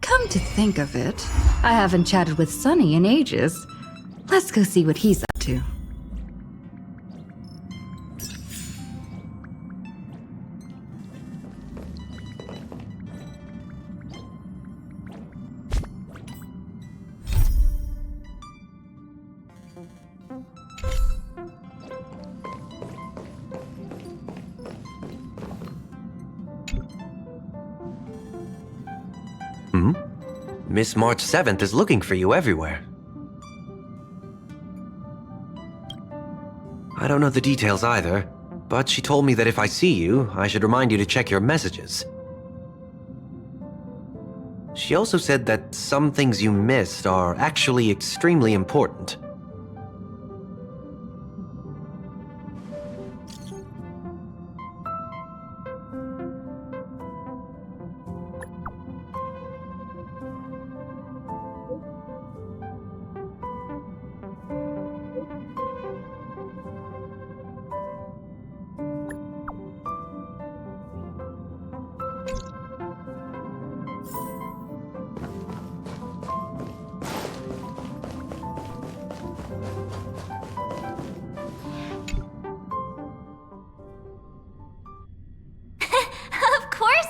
Come to think of it, I haven't chatted with Sunny in ages. Let's go see what he's up to. Miss March 7th is looking for you everywhere. I don't know the details either, but she told me that if I see you, I should remind you to check your messages. She also said that some things you missed are actually extremely important.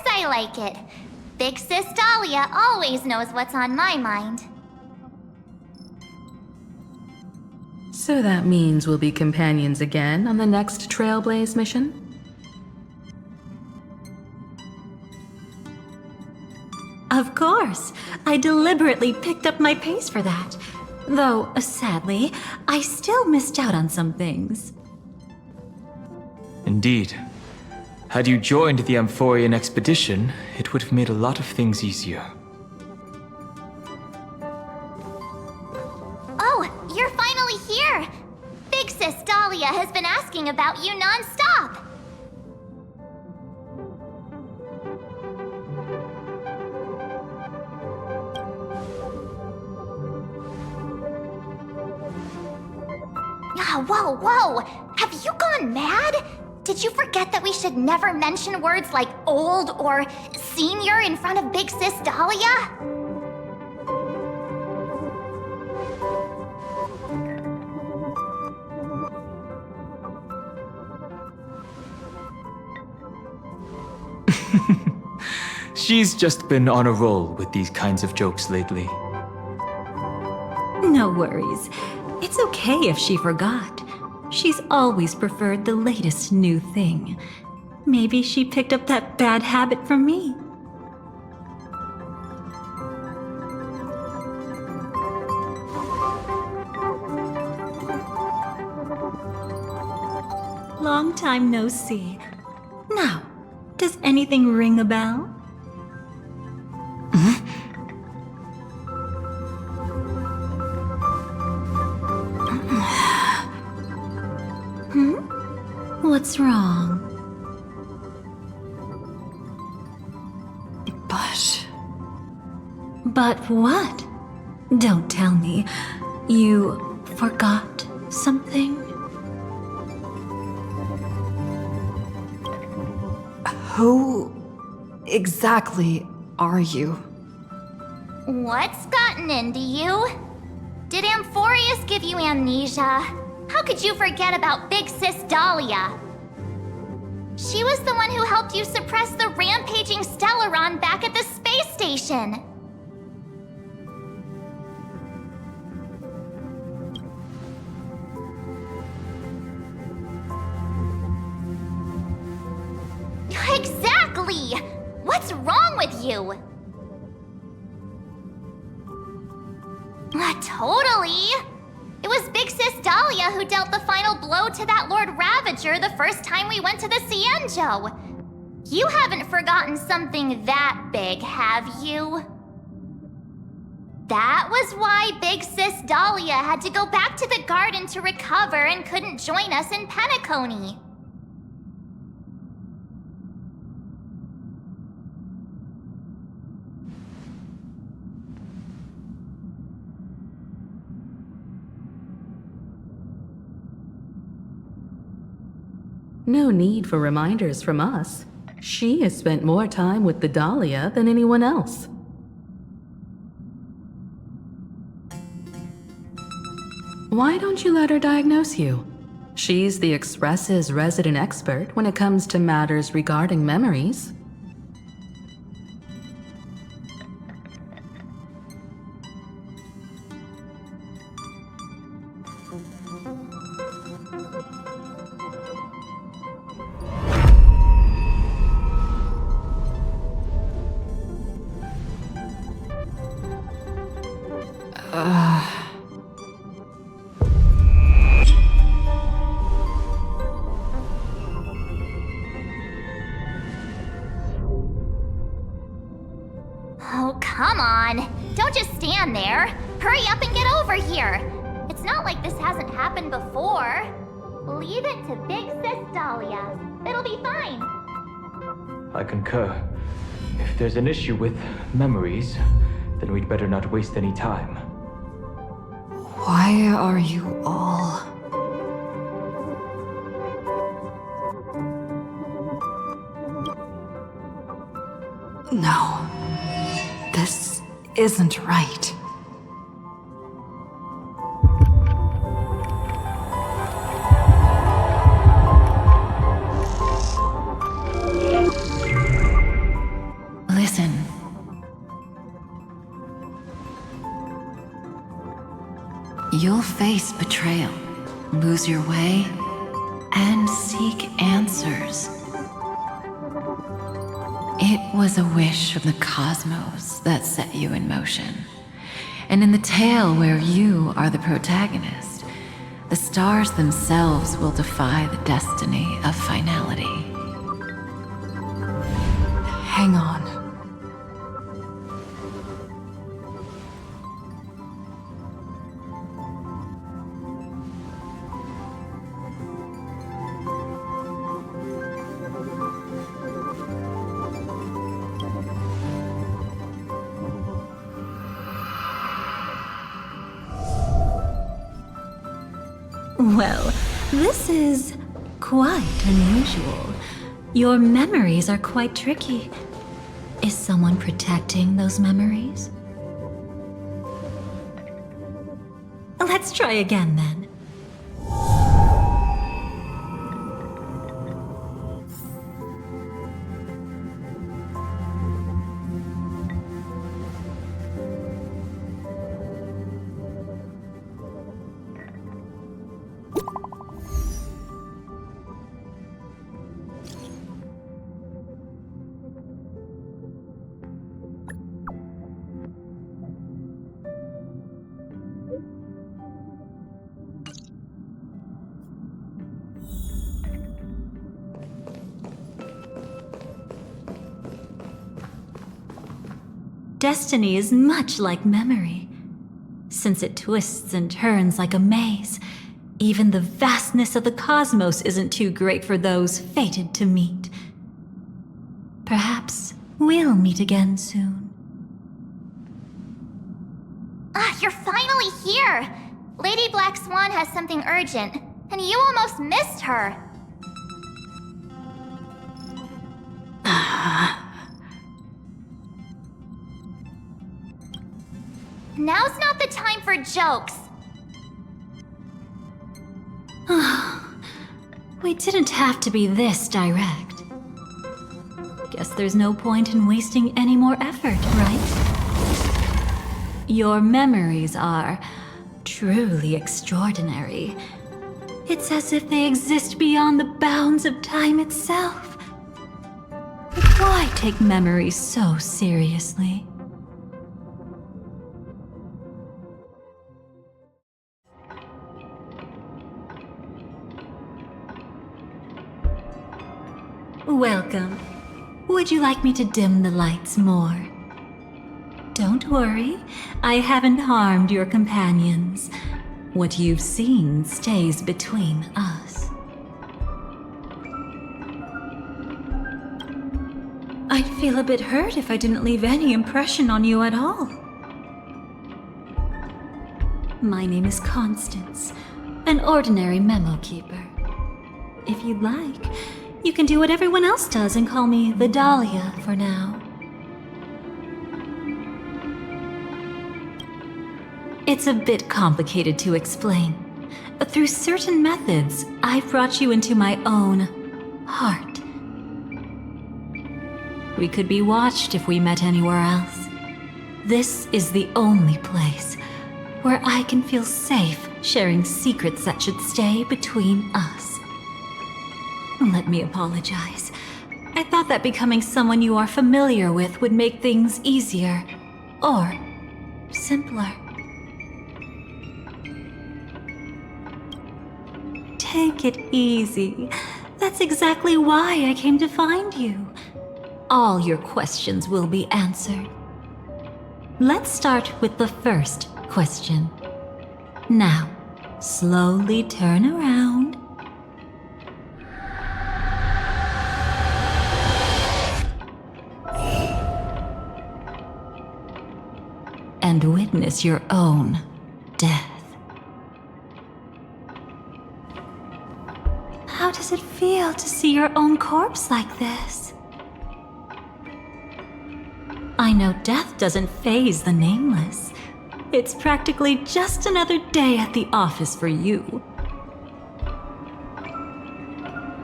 I like it. Big Sis Dahlia always knows what's on my mind. So that means we'll be companions again on the next Trailblaze mission? Of course. I deliberately picked up my pace for that. Though, sadly, I still missed out on some things. Indeed. Had you joined the Amphorian expedition, it would have made a lot of things easier. Oh, you're finally here! Big Sis Dahlia has been asking about you non-stop! Whoa, whoa! Have you gone mad? Did you forget that we should never mention words like old or senior in front of Big Sis Dahlia? She's just been on a roll with these kinds of jokes lately. No worries. It's okay if she forgot. She's always preferred the latest new thing. Maybe she picked up that bad habit from me. Long time no see. Now, does anything ring a bell? What's wrong? But what? Don't tell me. You forgot something? Who exactly are you? What's gotten into you? Did Amphorius give you amnesia? How could you forget about Big Sis Dahlia? She was the one who helped you suppress the rampaging Stellaron back at the space station. Exactly! What's wrong with you? Totally! It was Big Sis Dahlia who dealt the final blow to that Lord Ravager the first time we went to the Cienjo. You haven't forgotten something that big, have you? That was why Big Sis Dahlia had to go back to the garden to recover and couldn't join us in Penacony. No need for reminders from us. She has spent more time with the Dahlia than anyone else. Why don't you let her diagnose you? She's the Express's resident expert when it comes to matters regarding memories. Oh, come on! Don't just stand there! Hurry up and get over here! It's not like this hasn't happened before. Leave it to Big Sis Dahlia. It'll be fine. I concur. If there's an issue with memories, then we'd better not waste any time. Why are you all... No. This isn't right. Listen. You'll face betrayal, lose your way, and seek answers. It was a wish from the cosmos that set you in motion. And in the tale where you are the protagonist, the stars themselves will defy the destiny of finality. Hang on. Well, this is quite unusual. Your memories are quite tricky. Is someone protecting those memories? Let's try again then. Destiny is much like memory. Since it twists and turns like a maze, even the vastness of the cosmos isn't too great for those fated to meet. Perhaps we'll meet again soon. You're finally here! Lady Black Swan has something urgent, and you almost missed her. Now's not the time for jokes. We didn't have to be this direct. Guess there's no point in wasting any more effort, right? Your memories are truly extraordinary. It's as if they exist beyond the bounds of time itself. But why take memories so seriously? Welcome. Would you like me to dim the lights more? Don't worry, I haven't harmed your companions. What you've seen stays between us. I'd feel a bit hurt if I didn't leave any impression on you at all. My name is Constance, an ordinary memo keeper. If you'd like, you can do what everyone else does and call me the Dahlia for now. It's a bit complicated to explain. Through certain methods, I've brought you into my own heart. We could be watched if we met anywhere else. This is the only place where I can feel safe sharing secrets that should stay between us. Let me apologize. I thought that becoming someone you are familiar with would make things easier, or simpler. Take it easy. That's exactly why I came to find you. All your questions will be answered. Let's start with the first question. Now, slowly turn around. And witness your own death. How does it feel to see your own corpse like this? I know death doesn't faze the nameless. It's practically just another day at the office for you.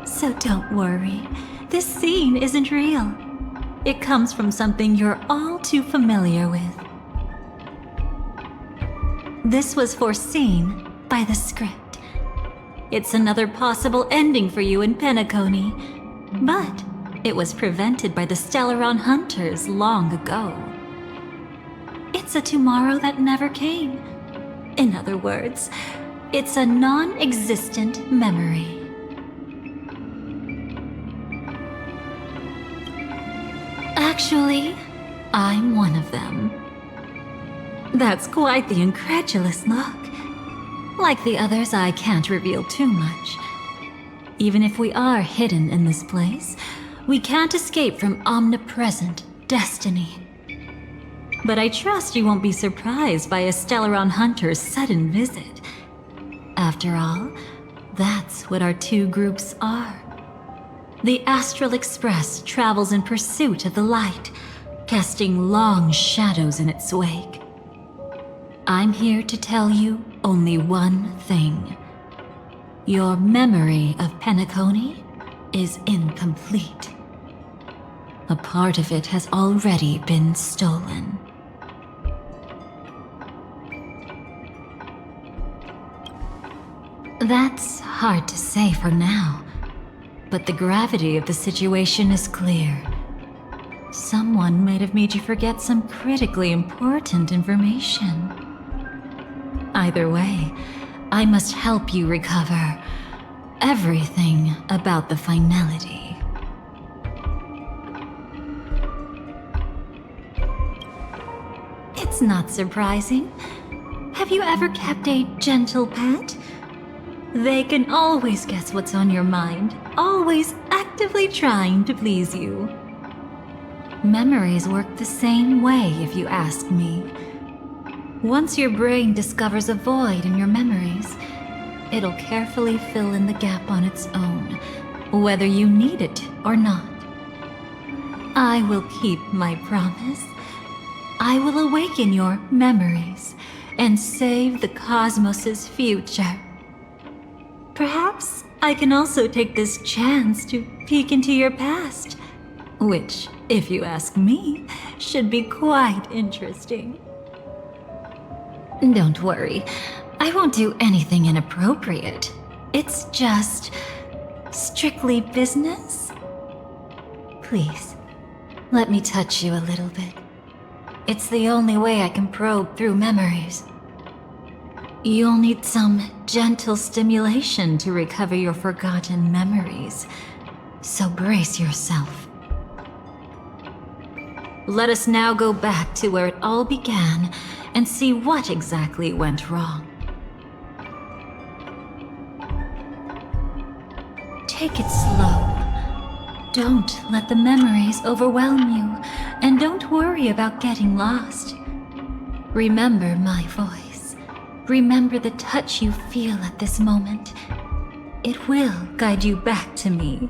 So don't worry, this scene isn't real. It comes from something you're all too familiar with. This was foreseen by the script. It's another possible ending for you in Penacony, but it was prevented by the Stellaron Hunters long ago. It's a tomorrow that never came. In other words, it's a non-existent memory. Actually, I'm one of them. That's quite the incredulous look. Like the others, I can't reveal too much. Even if we are hidden in this place, we can't escape from omnipresent destiny. But I trust you won't be surprised by a Stellaron Hunter's sudden visit. After all, that's what our two groups are. The Astral Express travels in pursuit of the light, casting long shadows in its wake. I'm here to tell you only one thing. Your memory of Penacony is incomplete. A part of it has already been stolen. That's hard to say for now, but the gravity of the situation is clear. Someone might have made you forget some critically important information. Either way, I must help you recover everything about the finality. It's not surprising. Have you ever kept a gentle pet? They can always guess what's on your mind, always actively trying to please you. Memories work the same way, if you ask me. Once your brain discovers a void in your memories, it'll carefully fill in the gap on its own, whether you need it or not. I will keep my promise. I will awaken your memories and save the cosmos's future. Perhaps I can also take this chance to peek into your past, which, if you ask me, should be quite interesting. Don't worry, I won't do anything inappropriate. It's just strictly business. Please, let me touch you a little bit. It's the only way I can probe through memories. You'll need some gentle stimulation to recover your forgotten memories, so brace yourself. Let us now go back to where it all began and see what exactly went wrong. Take it slow. Don't let the memories overwhelm you, and don't worry about getting lost. Remember my voice. Remember the touch you feel at this moment. It will guide you back to me.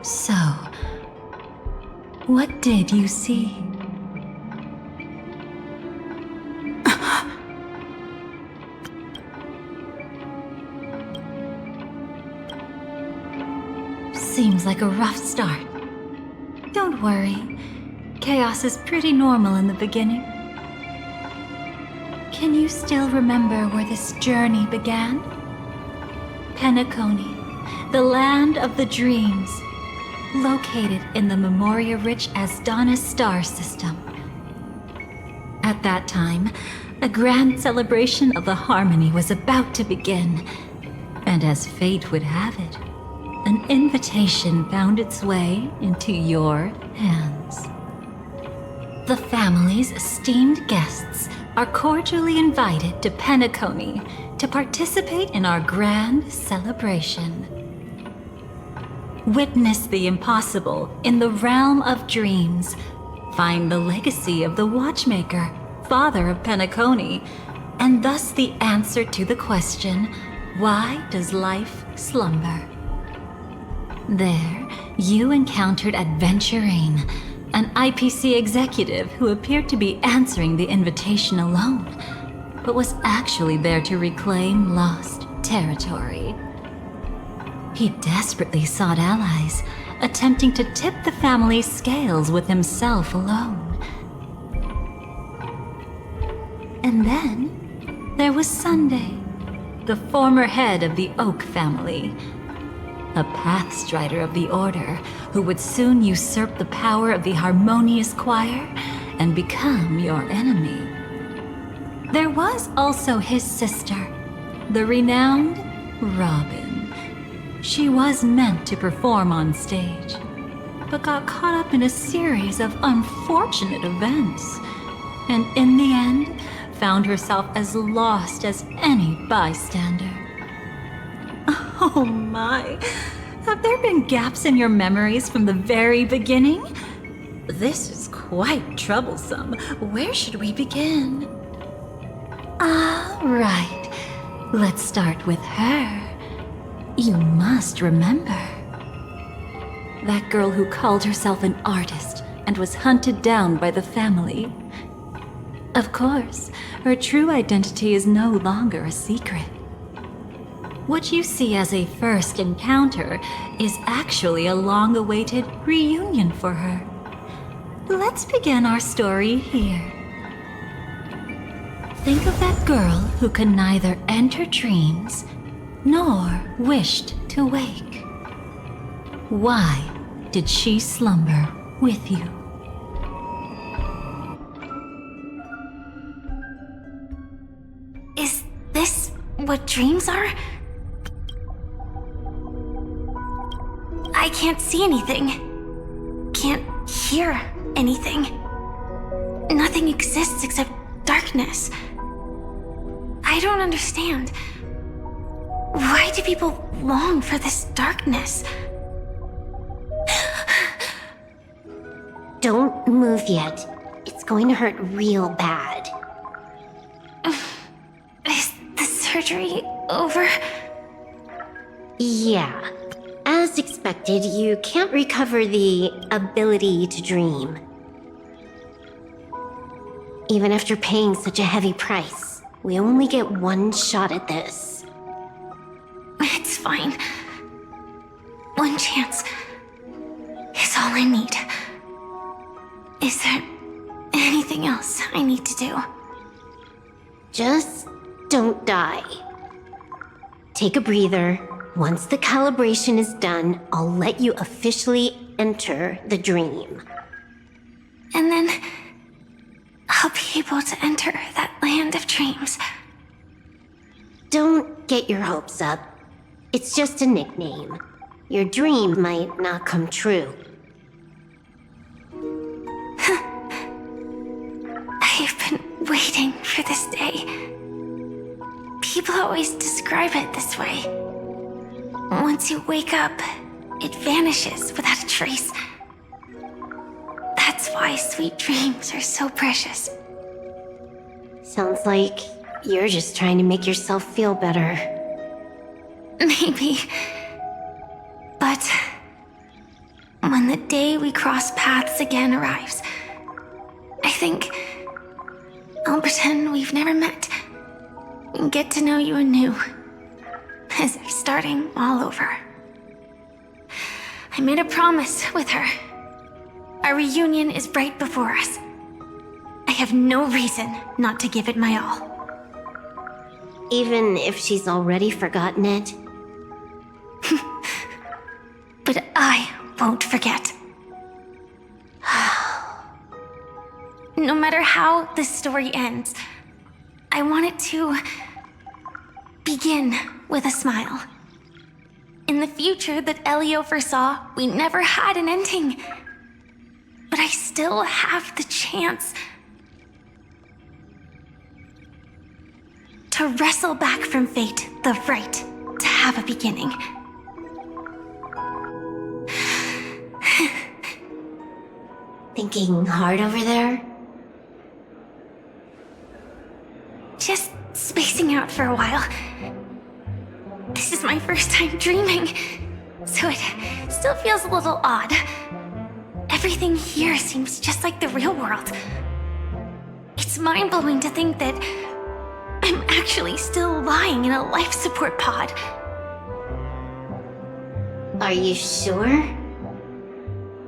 So, what did you see? seems like a rough start. Don't worry. Chaos is pretty normal in the beginning. Can you still remember where this journey began? Penacony, the land of the dreams, located in the Memoria-rich Asdana star system. At that time, a grand celebration of the harmony was about to begin, and as fate would have it, an invitation found its way into your hands. The family's esteemed guests are cordially invited to Penacony to participate in our grand celebration. Witness the impossible in the realm of dreams. Find the legacy of the Watchmaker, father of Penacony, and thus the answer to the question, why does life slumber? There, you encountered Adventurine, an IPC executive who appeared to be answering the invitation alone, but was actually there to reclaim lost territory. He desperately sought allies, attempting to tip the family's scales with himself alone. And then, there was Sunday, the former head of the Oak family, a Pathstrider of the Order who would soon usurp the power of the Harmonious Choir and become your enemy. There was also his sister, the renowned Robin. She was meant to perform on stage, but got caught up in a series of unfortunate events, and in the end, found herself as lost as any bystander. Oh my, have there been gaps in your memories from the very beginning? This is quite troublesome. Where should we begin? Right, let's start with her. You must remember. That girl who called herself an artist and was hunted down by the family. Of course, her true identity is no longer a secret. What you see as a first encounter is actually a long-awaited reunion for her. Let's begin our story here. Think of that girl who could neither enter dreams nor wished to wake. Why did she slumber with you? Is this what dreams are? I can't see anything. Can't hear anything. Nothing exists except darkness. I don't understand. Why do people long for this darkness? Don't move yet. It's going to hurt real bad. Is the surgery over? Yeah. As expected, you can't recover the ability to dream. Even after paying such a heavy price, we only get one shot at this. It's fine. One chance is all I need. Is there anything else I need to do? Just don't die. Take a breather. Once the calibration is done, I'll let you officially enter the dream. And then I'll be able to enter that land of dreams. Don't get your hopes up. It's just a nickname. Your dream might not come true. I've been waiting for this day. People always describe it this way. Once you wake up, it vanishes without a trace. That's why sweet dreams are so precious. Sounds like you're just trying to make yourself feel better. Maybe. But when the day we cross paths again arrives, I think I'll pretend we've never met and get to know you anew, as if starting all over. I made a promise with her. Our reunion is right before us. I have no reason not to give it my all. Even if she's already forgotten it? But I won't forget. No matter how this story ends, I want it to begin with a smile. In the future that Elio foresaw, we never had an ending. But I still have the chance to wrestle back from fate the right to have a beginning. Thinking hard over there? Just spacing out for a while. This is my first time dreaming, so it still feels a little odd. Everything here seems just like the real world. It's mind-blowing to think that I'm actually still lying in a life support pod. Are you sure?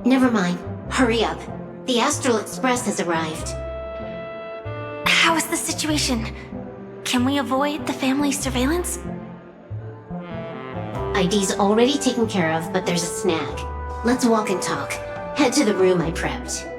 Never mind. Hurry up. The Astral Express has arrived. How is the situation? Can we avoid the family's surveillance? ID's already taken care of, but there's a snag. Let's walk and talk. Head to the room I prepped.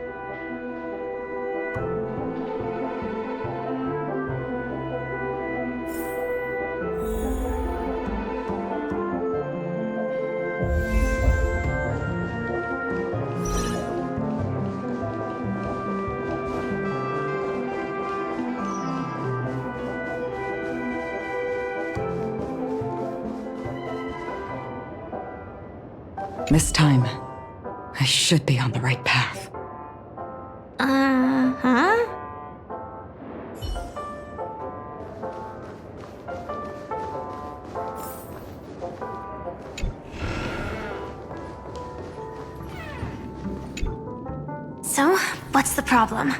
This time, I should be on the right path. Uh-huh? So, what's the problem?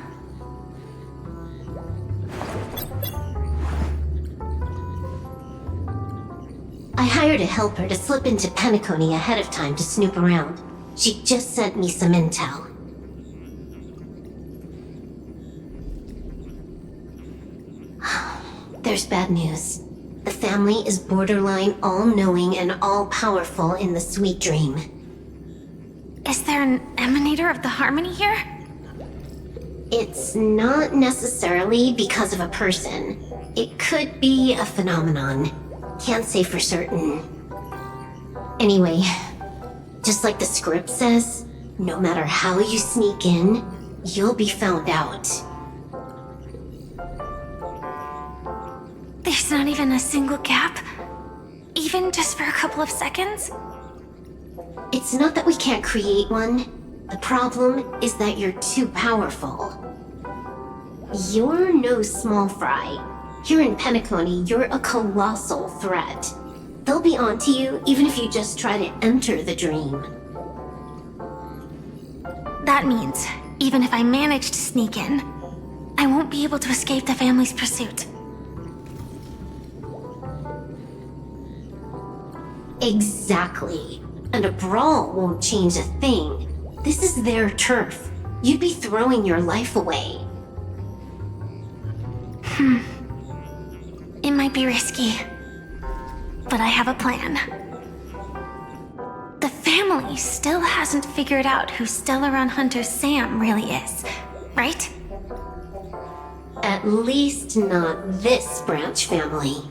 I hired a helper to slip into Penacony ahead of time to snoop around. She just sent me some intel. There's bad news. The family is borderline all-knowing and all-powerful in the sweet dream. Is there an emanator of the harmony here? It's not necessarily because of a person. It could be a phenomenon. Can't say for certain. Anyway, just like the script says, no matter how you sneak in, you'll be found out. There's not even a single gap? Even just for a couple of seconds? It's not that we can't create one. The problem is that you're too powerful. You're no small fry. Here in Penacony, you're a colossal threat. They'll be onto you even if you just try to enter the dream. That means, even if I manage to sneak in, I won't be able to escape the family's pursuit. Exactly. And a brawl won't change a thing. This is their turf. You'd be throwing your life away. It might be risky, but I have a plan. The family still hasn't figured out who Stellaron Hunter Sam really is, right? At least not this branch family.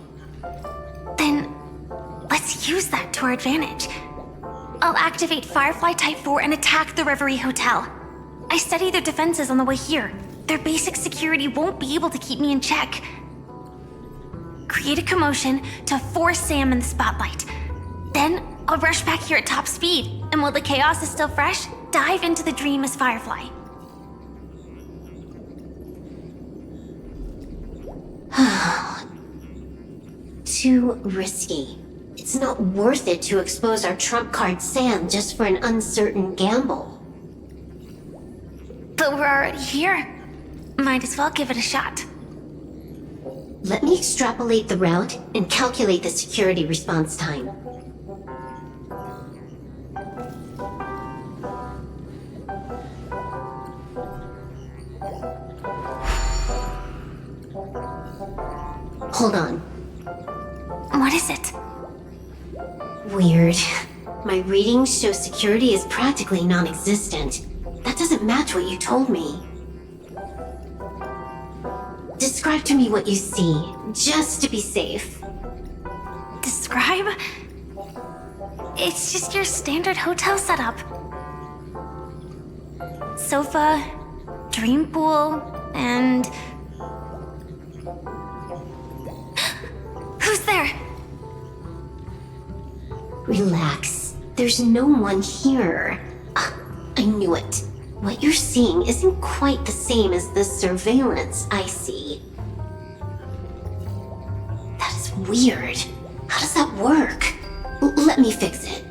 Then, let's use that to our advantage. I'll activate Firefly Type 4 and attack the Reverie Hotel. I studied their defenses on the way here. Their basic security won't be able to keep me in check. Create a commotion to force Sam in the spotlight. Then, I'll rush back here at top speed, and while the chaos is still fresh, dive into the dream as Firefly. Too risky. It's not worth it to expose our trump card Sam just for an uncertain gamble. But we're already here. Might as well give it a shot. Let me extrapolate the route and calculate the security response time. Hold on. What is it? Weird. My readings show security is practically non-existent. That doesn't match what you told me. Describe to me what you see, just to be safe. Describe? It's just your standard hotel setup. Sofa, dream pool, and... Who's there? Relax. There's no one here. I knew it. What you're seeing isn't quite the same as the surveillance I see. That is weird. How does that work? Let me fix it.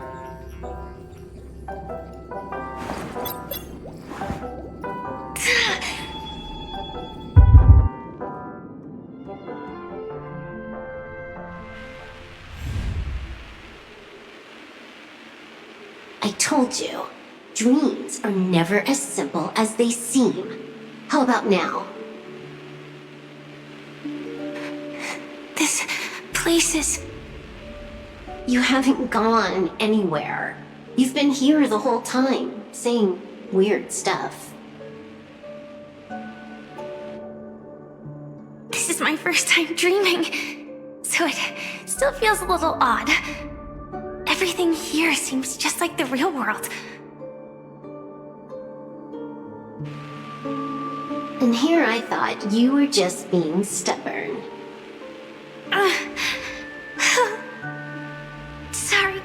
I told you, dreams are never as simple as they seem. How about now? This place is... You haven't gone anywhere. You've been here the whole time, saying weird stuff. This is my first time dreaming, so it still feels a little odd. Everything here seems just like the real world. And here I thought you were just being stubborn. Sorry.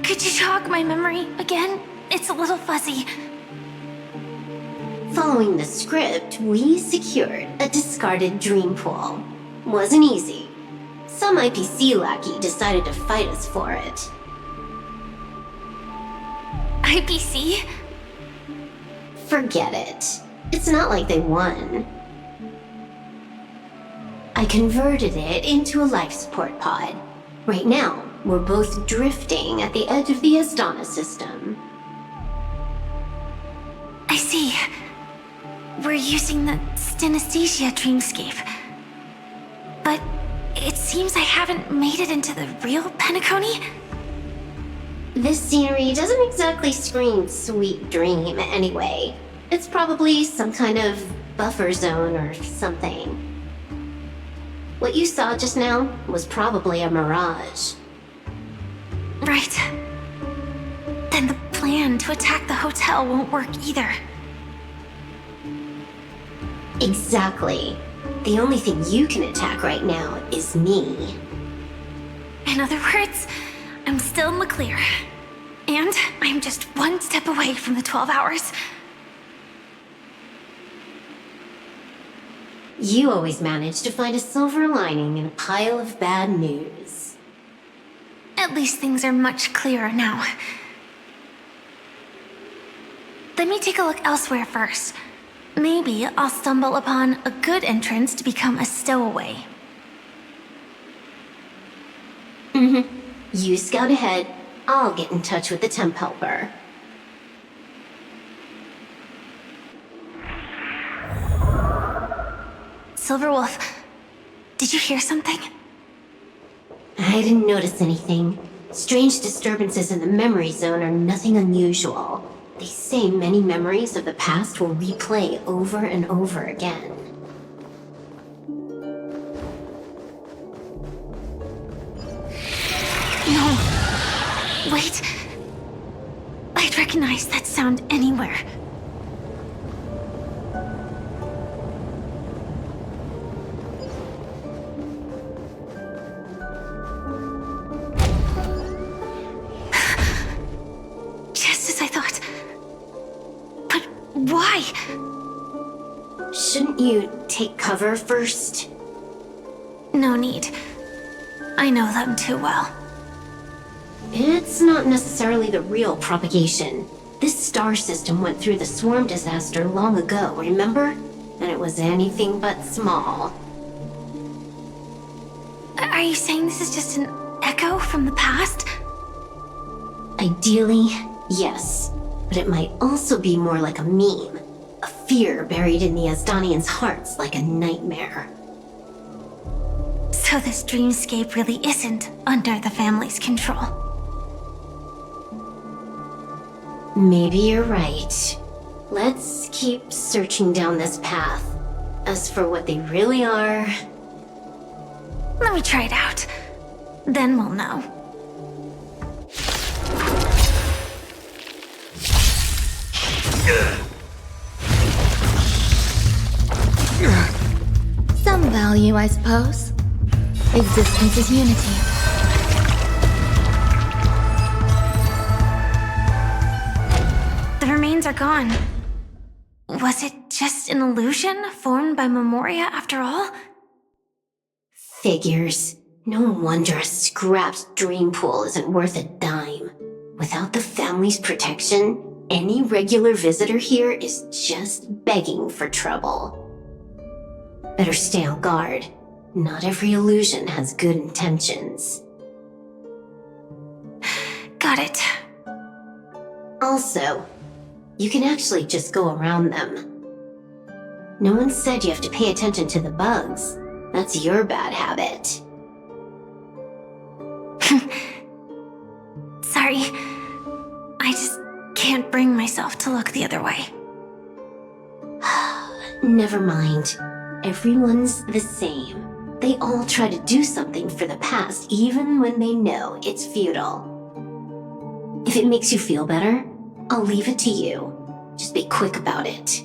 Could you jog my memory again? It's a little fuzzy. Following the script, we secured a discarded dream pool. Wasn't easy. Some IPC lackey decided to fight us for it. IPC? Forget it. It's not like they won. I converted it into a life support pod. Right now, we're both drifting at the edge of the Astana system. I see. We're using the synesthesia dreamscape. But it seems I haven't made it into the real Penacony. This scenery doesn't exactly scream sweet dream anyway. It's probably some kind of buffer zone or something. What you saw just now was probably a mirage. Right. Then the plan to attack the hotel won't work either. Exactly. The only thing you can attack right now is me. In other words, I'm still in the clear. And I'm just one step away from the 12 hours. You always manage to find a silver lining in a pile of bad news. At least things are much clearer now. Let me take a look elsewhere first. Maybe I'll stumble upon a good entrance to become a stowaway. You scout ahead. I'll get in touch with the temp helper. Silverwolf, did you hear something? I didn't notice anything. Strange disturbances in the memory zone are nothing unusual. They say many memories of the past will replay over and over again. No. Wait. I'd recognize that sound anywhere. Just as I thought. But why? Shouldn't you take cover first? No need. I know them too well. It's not necessarily the real propagation. This star system went through the swarm disaster long ago, remember? And it was anything but small. Are you saying this is just an echo from the past? Ideally, yes. But it might also be more like a meme. A fear buried in the Asdanians' hearts like a nightmare. So this dreamscape really isn't under the family's control. Maybe you're right. Let's keep searching down this path. As for what they really are... Let me try it out. Then we'll know. Some value, I suppose. Existence is unity. The remains are gone. Was it just an illusion formed by Memoria after all? Figures. No wonder a scrapped dream pool isn't worth a dime. Without the family's protection, any regular visitor here is just begging for trouble. Better stay on guard. Not every illusion has good intentions. Got it. Also, you can actually just go around them. No one said you have to pay attention to the bugs. That's your bad habit. Sorry. I just can't bring myself to look the other way. Never mind. Everyone's the same. They all try to do something for the past, even when they know it's futile. If it makes you feel better, I'll leave it to you. Just be quick about it.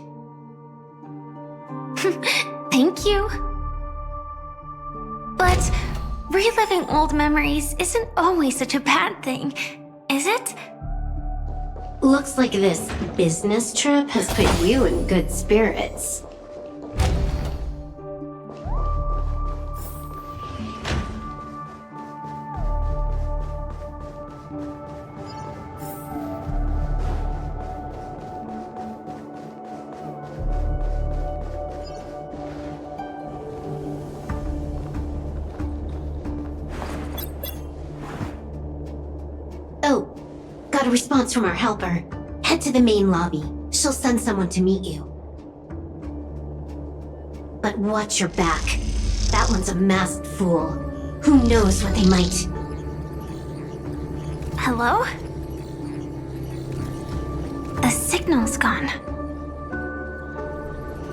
Thank you. But reliving old memories isn't always such a bad thing, is it? Looks like this business trip has put you in good spirits. Oh, got a response from our helper. Head to the main lobby. She'll send someone to meet you. But watch your back. That one's a masked fool. Who knows what they might... Hello? The signal's gone.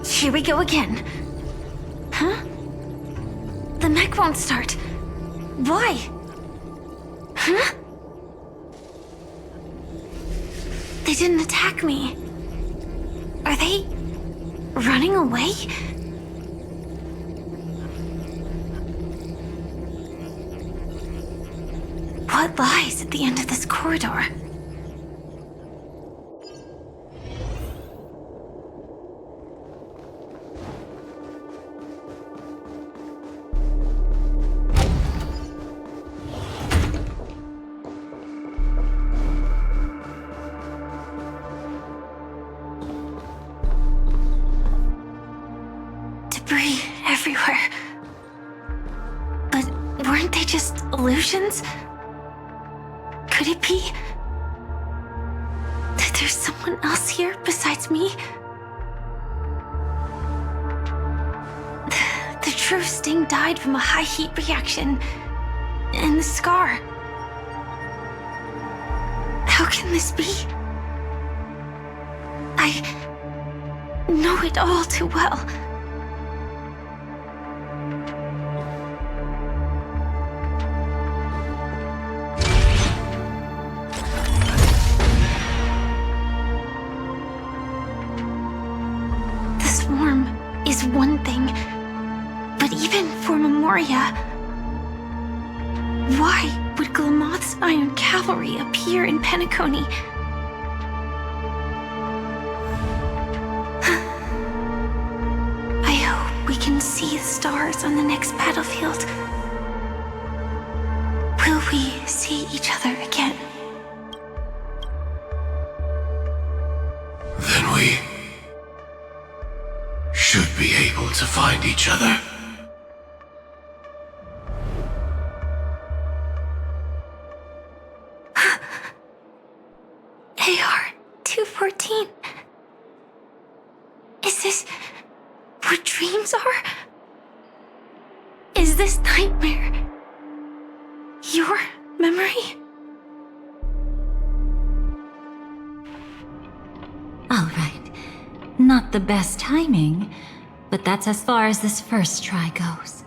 Here we go again. Huh? The mech won't start. Why? Huh? They didn't attack me. Are they running away? What lies at the end of this corridor? Debris everywhere. But weren't they just illusions? Could it be that there's someone else here besides me? The true Sting died from a high heat reaction, and the scar. How can this be? I know it all too well. Is one thing, but even for Memoria, why would Glamoth's Iron Cavalry appear in Penacony? I hope we can see the stars on the next battlefield. Will we see each other again? Then we should be able to find each other. AR-214. Is this what dreams are? Is this this nightmare your memory? All right. Not the best timing, but that's as far as this first try goes.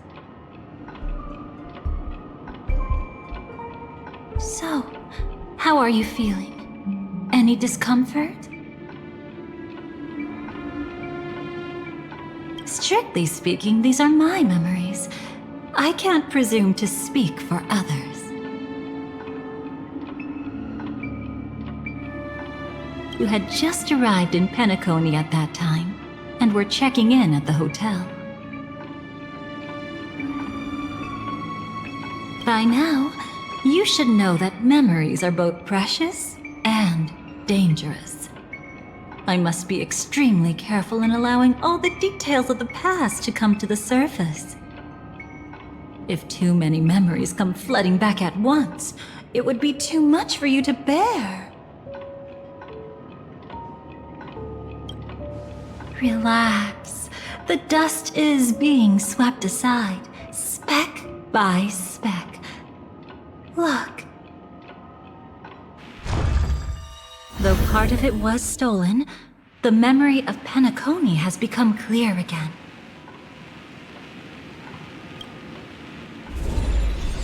So, how are you feeling? Any discomfort? Strictly speaking, these are my memories. I can't presume to speak for others. You had just arrived in Penacony at that time, and were checking in at the hotel. By now, you should know that memories are both precious and dangerous. I must be extremely careful in allowing all the details of the past to come to the surface. If too many memories come flooding back at once, it would be too much for you to bear. Relax. The dust is being swept aside, speck by speck. Look. Though part of it was stolen, the memory of Penacony has become clear again.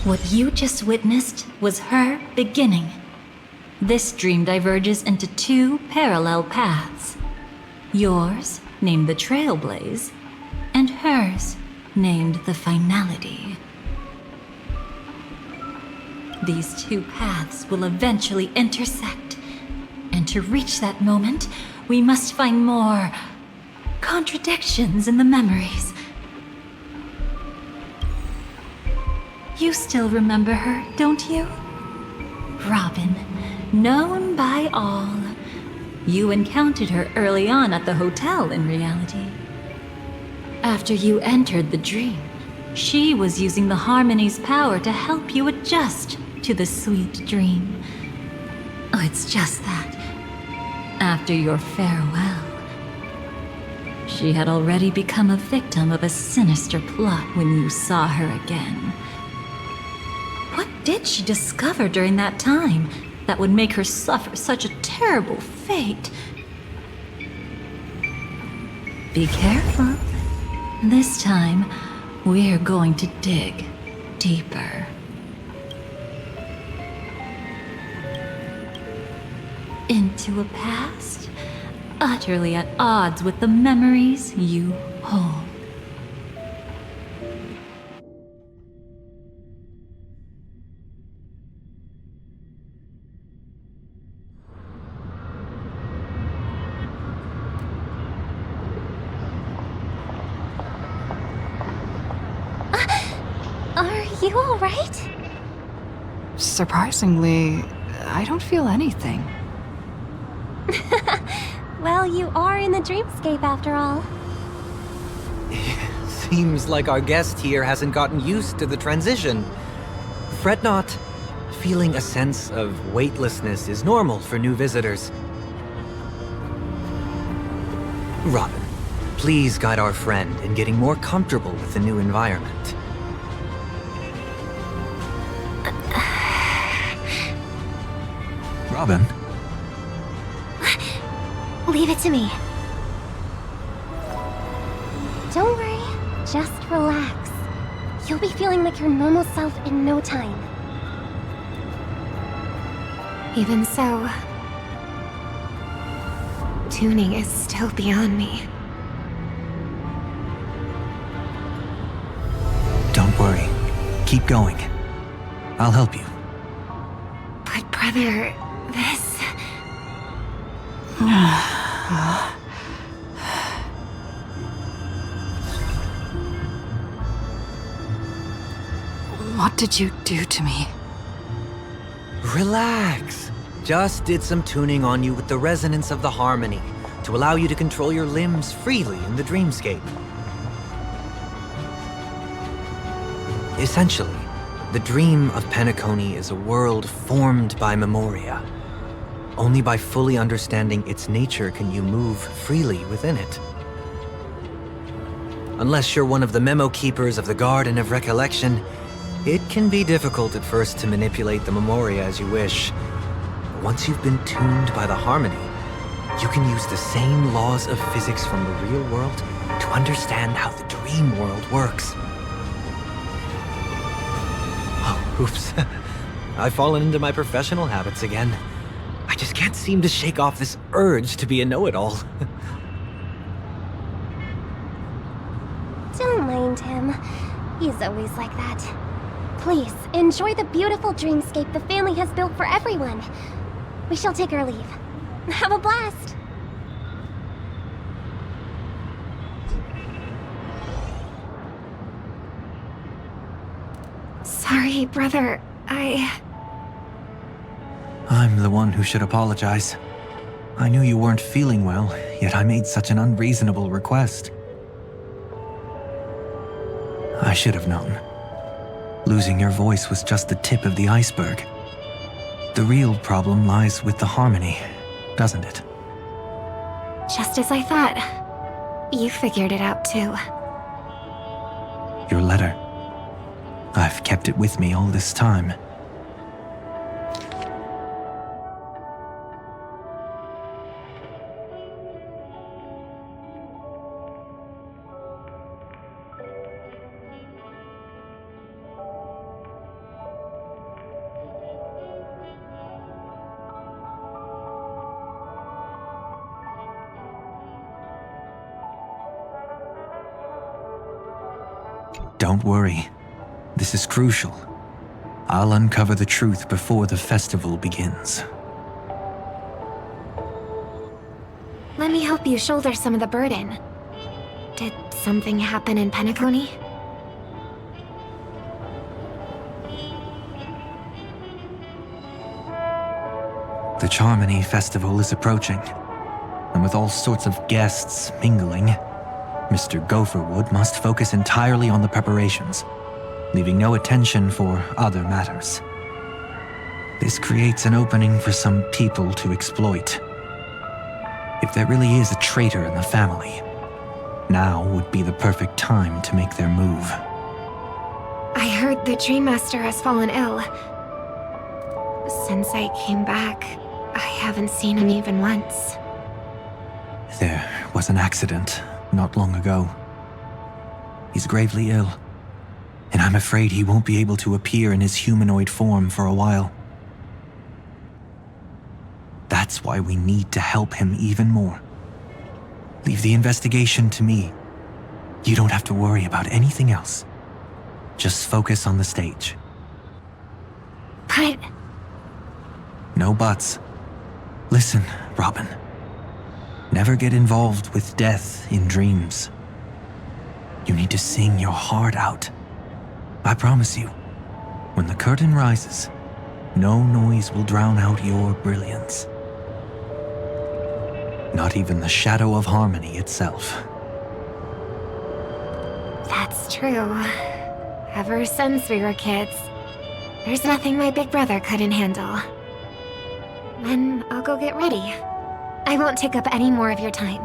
What you just witnessed was her beginning. This dream diverges into two parallel paths. Yours, named the Trailblaze, and hers, named the Finality. These two paths will eventually intersect, and to reach that moment, we must find more contradictions in the memories. You still remember her, don't you? Robin, known by all. You encountered her early on at the hotel in reality. After you entered the dream, she was using the Harmony's power to help you adjust to the sweet dream. Oh, it's just that. After your farewell, she had already become a victim of a sinister plot when you saw her again. What did she discover during that time that would make her suffer such a terrible fate? Be careful. This time, we're going to dig deeper. Into a past utterly at odds with the memories you hold. Are you all right? Surprisingly, I don't feel anything. Well, you are in the dreamscape after all. Seems like our guest here hasn't gotten used to the transition. Fret not. Feeling a sense of weightlessness is normal for new visitors. Robin, please guide our friend in getting more comfortable with the new environment. Robin? Leave it to me. Don't worry, just relax. You'll be feeling like your normal self in no time. Even so, tuning is still beyond me. Don't worry. Keep going. I'll help you. But brother, this... What did you do to me? Relax. Just did some tuning on you with the resonance of the harmony to allow you to control your limbs freely in the dreamscape. Essentially, the dream of Penacony is a world formed by memoria. Only by fully understanding its nature can you move freely within it. Unless you're one of the memo keepers of the Garden of Recollection, it can be difficult at first to manipulate the memoria as you wish. But once you've been tuned by the harmony, you can use the same laws of physics from the real world to understand how the dream world works. Oh, oops. I've fallen into my professional habits again. I just can't seem to shake off this urge to be a know-it-all. Don't mind him. He's always like that. Please, enjoy the beautiful dreamscape the family has built for everyone. We shall take our leave. Have a blast! Sorry, brother. I'm the one who should apologize. I knew you weren't feeling well, yet I made such an unreasonable request. I should have known. Losing your voice was just the tip of the iceberg. The real problem lies with the harmony, doesn't it? Just as I thought. You figured it out too. Your letter. I've kept it with me all this time. Don't worry. This is crucial. I'll uncover the truth before the festival begins. Let me help you shoulder some of the burden. Did something happen in Penacony? The Charmony Festival is approaching, and with all sorts of guests mingling, Mr. Gopherwood must focus entirely on the preparations, leaving no attention for other matters. This creates an opening for some people to exploit. If there really is a traitor in the family, now would be the perfect time to make their move. I heard the Dream Master has fallen ill. Since I came back, I haven't seen him even once. There was an accident not long ago. He's gravely ill, and I'm afraid he won't be able to appear in his humanoid form for a while. That's why we need to help him even more. Leave the investigation to me. You don't have to worry about anything else. Just focus on the stage. But... No buts. Listen, Robin. Never get involved with death in dreams. You need to sing your heart out. I promise you, when the curtain rises, no noise will drown out your brilliance. Not even the shadow of harmony itself. That's true. Ever since we were kids, there's nothing my big brother couldn't handle. Then I'll go get ready. I won't take up any more of your time.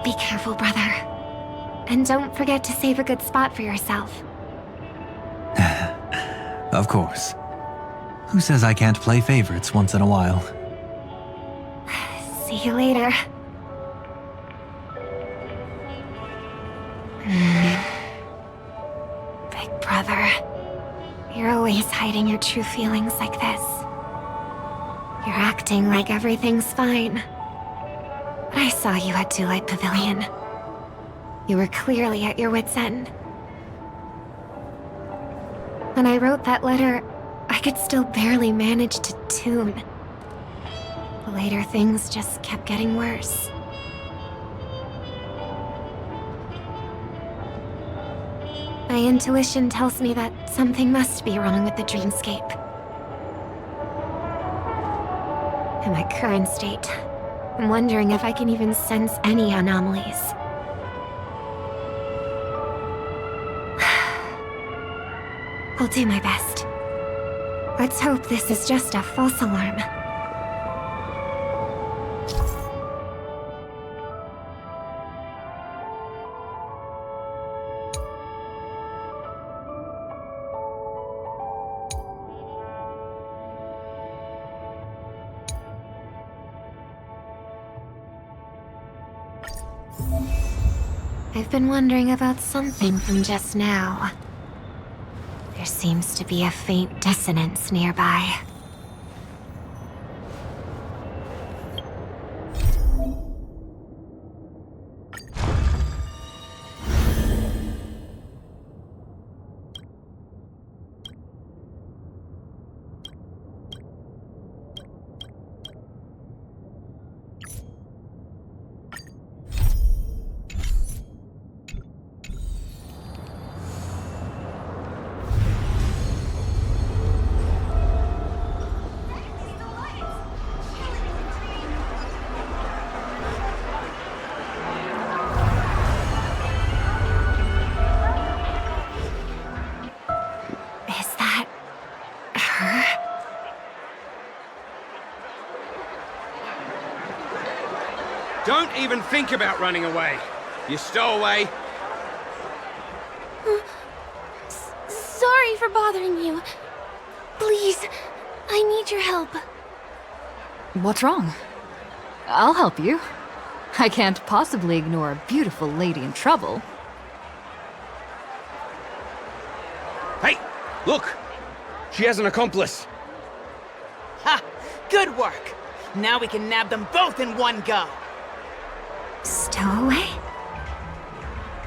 Be careful, brother. And don't forget to save a good spot for yourself. Of course. Who says I can't play favorites once in a while? See you later. Big brother, you're always hiding your true feelings like this. You're acting like everything's fine. I saw you at Daylight Pavilion. You were clearly at your wit's end. When I wrote that letter, I could still barely manage to tune. Later, things just kept getting worse. My intuition tells me that something must be wrong with the dreamscape. In my current state, I'm wondering if I can even sense any anomalies. I'll do my best. Let's hope this is just a false alarm. I've been wondering about something from just now. There seems to be a faint dissonance nearby. Don't even think about running away. You stowaway. Sorry for bothering you. Please, I need your help. What's wrong? I'll help you. I can't possibly ignore a beautiful lady in trouble. Hey, look! She has an accomplice. Ha! Good work! Now we can nab them both in one go! Stowaway?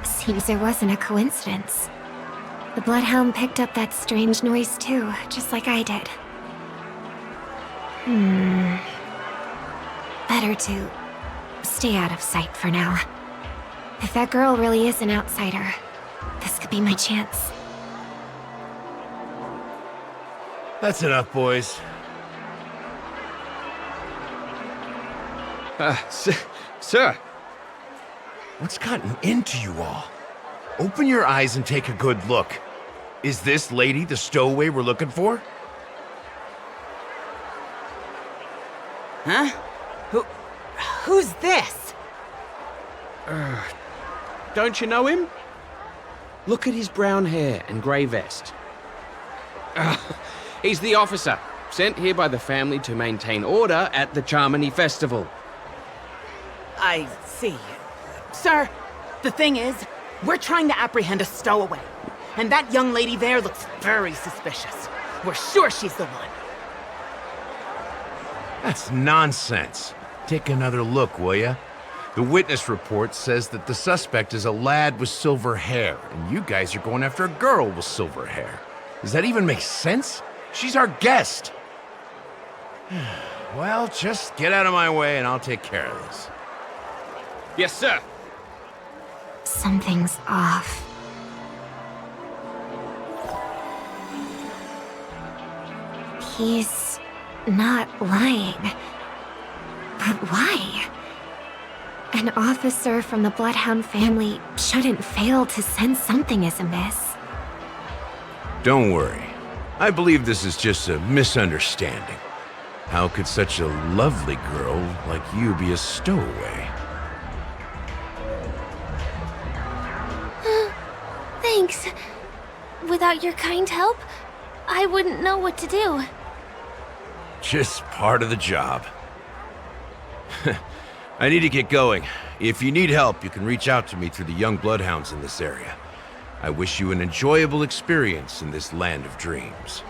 Seems there wasn't a coincidence. The Bloodhound picked up that strange noise too, just like I did. Better to stay out of sight for now. If that girl really is an outsider, this could be my chance. That's enough, boys. Sir. What's gotten into you all? Open your eyes and take a good look. Is this lady the stowaway we're looking for? Huh? Who's this? Don't you know him? Look at his brown hair and grey vest. He's the officer, sent here by the family to maintain order at the Charmony Festival. I see. Sir, the thing is, we're trying to apprehend a stowaway. And that young lady there looks very suspicious. We're sure she's the one. That's nonsense. Take another look, will ya? The witness report says that the suspect is a lad with silver hair, and you guys are going after a girl with silver hair. Does that even make sense? She's our guest. Well, just get out of my way and I'll take care of this. Yes, sir. Something's off. He's not lying. But why? An officer from the Bloodhound family shouldn't fail to sense something is amiss. Don't worry. I believe this is just a misunderstanding. How could such a lovely girl like you be a stowaway? Thanks. Without your kind help, I wouldn't know what to do. Just part of the job. I need to get going. If you need help, you can reach out to me through the young bloodhounds in this area. I wish you an enjoyable experience in this land of dreams.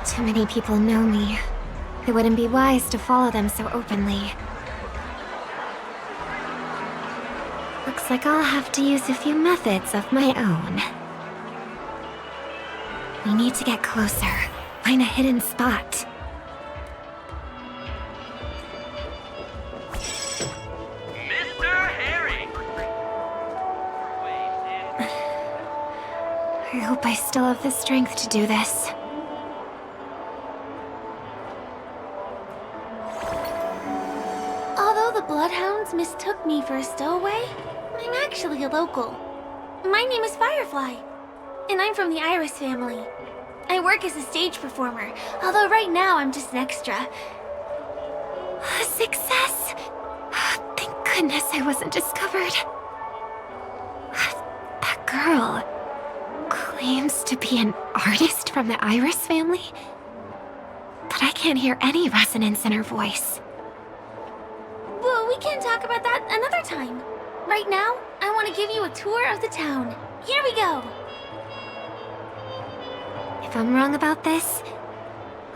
Too many people know me. It wouldn't be wise to follow them so openly. Looks like I'll have to use a few methods of my own. We need to get closer. Find a hidden spot. I hope I still have the strength to do this. Although the Bloodhounds mistook me for a stowaway, I'm actually a local. My name is Firefly, and I'm from the Iris family. I work as a stage performer, although right now I'm just an extra. A success! Thank goodness I wasn't discovered. That girl claims to be an artist from the Iris family, but I can't hear any resonance in her voice. But we We can talk about that another time. Right now, I want to give you a tour of the town. Here we go. If I'm wrong about this,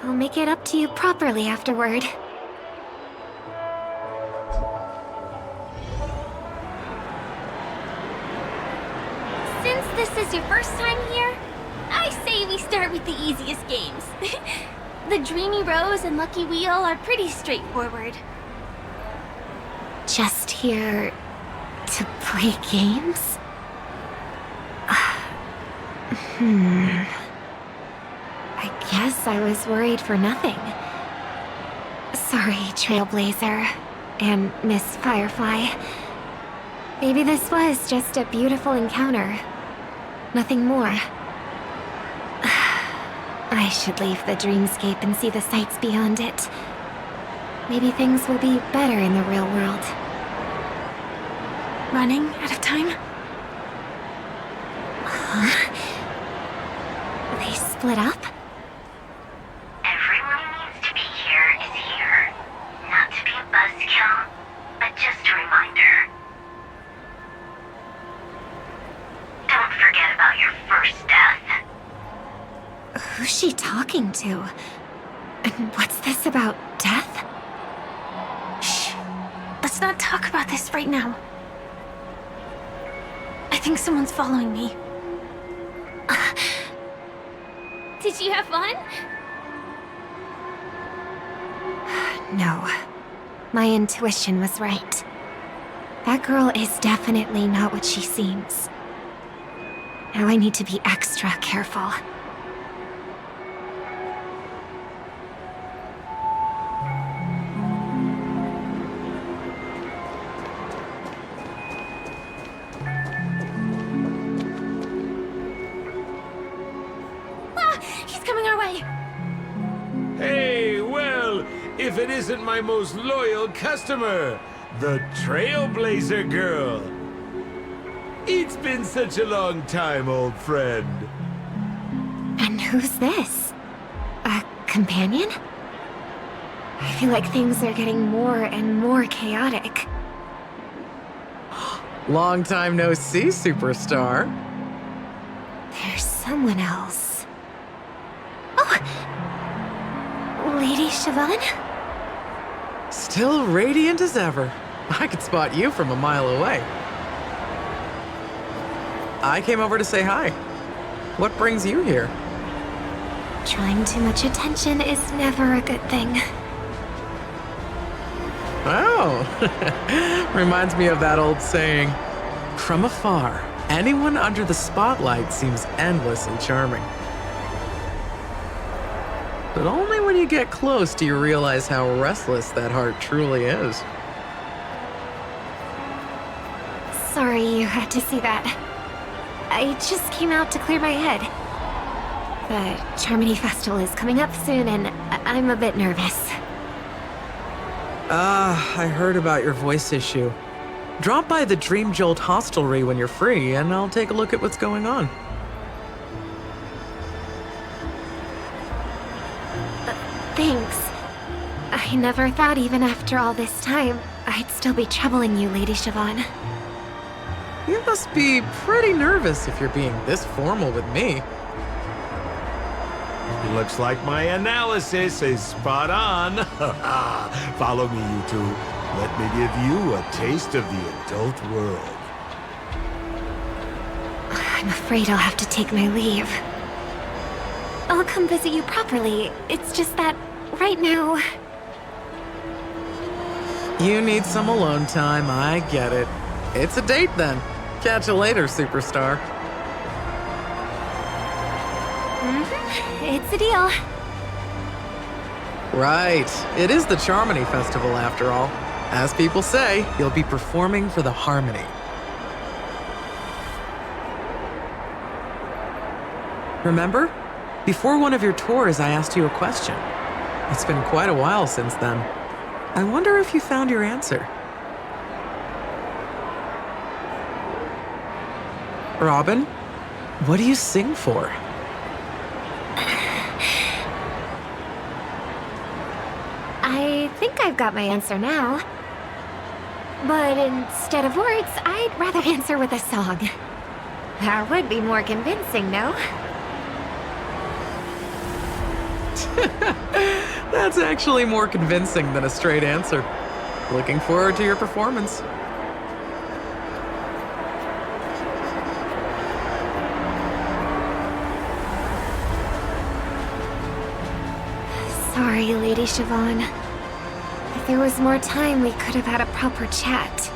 I'll make it up to you properly afterward. Since this is your first time here, I say we start with the easiest games. The Dreamy Rose and Lucky Wheel are pretty straightforward. Just here to play games? I guess I was worried for nothing. Sorry, Trailblazer and Miss Firefly. Maybe this was just a beautiful encounter. Nothing more. I should leave the dreamscape and see the sights beyond it. Maybe things will be better in the real world. Running out of time? Huh? They split up? Everyone who needs to be here is here. Not to be a buzzkill, but just a reminder. Don't forget about your first death. Who's she talking to? And what's this about death? Shh. Let's not talk about this right now. I think someone's following me. Did you have fun? No. My intuition was right. That girl is definitely not what she seems. Now I need to be extra careful. If it isn't my most loyal customer, the Trailblazer Girl. It's been such a long time, old friend. And who's this? A companion? I feel like things are getting more and more chaotic. Long time no see, superstar. There's someone else. Oh! Lady Siobhan? Still radiant as ever. I could spot you from a mile away. I came over to say hi. What brings you here? Drawing too much attention is never a good thing. Oh, reminds me of that old saying, from afar, anyone under the spotlight seems endlessly charming. But only when you get close do you realize how restless that heart truly is. Sorry you had to see that. I just came out to clear my head. The Charmony Festival is coming up soon and I'm a bit nervous. I heard about your voice issue. Drop by the Dream Jolt hostelry when you're free and I'll take a look at what's going on. Thanks. I never thought even after all this time, I'd still be troubling you, Lady Siobhan. You must be pretty nervous if you're being this formal with me. Looks like my analysis is spot on. Follow me, you two. Let me give you a taste of the adult world. I'm afraid I'll have to take my leave. I'll come visit you properly. It's just that, right now... You need some alone time, I get it. It's a date then. Catch you later, superstar. It's a deal. Right. It is the Charmony Festival after all. As people say, you'll be performing for the Harmony. Remember? Before one of your tours, I asked you a question. It's been quite a while since then. I wonder if you found your answer. Robin, what do you sing for? I think I've got my answer now. But instead of words, I'd rather answer with a song. That would be more convincing, no? That's actually more convincing than a straight answer. Looking forward to your performance. Sorry, Lady Siobhan. If there was more time, we could have had a proper chat.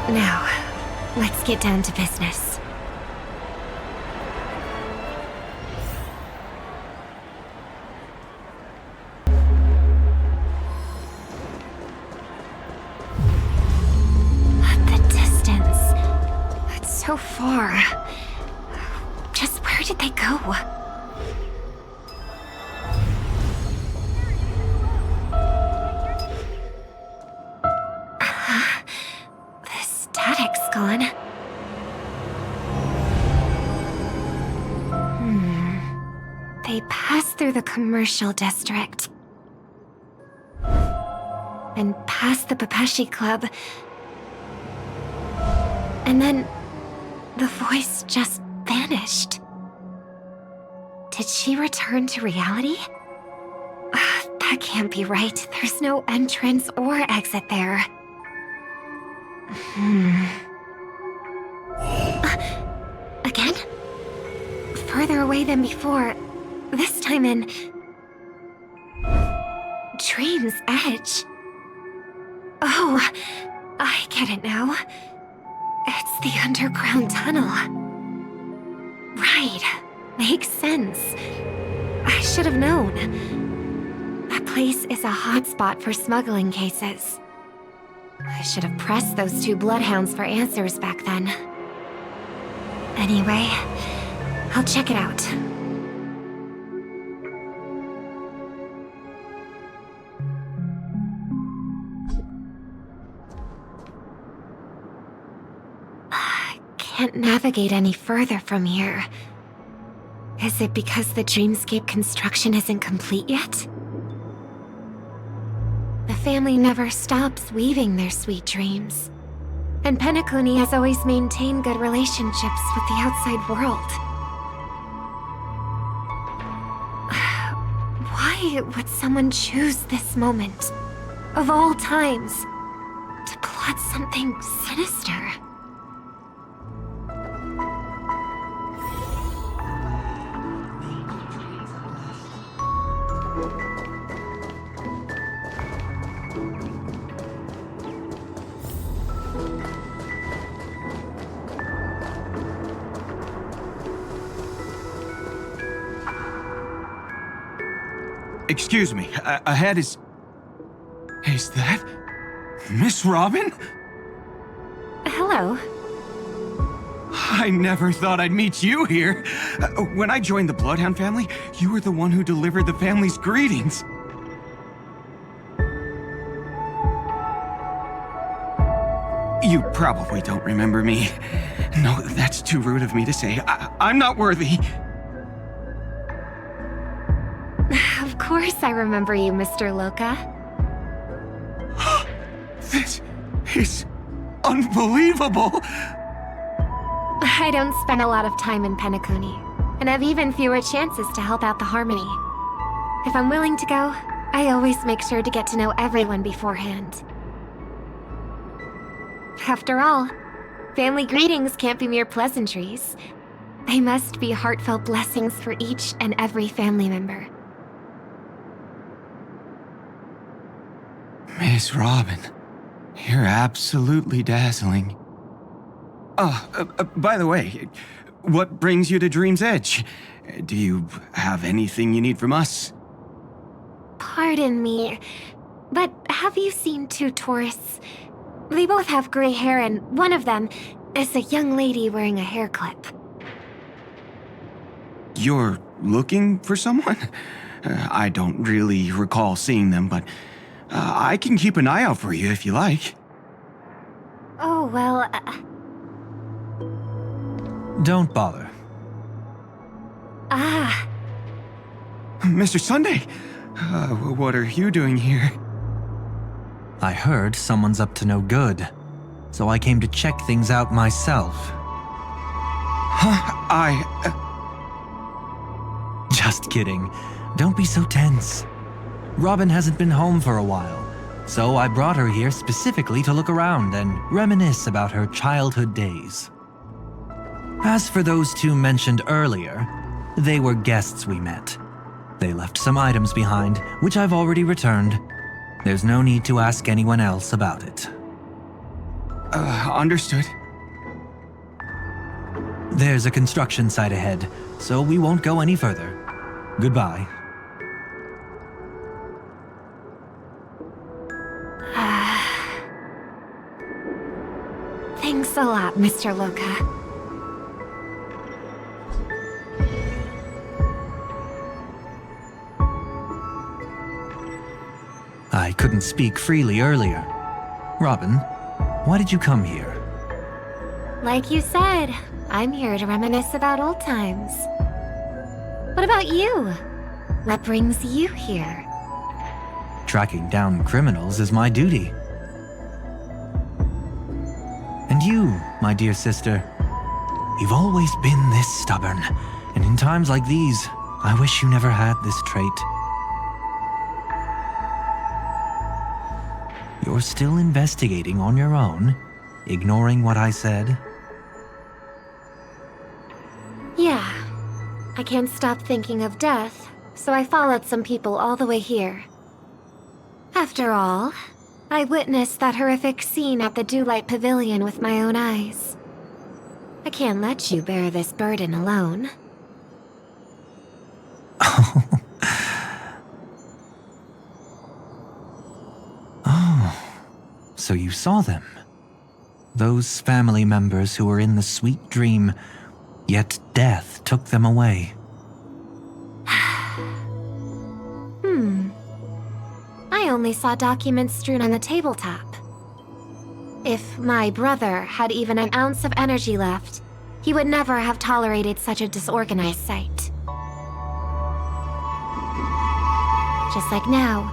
Now, let's get down to business. The distance. It's so far. Just where did they go? The static's gone. They passed through the commercial district. And past the Papashi Club. And then the voice just vanished. Did she return to reality? That can't be right. There's no entrance or exit there. Again? Further away than before. This time in Dream's Edge. Oh, I get it now. It's the underground tunnel. Right. Makes sense. I should have known. That place is a hotspot for smuggling cases. I should have pressed those two bloodhounds for answers back then. Anyway, I'll check it out. I can't navigate any further from here. Is it because the dreamscape construction isn't complete yet? The family never stops weaving their sweet dreams. And Penacony has always maintained good relationships with the outside world. Why would someone choose this moment, of all times, to plot something sinister? Excuse me, ahead is... Is that... Miss Robin? Hello. I never thought I'd meet you here. When I joined the Bloodhound family, you were the one who delivered the family's greetings. You probably don't remember me. No, that's too rude of me to say. I'm not worthy. Of course I remember you, Mr. Loka. This is unbelievable! I don't spend a lot of time in Penacony, and have even fewer chances to help out the Harmony. If I'm willing to go, I always make sure to get to know everyone beforehand. After all, family greetings can't be mere pleasantries. They must be heartfelt blessings for each and every family member. Miss Robin, you're absolutely dazzling. By the way, what brings you to Dream's Edge? Do you have anything you need from us? Pardon me, but have you seen two tourists? They both have gray hair, and one of them is a young lady wearing a hair clip. You're looking for someone? I don't really recall seeing them, but I can keep an eye out for you if you like. Oh, well... Don't bother. Ah. Mr. Sunday, what are you doing here? I heard someone's up to no good, so I came to check things out myself. Just kidding. Don't be so tense. Robin hasn't been home for a while, so I brought her here specifically to look around and reminisce about her childhood days. As for those two mentioned earlier, they were guests we met. They left some items behind, which I've already returned. There's no need to ask anyone else about it. Understood. There's a construction site ahead, so we won't go any further. Goodbye. Thanks a lot, Mr. Loka. I couldn't speak freely earlier. Robin, why did you come here? Like you said, I'm here to reminisce about old times. What about you? What brings you here? Tracking down criminals is my duty. And you, my dear sister, you've always been this stubborn, and in times like these, I wish you never had this trait. You're still investigating on your own, ignoring what I said? Yeah. I can't stop thinking of death, so I followed some people all the way here. After all, I witnessed that horrific scene at the Dewlight Pavilion with my own eyes. I can't let you bear this burden alone. So you saw them. Those family members who were in the sweet dream, yet death took them away. I only saw documents strewn on the tabletop. If my brother had even an ounce of energy left, he would never have tolerated such a disorganized sight. Just like now,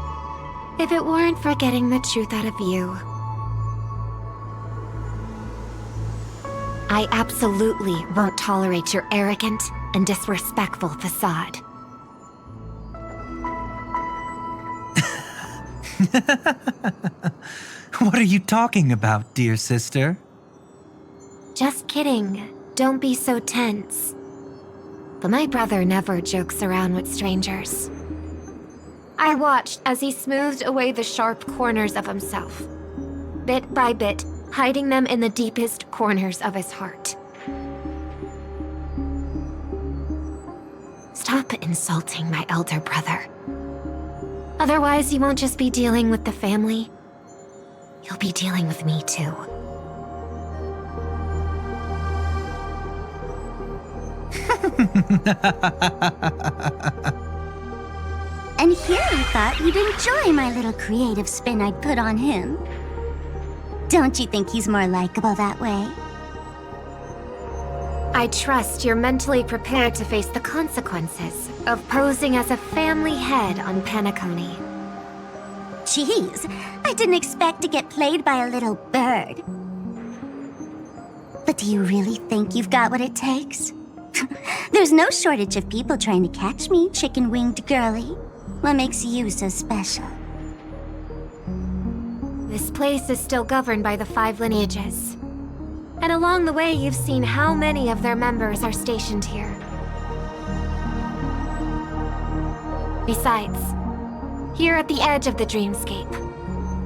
if it weren't for getting the truth out of you. I absolutely won't tolerate your arrogant and disrespectful facade. What are you talking about, dear sister? Just kidding. Don't be so tense. But my brother never jokes around with strangers. I watched as he smoothed away the sharp corners of himself, bit by bit, hiding them in the deepest corners of his heart. Stop insulting my elder brother. Otherwise, you won't just be dealing with the family. You'll be dealing with me too. And here I thought you'd enjoy my little creative spin I'd put on him. Don't you think he's more likable that way? I trust you're mentally prepared to face the consequences of posing as a family head on Penacony. Jeez, I didn't expect to get played by a little bird. But do you really think you've got what it takes? There's no shortage of people trying to catch me, chicken-winged girly. What makes you so special? This place is still governed by the 5 lineages. And along the way, you've seen how many of their members are stationed here. Besides, here at the edge of the dreamscape,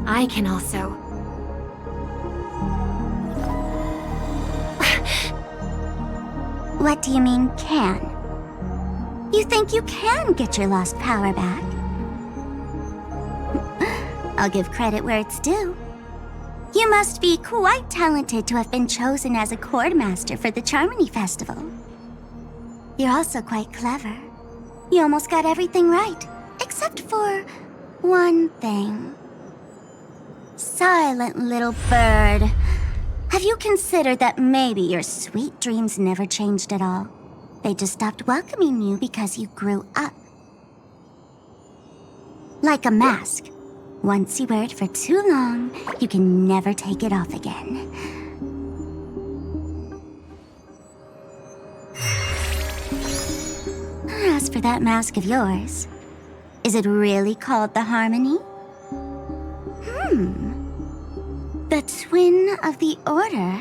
I can also... What do you mean, can? You think you can get your lost power back? I'll give credit where it's due. You must be quite talented to have been chosen as a chord master for the Charmony Festival. You're also quite clever. You almost got everything right, except for one thing. Silent little bird. Have you considered that maybe your sweet dreams never changed at all? They just stopped welcoming you because you grew up. Like a mask. Once you wear it for too long, you can never take it off again. As for that mask of yours, is it really called the Harmony? The Twin of the Order?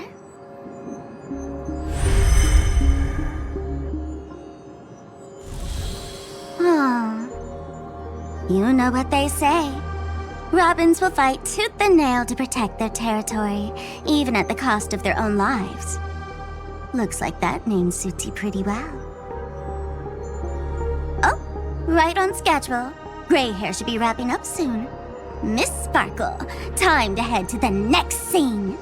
Oh, you know what they say. Robins will fight tooth and nail to protect their territory, even at the cost of their own lives. Looks like that name suits you pretty well. Oh, right on schedule. Gray hair should be wrapping up soon. Miss Sparkle, time to head to the next scene.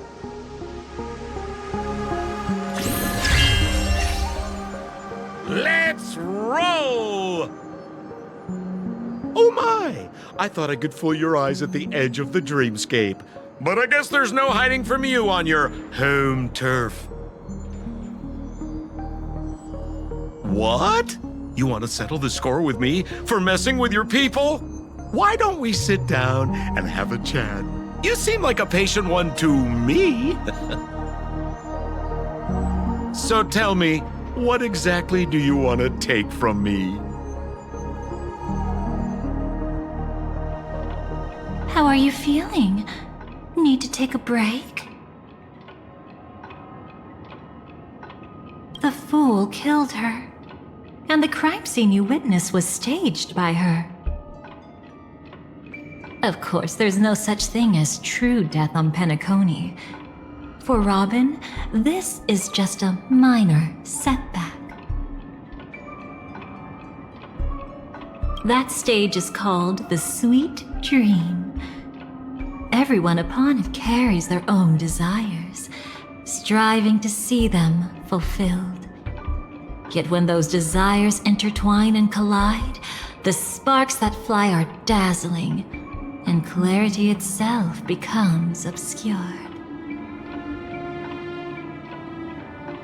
Let's roll! Oh my! I thought I could fool your eyes at the edge of the dreamscape. But I guess there's no hiding from you on your home turf. What? You want to settle the score with me for messing with your people? Why don't we sit down and have a chat? You seem like a patient one to me. So tell me, what exactly do you want to take from me? How are you feeling? Need to take a break? The fool killed her, and the crime scene you witnessed was staged by her. Of course, there's no such thing as true death on Penacony. For Robin, this is just a minor setback. That stage is called the Sweet Dream. Everyone upon it carries their own desires, striving to see them fulfilled. Yet when those desires intertwine and collide, the sparks that fly are dazzling, and clarity itself becomes obscured.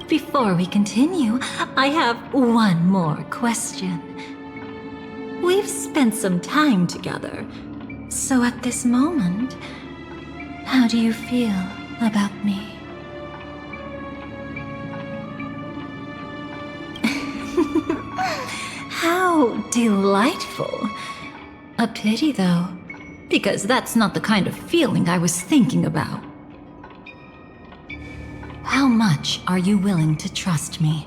Before we continue, I have one more question. We've spent some time together, so at this moment, how do you feel about me? How delightful. A pity, though, because that's not the kind of feeling I was thinking about. How much are you willing to trust me?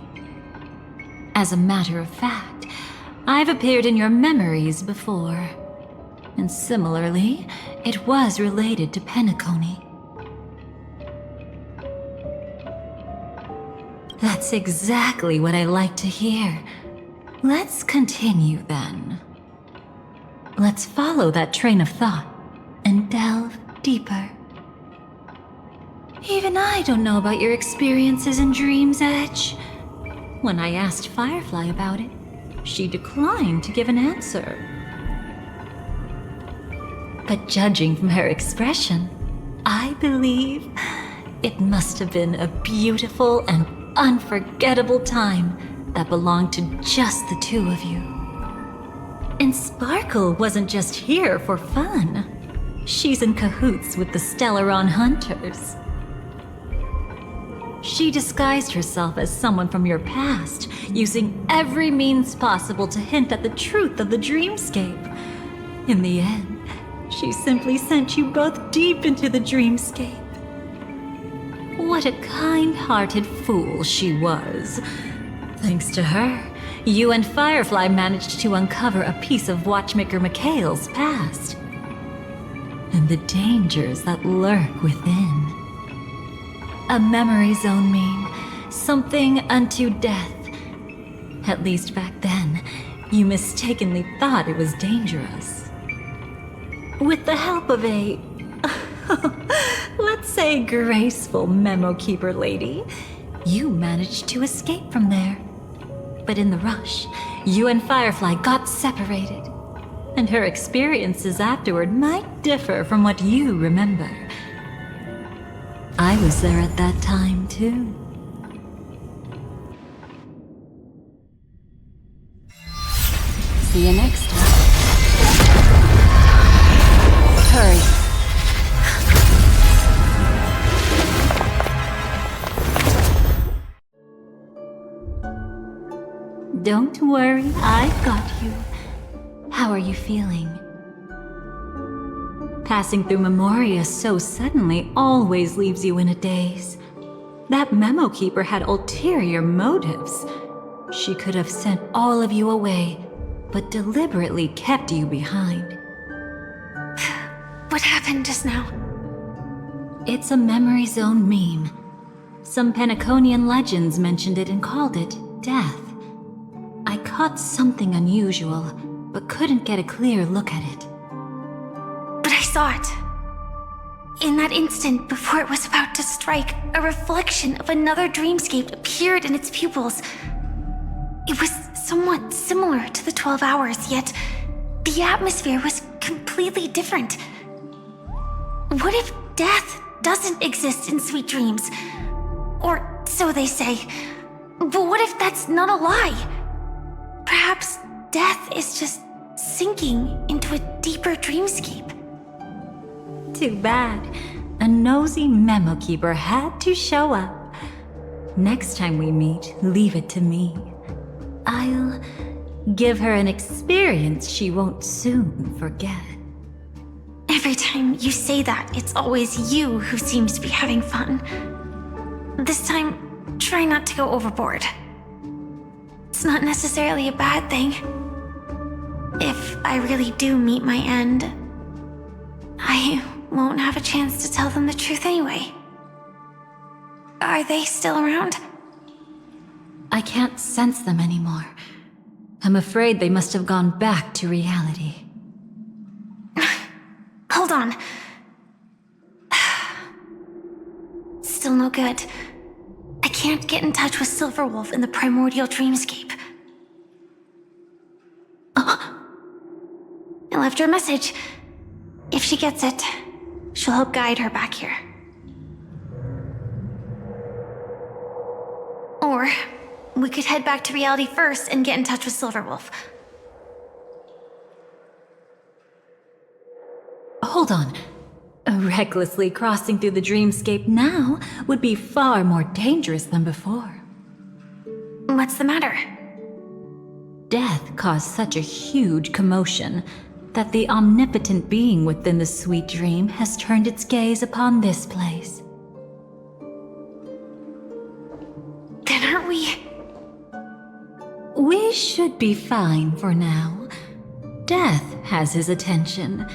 As a matter of fact, I've appeared in your memories before. And similarly, it was related to Penacony. That's exactly what I like to hear. Let's continue then. Let's follow that train of thought and delve deeper. Even I don't know about your experiences in Dream's Edge. When I asked Firefly about it, she declined to give an answer. But judging from her expression, I believe it must have been a beautiful and unforgettable time that belonged to just the two of you. And Sparkle wasn't just here for fun. She's in cahoots with the Stellaron Hunters. She disguised herself as someone from your past, using every means possible to hint at the truth of the dreamscape. In the end, she simply sent you both deep into the dreamscape. What a kind-hearted fool she was. Thanks to her, you and Firefly managed to uncover a piece of Watchmaker Mikhail's past. And the dangers that lurk within. A memory zone mean something unto death. At least back then, you mistakenly thought it was dangerous. With the help of a, let's say, graceful memo keeper lady, you managed to escape from there. But in the rush, you and Firefly got separated. And her experiences afterward might differ from what you remember. I was there at that time, too. See you next time. Don't worry, I've got you. How are you feeling? Passing through Memoria so suddenly always leaves you in a daze. That memo keeper had ulterior motives. She could have sent all of you away, but deliberately kept you behind. What happened just now? It's a memory zone meme. Some Penaconian legends mentioned it and called it death. I caught something unusual, but couldn't get a clear look at it. But I saw it. In that instant before it was about to strike, a reflection of another dreamscape appeared in its pupils. It was somewhat similar to the 12 hours, yet the atmosphere was completely different. What if death doesn't exist in sweet dreams? Or so they say. But what if that's not a lie? Perhaps death is just sinking into a deeper dreamscape. Too bad. A nosy memo keeper had to show up. Next time we meet, leave it to me. I'll give her an experience she won't soon forget. Every time you say that, it's always you who seems to be having fun. This time, try not to go overboard. It's not necessarily a bad thing. If I really do meet my end, I won't have a chance to tell them the truth anyway. Are they still around? I can't sense them anymore. I'm afraid they must have gone back to reality. Hold on. Still no good. I can't get in touch with Silverwolf in the primordial dreamscape. I left her a message. If she gets it, she'll help guide her back here. Or we could head back to reality first and get in touch with Silverwolf. Hold on. Recklessly crossing through the dreamscape now would be far more dangerous than before. What's the matter? Death caused such a huge commotion that the omnipotent being within the sweet dream has turned its gaze upon this place. Then aren't we? We should be fine for now. Death has his attention.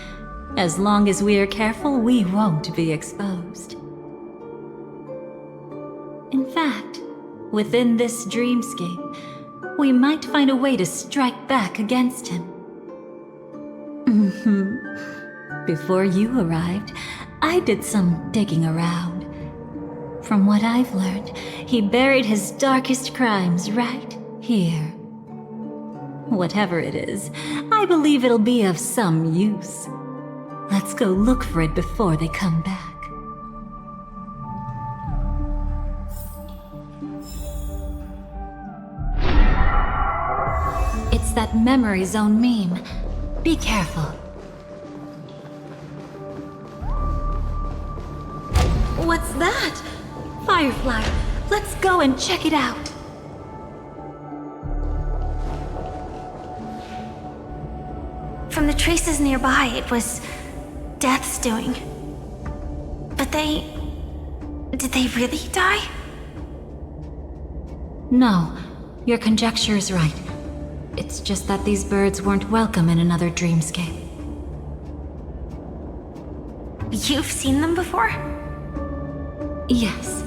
As long as we are careful, we won't be exposed. In fact, within this dreamscape, we might find a way to strike back against him. Before you arrived, I did some digging around. From what I've learned, he buried his darkest crimes right here. Whatever it is, I believe it'll be of some use. Let's go look for it before they come back. It's that memory zone meme. Be careful. What's that? Firefly, let's go and check it out. From the traces nearby, it was Death's doing. But did they really die? No, your conjecture is right. It's just that these birds weren't welcome in another dreamscape. You've seen them before? Yes,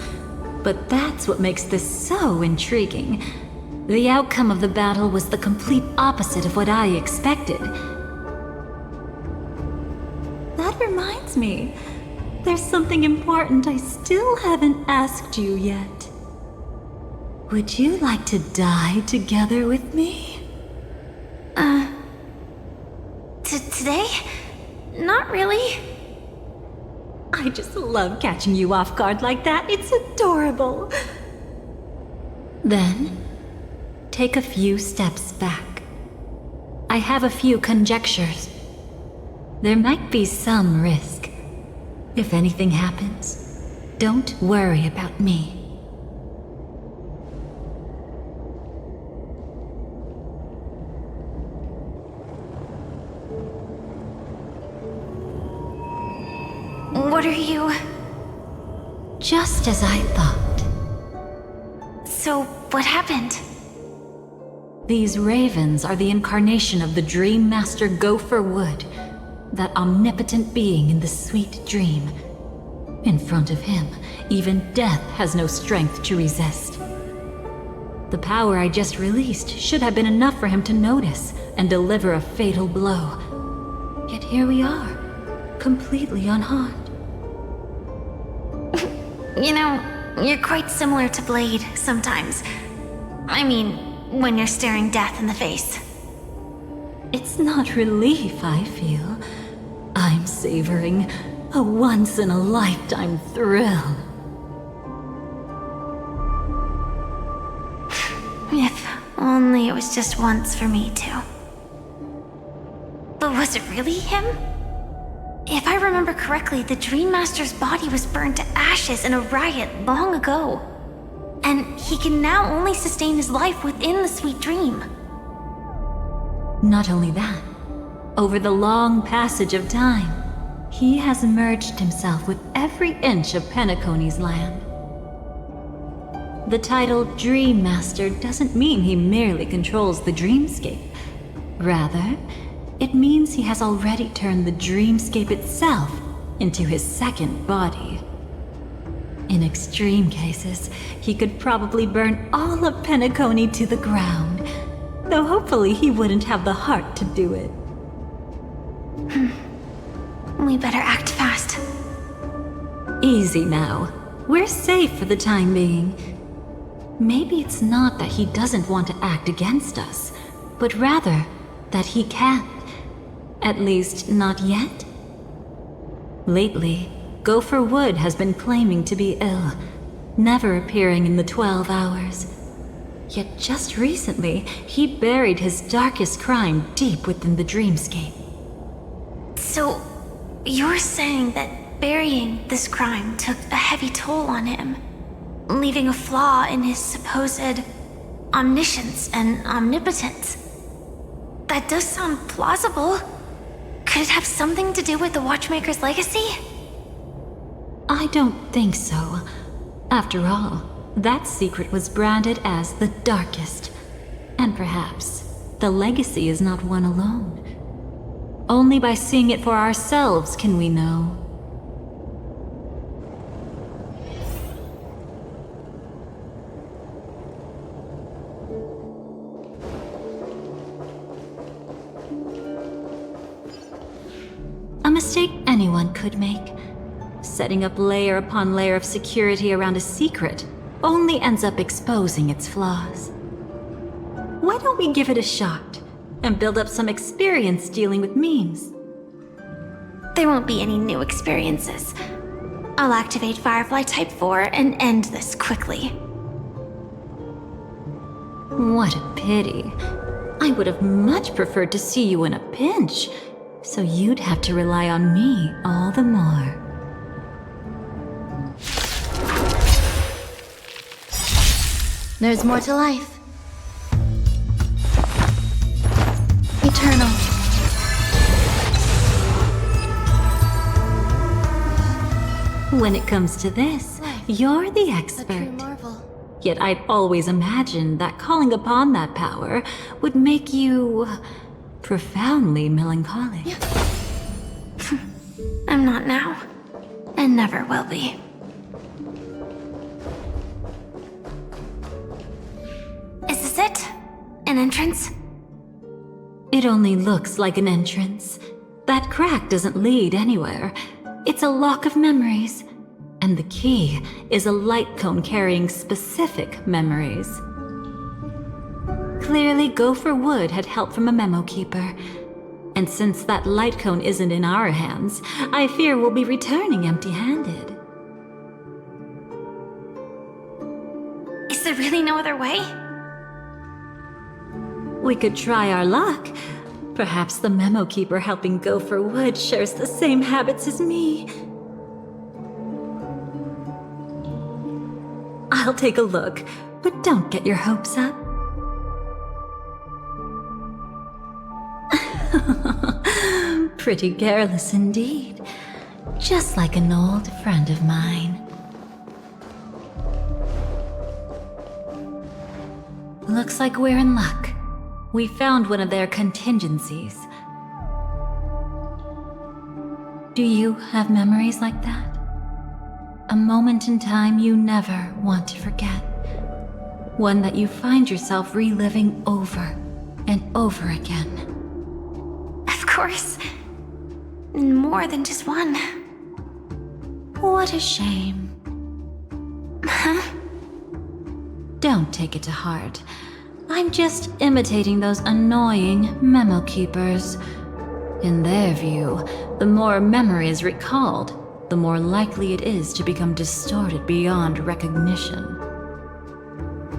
but that's what makes this so intriguing. The outcome of the battle was the complete opposite of what I expected. That reminds me, there's something important I still haven't asked you yet. Would you like to die together with me? Today? Not really. I just love catching you off guard like that. It's adorable. Then, take a few steps back. I have a few conjectures. There might be some risk. If anything happens, don't worry about me. What are you... Just as I thought. So, what happened? These ravens are the incarnation of the Dream Master Gopher Wood, that omnipotent being in the sweet dream. In front of him, even death has no strength to resist. The power I just released should have been enough for him to notice and deliver a fatal blow. Yet here we are, completely unharmed. You know, you're quite similar to Blade sometimes. I mean, when you're staring death in the face. It's not relief I feel. I'm savoring a once-in-a-lifetime thrill. If only it was just once for me too. But was it really him? If I remember correctly, the Dream Master's body was burned to ashes in a riot long ago. And he can now only sustain his life within the sweet dream. Not only that, over the long passage of time, he has merged himself with every inch of Penacony's land. The title Dream Master doesn't mean he merely controls the dreamscape. Rather, it means he has already turned the dreamscape itself into his second body. In extreme cases, he could probably burn all of Penacony to the ground, though hopefully he wouldn't have the heart to do it. We better act fast. Easy now. We're safe for the time being. Maybe it's not that he doesn't want to act against us, but rather that he can't. At least, not yet. Lately, Gopher Wood has been claiming to be ill, never appearing in the 12 hours. Yet just recently, he buried his darkest crime deep within the dreamscape. So, you're saying that burying this crime took a heavy toll on him, leaving a flaw in his supposed omniscience and omnipotence? That does sound plausible. Could it have something to do with the Watchmaker's legacy? I don't think so. After all, that secret was branded as the darkest. And perhaps the legacy is not one alone. Only by seeing it for ourselves can we know. A mistake anyone could make. Setting up layer upon layer of security around a secret only ends up exposing its flaws. Why don't we give it a shot and build up some experience dealing with memes? There won't be any new experiences. I'll activate Firefly Type 4 and end this quickly. What a pity. I would have much preferred to see you in a pinch, so you'd have to rely on me all the more. There's more to life. Eternal. When it comes to this, you're the expert. Yet I've always imagined that calling upon that power would make you profoundly melancholic. I'm not now, and never will be. Is this it? An entrance? It only looks like an entrance. That crack doesn't lead anywhere. It's a lock of memories. And the key is a light cone carrying specific memories. Clearly, Gopher Wood had help from a memo keeper. And since that light cone isn't in our hands, I fear we'll be returning empty-handed. Is there really no other way? We could try our luck. Perhaps the memo keeper helping Gopher Wood shares the same habits as me. I'll take a look, but don't get your hopes up. Pretty careless indeed. Just like an old friend of mine. Looks like we're in luck. We found one of their contingencies. Do you have memories like that? A moment in time you never want to forget. One that you find yourself reliving over and over again. Of course. More than just one. What a shame. Huh? Don't take it to heart. I'm just imitating those annoying memo keepers. In their view, the more memory is recalled, the more likely it is to become distorted beyond recognition.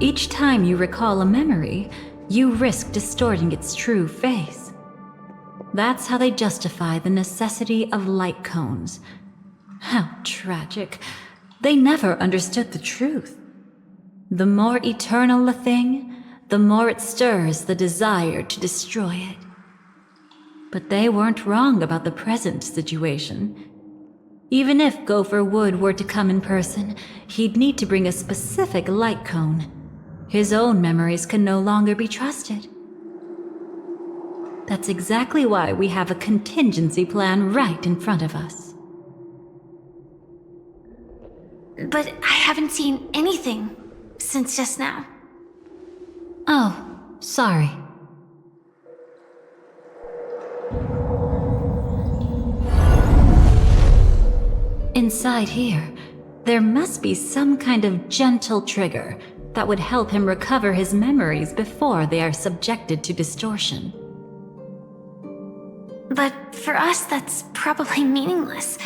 Each time you recall a memory, you risk distorting its true face. That's how they justify the necessity of light cones. How tragic. They never understood the truth. The more eternal a thing, the more it stirs the desire to destroy it. But they weren't wrong about the present situation. Even if Gopher Wood were to come in person, he'd need to bring a specific light cone. His own memories can no longer be trusted. That's exactly why we have a contingency plan right in front of us. But I haven't seen anything since just now. Oh, sorry. Inside here, there must be some kind of gentle trigger that would help him recover his memories before they are subjected to distortion. But for us, that's probably meaningless.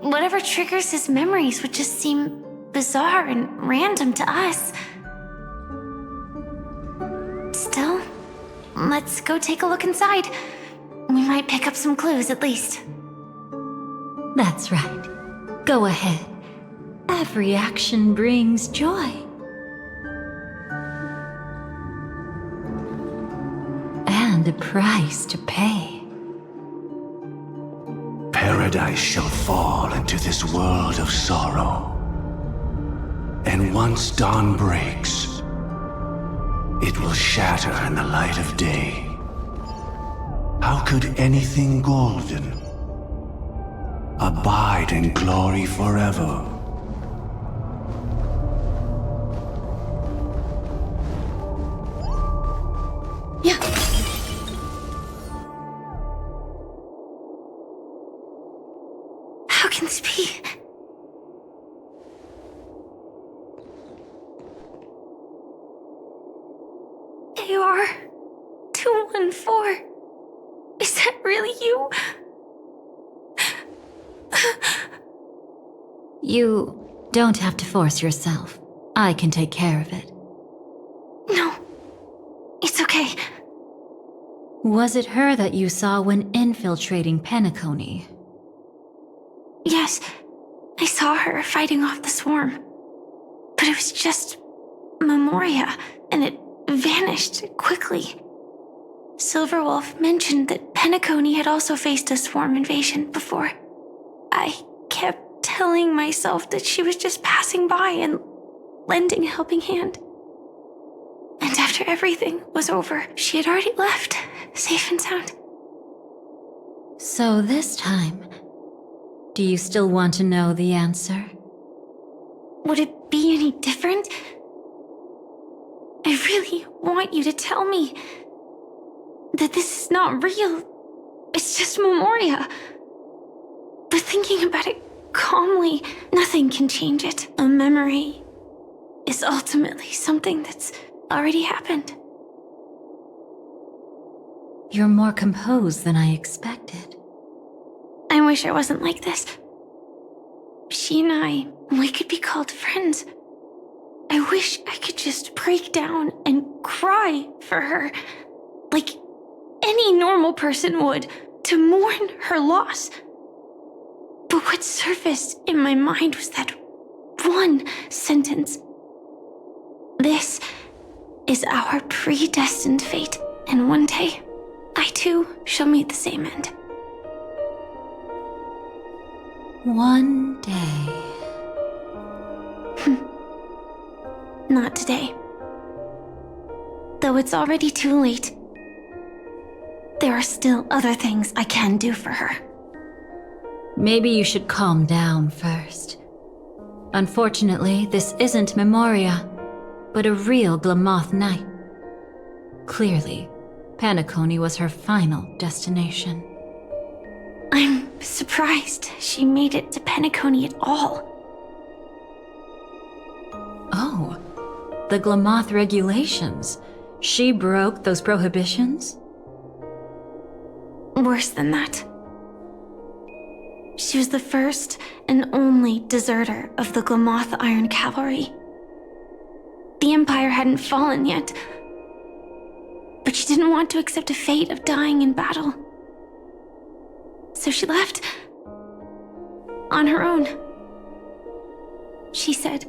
Whatever triggers his memories would just seem bizarre and random to us. Still, let's go take a look inside. We might pick up some clues at least. That's right. Go ahead. Every action brings joy. And a price to pay. Paradise shall fall into this world of sorrow. And once dawn breaks, it will shatter in the light of day. How could anything golden abide in glory forever? Yeah. How can this be? AR 214. Is that really you? You don't have to force yourself. I can take care of it. No. It's okay. Was it her that you saw when infiltrating Penacony? Yes. I saw her fighting off the swarm. But it was just Memoria, and it vanished quickly. Silverwolf mentioned that Penacony had also faced a swarm invasion before. I kept telling myself that she was just passing by and lending a helping hand. And after everything was over, she had already left, safe and sound. So this time, do you still want to know the answer? Would it be any different? I really want you to tell me that this is not real. It's just Memoria. But thinking about it calmly, nothing can change it. A memory is ultimately something that's already happened. You're more composed than I expected. I wish I wasn't like this. She and we could be called friends. I wish I could just break down and cry for her, like any normal person would, to mourn her loss. But what surfaced in my mind was that one sentence. This is our predestined fate, and one day, I too shall meet the same end. One day. Not today. Though it's already too late, there are still other things I can do for her. Maybe you should calm down first. Unfortunately, this isn't Memoria, but a real Glamoth night. Clearly, Penacony was her final destination. I'm surprised she made it to Penacony at all. Oh, the Glamoth regulations. She broke those prohibitions? Worse than that. She was the first and only deserter of the Glamoth Iron Cavalry. The Empire hadn't fallen yet, but she didn't want to accept a fate of dying in battle. So she left on her own. She said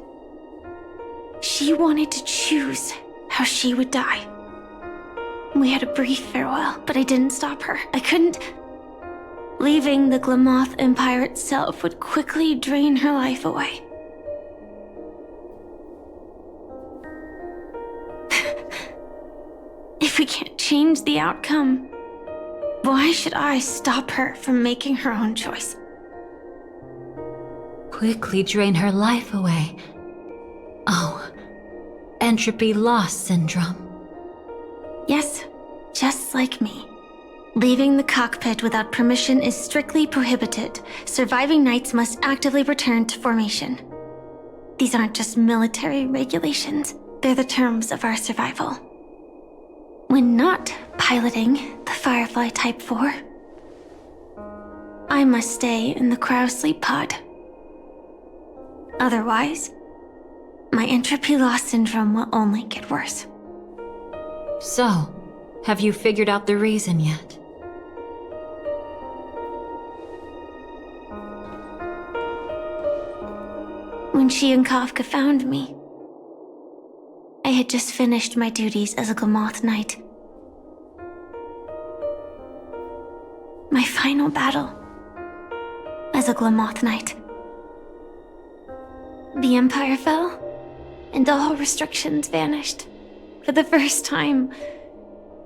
she wanted to choose how she would die. We had a brief farewell, but I didn't stop her. I couldn't. Leaving the Glamoth Empire itself would quickly drain her life away. If we can't change the outcome, why should I stop her from making her own choice? Quickly drain her life away. Oh, entropy loss syndrome. Yes, just like me. Leaving the cockpit without permission is strictly prohibited. Surviving knights must actively return to formation. These aren't just military regulations, they're the terms of our survival. When not piloting the Firefly Type 4, I must stay in the cryosleep pod. Otherwise, my entropy loss syndrome will only get worse. So, have you figured out the reason yet? When she and Kafka found me, I had just finished my duties as a Glamoth Knight. My final battle as a Glamoth Knight. The Empire fell, and all restrictions vanished. For the first time,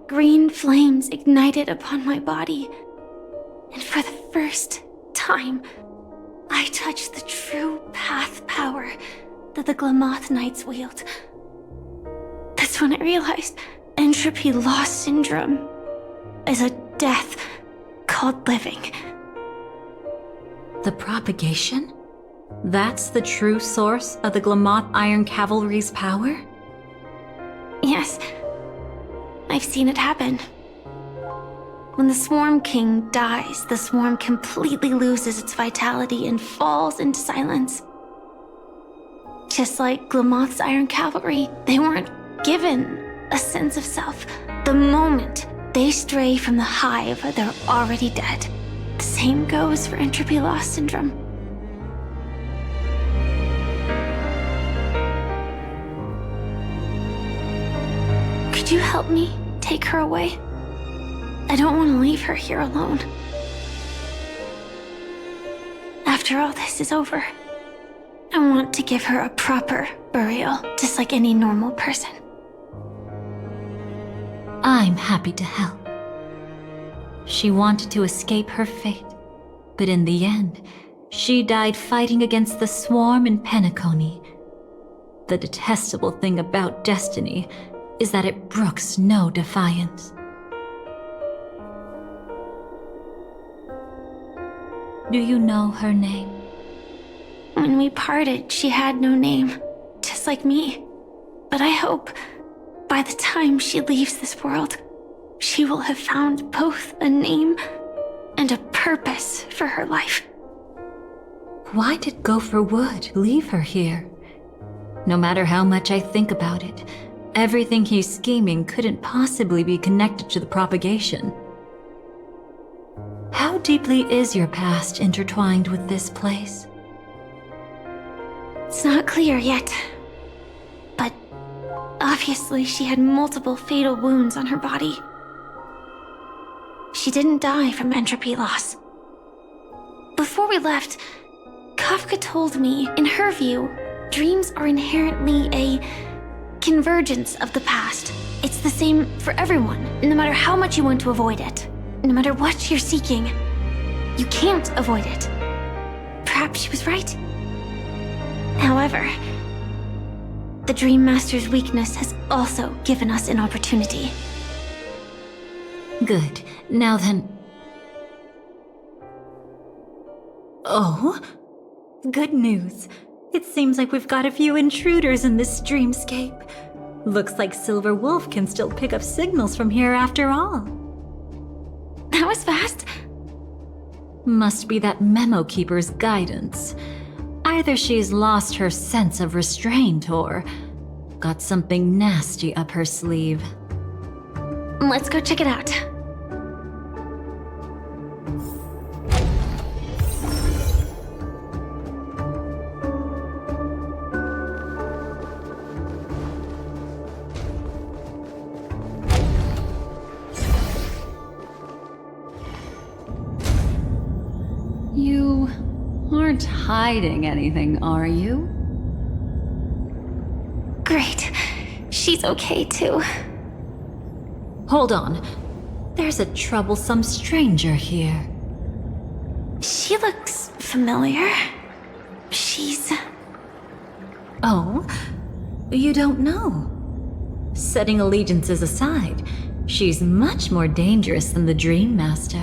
green flames ignited upon my body, and for the first time, I touched the true path power that the Glamoth Knights wield. That's when I realized entropy loss syndrome is a death called living. The propagation? That's the true source of the Glamoth Iron Cavalry's power? Yes, I've seen it happen. When the Swarm King dies, the Swarm completely loses its vitality and falls into silence. Just like Glamoth's Iron Cavalry, they weren't given a sense of self. The moment they stray from the hive, they're already dead. The same goes for entropy loss syndrome. Could you help me take her away? I don't want to leave her here alone. After all this is over, I want to give her a proper burial, just like any normal person. I'm happy to help. She wanted to escape her fate, but in the end, she died fighting against the Swarm in Penacony. The detestable thing about destiny is that it brooks no defiance. Do you know her name? When we parted, she had no name, just like me. But I hope, by the time she leaves this world, she will have found both a name and a purpose for her life. Why did Gopher Wood leave her here? No matter how much I think about it, everything he's scheming couldn't possibly be connected to the propagation. How deeply is your past intertwined with this place? It's not clear yet, but obviously she had multiple fatal wounds on her body. She didn't die from entropy loss. Before we left, Kafka told me, in her view, dreams are inherently a convergence of the past. It's the same for everyone, no matter how much you want to avoid it. No matter what you're seeking, you can't avoid it. Perhaps she was right. However, the Dream Master's weakness has also given us an opportunity. Good. Now then... Oh? Good news. It seems like we've got a few intruders in this dreamscape. Looks like Silver Wolf can still pick up signals from here after all. That was fast. Must be that memo keeper's guidance. Either she's lost her sense of restraint or got something nasty up her sleeve. Let's go check it out. You aren't hiding anything, are you? Great. She's okay too. Hold on. There's a troublesome stranger here. She looks familiar. She's... Oh? You don't know? Setting allegiances aside, she's much more dangerous than the Dream Master.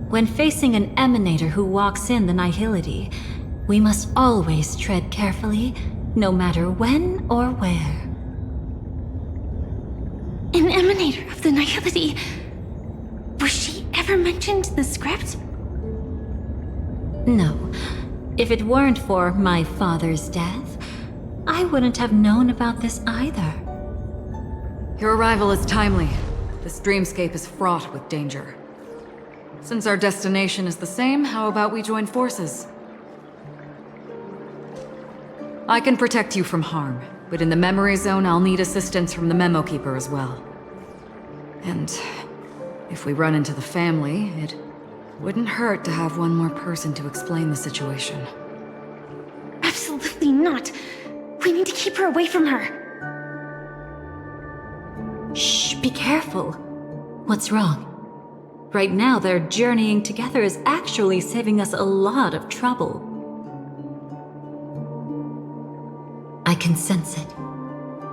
When facing an emanator who walks in the nihility, we must always tread carefully, no matter when or where. An emanator of the nihility? Was she ever mentioned in the script? No. If it weren't for my father's death, I wouldn't have known about this either. Your arrival is timely. This dreamscape is fraught with danger. Since our destination is the same, how about we join forces? I can protect you from harm, but in the memory zone I'll need assistance from the memo keeper as well. And if we run into the family, it wouldn't hurt to have one more person to explain the situation. Absolutely not. We need to keep her away from her. Shh, be careful. What's wrong? Right now, their journeying together is actually saving us a lot of trouble. I can sense it.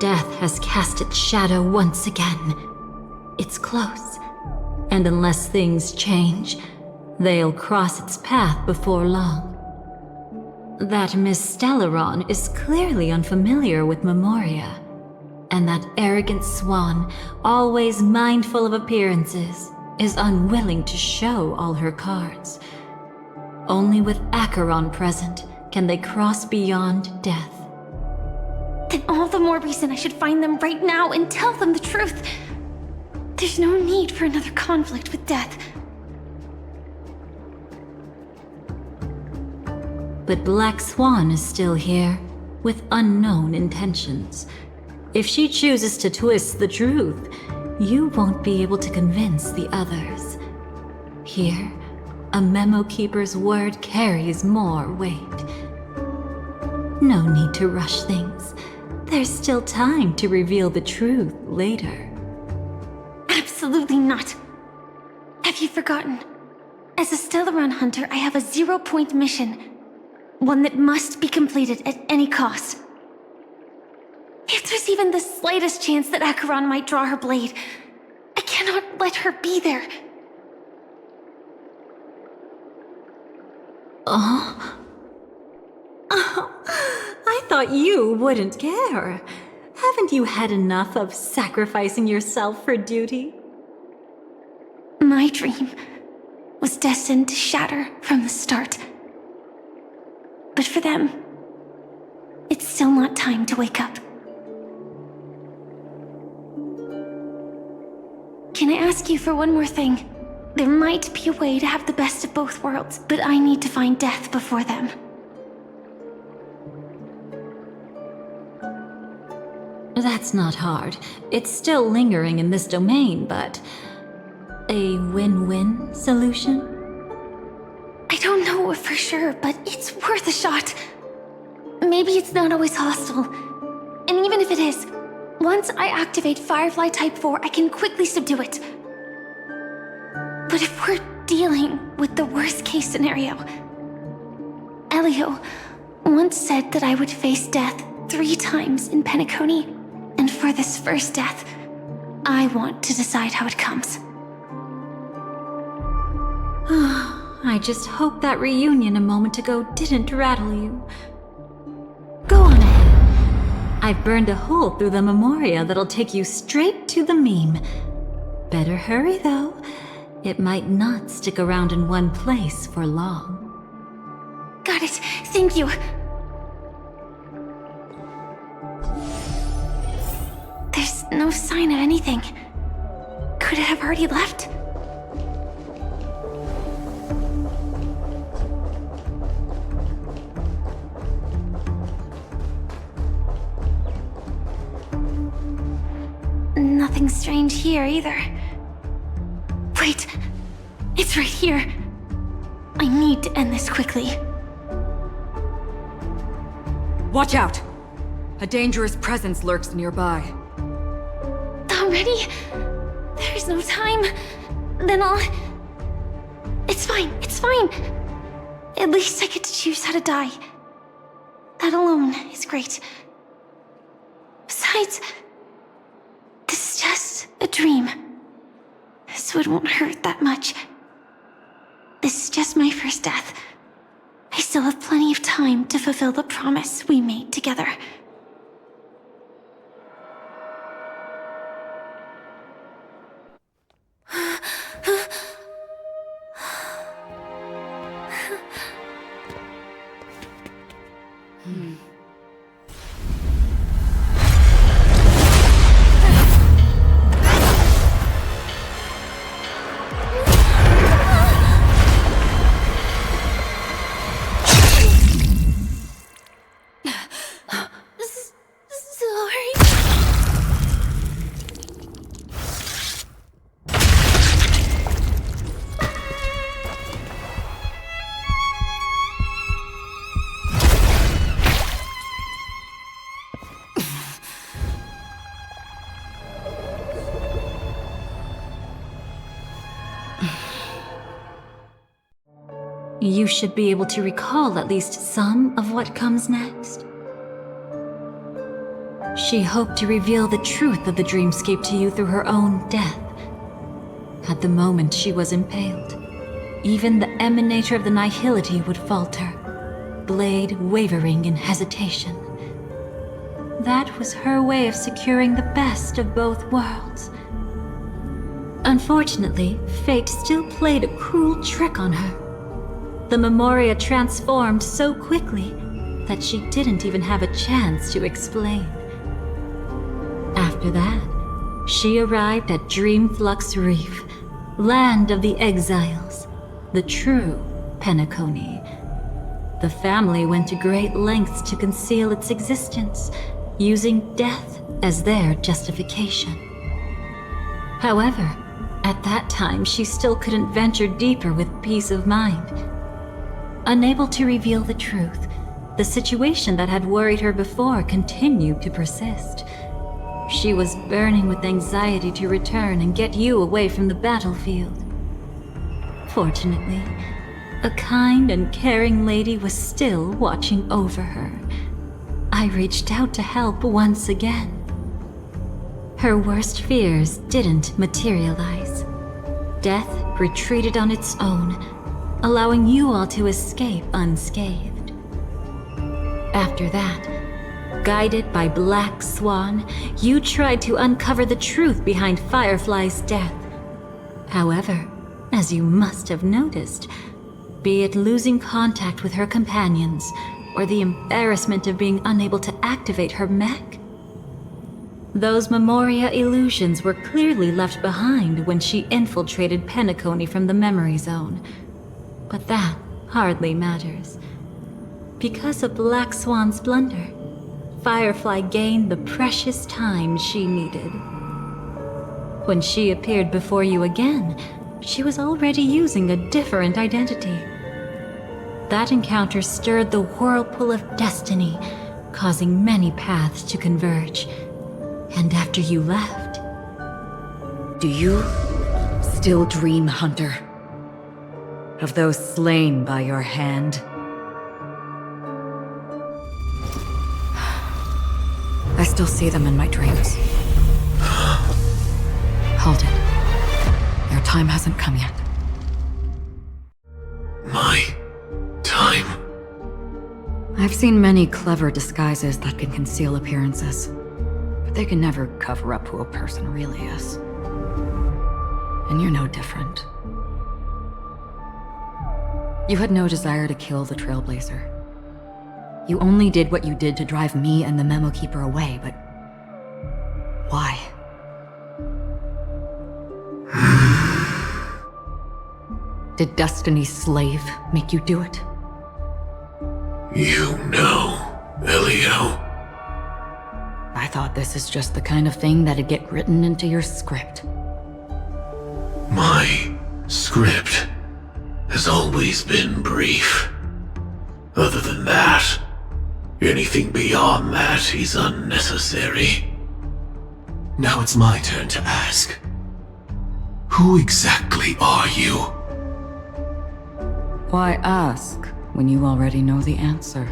Death has cast its shadow once again. It's close. And unless things change, they'll cross its path before long. That Miss Stellaron is clearly unfamiliar with Memoria. And that arrogant swan, always mindful of appearances, is unwilling to show all her cards. Only with Acheron present can they cross beyond death. Then all the more reason I should find them right now and tell them the truth. There's no need for another conflict with death. But Black Swan is still here, with unknown intentions. If she chooses to twist the truth, you won't be able to convince the others. Here, a memo keeper's word carries more weight. No need to rush things. There's still time to reveal the truth later. Absolutely not. Have you forgotten? As a Stellaron hunter, I have a 0-point mission. One that must be completed at any cost. If there's even the slightest chance that Acheron might draw her blade, I cannot let her be there. Oh, I thought you wouldn't care. Haven't you had enough of sacrificing yourself for duty? My dream was destined to shatter from the start. But for them, it's still not time to wake up. Can I ask you for one more thing? There might be a way to have the best of both worlds, but I need to find death before them. That's not hard. It's still lingering in this domain, but... a win-win solution? I don't know know for sure, but it's worth a shot. Maybe it's not always hostile. And even if it is, once I activate Firefly Type 4, I can quickly subdue it. But if we're dealing with the worst case scenario, Elio once said that I would face death 3 times in Penacony, and for this first death, I want to decide how it comes. I just hope that reunion a moment ago didn't rattle you. Go on ahead. I've burned a hole through the memoria that'll take you straight to the meme. Better hurry though. It might not stick around in one place for long. Got it. Thank you. There's no sign of anything. Could it have already left? Nothing strange here either. Wait, it's right here. I need to end this quickly. Watch out! A dangerous presence lurks nearby. Already? There's no time. Then I'll... It's fine, it's fine. At least I get to choose how to die. That alone is great. Besides, this is just a dream, so it won't hurt that much. This is just my first death. I still have plenty of time to fulfill the promise we made together. You should be able to recall at least some of what comes next. She hoped to reveal the truth of the dreamscape to you through her own death. At the moment she was impaled, even the emanator of the nihility would falter, blade wavering in hesitation. That was her way of securing the best of both worlds. Unfortunately, fate still played a cruel trick on her. The memoria transformed so quickly that she didn't even have a chance to explain. After that, she arrived at Dreamflux Reef, land of the exiles, the true Penacony. The family went to great lengths to conceal its existence, using death as their justification. However, at that time she still couldn't venture deeper with peace of mind. Unable to reveal the truth, the situation that had worried her before continued to persist. She was burning with anxiety to return and get you away from the battlefield. Fortunately, a kind and caring lady was still watching over her. I reached out to help once again. Her worst fears didn't materialize. Death retreated on its own, allowing you all to escape unscathed. After that, guided by Black Swan, you tried to uncover the truth behind Firefly's death. However, as you must have noticed, be it losing contact with her companions, or the embarrassment of being unable to activate her mech, those memoria illusions were clearly left behind when she infiltrated Penacony from the memory zone. But that hardly matters. Because of Black Swan's blunder, Firefly gained the precious time she needed. When she appeared before you again, she was already using a different identity. That encounter stirred the whirlpool of destiny, causing many paths to converge. And after you left... Do you still dream, Hunter? Of those slain by your hand? I still see them in my dreams. Hold it. Your time hasn't come yet. My time? I've seen many clever disguises that can conceal appearances, but they can never cover up who a person really is. And you're no different. You had no desire to kill the Trailblazer. You only did what you did to drive me and the Memo Keeper away, but... why? Did Destiny's slave make you do it? You know, Elio. I thought this is just the kind of thing that'd get written into your script. My script has always been brief. Other than that, anything beyond that is unnecessary. Now it's my turn to ask. Who exactly are you? Why ask when you already know the answer?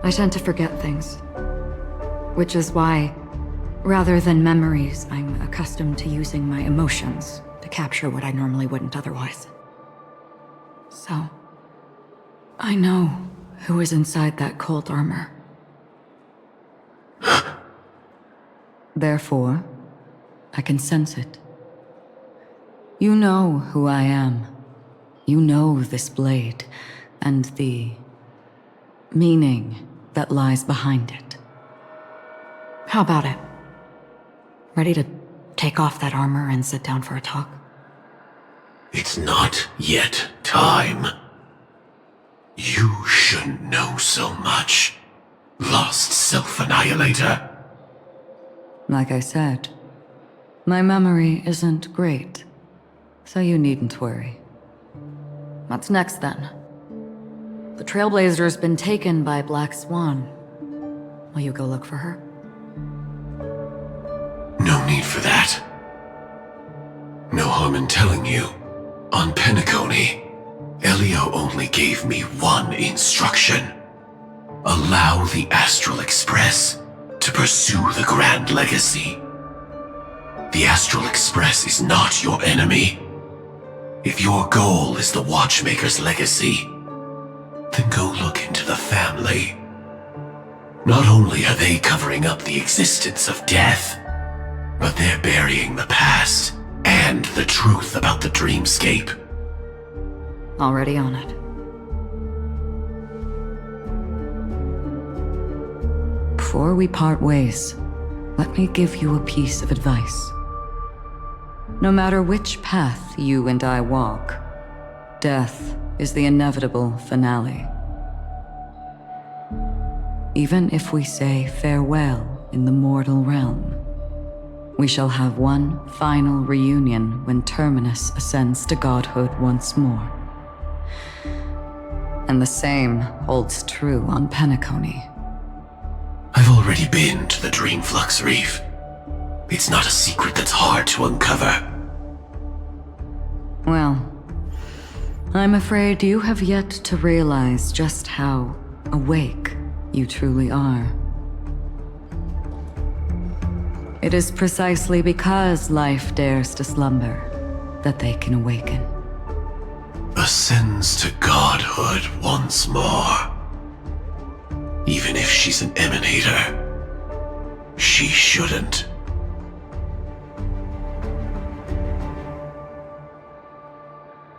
I tend to forget things. Which is why, rather than memories, I'm accustomed to using my emotions to capture what I normally wouldn't otherwise. So, I know who is inside that cold armor. Therefore, I can sense it. You know who I am. You know this blade, and the meaning that lies behind it. How about it? Ready to take off that armor and sit down for a talk? It's not yet time. You shouldn't know so much, lost self-annihilator. Like I said, my memory isn't great, so you needn't worry. What's next then? The Trailblazer's been taken by Black Swan. Will you go look for her? No need for that. No harm in telling you. On Penacony, Elio only gave me one instruction. Allow the Astral Express to pursue the Grand Legacy. The Astral Express is not your enemy. If your goal is the Watchmaker's legacy, then go look into the family. Not only are they covering up the existence of death, but they're burying the past and the truth about the dreamscape. Already on it. Before we part ways, let me give you a piece of advice. No matter which path you and I walk, death is the inevitable finale. Even if we say farewell in the mortal realm, we shall have one final reunion when Terminus ascends to godhood once more. And the same holds true on Penacony. I've already been to the Dreamflux Reef. It's not a secret that's hard to uncover. Well, I'm afraid you have yet to realize just how awake you truly are. It is precisely because life dares to slumber that they can awaken. Ascends to godhood once more. Even if she's an emanator, she shouldn't.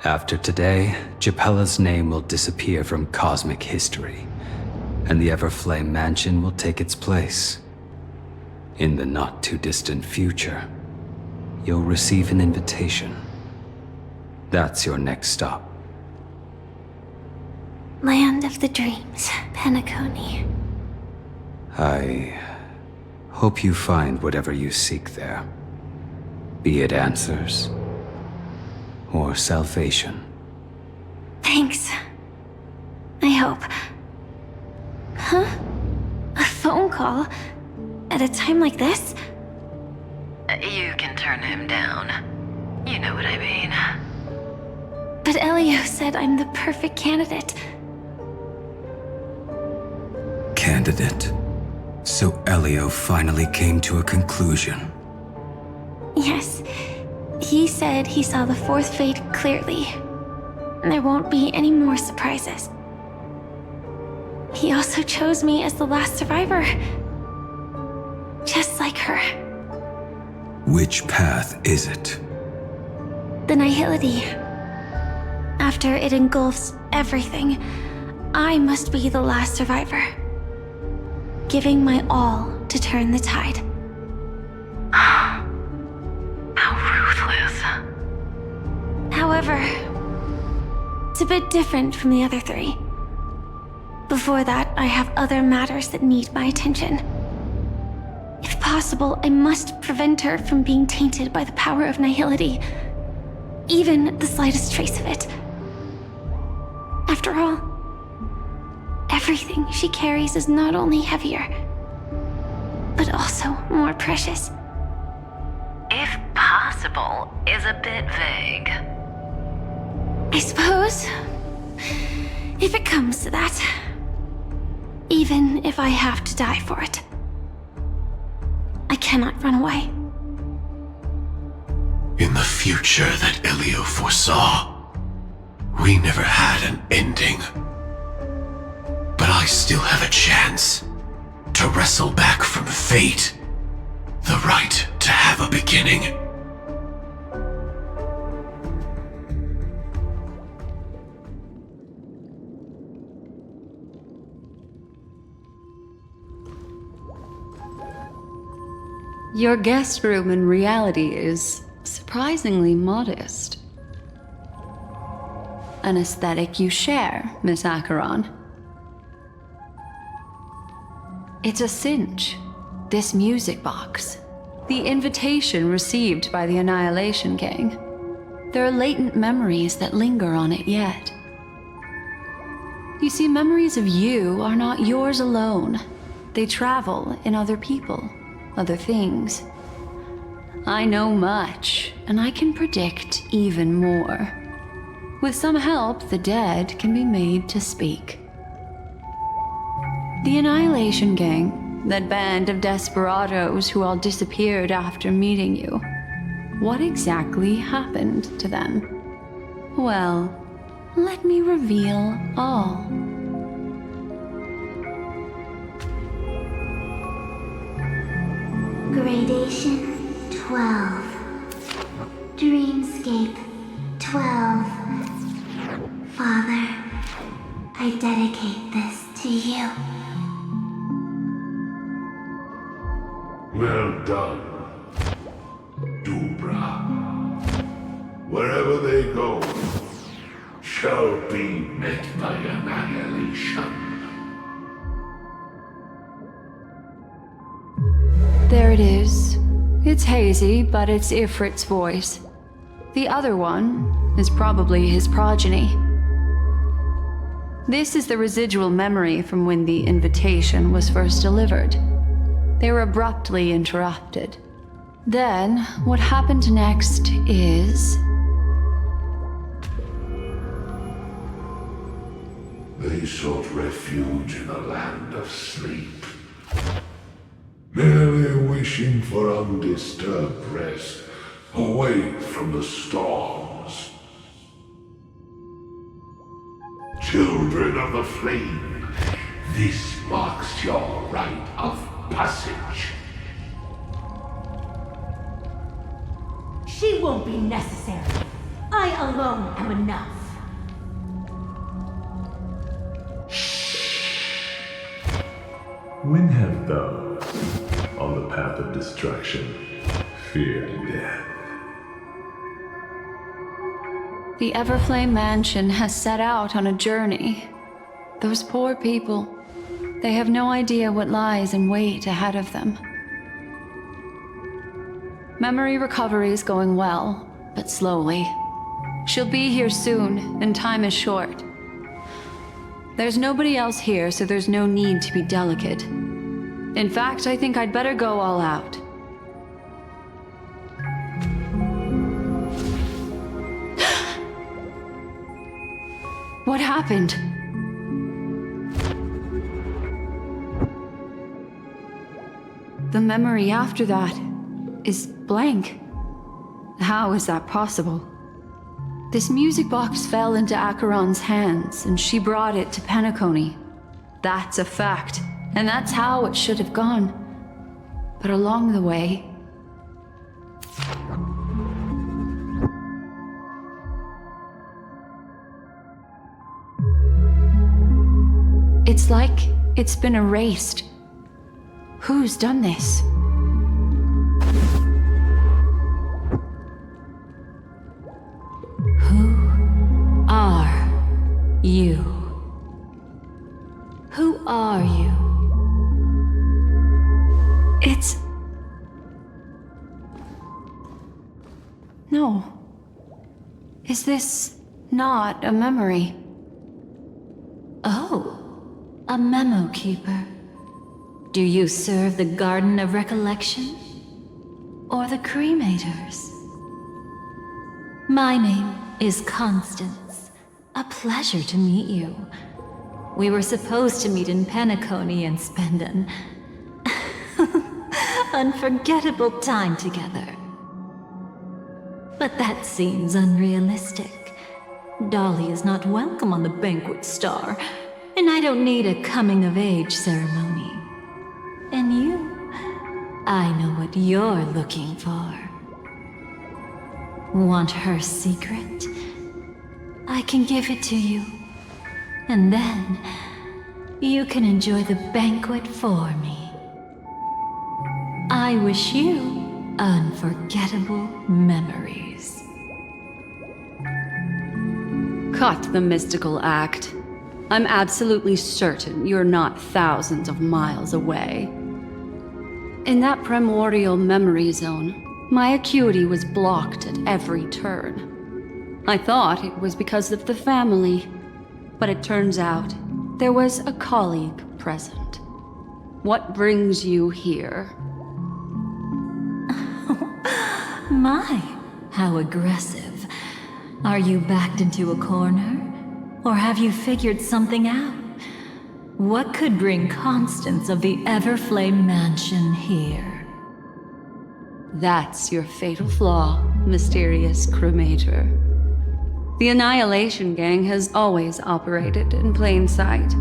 After today, Japella's name will disappear from cosmic history, and the Everflame Mansion will take its place. In the not-too-distant future, you'll receive an invitation. That's your next stop. Land of the Dreams, Penacony. I hope you find whatever you seek there. Be it answers or salvation. Thanks. I hope. Huh? A phone call? At a time like this? You can turn him down. You know what I mean. But Elio said I'm the perfect candidate. Candidate. So Elio finally came to a conclusion. Yes. He said he saw the fourth fate clearly. And there won't be any more surprises. He also chose me as the last survivor. Just like her. Which path is it? The nihility. After it engulfs everything, I must be the last survivor. Giving my all to turn the tide. How ruthless. However, it's a bit different from the other three. Before that, I have other matters that need my attention. If possible, I must prevent her from being tainted by the power of nihility. Even the slightest trace of it. After all, everything she carries is not only heavier, but also more precious. If possible is a bit vague. I suppose, if it comes to that, even if I have to die for it, I cannot run away. In the future that Elio foresaw, we never had an ending. But I still have a chance to wrestle back from fate the right to have a beginning. Your guest room in reality is surprisingly modest. An aesthetic you share, Miss Acheron. It's a cinch. This music box. The invitation received by the Annihilation Gang. There are latent memories that linger on it yet. You see, memories of you are not yours alone. They travel in other people, other things. I know much, and I can predict even more. With some help, the dead can be made to speak. The Annihilation Gang, that band of desperados who all disappeared after meeting you. What exactly happened to them? Well, let me reveal all. Gradation 12. Dreamscape 12. Father, I dedicate this to you. Well done, Dubra. Wherever they go, shall be met by annihilation. There it is. It's hazy, but it's Ifrit's voice. The other one is probably his progeny. This is the residual memory from when the invitation was first delivered. They were abruptly interrupted. Then, what happened next is... They sought refuge in a land of sleep, merely wishing for undisturbed rest, away from the storms. Children of the flame, this marks your rite of passage. She won't be necessary. I alone am enough. When have those on the path of destruction feared death? The Everflame Mansion has set out on a journey. Those poor people, they have no idea what lies in wait ahead of them. Memory recovery is going well, but slowly. She'll be here soon, and time is short. There's nobody else here, so there's no need to be delicate. In fact, I think I'd better go all out. What happened? The memory after that is blank. How is that possible? This music box fell into Acheron's hands, and she brought it to Penacony. That's a fact, and that's how it should have gone. But along the way... It's like it's been erased. Who's done this? Who are you? Who are you? It's... No. Is this not a memory? Oh. A memo keeper. Do you serve the Garden of Recollection? Or the Cremators? My name is Constance. A pleasure to meet you. We were supposed to meet in Penacony and spend an unforgettable time together. But that seems unrealistic. Dolly is not welcome on the banquet star. And I don't need a coming-of-age ceremony. And you, I know what you're looking for. Want her secret? I can give it to you. And then, you can enjoy the banquet for me. I wish you unforgettable memories. Cut the mystical act. I'm absolutely certain you're not thousands of miles away. In that primordial memory zone, my acuity was blocked at every turn. I thought it was because of the family, but it turns out there was a colleague present. What brings you here? My, how aggressive. Are you backed into a corner? Or have you figured something out? What could bring Constance of the Everflame Mansion here? That's your fatal flaw, mysterious cremator. The Annihilation Gang has always operated in plain sight,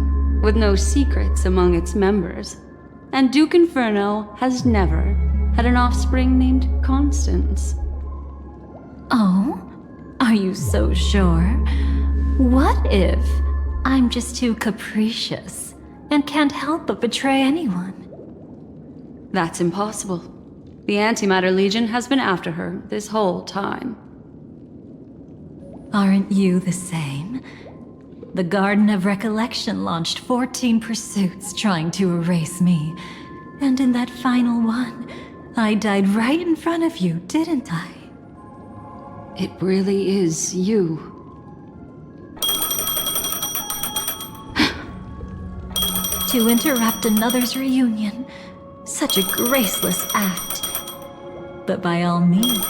with no secrets among its members. And Duke Inferno has never had an offspring named Constance. Oh? Are you so sure? What if I'm just too capricious and can't help but betray anyone? That's impossible. The Antimatter Legion has been after her this whole time. Aren't you the same? The Garden of Recollection launched 14 pursuits trying to erase me. And in that final one, I died right in front of you, didn't I? It really is you. To interrupt another's reunion. Such a graceless act. But by all means.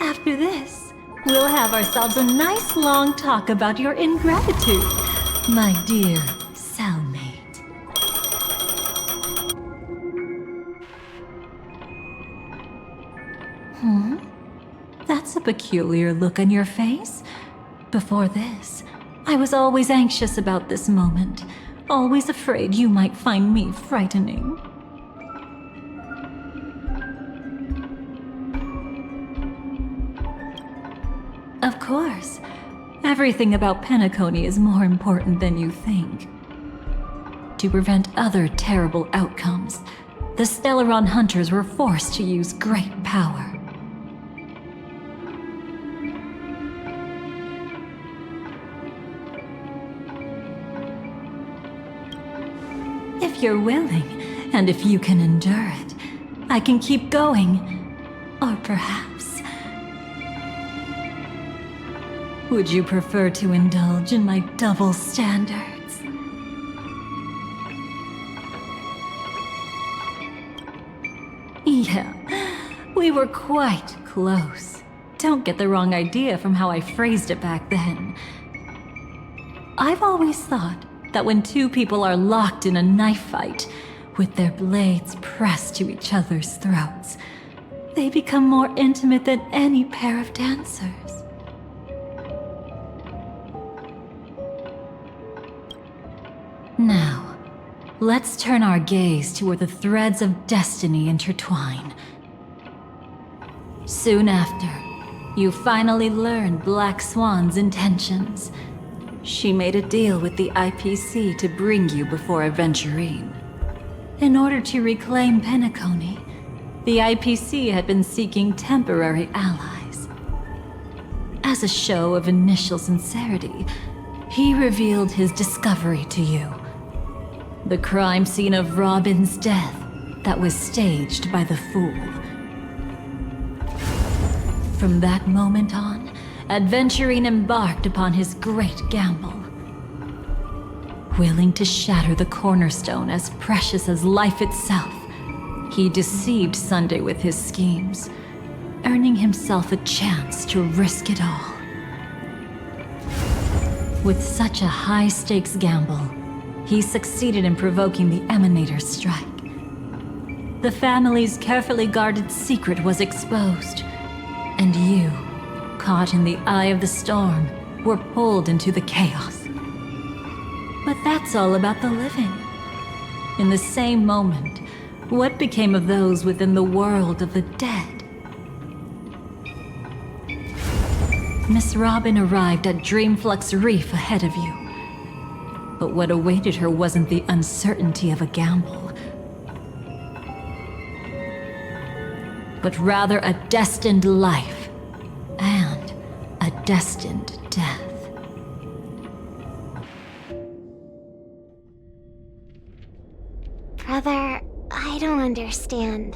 After this, we'll have ourselves a nice long talk about your ingratitude, my dear cellmate. That's a peculiar look on your face. Before this, I was always anxious about this moment. Always afraid you might find me frightening. Of course. Everything about Penacony is more important than you think. To prevent other terrible outcomes, the Stellaron hunters were forced to use great power. If you're willing, and if you can endure it, I can keep going. Or perhaps... Would you prefer to indulge in my double standards? Yeah, we were quite close. Don't get the wrong idea from how I phrased it back then. I've always thought that when two people are locked in a knife fight, with their blades pressed to each other's throats, they become more intimate than any pair of dancers. Now, let's turn our gaze to where the threads of destiny intertwine. Soon after, you finally learn Black Swan's intentions. She made a deal with the IPC to bring you before Aventurine. In order to reclaim Penacony, the IPC had been seeking temporary allies. As a show of initial sincerity, he revealed his discovery to you. The crime scene of Robin's death that was staged by the Fool. From that moment on, Aventurine embarked upon his great gamble. Willing to shatter the cornerstone as precious as life itself, he deceived Sunday with his schemes, earning himself a chance to risk it all. With such a high-stakes gamble, he succeeded in provoking the Emanator's strike. The family's carefully guarded secret was exposed, and you, caught in the eye of the storm, were pulled into the chaos. But that's all about the living. In the same moment, what became of those within the world of the dead? Miss Robin arrived at Dreamflux Reef ahead of you. But what awaited her wasn't the uncertainty of a gamble, but rather a destined life and a destined death. Brother, I don't understand.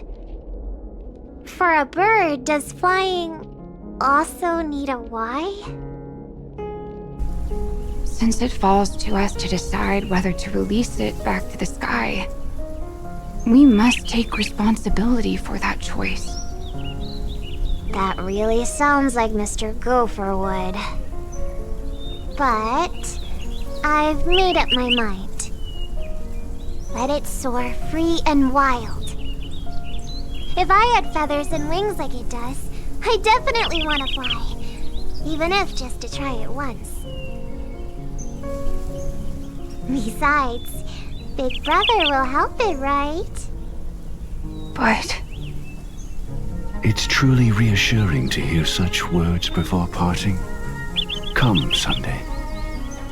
For a bird, does flying also need a why? Since it falls to us to decide whether to release it back to the sky, we must take responsibility for that choice. That really sounds like Mr. Gopher would. But I've made up my mind. Let it soar free and wild. If I had feathers and wings like it does, I definitely want to fly. Even if just to try it once. Besides, Big Brother will help it, right? But it's truly reassuring to hear such words before parting. Come, Sunday.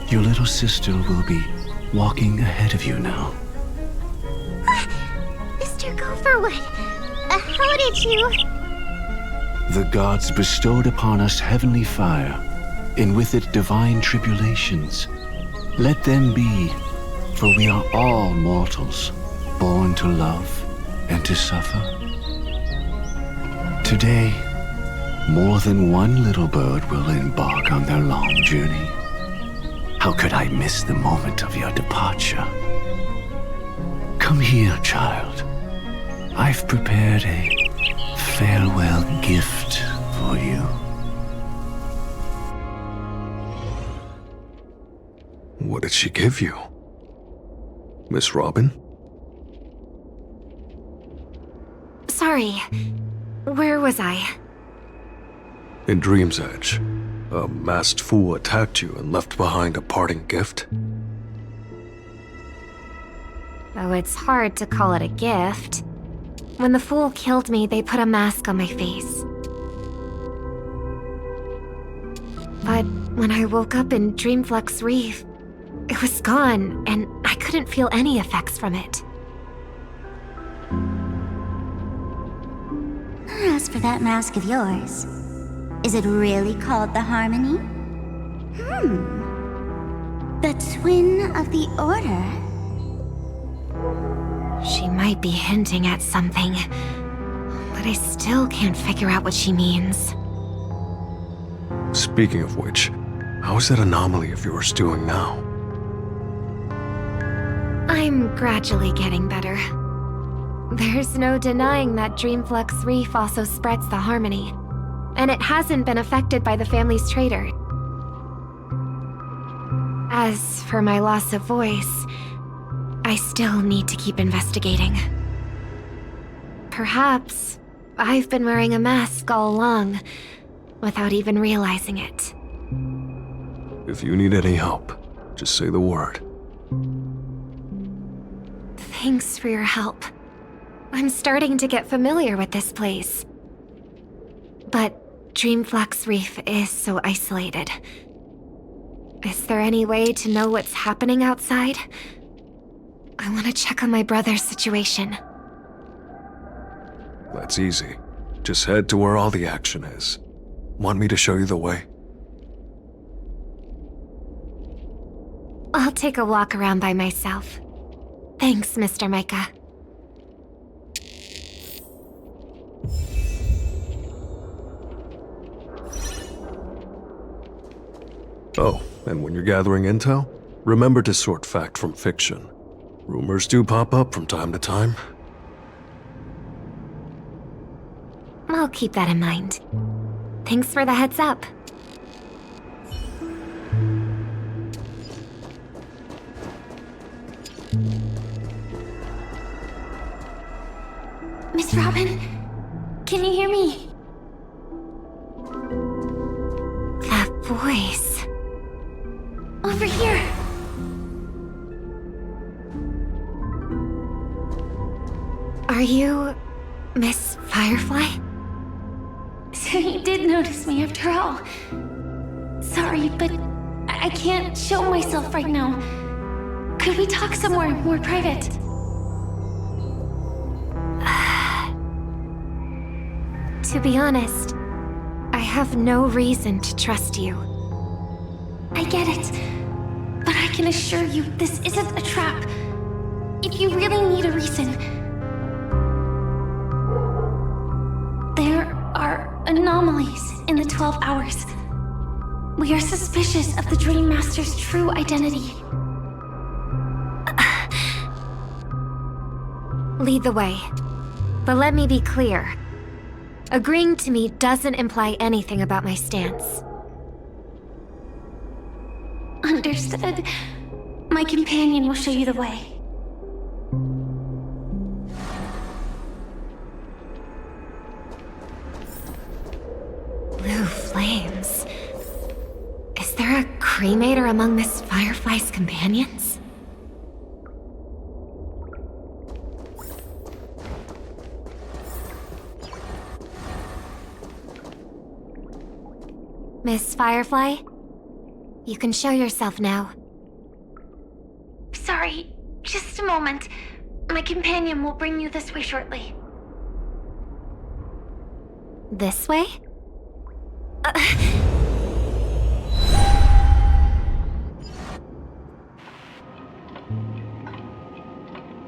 Your little sister will be walking ahead of you now. Mr. Gopherwood, how did you... The gods bestowed upon us heavenly fire, and with it divine tribulations. Let them be, for we are all mortals, born to love and to suffer. Today, more than one little bird will embark on their long journey. How could I miss the moment of your departure? Come here, child. I've prepared a farewell gift for you. What did she give you? Miss Robin? Sorry, where was I? In Dream's Edge, a masked fool attacked you and left behind a parting gift. Though it's hard to call it a gift. When the fool killed me, they put a mask on my face. But when I woke up in Dreamflux Reef, it was gone, and I couldn't feel any effects from it. As for that mask of yours, is it really called the Harmony? The twin of the Order? She might be hinting at something, but I still can't figure out what she means. Speaking of which, How's that anomaly of yours doing now? I'm gradually getting better. There's no denying that Dreamflux Reef also spreads the harmony, and it hasn't been affected by the family's traitor. As for my loss of voice, I still need to keep investigating. Perhaps I've been wearing a mask all along, without even realizing it. If you need any help, just say the word. Thanks for your help. I'm starting to get familiar with this place. But Dreamflux Reef is so isolated. Is there any way to know what's happening outside? I want to check on my brother's situation. That's easy. Just head to where all the action is. Want me to show you the way? I'll take a walk around by myself. Thanks, Mr. Micah. Oh, and when you're gathering intel, remember to sort fact from fiction. Rumors do pop up from time to time. I'll keep that in mind. Thanks for the heads up. Miss Robin, can you hear me? That voice. Over here. Are you Miss Firefly? So you did notice me after all. Sorry, but I can't show myself right now. Could we talk somewhere more private? To be honest, I have no reason to trust you. I get it, but I can assure you this isn't a trap. If you really need a reason, there are anomalies in the 12 hours. We are suspicious of the Dream Master's true identity. Lead the way. But let me be clear. Agreeing to me doesn't imply anything about my stance. Understood. My companion will show you the way. Blue flames. Is there a cremator among Miss Firefly's companions? Miss Firefly? You can show yourself now. Sorry, just a moment. My companion will bring you this way shortly. This way?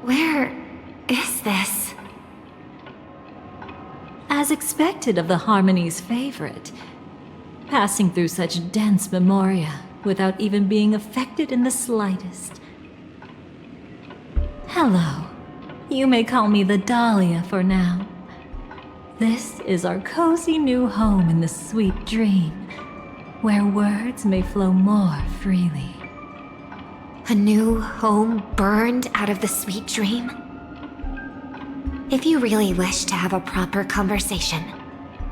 Where is this? As expected of the Harmony's favorite, passing through such dense memoria without even being affected in the slightest. Hello. You may call me the Dahlia for now. This is our cozy new home in the sweet dream, where words may flow more freely. A new home burned out of the sweet dream? If you really wish to have a proper conversation,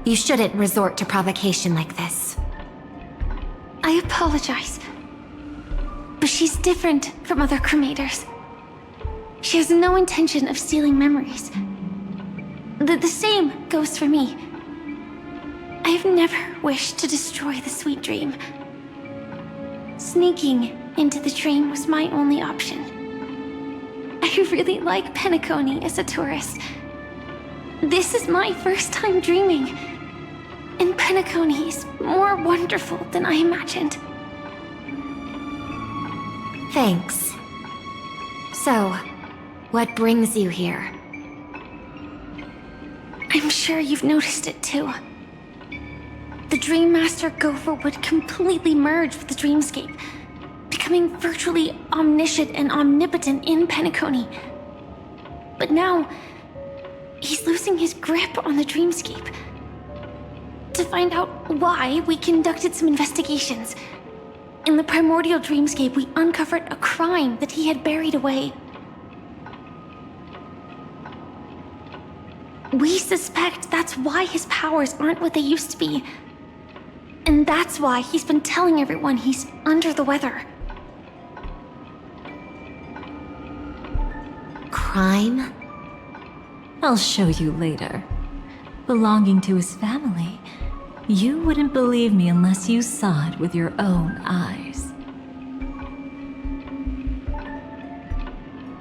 you shouldn't resort to provocation like this. I apologize, but she's different from other cremators. She has no intention of stealing memories. The same goes for me. I've never wished to destroy the sweet dream. Sneaking into the dream was my only option. I really like Penacony as a tourist. This is my first time dreaming, and Penacony is more wonderful than I imagined. Thanks. So, what brings you here? I'm sure you've noticed it too. the Dream Master Gopher would completely merge with the dreamscape, becoming virtually omniscient and omnipotent in Penacony. But now, he's losing his grip on the dreamscape. To find out why, we conducted some investigations. In the primordial dreamscape, we uncovered a crime that he had buried away. We suspect that's why his powers aren't what they used to be. And that's why he's been telling everyone he's under the weather. Crime? I'll show you later. Belonging to his family, you wouldn't believe me unless you saw it with your own eyes.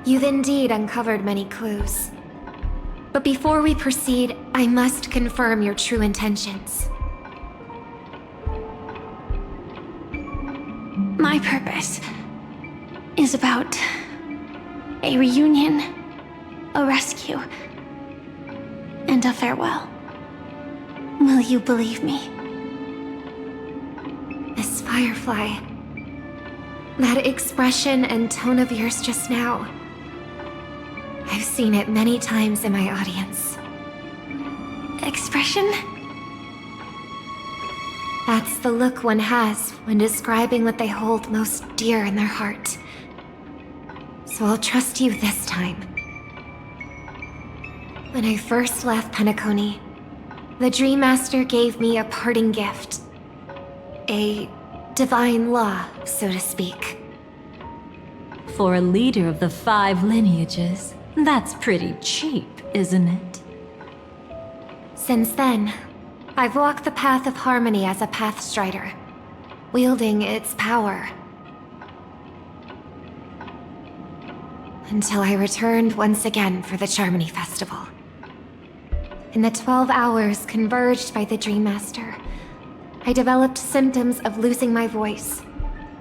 You've indeed uncovered many clues. But before we proceed, I must confirm your true intentions. My purpose is about a reunion, a rescue, and a farewell. Will you believe me? Miss Firefly, that expression and tone of yours just now, I've seen it many times in my audience. Expression? That's the look one has when describing what they hold most dear in their heart. So I'll trust you this time. When I first left Penacony, the Dream Master gave me a parting gift. A divine law, so to speak. For a leader of the 5 lineages, that's pretty cheap, isn't it? Since then, I've walked the path of harmony as a Pathstrider, wielding its power. Until I returned once again for the Charmony Festival. In the 12 hours converged by the Dream Master, I developed symptoms of losing my voice,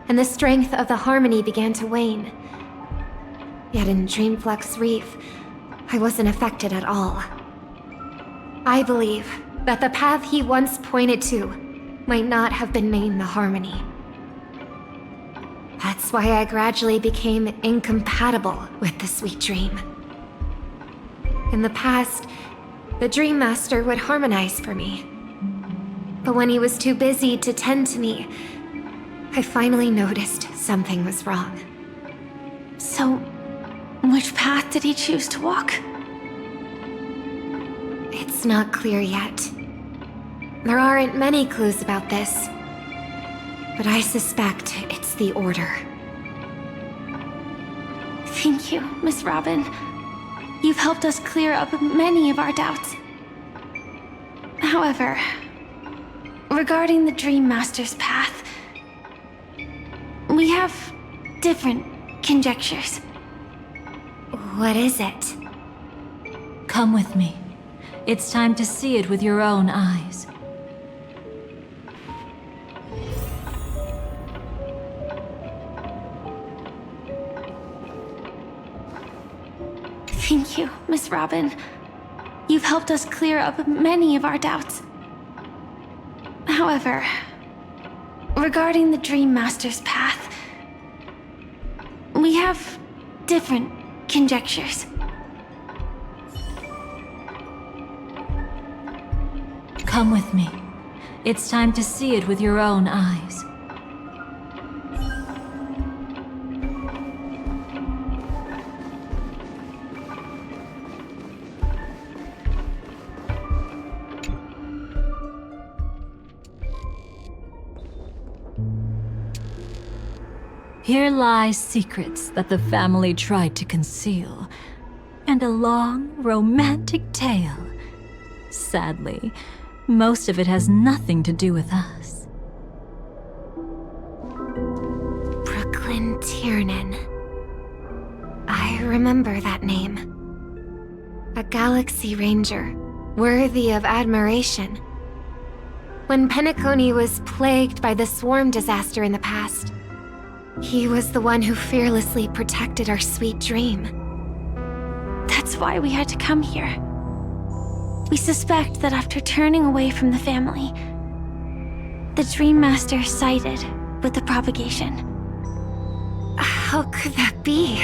and the strength of the harmony began to wane. Yet in Dreamflux Reef, I wasn't affected at all. I believe that the path he once pointed to might not have been named the Harmony. That's why I gradually became incompatible with the sweet dream. In the past, the Dream Master would harmonize for me. But when he was too busy to tend to me, I finally noticed something was wrong. So, which path did he choose to walk? It's not clear yet. There aren't many clues about this, but I suspect it's the Order. Thank you, Miss Robin. You've helped us clear up many of our doubts. However, regarding the Dream Master's path, we have different conjectures. What is it? Come with me. It's time to see it with your own eyes. Thank you, Miss Robin. You've helped us clear up many of our doubts. However, regarding the Dream Master's path, we have different conjectures. Come with me. It's time to see it with your own eyes. Here lie secrets that the family tried to conceal, and a long, romantic tale. Sadly, most of it has nothing to do with us. Brooklyn Tiernan. I remember that name. A Galaxy Ranger, worthy of admiration. When Penacony was plagued by the swarm disaster in the past, he was the one who fearlessly protected our sweet dream. That's why we had to come here. We suspect that after turning away from the family, The Dream Master sided with the propagation. How could that be?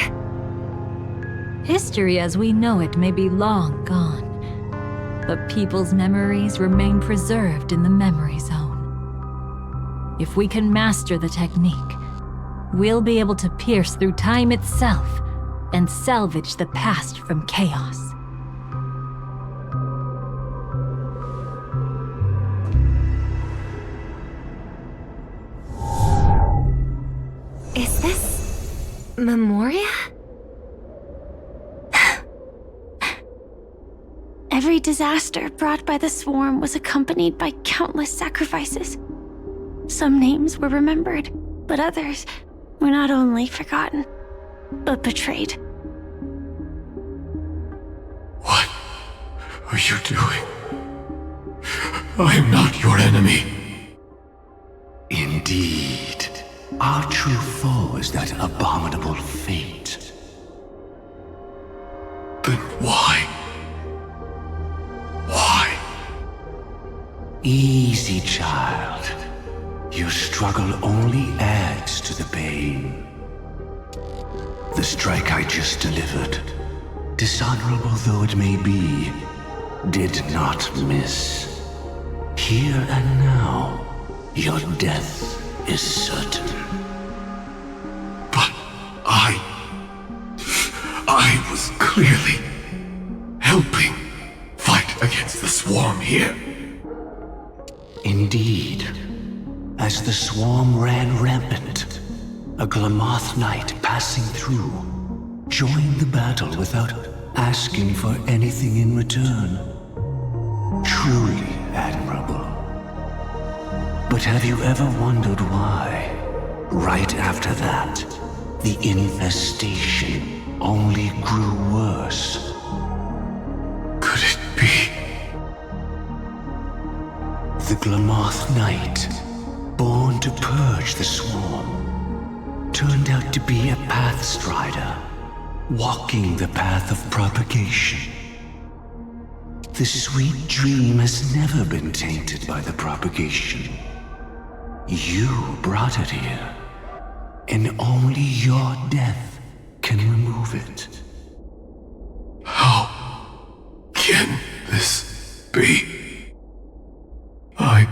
History as we know it may be long gone, but people's memories remain preserved in the memory zone. If we can master the technique, we'll be able to pierce through time itself and salvage the past from chaos. Is this Memoria? Every disaster brought by the swarm was accompanied by countless sacrifices. Some names were remembered, but others were not only forgotten, but betrayed. What are you doing? I am not your enemy. Indeed. Our true foe is that abominable fate. Then why? Why? Easy, child. Your struggle only adds to the pain. The strike I just delivered, dishonorable though it may be, did not miss. Here and now, your death is certain. But I was clearly helping fight against the swarm here. Indeed. As the swarm ran rampant, a Glamoth knight passing through joined the battle without asking for anything in return. Truly admirable. But have you ever wondered why, right after that, the infestation only grew worse? Could it be? The Glamoth Knight, born to purge the swarm, turned out to be a pathstrider, walking the path of propagation. The sweet dream has never been tainted by the propagation. You brought it here, and only your death can remove it. How can this be? I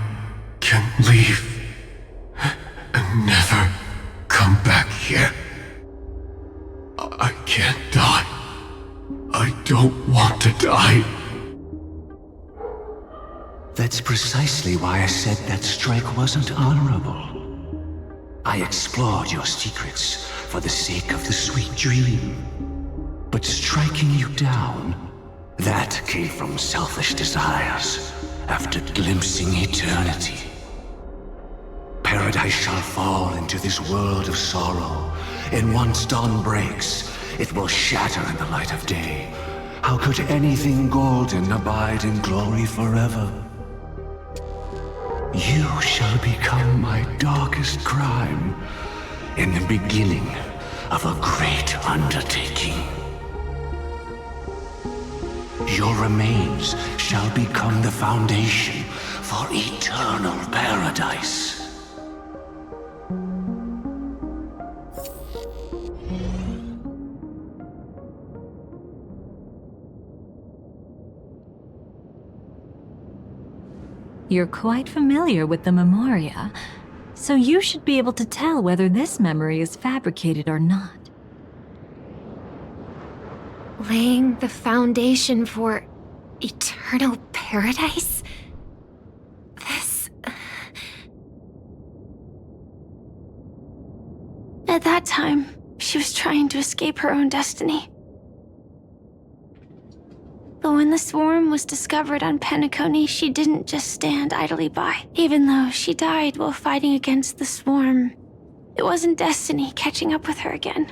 can leave and never come back here. I can't die. I don't want to die. That's precisely why I said that strike wasn't honorable. I explored your secrets for the sake of the sweet dream. But striking you down, that came from selfish desires after glimpsing eternity. Paradise shall fall into this world of sorrow, and once dawn breaks, it will shatter in the light of day. How could anything golden abide in glory forever? You shall become my darkest crime, in the beginning of a great undertaking. Your remains shall become the foundation for eternal paradise. You're quite familiar with the Memoria, so you should be able to tell whether this memory is fabricated or not. Laying the foundation for eternal paradise? This... At that time, she was trying to escape her own destiny. But when the swarm was discovered on Penacony, she didn't just stand idly by. Even though she died while fighting against the swarm, it wasn't destiny catching up with her again.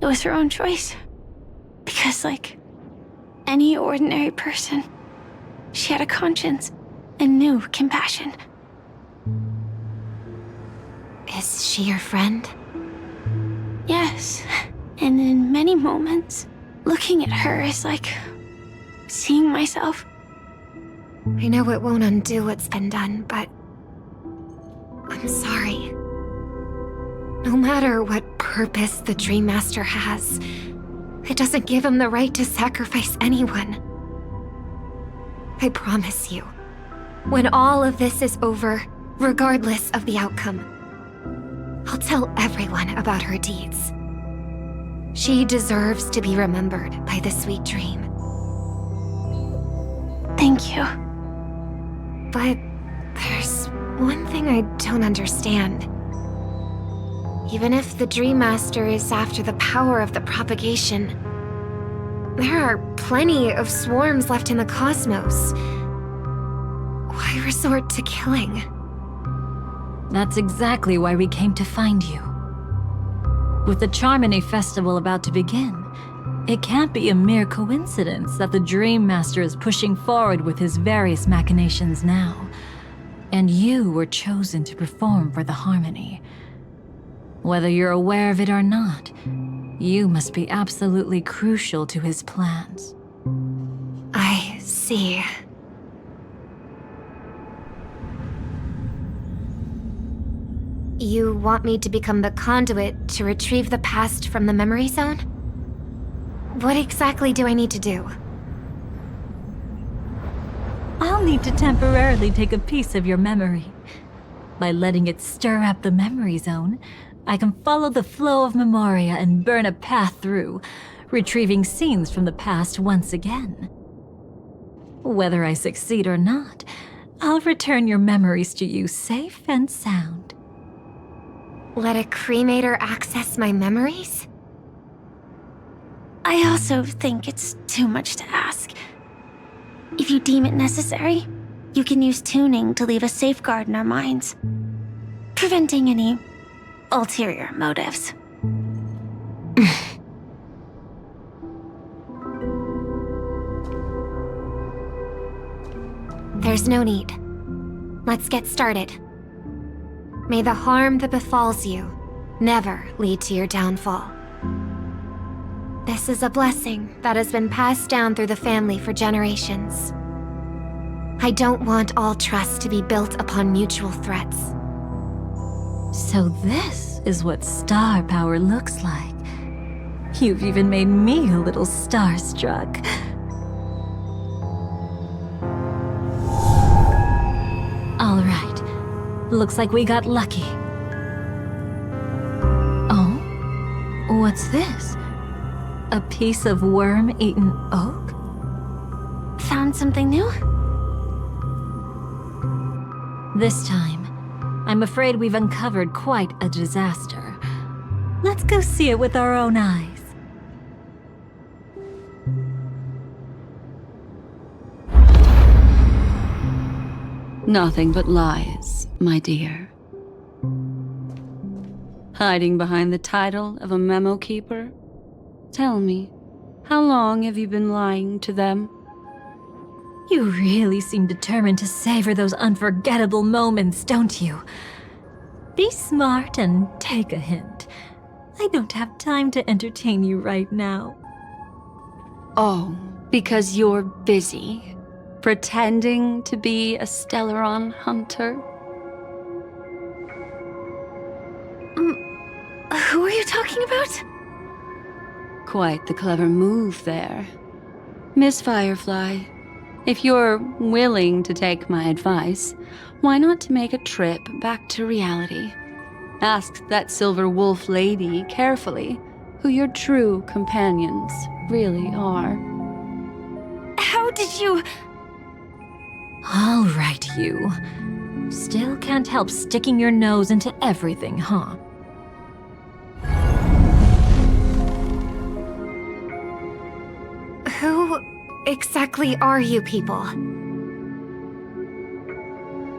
It was her own choice. Because, like any ordinary person, she had a conscience and knew compassion. Is she your friend? Yes. And in many moments, looking at her is like seeing myself I know it won't undo what's been done, but I'm sorry. No matter what purpose the Dream Master has, it doesn't give him the right to sacrifice anyone. I promise you, when all of this is over, regardless of the outcome, I'll tell everyone about her deeds. She deserves to be remembered by the sweet dream. Thank you. But there's one thing I don't understand. Even if the Dream Master is after the power of the propagation, there are plenty of swarms left in the cosmos. Why resort to killing? That's exactly why we came to find you. With the Charmony Festival about to begin, it can't be a mere coincidence that the Dream Master is pushing forward with his various machinations now. And you were chosen to perform for the Harmony. Whether you're aware of it or not, you must be absolutely crucial to his plans. I see. You want me to become the conduit to retrieve the past from the memory zone? What exactly do I need to do? I'll need to temporarily take a piece of your memory. By letting it stir up the memory zone, I can follow the flow of memoria and burn a path through, retrieving scenes from the past once again. Whether I succeed or not, I'll return your memories to you safe and sound. Let a cremator access my memories? I also think it's too much to ask. If you deem it necessary, you can use tuning to leave a safeguard in our minds, preventing any ulterior motives. There's no need. Let's get started. May the harm that befalls you never lead to your downfall. This is a blessing that has been passed down through the family for generations. I don't want all trust to be built upon mutual threats. So this is what star power looks like. You've even made me a little starstruck. All right. Looks like we got lucky. Oh? What's this? A piece of worm-eaten oak? Found something new? This time, I'm afraid we've uncovered quite a disaster. Let's go see it with our own eyes. Nothing but lies, my dear. Hiding behind the title of a memo keeper? Tell me, how long have you been lying to them? You really seem determined to savor those unforgettable moments, don't you? Be smart and take a hint. I don't have time to entertain you right now. Oh, because you're busy, pretending to be a Stellaron hunter? Who are you talking about? Quite the clever move there. Miss Firefly, if you're willing to take my advice, why not make a trip back to reality? Ask that Silver Wolf lady carefully who your true companions really are. How did you... All right, you. Still can't help sticking your nose into everything, huh? Who exactly are you people?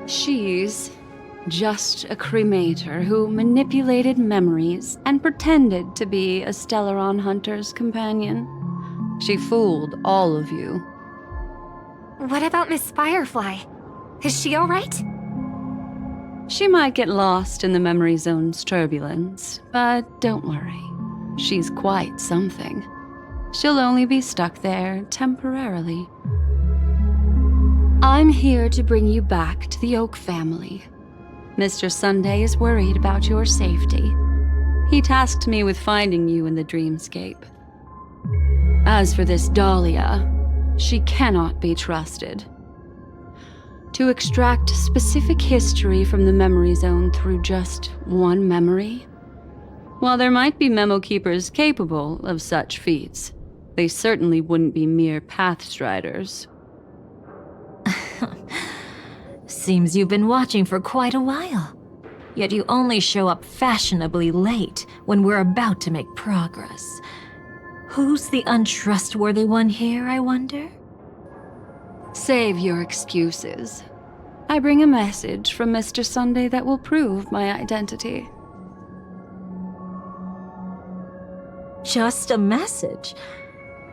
She's just a cremator who manipulated memories and pretended to be a Stellaron hunter's companion. She fooled all of you. What about Miss Firefly? Is she all right? She might get lost in the memory zone's turbulence, but don't worry. She's quite something. She'll only be stuck there temporarily. I'm here to bring you back to the Oak family. Mr. Sunday is worried about your safety. He tasked me with finding you in the dreamscape. As for this Dahlia, she cannot be trusted. To extract specific history from the memory zone through just one memory? While there might be memo keepers capable of such feats, they certainly wouldn't be mere pathstriders. Seems you've been watching for quite a while. Yet you only show up fashionably late when we're about to make progress. Who's the untrustworthy one here, I wonder? Save your excuses. I bring a message from Mr. Sunday that will prove my identity. Just a message?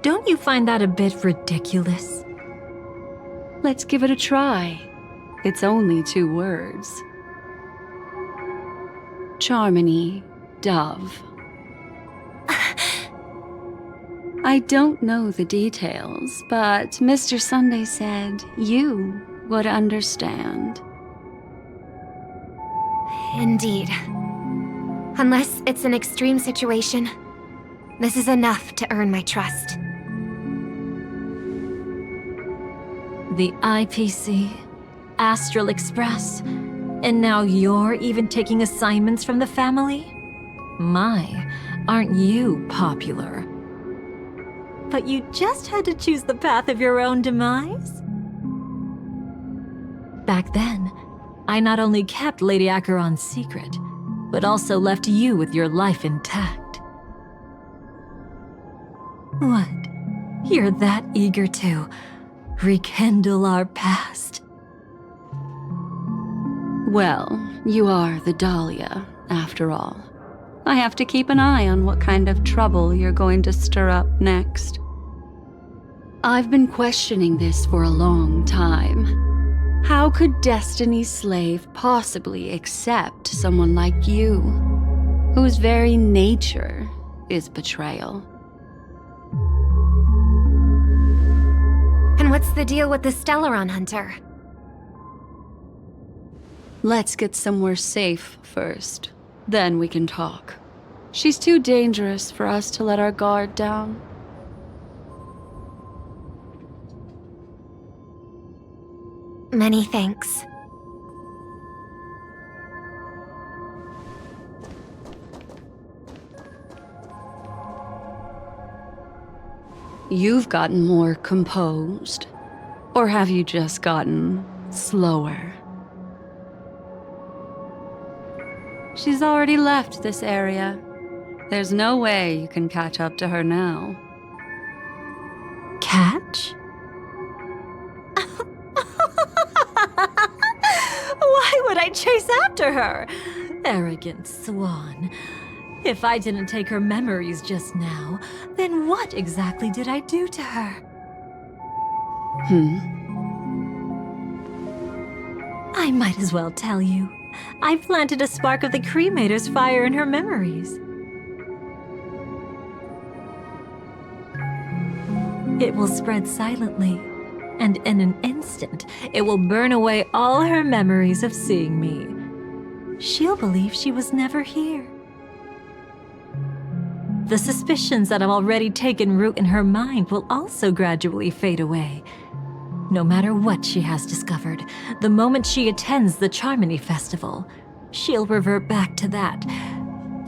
Don't you find that a bit ridiculous? Let's give it a try. It's only 2 words. Charmony, Dove. I don't know the details, but Mr. Sunday said you would understand. Indeed. Unless it's an extreme situation, this is enough to earn my trust. The IPC, Astral Express, and now you're even taking assignments from the family? My, aren't you popular? But you just had to choose the path of your own demise? Back then, I not only kept Lady Acheron's secret, but also left you with your life intact. What? You're that eager to rekindle our past? Well, you are the Dahlia, after all. I have to keep an eye on what kind of trouble you're going to stir up next. I've been questioning this for a long time. How could Destiny's slave possibly accept someone like you, whose very nature is betrayal? And what's the deal with the Stellaron Hunter? Let's get somewhere safe first. Then we can talk. She's too dangerous for us to let our guard down. Many thanks. You've gotten more composed. Or have you just gotten slower? She's already left this area. There's no way you can catch up to her now. Catch? Why would I chase after her? Arrogant swan. If I didn't take her memories just now, then what exactly did I do to her? I might as well tell you. I planted a spark of the cremator's fire in her memories. It will spread silently, and in an instant, it will burn away all her memories of seeing me. She'll believe she was never here. The suspicions that have already taken root in her mind will also gradually fade away. No matter what she has discovered, the moment she attends the Charmony Festival, she'll revert back to that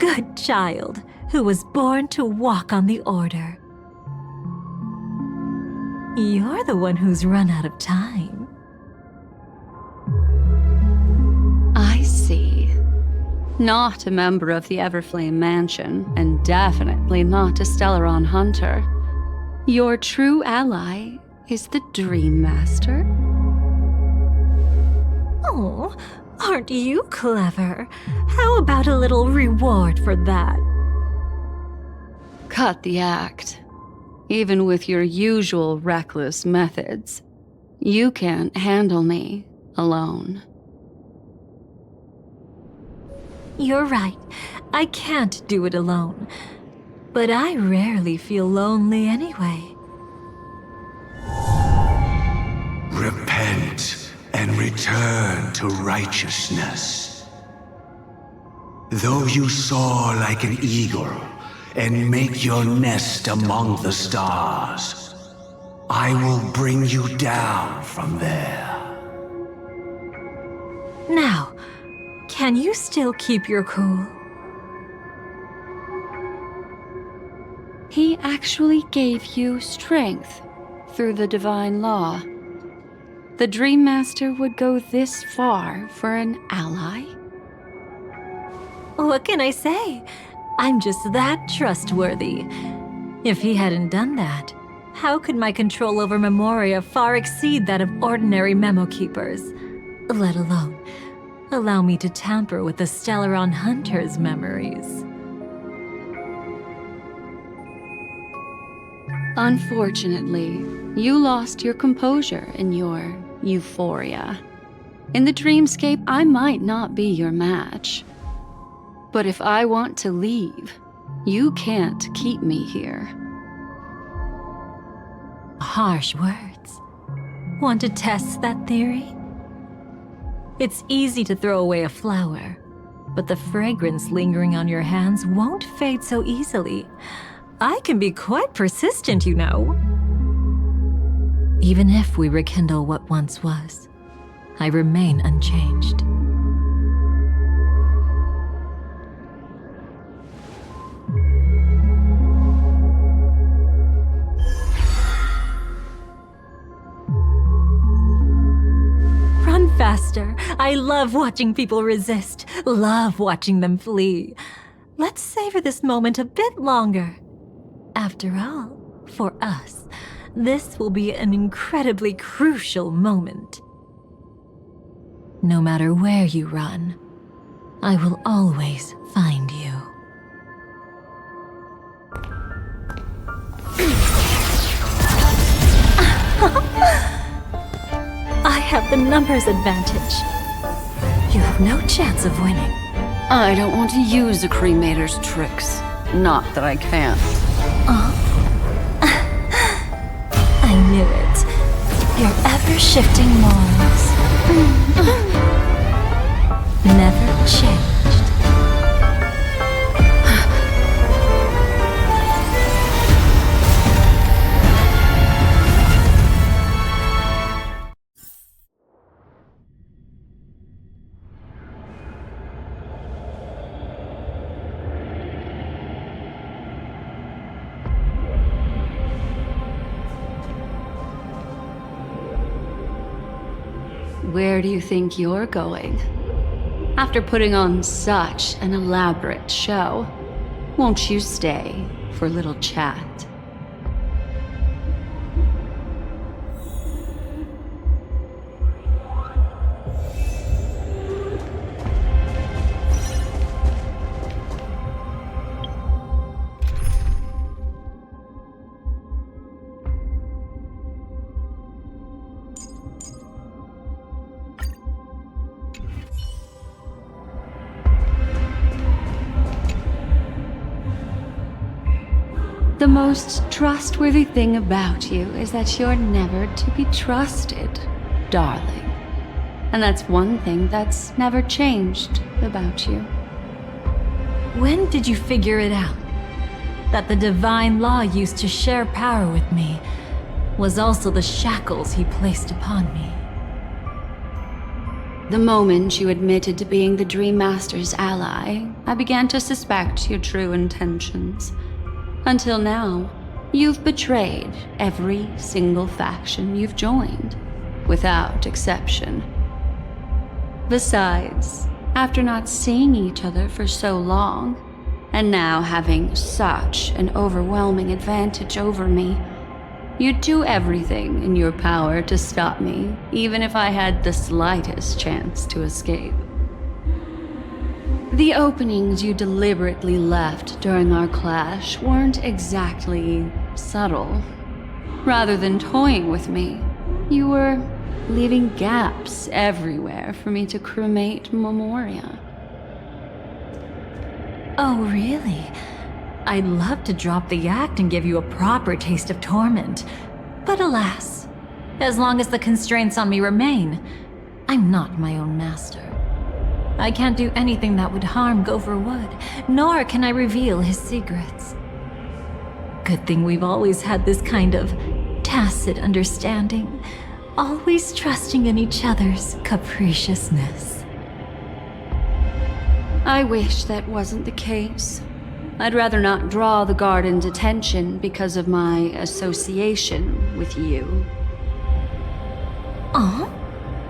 good child who was born to walk on the Order. You're the one who's run out of time. I see. Not a member of the Everflame Mansion, and definitely not a Stellaron Hunter. Your true ally is the Dream Master? Oh, aren't you clever? How about a little reward for that? Cut the act. Even with your usual reckless methods, you can't handle me alone. You're right. I can't do it alone. But I rarely feel lonely anyway. Repent. return to righteousness. Though you soar like an eagle and make your nest among the stars, I will bring you down from there. Now, can you still keep your cool? He actually gave you strength through the divine law. The Dream Master would go this far for an ally? What can I say? I'm just that trustworthy. If he hadn't done that, how could my control over Memoria far exceed that of ordinary memo keepers? Let alone allow me to tamper with the Stellaron Hunter's memories. Unfortunately, you lost your composure in your euphoria. In the dreamscape, I might not be your match. But if I want to leave, you can't keep me here. Harsh words. Want to test that theory? It's easy to throw away a flower, but the fragrance lingering on your hands won't fade so easily. I can be quite persistent, you know. Even if we rekindle what once was, I remain unchanged. Run faster. I love watching people resist, love watching them flee. Let's savor this moment a bit longer. After all, for us, this will be an incredibly crucial moment. No matter where you run, I will always find you. I have the numbers advantage. You have no chance of winning. I don't want to use the cremator's tricks. Not that I can't. I knew it. Your ever-shifting morals. Never changed. Where do you think you're going? After putting on such an elaborate show, won't you stay for a little chat? The most trustworthy thing about you is that you're never to be trusted, darling. And that's one thing that's never changed about you. When did you figure it out? That the divine law used to share power with me was also the shackles he placed upon me. The moment you admitted to being the Dream Master's ally, I began to suspect your true intentions. Until now, you've betrayed every single faction you've joined, without exception. Besides, after not seeing each other for so long, and now having such an overwhelming advantage over me, you'd do everything in your power to stop me, even if I had the slightest chance to escape. The openings you deliberately left during our clash weren't exactly subtle. Rather than toying with me, you were leaving gaps everywhere for me to cremate Memoria. Oh, really? I'd love to drop the act and give you a proper taste of torment. But alas, as long as the constraints on me remain, I'm not my own master. I can't do anything that would harm Gopher Wood, nor can I reveal his secrets. Good thing we've always had this kind of tacit understanding, always trusting in each other's capriciousness. I wish that wasn't the case. I'd rather not draw the garden's attention because of my association with you. Oh?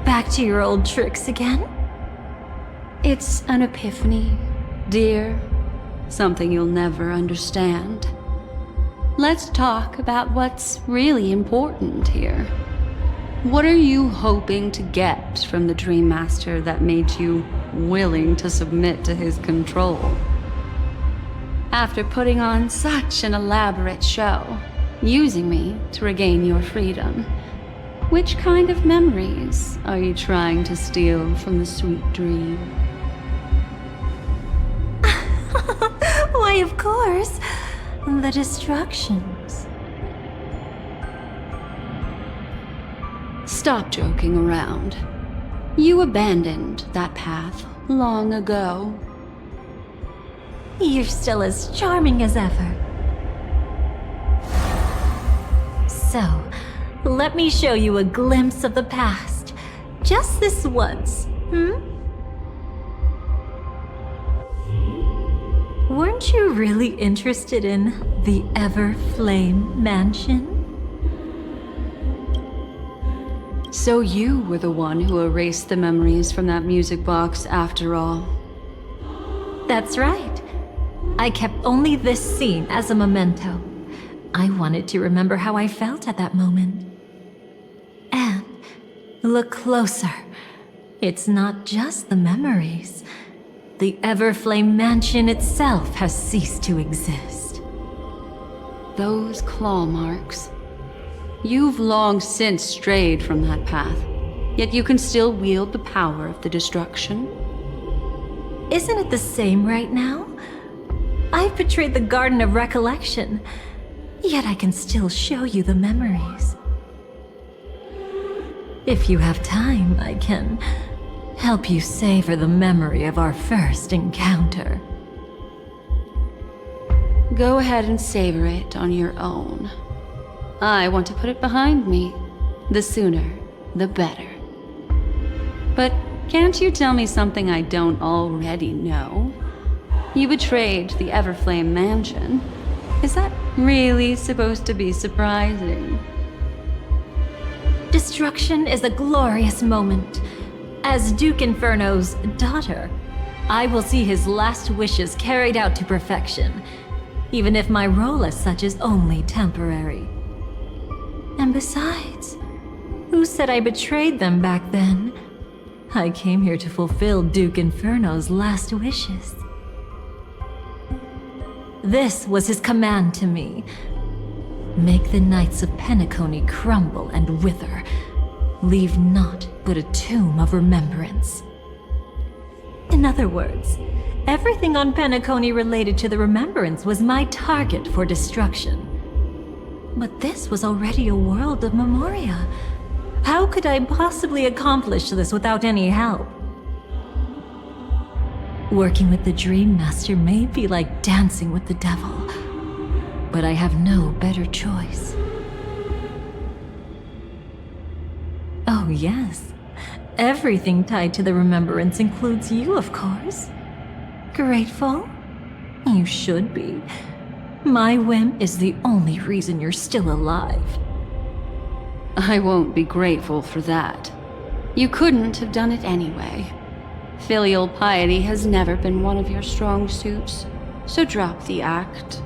Back to your old tricks again? It's an epiphany, dear. Something you'll never understand. Let's talk about what's really important here. What are you hoping to get from the Dream Master that made you willing to submit to his control? After putting on such an elaborate show, using me to regain your freedom, which kind of memories are you trying to steal from the sweet dream? Why, of course, the destructions. Stop joking around. You abandoned that path long ago. You're still as charming as ever. So, let me show you a glimpse of the past. Just this once, Weren't you really interested in the Everflame Mansion? So you were the one who erased the memories from that music box after all. That's right. I kept only this scene as a memento. I wanted to remember how I felt at that moment. And look closer. It's not just the memories. The Everflame Mansion itself has ceased to exist. Those claw marks. You've long since strayed from that path, yet you can still wield the power of the destruction. Isn't it the same right now? I've betrayed the Garden of Recollection, yet I can still show you the memories. If you have time, I can help you savor the memory of our first encounter. Go ahead and savor it on your own. I want to put it behind me. The sooner, the better. But can't you tell me something I don't already know? You betrayed the Everflame Mansion. Is that really supposed to be surprising? Destruction is a glorious moment. As Duke Inferno's daughter, I will see his last wishes carried out to perfection, even if my role as such is only temporary. And besides, who said I betrayed them back then? I came here to fulfill Duke Inferno's last wishes. This was his command to me. Make the Knights of Penacony crumble and wither. Leave naught but a tomb of remembrance. In other words, everything on Penacony related to the remembrance was my target for destruction. But this was already a world of memoria. How could I possibly accomplish this without any help? Working with the Dream Master may be like dancing with the devil, but I have no better choice. Oh yes, everything tied to the remembrance includes you, of course. Grateful? You should be. My whim is the only reason you're still alive. I won't be grateful for that. You couldn't have done it anyway. Filial piety has never been one of your strong suits, so drop the act.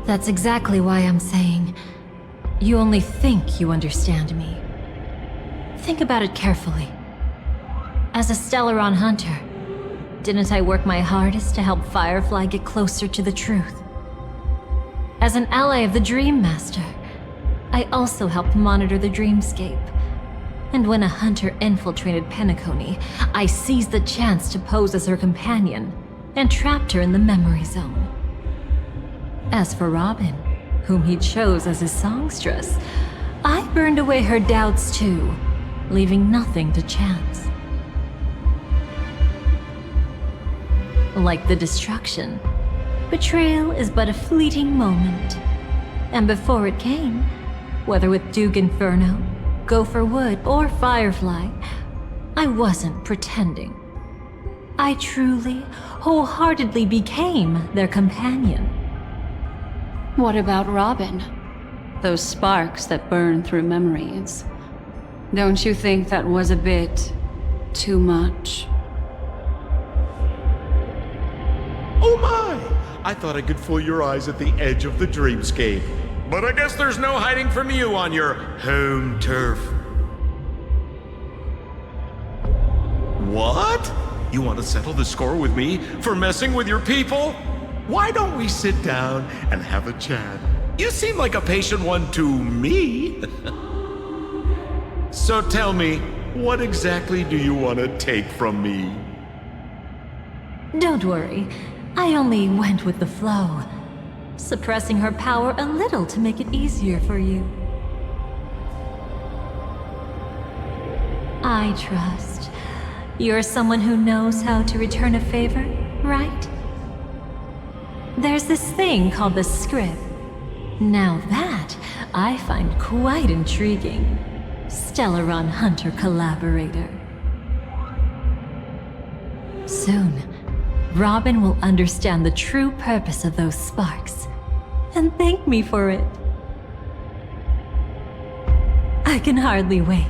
That's exactly why I'm saying, you only think you understand me. Think about it carefully. As a Stellaron hunter, didn't I work my hardest to help Firefly get closer to the truth? As an ally of the Dream Master, I also helped monitor the dreamscape. And when a hunter infiltrated Penacony, I seized the chance to pose as her companion and trapped her in the memory zone. As for Robin, whom he chose as his songstress, I burned away her doubts too, leaving nothing to chance. Like the destruction, betrayal is but a fleeting moment. And before it came, whether with Duke Inferno, Gopher Wood, or Firefly, I wasn't pretending. I truly, wholeheartedly became their companion. What about Robin? Those sparks that burn through memories. Don't you think that was a bit too much? Oh my! I thought I could fool your eyes at the edge of the dreamscape. But I guess there's no hiding from you on your home turf. What? You want to settle the score with me for messing with your people? Why don't we sit down and have a chat? You seem like a patient one to me. So tell me, what exactly do you want to take from me? Don't worry, I only went with the flow, suppressing her power a little to make it easier for you. I trust. You're someone who knows how to return a favor, right? There's this thing called the script. Now that I find quite intriguing. Stellaron Hunter collaborator. Soon, Robin will understand the true purpose of those sparks and thank me for it. I can hardly wait.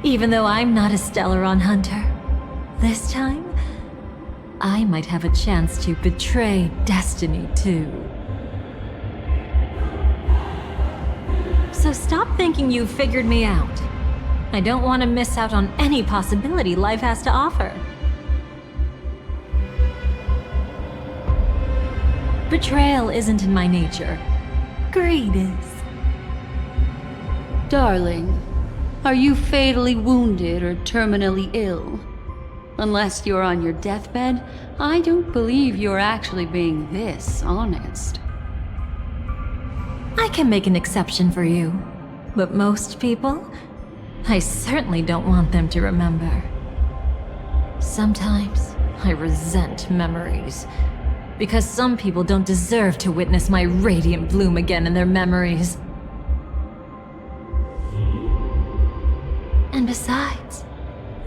Even though I'm not a Stellaron Hunter, this time, I might have a chance to betray destiny too. So stop thinking you've figured me out. I don't want to miss out on any possibility life has to offer. Betrayal isn't in my nature. Greed is. Darling, are you fatally wounded or terminally ill? Unless you're on your deathbed, I don't believe you're actually being this honest. I can make an exception for you, but most people, I certainly don't want them to remember. Sometimes I resent memories, because some people don't deserve to witness my radiant bloom again in their memories. And besides,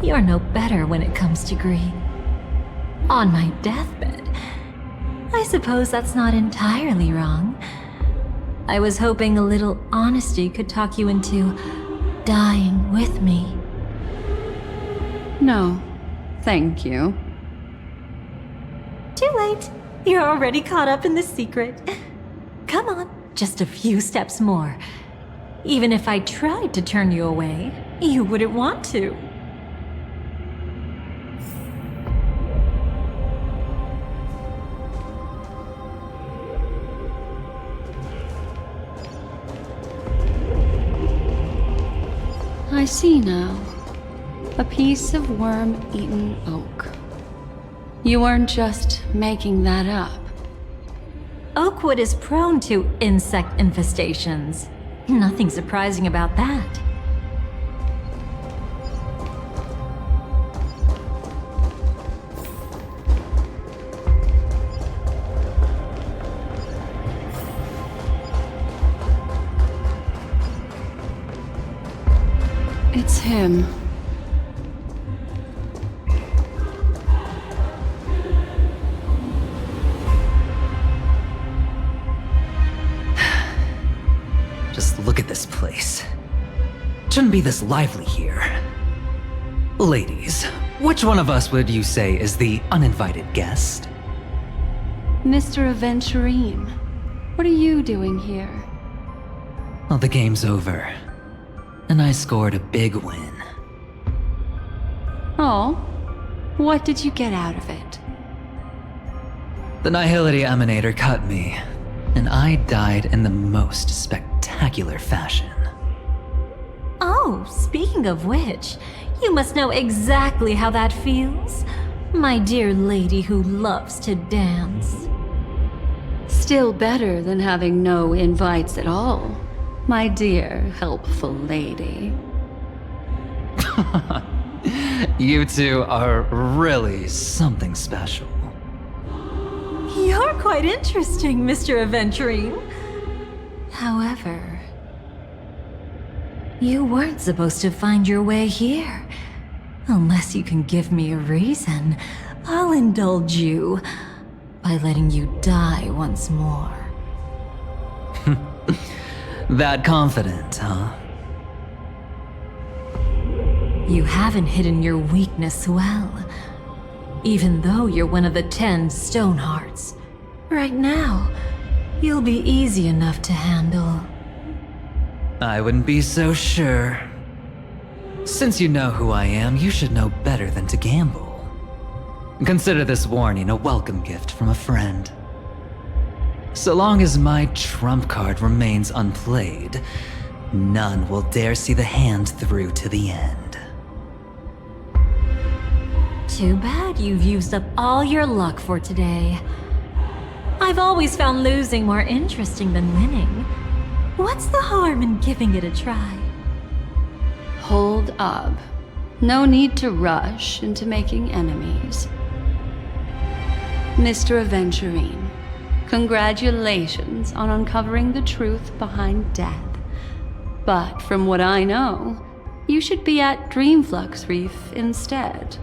you're no better when it comes to greed. On my deathbed, I suppose that's not entirely wrong. I was hoping a little honesty could talk you into dying with me. No, thank you. Too late. You're already caught up in the secret. Come on, just a few steps more. Even if I tried to turn you away, you wouldn't want to. I see now. A piece of worm-eaten oak. You weren't just making that up. Oakwood is prone to insect infestations. Nothing surprising about that. It's him. Just look at this place. Shouldn't be this lively here. Ladies, which one of us would you say is the uninvited guest? Mr. Aventurine, what are you doing here? Well, the game's over. And I scored a big win. Oh, what did you get out of it? The Nihility Emanator cut me, and I died in the most spectacular fashion. Oh, speaking of which, you must know exactly how that feels. My dear lady who loves to dance. Still better than having no invites at all, my dear helpful lady. You two are really something special. You're quite interesting, Mr. Aventurine. However, you weren't supposed to find your way here. Unless you can give me a reason, I'll indulge you by letting you die once more. That confident, huh? You haven't hidden your weakness well, even though you're one of the 10 Stonehearts. Right now, you'll be easy enough to handle. I wouldn't be so sure. Since you know who I am, you should know better than to gamble. Consider this warning a welcome gift from a friend. So long as my trump card remains unplayed, none will dare see the hand through to the end. Too bad you've used up all your luck for today. I've always found losing more interesting than winning. What's the harm in giving it a try? Hold up. No need to rush into making enemies. Mr. Aventurine, congratulations on uncovering the truth behind death. But from what I know, you should be at Dreamflux Reef instead.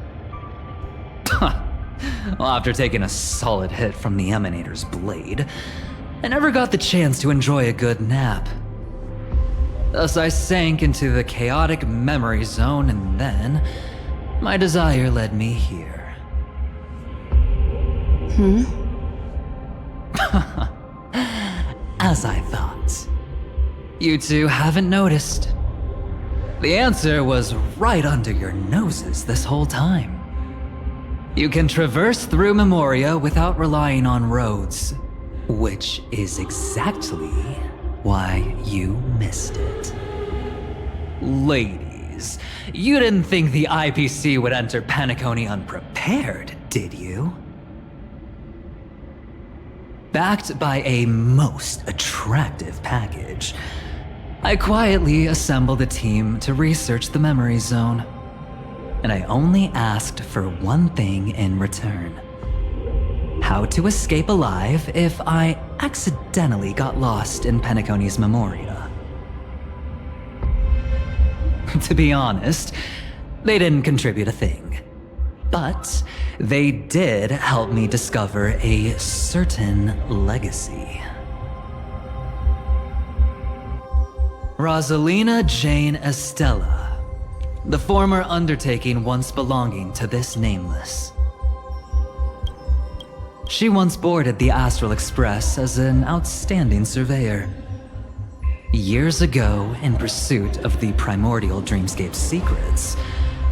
Well, after taking a solid hit from the Emanator's blade, I never got the chance to enjoy a good nap. Thus I sank into the chaotic memory zone, and then my desire led me here. As I thought. You two haven't noticed. The answer was right under your noses this whole time. You can traverse through Memoria without relying on roads, which is exactly why you missed it. Ladies, you didn't think the IPC would enter Penacony unprepared, did you? Backed by a most attractive package, I quietly assembled a team to research the memory zone. And I only asked for one thing in return. How to escape alive if I accidentally got lost in Penacony's Memoria. To be honest, they didn't contribute a thing. But they did help me discover a certain legacy. Rosalina Jane Estella, the former undertaking once belonging to this nameless. She once boarded the Astral Express as an outstanding surveyor. Years ago, in pursuit of the primordial dreamscape secrets,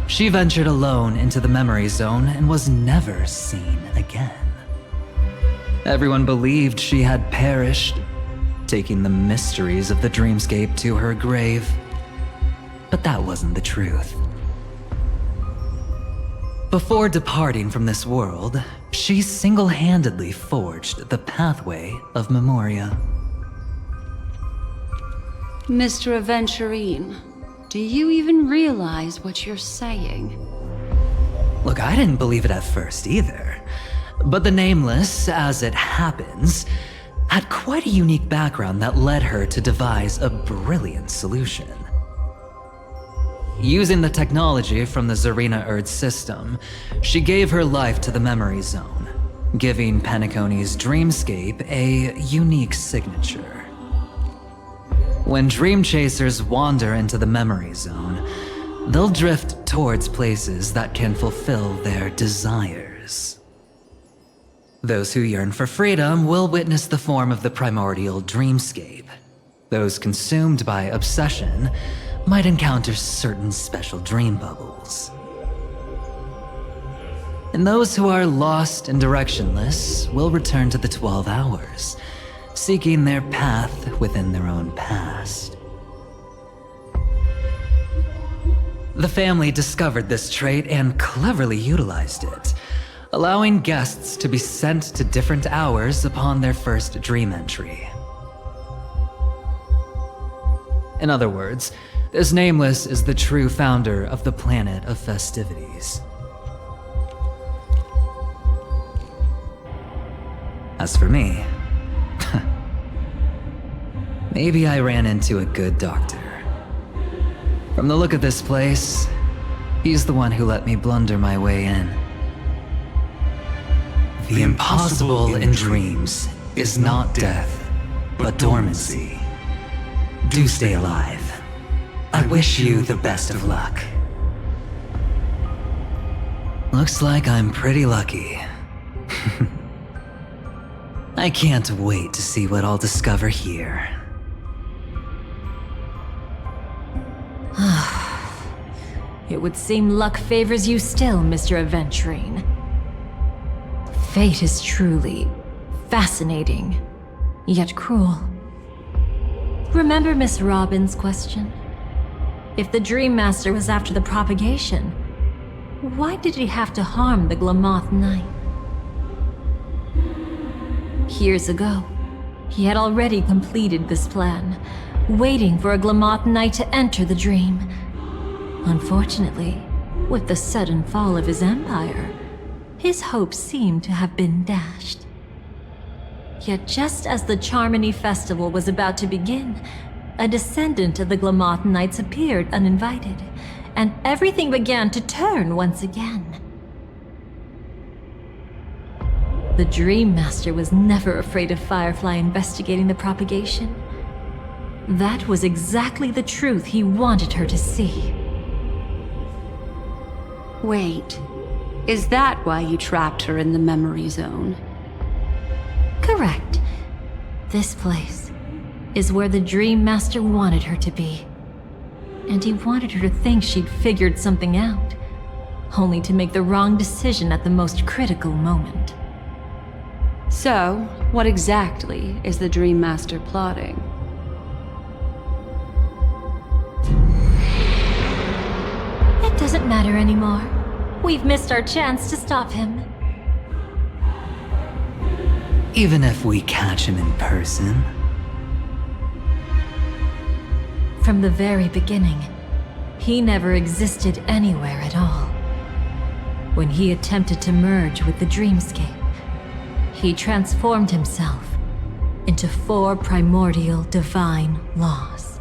she ventured alone into the memory zone and was never seen again. Everyone believed she had perished, taking the mysteries of the dreamscape to her grave. But that wasn't the truth. Before departing from this world, she single-handedly forged the pathway of Memoria. Mr. Aventurine, do you even realize what you're saying? Look, I didn't believe it at first either. But the Nameless, as it happens, had quite a unique background that led her to devise a brilliant solution. Using the technology from the Zarina Erd system, she gave her life to the memory zone, giving Penacony's dreamscape a unique signature. When dream chasers wander into the memory zone, they'll drift towards places that can fulfill their desires. Those who yearn for freedom will witness the form of the primordial dreamscape. Those consumed by obsession might encounter certain special dream bubbles. And those who are lost and directionless will return to the 12 hours, seeking their path within their own past. The family discovered this trait and cleverly utilized it, allowing guests to be sent to different hours upon their first dream entry. In other words, This Nameless is the true founder of the planet of festivities. As for me, maybe I ran into a good doctor. From the look of this place, he's the one who let me blunder my way in. The impossible in dreams is not death, but dormancy. Do stay alive. I wish you the best of luck. Looks like I'm pretty lucky. I can't wait to see what I'll discover here. It would seem luck favors you still, Mr. Aventurine. Fate is truly fascinating, yet cruel. Remember Miss Robin's question? If the Dream Master was after the propagation, why did he have to harm the Glamoth Knight? Years ago, he had already completed this plan, waiting for a Glamoth Knight to enter the dream. Unfortunately, with the sudden fall of his empire, his hopes seemed to have been dashed. Yet just as the Charmony Festival was about to begin, a descendant of the Glamoth Knights appeared uninvited, and everything began to turn once again. The Dream Master was never afraid of Firefly investigating the propagation. That was exactly the truth he wanted her to see. Wait, is that why you trapped her in the memory zone? Correct. This place is where the Dream Master wanted her to be. And he wanted her to think she'd figured something out, only to make the wrong decision at the most critical moment. So, what exactly is the Dream Master plotting? It doesn't matter anymore. We've missed our chance to stop him. Even if we catch him in person? From the very beginning, he never existed anywhere at all. When he attempted to merge with the dreamscape, he transformed himself into 4 primordial divine laws.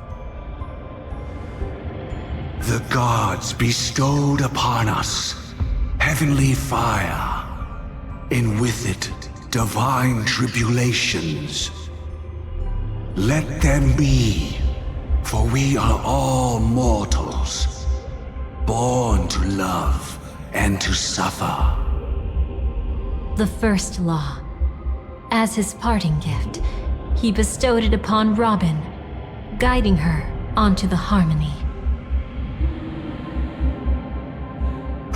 The gods bestowed upon us heavenly fire, and with it divine tribulations. Let them be, for we are all mortals, born to love and to suffer. The first law. As his parting gift, he bestowed it upon Robin, guiding her onto the harmony.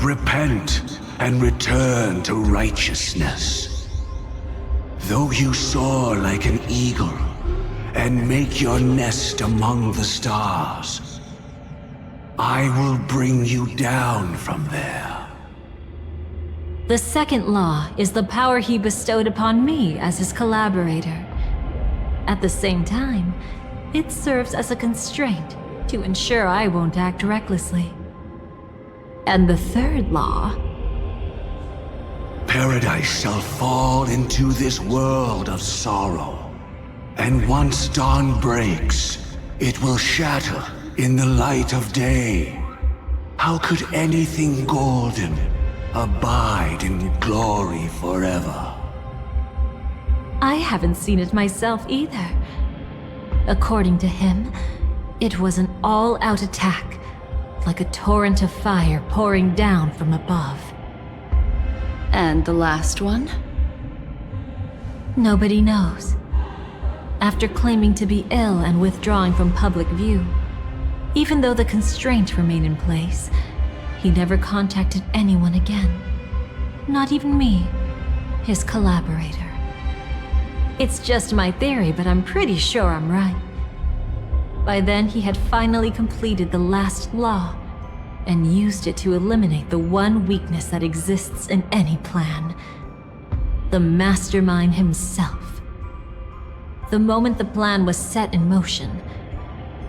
Repent and return to righteousness. Though you soar like an eagle and make your nest among the stars, I will bring you down from there. The second law is the power he bestowed upon me as his collaborator. At the same time, it serves as a constraint to ensure I won't act recklessly. And the third law... Paradise shall fall into this world of sorrow, and once dawn breaks, it will shatter in the light of day. How could anything golden abide in glory forever? I haven't seen it myself either. According to him, it was an all-out attack, like a torrent of fire pouring down from above. And the last one? Nobody knows. After claiming to be ill and withdrawing from public view, even though the constraint remained in place, he never contacted anyone again. Not even me, his collaborator. It's just my theory, but I'm pretty sure I'm right. By then, he had finally completed the last law, and used it to eliminate the one weakness that exists in any plan. The mastermind himself. The moment the plan was set in motion,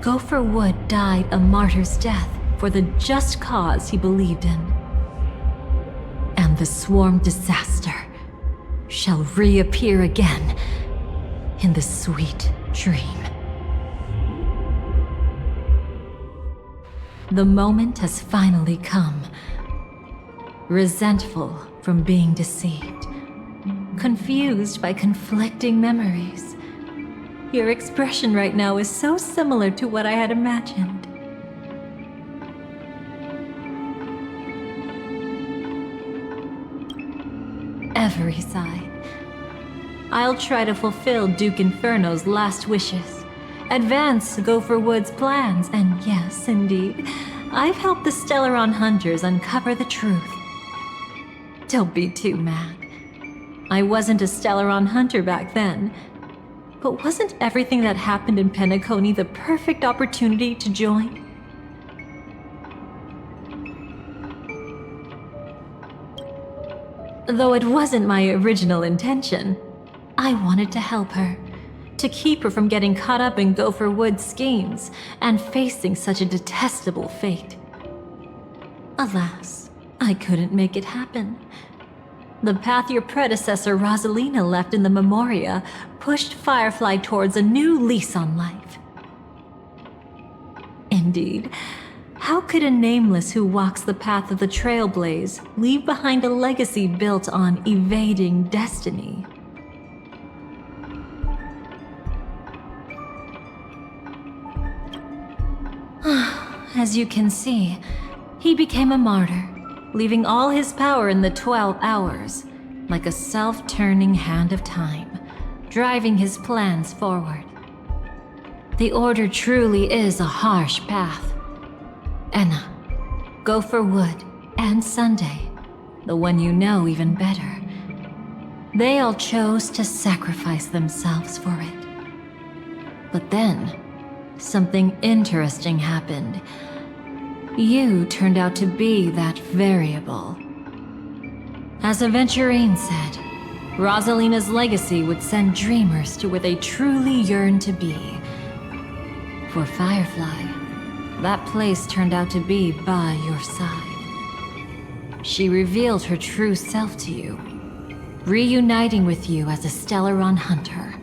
Gopher Wood died a martyr's death for the just cause he believed in. And the swarm disaster shall reappear again in the sweet dream. The moment has finally come. Resentful from being deceived, confused by conflicting memories. Your expression right now is so similar to what I had imagined. Every side. I'll try to fulfill Duke Inferno's last wishes, advance Gopher Wood's plans, and yes, indeed, I've helped the Stellaron Hunters uncover the truth. Don't be too mad. I wasn't a Stellaron Hunter back then, but wasn't everything that happened in Penacony the perfect opportunity to join? Though it wasn't my original intention, I wanted to help her, to keep her from getting caught up in Gopher Wood's schemes and facing such a detestable fate. Alas, I couldn't make it happen. The path your predecessor Rosalina left in the Memoria pushed Firefly towards a new lease on life. Indeed, how could a nameless who walks the path of the Trailblaze leave behind a legacy built on evading destiny? As you can see, he became a martyr, leaving all his power in the 12 hours, like a self-turning hand of time, driving his plans forward. The Order truly is a harsh path. Enna, Gopher Wood, and Sunday, the one you know even better, they all chose to sacrifice themselves for it. But then, something interesting happened. You turned out to be that variable. As Aventurine said, Rosalina's legacy would send dreamers to where they truly yearn to be. For Firefly, that place turned out to be by your side. She revealed her true self to you, reuniting with you as a Stellaron Hunter.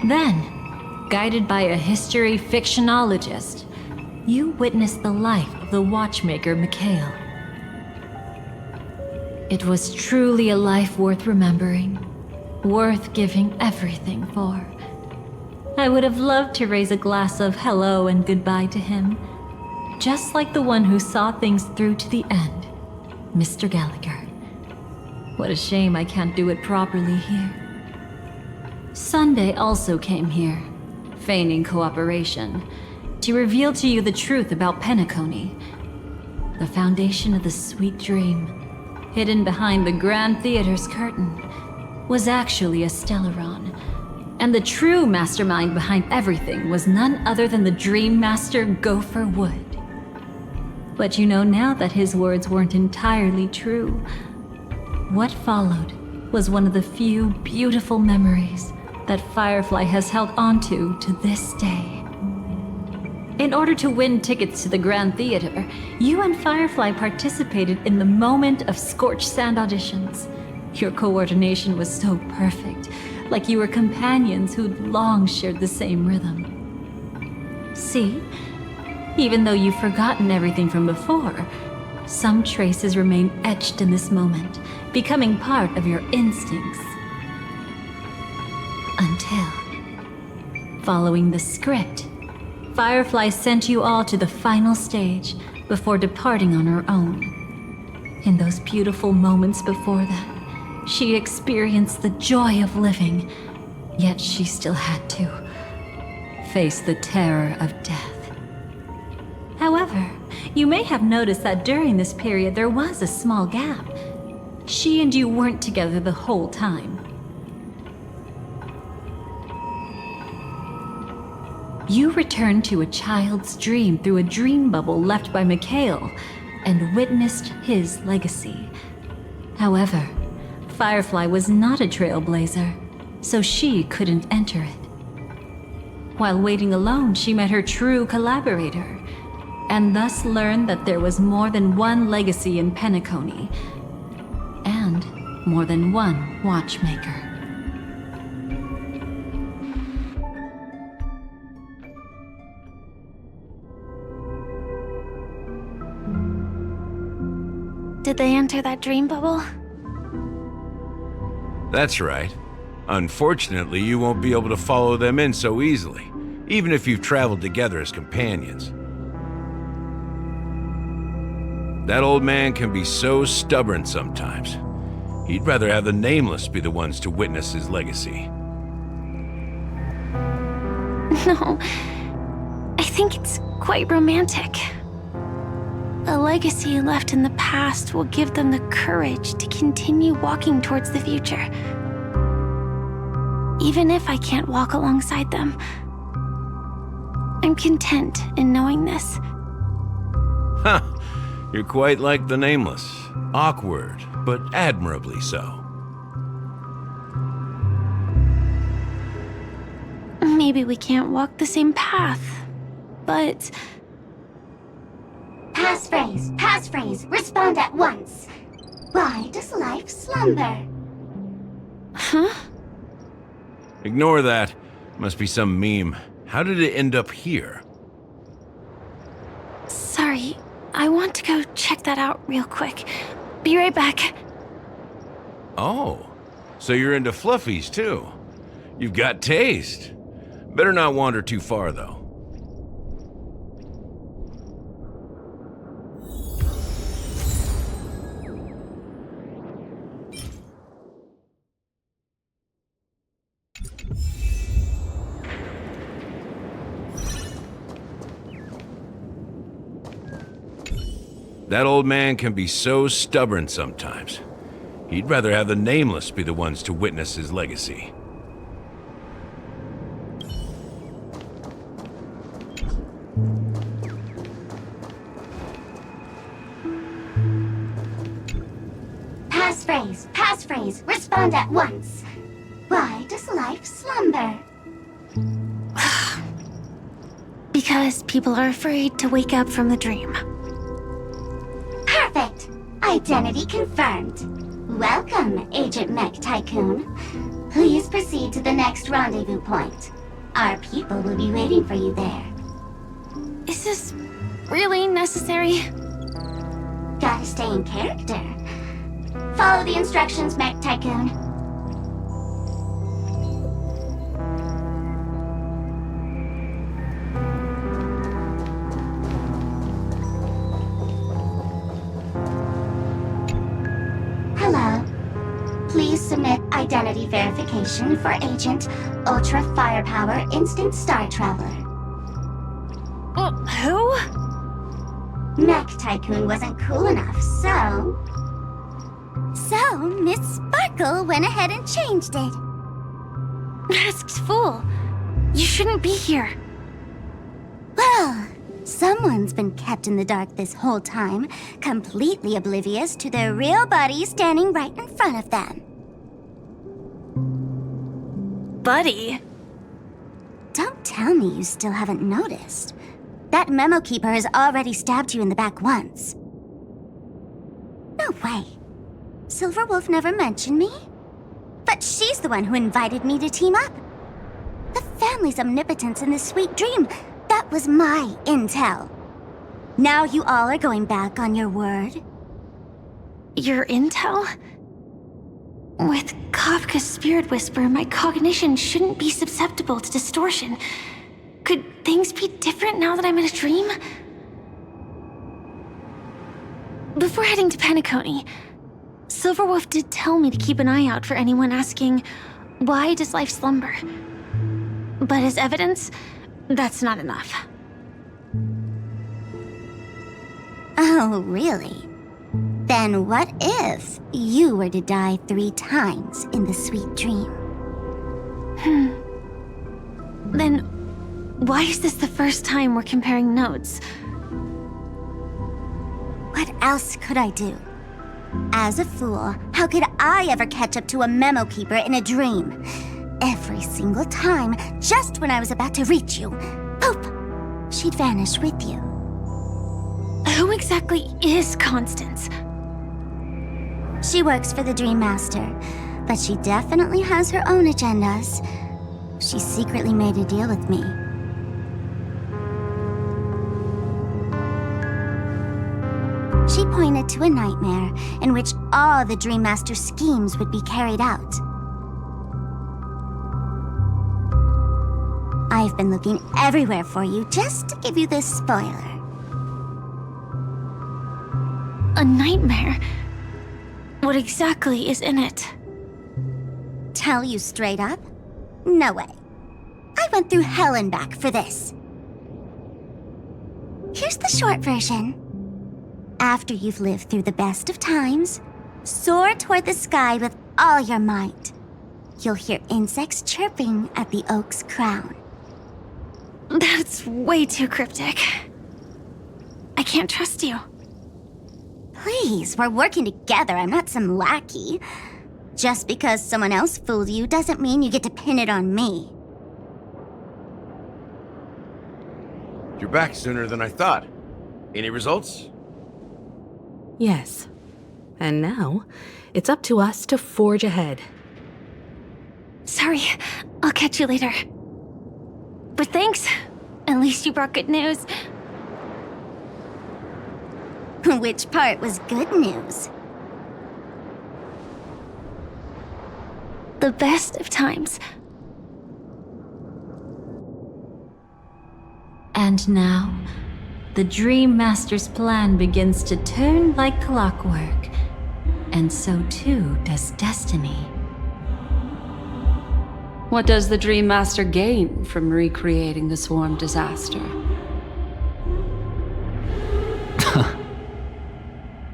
Then, guided by a history fictionologist, you witnessed the life of the watchmaker Mikhail. It was truly a life worth remembering, worth giving everything for. I would have loved to raise a glass of hello and goodbye to him, just like the one who saw things through to the end, Mr. Gallagher. What a shame I can't do it properly here. Sunday also came here, feigning cooperation, to reveal to you the truth about Penacony, the foundation of the sweet dream, hidden behind the Grand Theater's curtain, was actually a Stellaron, and the true mastermind behind everything was none other than the Dream Master Gopher Wood. But you know now that his words weren't entirely true. What followed was one of the few beautiful memories that Firefly has held onto to this day. In order to win tickets to the Grand Theater, you and Firefly participated in the Moment of Scorched Sand auditions. Your coordination was so perfect, like you were companions who'd long shared the same rhythm. See? Even though you've forgotten everything from before, some traces remain etched in this moment, becoming part of your instincts. Until, following the script, Firefly sent you all to the final stage before departing on her own. In those beautiful moments before that, she experienced the joy of living, yet she still had to face the terror of death. However, you may have noticed that during this period there was a small gap. She and you weren't together the whole time. You returned to a child's dream through a dream bubble left by Mikhail and witnessed his legacy. However, Firefly was not a trailblazer, so she couldn't enter it. While waiting alone, she met her true collaborator, and thus learned that there was more than one legacy in Penacony, and more than one watchmaker. Did they enter that dream bubble? That's right. Unfortunately, you won't be able to follow them in so easily, even if you've traveled together as companions. That old man can be so stubborn sometimes. He'd rather have the Nameless be the ones to witness his legacy. No, I think it's quite romantic. A legacy left in the past will give them the courage to continue walking towards the future. Even if I can't walk alongside them, I'm content in knowing this. Huh. You're quite like the Nameless. Awkward, but admirably so. Maybe we can't walk the same path, but... Passphrase, respond at once. Why does life slumber? Huh? Ignore that. Must be some meme. How did it end up here? Sorry, I want to go check that out real quick. Be right back. Oh, so you're into fluffies too. You've got taste. Better not wander too far though. That old man can be so stubborn sometimes. He'd rather have the Nameless be the ones to witness his legacy. Passphrase, respond at once. Why does life slumber? Because people are afraid to wake up from the dream. Perfect! Identity confirmed. Welcome, Agent Mech Tycoon. Please proceed to the next rendezvous point. Our people will be waiting for you there. Is this really necessary? Gotta stay in character. Follow the instructions, Mech Tycoon. Hello. Please submit identity verification for Agent Ultra Firepower Instant Star Traveler. Who? Mech Tycoon wasn't cool enough, so... So, Miss Sparkle went ahead and changed it. Masked fool. You shouldn't be here. Well, someone's been kept in the dark this whole time, completely oblivious to their real body standing right in front of them. Buddy? Don't tell me you still haven't noticed. That memo keeper has already stabbed you in the back once. No way. Silverwolf never mentioned me? But she's the one who invited me to team up. The family's omnipotence in this sweet dream, that was my intel. Now you all are going back on your word? Your intel? With Kafka's spirit whisper, my cognition shouldn't be susceptible to distortion. Could things be different now that I'm in a dream? Before heading to Penacony, Silverwolf did tell me to keep an eye out for anyone asking, why does life slumber? But as evidence, that's not enough. Oh, really? Then what if you were to die 3 times in the sweet dream? Then why is this the first time we're comparing notes? What else could I do? As a fool, how could I ever catch up to a memo keeper in a dream? every single time, just when I was about to reach you, poof, she'd vanish with you. Who exactly is Constance? She works for the Dream Master, but she definitely has her own agendas. She secretly made a deal with me. She pointed to a nightmare in which all the Dream Master's schemes would be carried out. I've been looking everywhere for you just to give you this spoiler. A nightmare? What exactly is in it? Tell you straight up? No way. I went through hell and back for this. Here's the short version. After you've lived through the best of times, soar toward the sky with all your might. You'll hear insects chirping at the oak's crown. That's way too cryptic. I can't trust you. Please, we're working together. I'm not some lackey. Just because someone else fooled you doesn't mean you get to pin it on me. You're back sooner than I thought. Any results? Yes. And now, it's up to us to forge ahead. Sorry, I'll catch you later. But thanks. At least you brought good news. Which part was good news? The best of times. And now, the Dream Master's plan begins to turn like clockwork, and so too does destiny. What does the Dream Master gain from recreating the swarm disaster?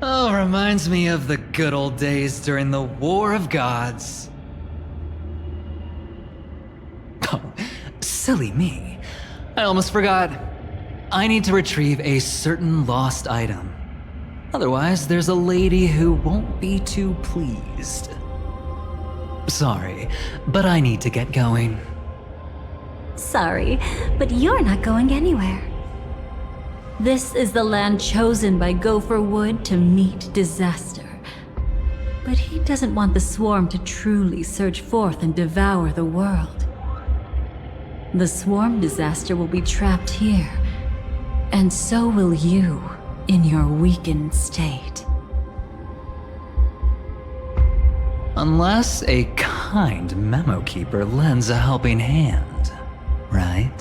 Oh, reminds me of the good old days during the War of Gods. Oh, silly me. I almost forgot. I need to retrieve a certain lost item. Otherwise, there's a lady who won't be too pleased. Sorry, but I need to get going. Sorry, but you're not going anywhere. This is the land chosen by Gopher Wood to meet disaster. But he doesn't want the swarm to truly surge forth and devour the world. The swarm disaster will be trapped here, and so will you in your weakened state. Unless a kind memo keeper lends a helping hand, right?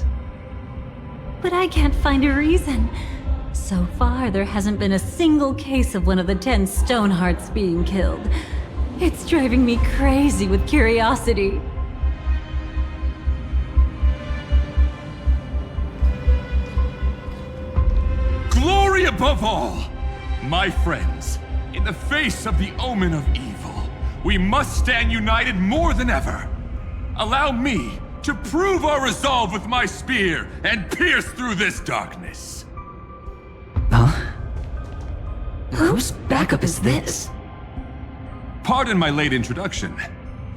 But I can't find a reason. So far, there hasn't been a single case of one of the 10 Stonehearts being killed. It's driving me crazy with curiosity. Glory above all! My friends, in the face of the omen of evil, we must stand united more than ever. Allow me to prove our resolve with my spear and pierce through this darkness. Huh? Whose backup is this? Pardon my late introduction.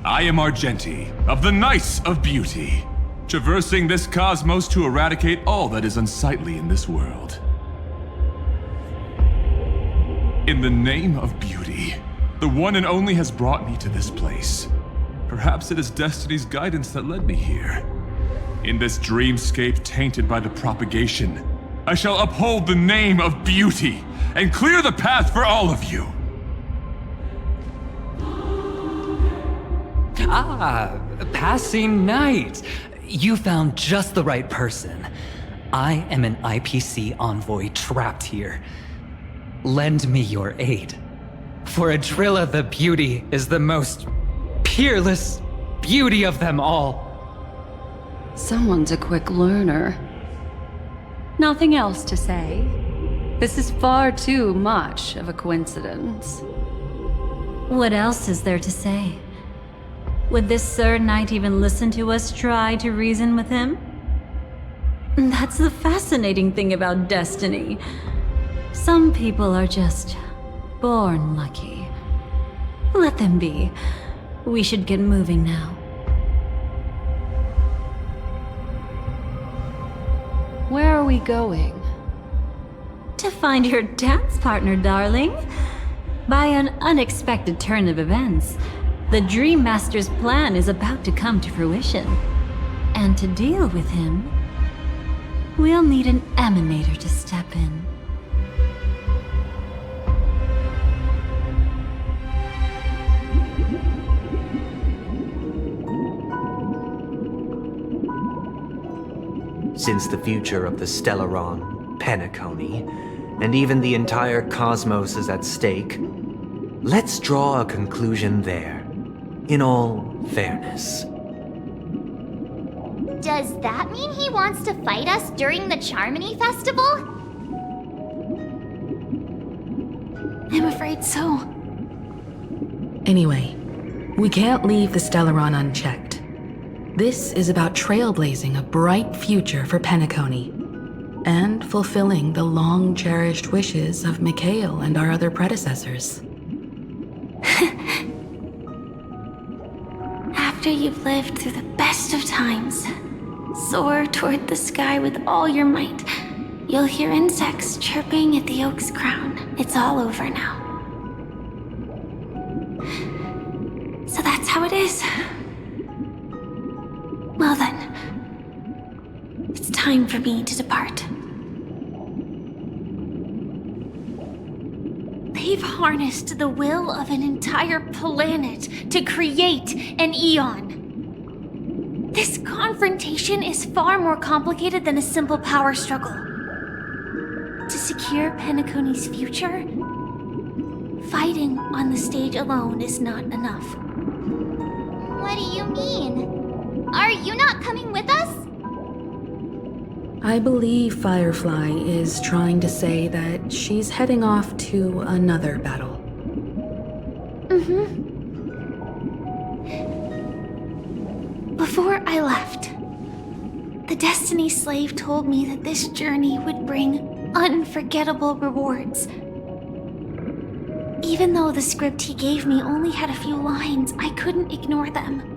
I am Argenti, of the Nice of Beauty, traversing this cosmos to eradicate all that is unsightly in this world. In the name of beauty, the one and only has brought me to this place. Perhaps it is destiny's guidance that led me here. In this dreamscape tainted by the propagation, I shall uphold the name of beauty and clear the path for all of you. Ah, passing night. You found just the right person. I am an IPC envoy trapped here. Lend me your aid. For Adrilla the Beauty is the most peerless beauty of them all. Someone's a quick learner. Nothing else to say. This is far too much of a coincidence. What else is there to say? Would this Sir Knight even listen to us try to reason with him? That's the fascinating thing about destiny. Some people are just born lucky. Let them be. We should get moving now. Where are we going? To find your dance partner, darling. By an unexpected turn of events, the Dream Master's plan is about to come to fruition. And to deal with him, we'll need an emanator to step in. Since the future of the Stellaron, Penacony, and even the entire cosmos is at stake, let's draw a conclusion there, in all fairness. Does that mean he wants to fight us during the Charmony Festival? I'm afraid so. Anyway, we can't leave the Stellaron unchecked. This is about trailblazing a bright future for Penacony, and fulfilling the long-cherished wishes of Mikhail and our other predecessors. After you've lived through the best of times, soar toward the sky with all your might. You'll hear insects chirping at the oak's crown. It's all over now. So that's how it is. Well then, it's time for me to depart. They've harnessed the will of an entire planet to create an eon. This confrontation is far more complicated than a simple power struggle. To secure Penacony's future, fighting on the stage alone is not enough. What do you mean? Are you not coming with us? I believe Firefly is trying to say that she's heading off to another battle. Before I left, the Destiny Slave told me that this journey would bring unforgettable rewards. Even though the script he gave me only had a few lines, I couldn't ignore them.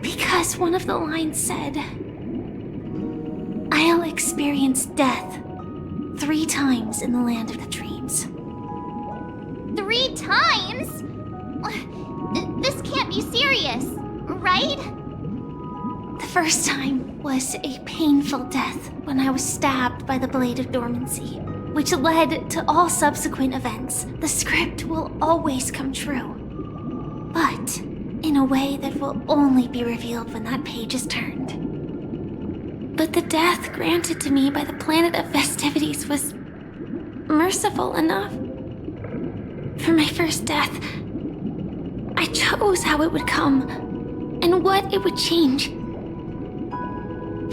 Because one of the lines said, I'll experience death 3 times in the land of the dreams. 3 times? This can't be serious, right? The first time was a painful death when I was stabbed by the Blade of Dormancy, which led to all subsequent events. The script will always come true, but in a way that will only be revealed when that page is turned. But the death granted to me by the planet of festivities was merciful enough. For my first death, I chose how it would come and what it would change.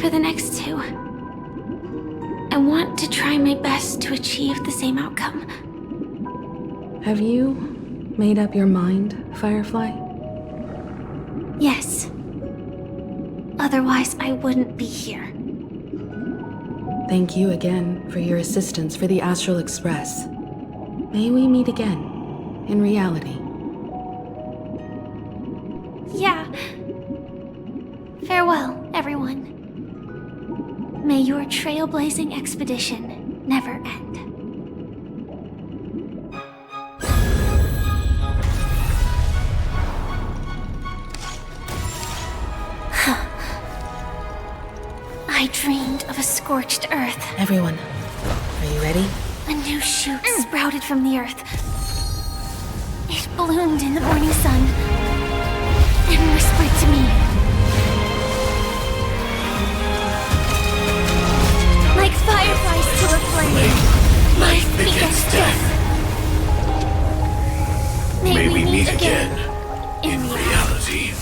For the next 2, I want to try my best to achieve the same outcome. Have you made up your mind, Firefly? Yes. Otherwise, I wouldn't be here. Thank you again for your assistance for the Astral Express. May we meet again, in reality. Yeah. Farewell, everyone. May your trailblazing expedition never end. I dreamed of a scorched earth. Everyone, are you ready? A new shoot sprouted from the earth. It bloomed in the morning sun and whispered to me. Like fireflies to a flame, life begets death. May we meet again in reality.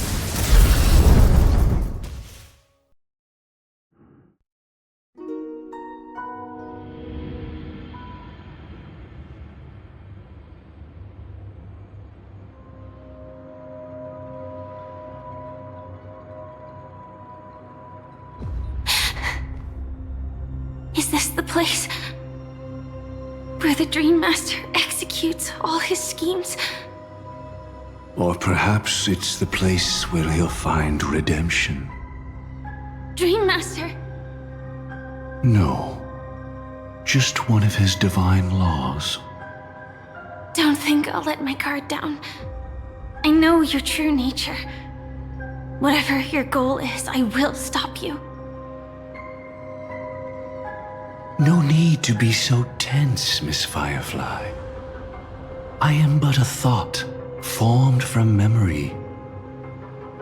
Is this the place where the Dream Master executes all his schemes? Or perhaps it's the place where he'll find redemption. Dream Master, No. Just one of his divine laws. Don't think I'll let my guard down. I know your true nature. Whatever your goal is, I will stop you. No need to be so tense, Miss Firefly. I am but a thought, formed from memory.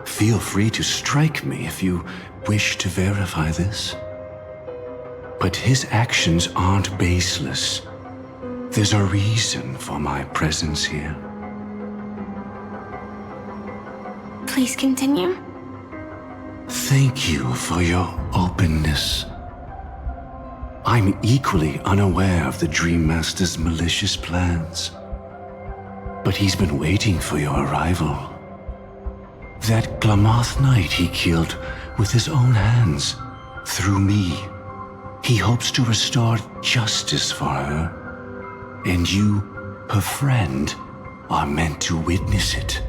Feel free to strike me if you wish to verify this. But his actions aren't baseless. There's a reason for my presence here. Please continue. Thank you for your openness. I'm equally unaware of the Dream Master's malicious plans. But he's been waiting for your arrival. That Glamoth Knight he killed with his own hands, through me. He hopes to restore justice for her. And you, her friend, are meant to witness it.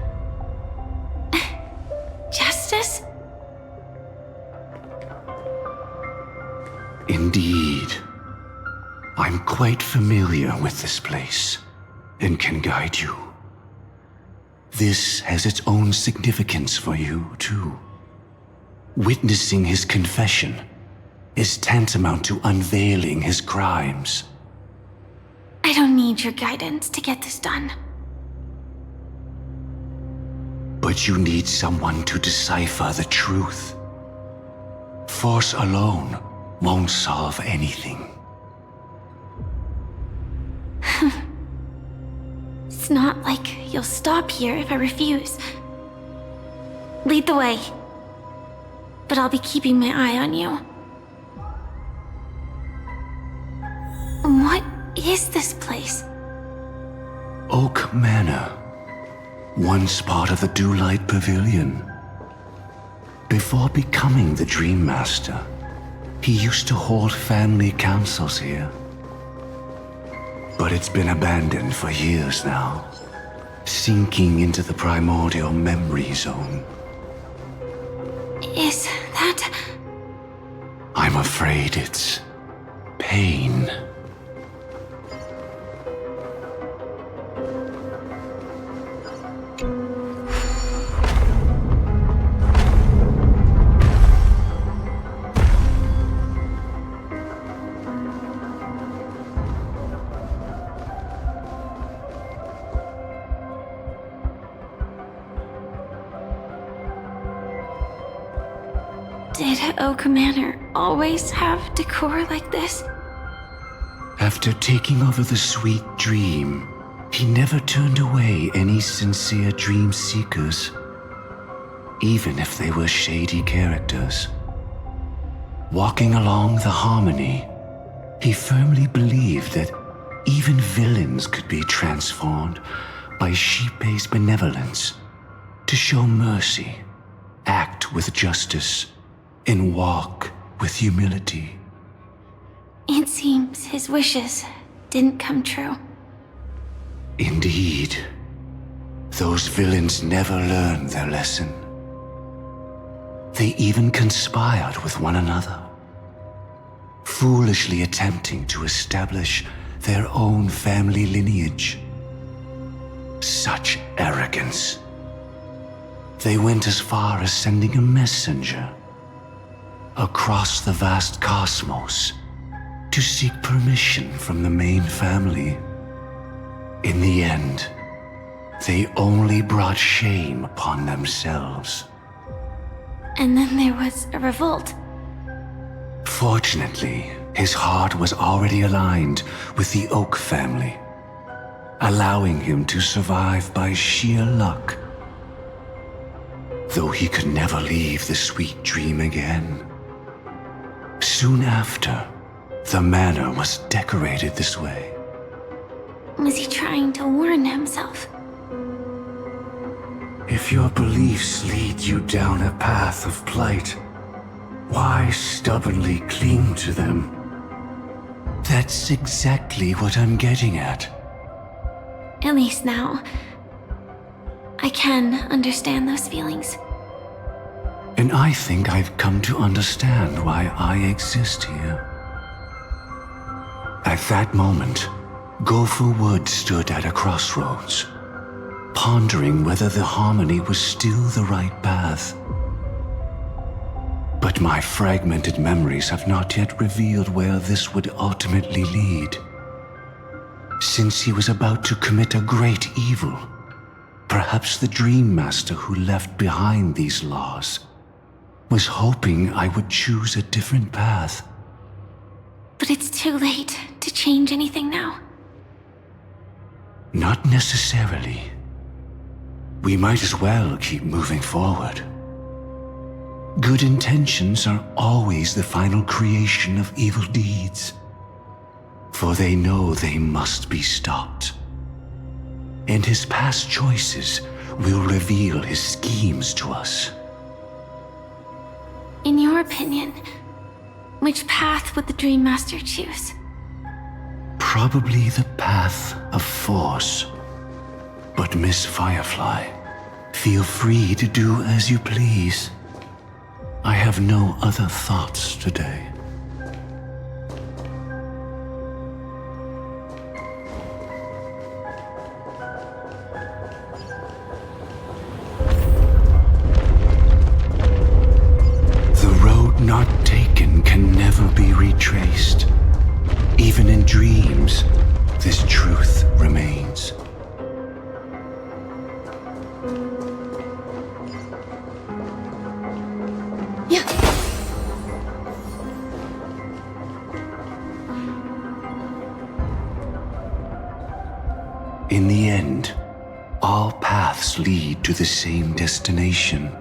Justice? Indeed. I'm quite familiar with this place, and can guide you. This has its own significance for you, too. Witnessing his confession is tantamount to unveiling his crimes. I don't need your guidance to get this done. But you need someone to decipher the truth. Force alone won't solve anything. It's not like you'll stop here if I refuse. Lead the way. But I'll be keeping my eye on you. What is this place? Oak Manor. Once part of the Dewlight Pavilion. Before becoming the Dream Master, he used to hold family councils here. But it's been abandoned for years now, sinking into the primordial memory zone. Is that... I'm afraid it's pain. Did Oak Manor always have decor like this? After taking over the sweet dream, he never turned away any sincere dream seekers, even if they were shady characters. Walking along the harmony, he firmly believed that even villains could be transformed by Shippei's benevolence to show mercy, act with justice, and walk with humility. It seems his wishes didn't come true. Indeed. Those villains never learned their lesson. They even conspired with one another, foolishly attempting to establish their own family lineage. Such arrogance. They went as far as sending a messenger across the vast cosmos to seek permission from the main family. In the end, they only brought shame upon themselves. And then there was a revolt. Fortunately, his heart was already aligned with the Oak family, allowing him to survive by sheer luck. Though he could never leave the sweet dream again. Soon after, the manor was decorated this way. Was he trying to warn himself? If your beliefs lead you down a path of plight, why stubbornly cling to them? That's exactly what I'm getting at. At least now, I can understand those feelings. And I think I've come to understand why I exist here. At that moment, Gopher Wood stood at a crossroads, pondering whether the harmony was still the right path. But my fragmented memories have not yet revealed where this would ultimately lead. Since he was about to commit a great evil, perhaps the Dream Master who left behind these laws was hoping I would choose a different path. But it's too late to change anything now. Not necessarily. We might as well keep moving forward. Good intentions are always the final creation of evil deeds, for they know they must be stopped. And his past choices will reveal his schemes to us. In your opinion, which path would the Dream Master choose? Probably the path of force. But Miss Firefly, feel free to do as you please. I have no other thoughts today. The road not taken can never be retraced. Even in dreams, this truth remains. In the end, all paths lead to the same destination.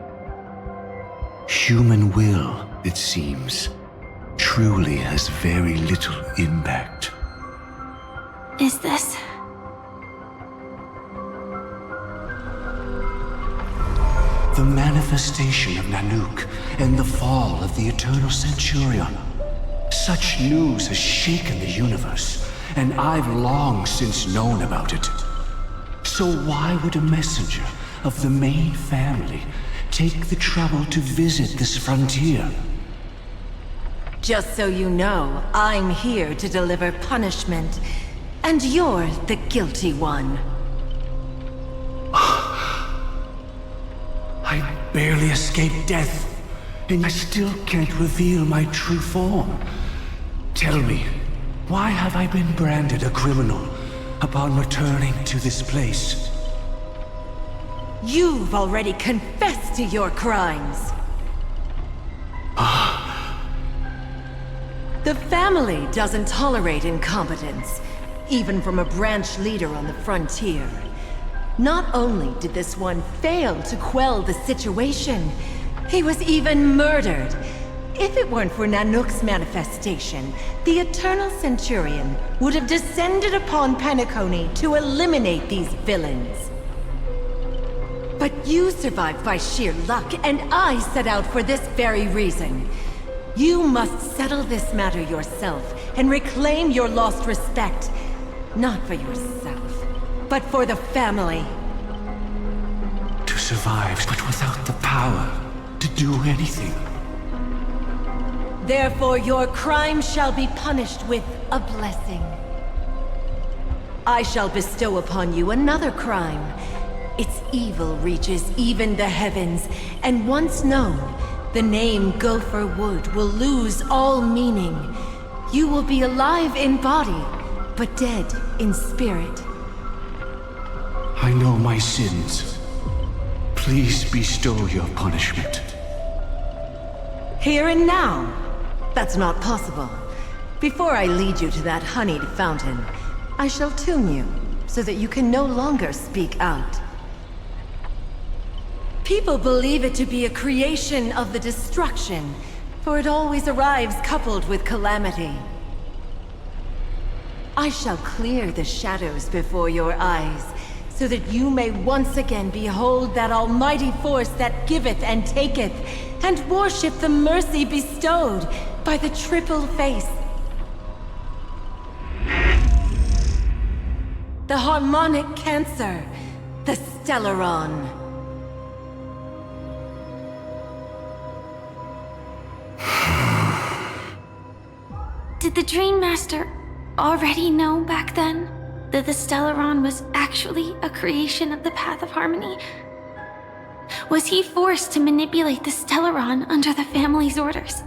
Human will, it seems, truly has very little impact. Is this? The manifestation of Nanook and the fall of the Eternal Centurion. Such news has shaken the universe, and I've long since known about it. So why would a messenger of the main family take the trouble to visit this frontier? Just so you know, I'm here to deliver punishment, and you're the guilty one. I barely escaped death, and I still can't reveal my true form. Tell me, why have I been branded a criminal upon returning to this place? You've already confessed to your crimes. The family doesn't tolerate incompetence, even from a branch leader on the frontier. Not only did this one fail to quell the situation, he was even murdered. If it weren't for Nanook's manifestation, the Eternal Centurion would have descended upon Penacony to eliminate these villains. But you survived by sheer luck, and I set out for this very reason. You must settle this matter yourself and reclaim your lost respect. Not for yourself, but for the family. To survive, but without the power to do anything. Therefore, your crime shall be punished with a blessing. I shall bestow upon you another crime. Its evil reaches even the heavens, and once known, the name Gopher Wood will lose all meaning. You will be alive in body, but dead in spirit. I know my sins. Please bestow your punishment. Here and now? That's not possible. Before I lead you to that honeyed fountain, I shall tune you, so that you can no longer speak out. People believe it to be a creation of the destruction, for it always arrives coupled with calamity. I shall clear the shadows before your eyes, so that you may once again behold that almighty force that giveth and taketh, and worship the mercy bestowed by the triple face. The harmonic cancer, the Stellaron. Did the Dream Master already know back then that the Stellaron was actually a creation of the Path of Harmony? Was he forced to manipulate the Stellaron under the family's orders?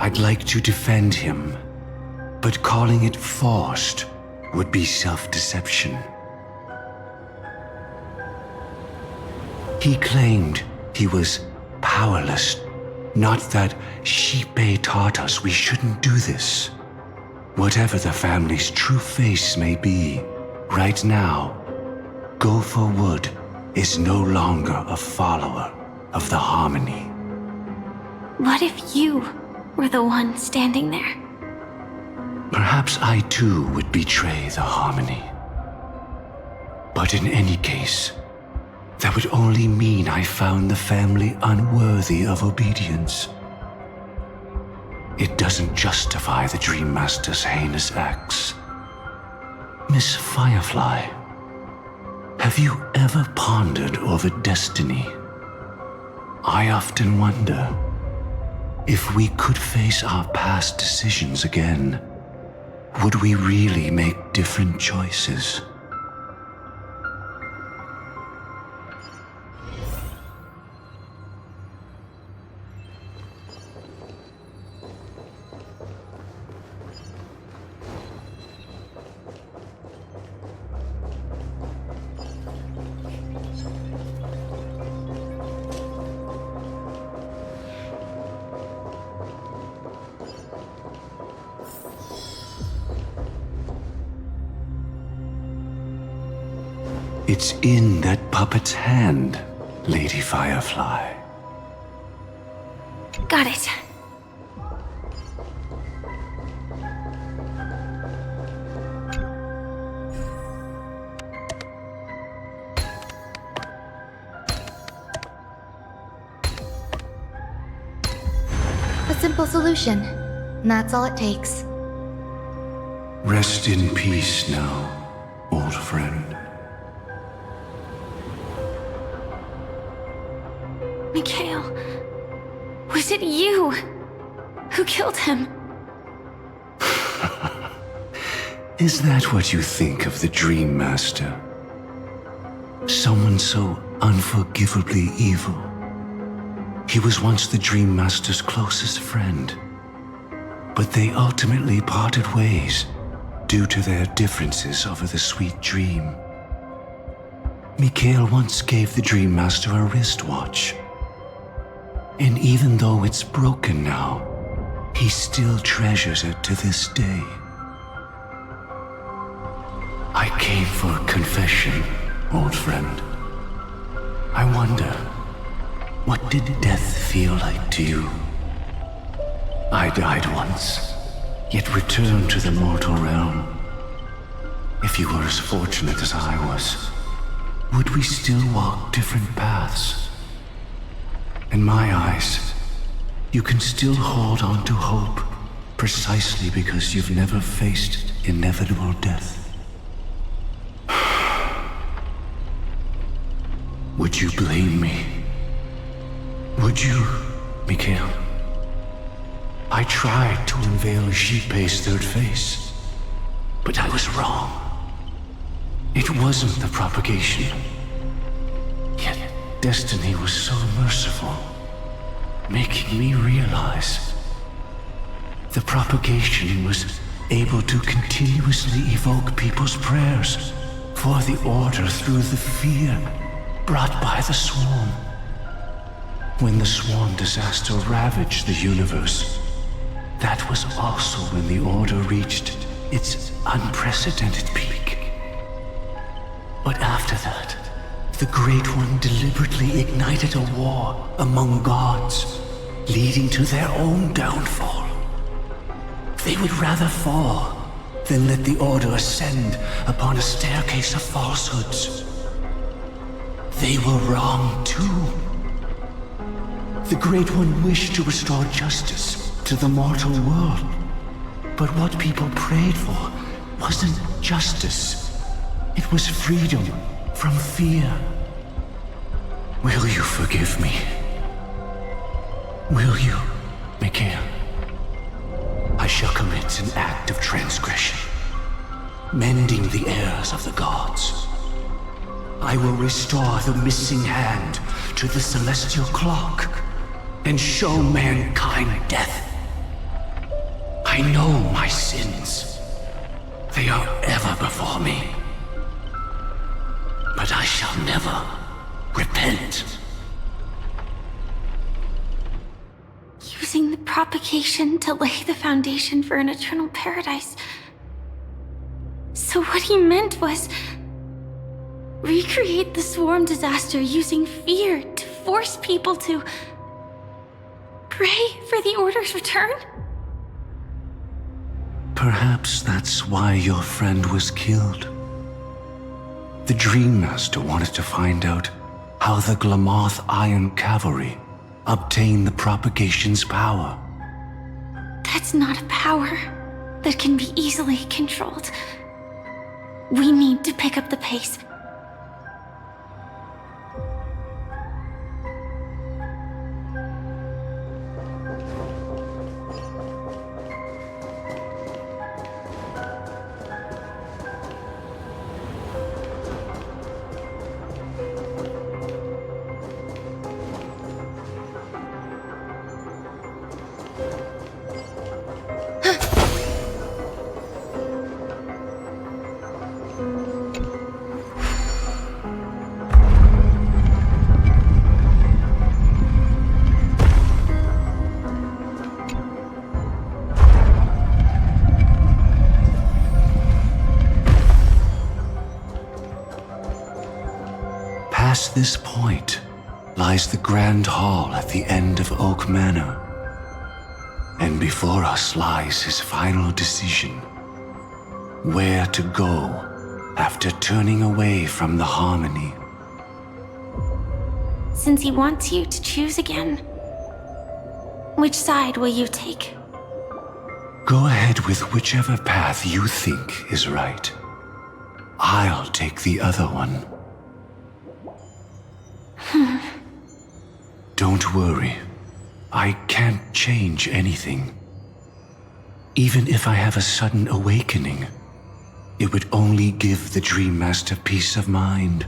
I'd like to defend him, but calling it forced would be self-deception. He claimed he was powerless, not that Xipe taught us we shouldn't do this. Whatever the family's true face may be, right now, Gopher Wood is no longer a follower of the Harmony. What if you were the one standing there? Perhaps I too would betray the Harmony. But in any case, that would only mean I found the family unworthy of obedience. It doesn't justify the Dream Master's heinous acts. Miss Firefly, have you ever pondered over destiny? I often wonder if we could face our past decisions again, would we really make different choices? It's in that puppet's hand, Lady Firefly. Got it. A simple solution, and that's all it takes. Rest in peace now, old friend. Mikhail, was it you who killed him? Is that what you think of the Dream Master? Someone so unforgivably evil. He was once the Dream Master's closest friend, but they ultimately parted ways due to their differences over the sweet dream. Mikhail once gave the Dream Master a wristwatch. And even though it's broken now, he still treasures it to this day. I came for confession, old friend. I wonder, what did death feel like to you? I died once, yet returned to the mortal realm. If you were as fortunate as I was, would we still walk different paths? In my eyes, you can still hold on to hope precisely because you've never faced inevitable death. Would you blame me? Would you, Mikhail? I tried to unveil Xipe's third face, but I was wrong. It wasn't the propagation. Yet destiny was so merciful, making me realize the propagation was able to continuously evoke people's prayers for the Order through the fear brought by the Swarm. When the Swarm disaster ravaged the universe, that was also when the Order reached its unprecedented peak. But after that, the Great One deliberately ignited a war among gods, leading to their own downfall. They would rather fall than let the Order ascend upon a staircase of falsehoods. They were wrong too. The Great One wished to restore justice to the mortal world. But what people prayed for wasn't justice. It was freedom from fear. Will you forgive me? Will you, Mikhail? I shall commit an act of transgression, mending the errors of the gods. I will restore the missing hand to the celestial clock and show mankind death. I know my sins. They are ever before me. But I shall never repent. Using the propagation to lay the foundation for an eternal paradise. So what he meant was recreate the swarm disaster using fear to force people to pray for the Order's return? Perhaps that's why your friend was killed. The Dream Master wanted to find out how the Glamoth Iron Cavalry obtained the propagation's power. That's not a power that can be easily controlled. We need to pick up the pace. Past this point lies the Grand Hall at the end of Oak Manor. And before us lies his final decision. Where to go after turning away from the Harmony. Since he wants you to choose again, which side will you take? Go ahead with whichever path you think is right. I'll take the other one. Don't worry. I can't change anything. Even if I have a sudden awakening, it would only give the Dream Master peace of mind.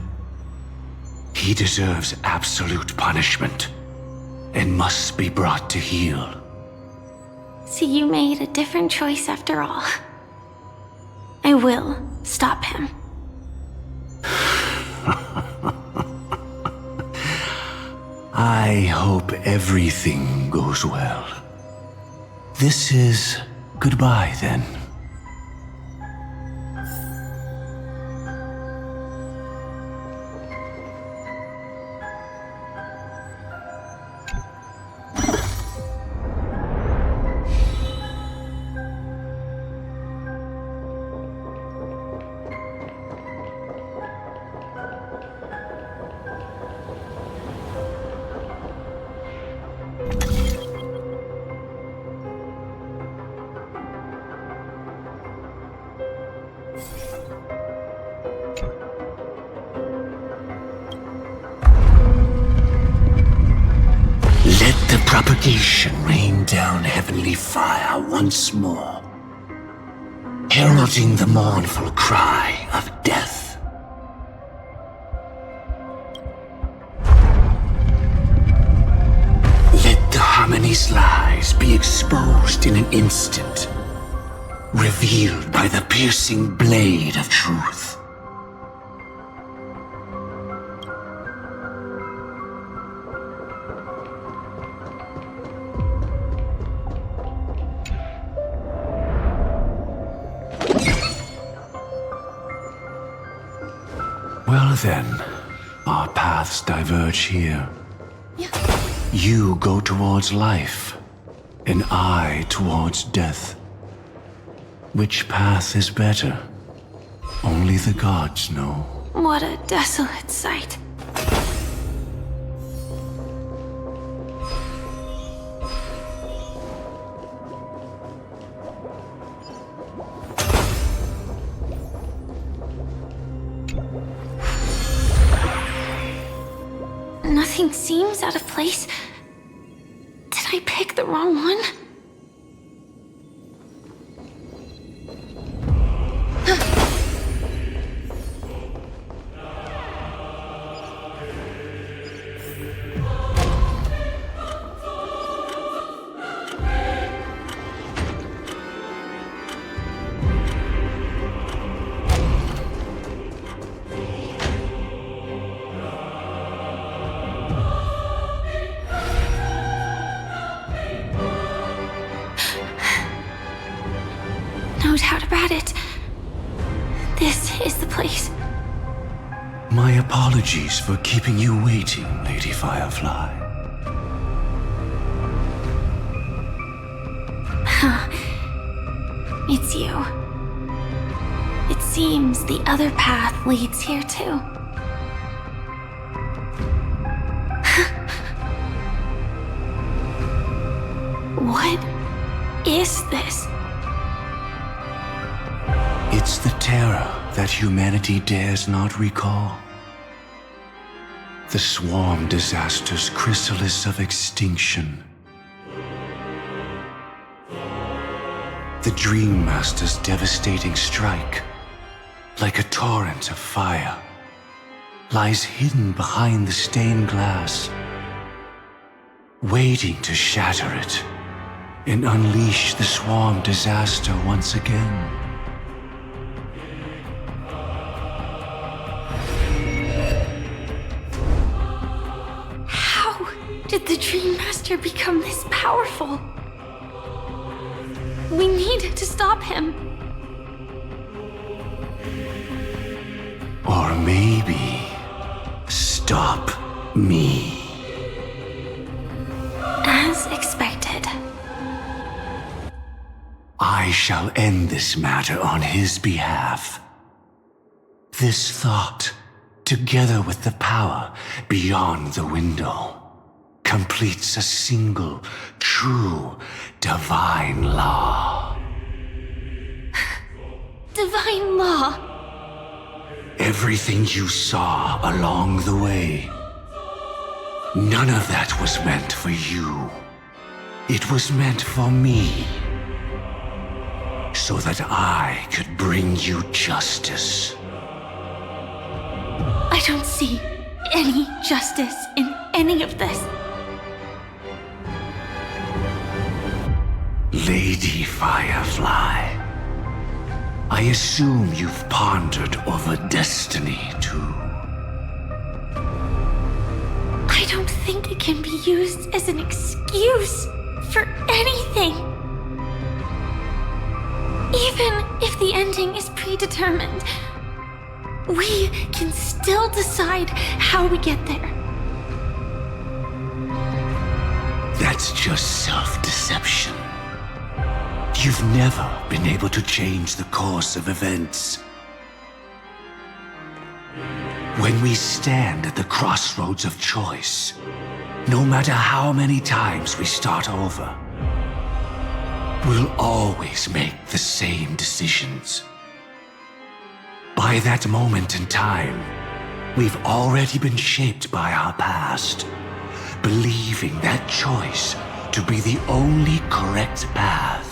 He deserves absolute punishment and must be brought to heel. So you made a different choice after all. I will stop him. I hope everything goes well. This is goodbye then. Propagation rain down heavenly fire once more, heralding the mournful cry of death. Let the Harmony's lies be exposed in an instant, revealed by the piercing blade of truth. Well then, our paths diverge here. You go towards life, and I towards death. Which path is better? Only the gods know. What a desolate sight. Nothing seems out of place. Did I pick the wrong one? My apologies for keeping you waiting, Lady Firefly. It's you. It seems the other path leads here too. What is this? It's the terror that humanity dares not recall. The swarm disaster's chrysalis of extinction. The Dream Master's devastating strike, like a torrent of fire, lies hidden behind the stained glass, waiting to shatter it and unleash the swarm disaster once again. How did the Dream Master become this powerful? We need to stop him. Or maybe stop me. As expected. I shall end this matter on his behalf. This thought, together with the power beyond the window, completes a single, true, divine law. Divine law? Everything you saw along the way, none of that was meant for you. It was meant for me. So that I could bring you justice. I don't see any justice in any of this. Lady Firefly, I assume you've pondered over destiny, too. I don't think it can be used as an excuse for anything. Even if the ending is predetermined, we can still decide how we get there. That's just self-deception. You've never been able to change the course of events. When we stand at the crossroads of choice, no matter how many times we start over, we'll always make the same decisions. By that moment in time, we've already been shaped by our past, believing that choice to be the only correct path.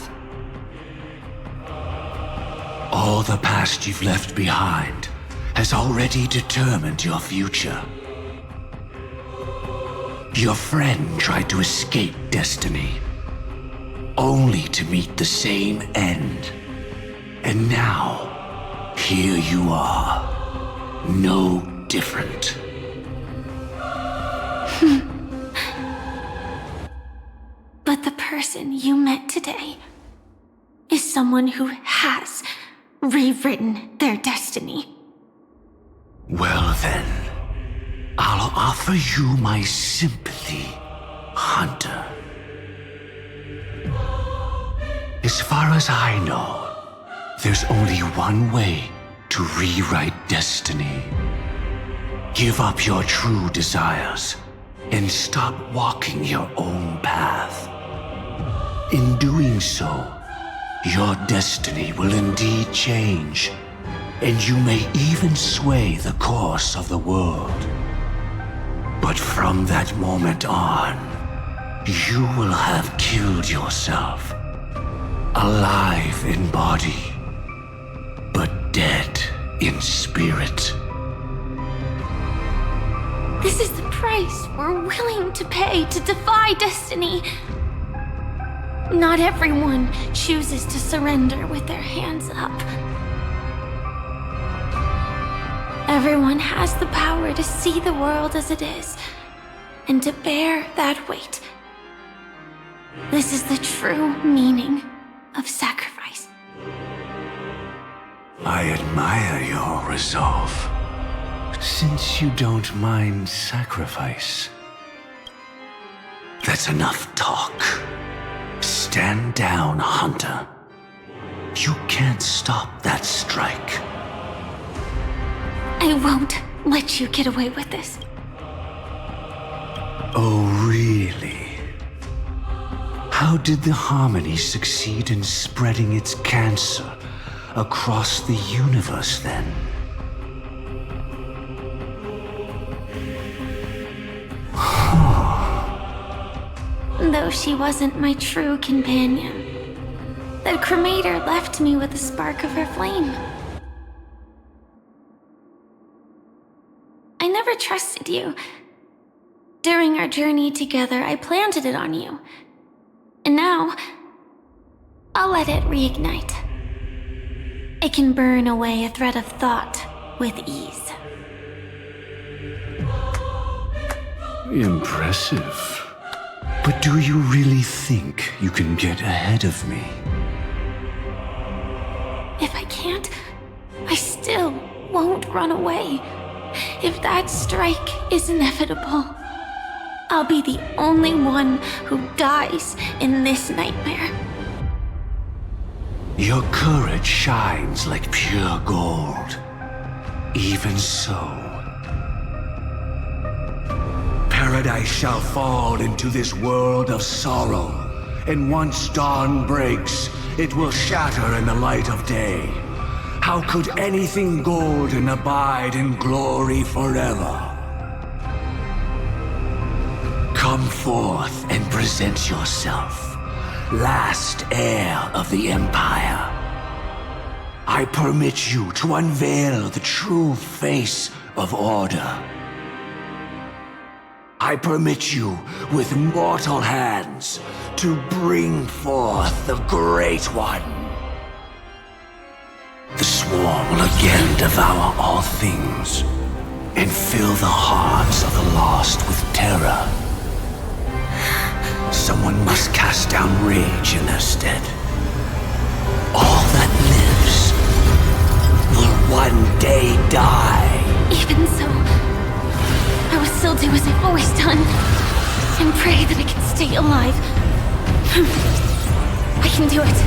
All the past you've left behind has already determined your future. Your friend tried to escape destiny, only to meet the same end. And now, here you are, no different. But the person you met today is someone who has rewritten their destiny. Well then, I'll offer you my sympathy, Hunter. As far as I know, there's only one way to rewrite destiny. Give up your true desires and stop walking your own path. In doing so, your destiny will indeed change, and you may even sway the course of the world. But from that moment on, you will have killed yourself, alive in body, but dead in spirit. This is the price we're willing to pay to defy destiny. Not everyone chooses to surrender with their hands up. Everyone has the power to see the world as it is, and to bear that weight. This is the true meaning of sacrifice. I admire your resolve. Since you don't mind sacrifice, that's enough talk. Stand down, Hunter. You can't stop that strike. I won't let you get away with this. Oh, really? How did the Harmony succeed in spreading its cancer across the universe then? Though she wasn't my true companion, the cremator left me with a spark of her flame. I never trusted you. During our journey together, I planted it on you. And now, I'll let it reignite. It can burn away a thread of thought with ease. Impressive. But do you really think you can get ahead of me? If I can't, I still won't run away. If that strike is inevitable, I'll be the only one who dies in this nightmare. Your courage shines like pure gold. Even so, paradise shall fall into this world of sorrow, and once dawn breaks, it will shatter in the light of day. How could anything golden abide in glory forever? Come forth and present yourself, last heir of the Empire. I permit you to unveil the true face of order. I permit you, with mortal hands, to bring forth the Great One. The swarm will again devour all things, and fill the hearts of the lost with terror. Someone must cast down rage in their stead. All that lives will one day die. Even so, I will still do as I've always done, and pray that I can stay alive. I can do it.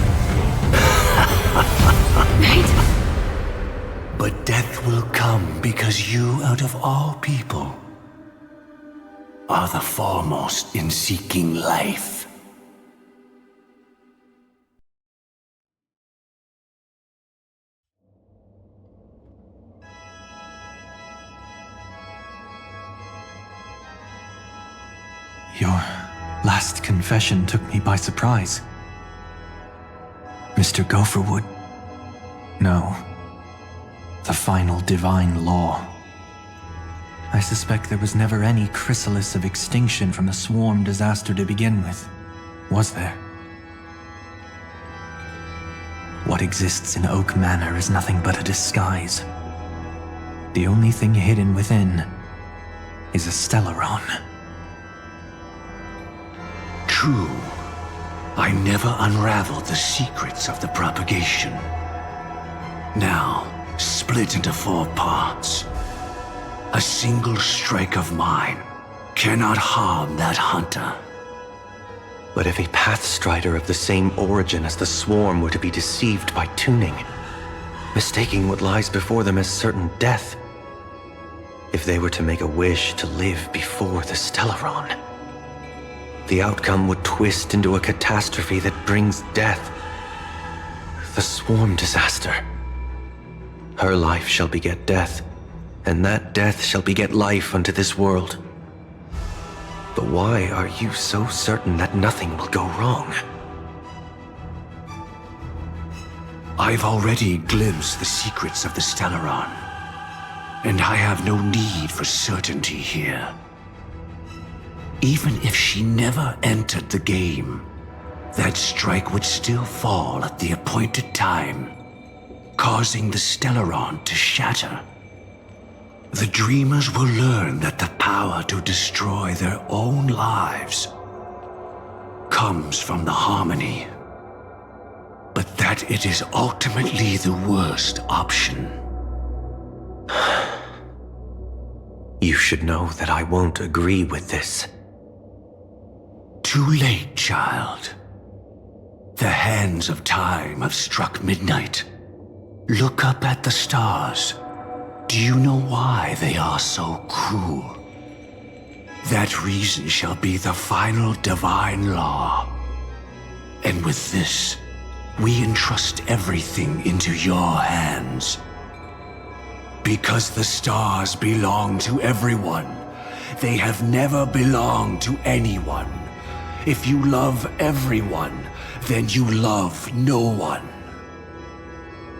Right? But death will come because you, out of all people, are the foremost in seeking life. Your last confession took me by surprise. Mr. Gopherwood. No. The final divine law. I suspect there was never any chrysalis of extinction from the swarm disaster to begin with, was there? What exists in Oak Manor is nothing but a disguise. The only thing hidden within is a Stellaron. True. I never unraveled the secrets of the propagation. Now, split into 4 parts. A single strike of mine cannot harm that hunter. But if a Pathstrider of the same origin as the Swarm were to be deceived by tuning, mistaking what lies before them as certain death, if they were to make a wish to live before the Stellaron, the outcome would twist into a catastrophe that brings death. The Swarm disaster. Her life shall beget death, and that death shall beget life unto this world. But why are you so certain that nothing will go wrong? I've already glimpsed the secrets of the Stellaron, and I have no need for certainty here. Even if she never entered the game, that strike would still fall at the appointed time, causing the Stellaron to shatter. The dreamers will learn that the power to destroy their own lives comes from the Harmony, but that it is ultimately the worst option. You should know that I won't agree with this. Too late, child. The hands of time have struck midnight. Look up at the stars. Do you know why they are so cruel? That reason shall be the final divine law. And with this, we entrust everything into your hands. Because the stars belong to everyone, they have never belonged to anyone. If you love everyone, then you love no one.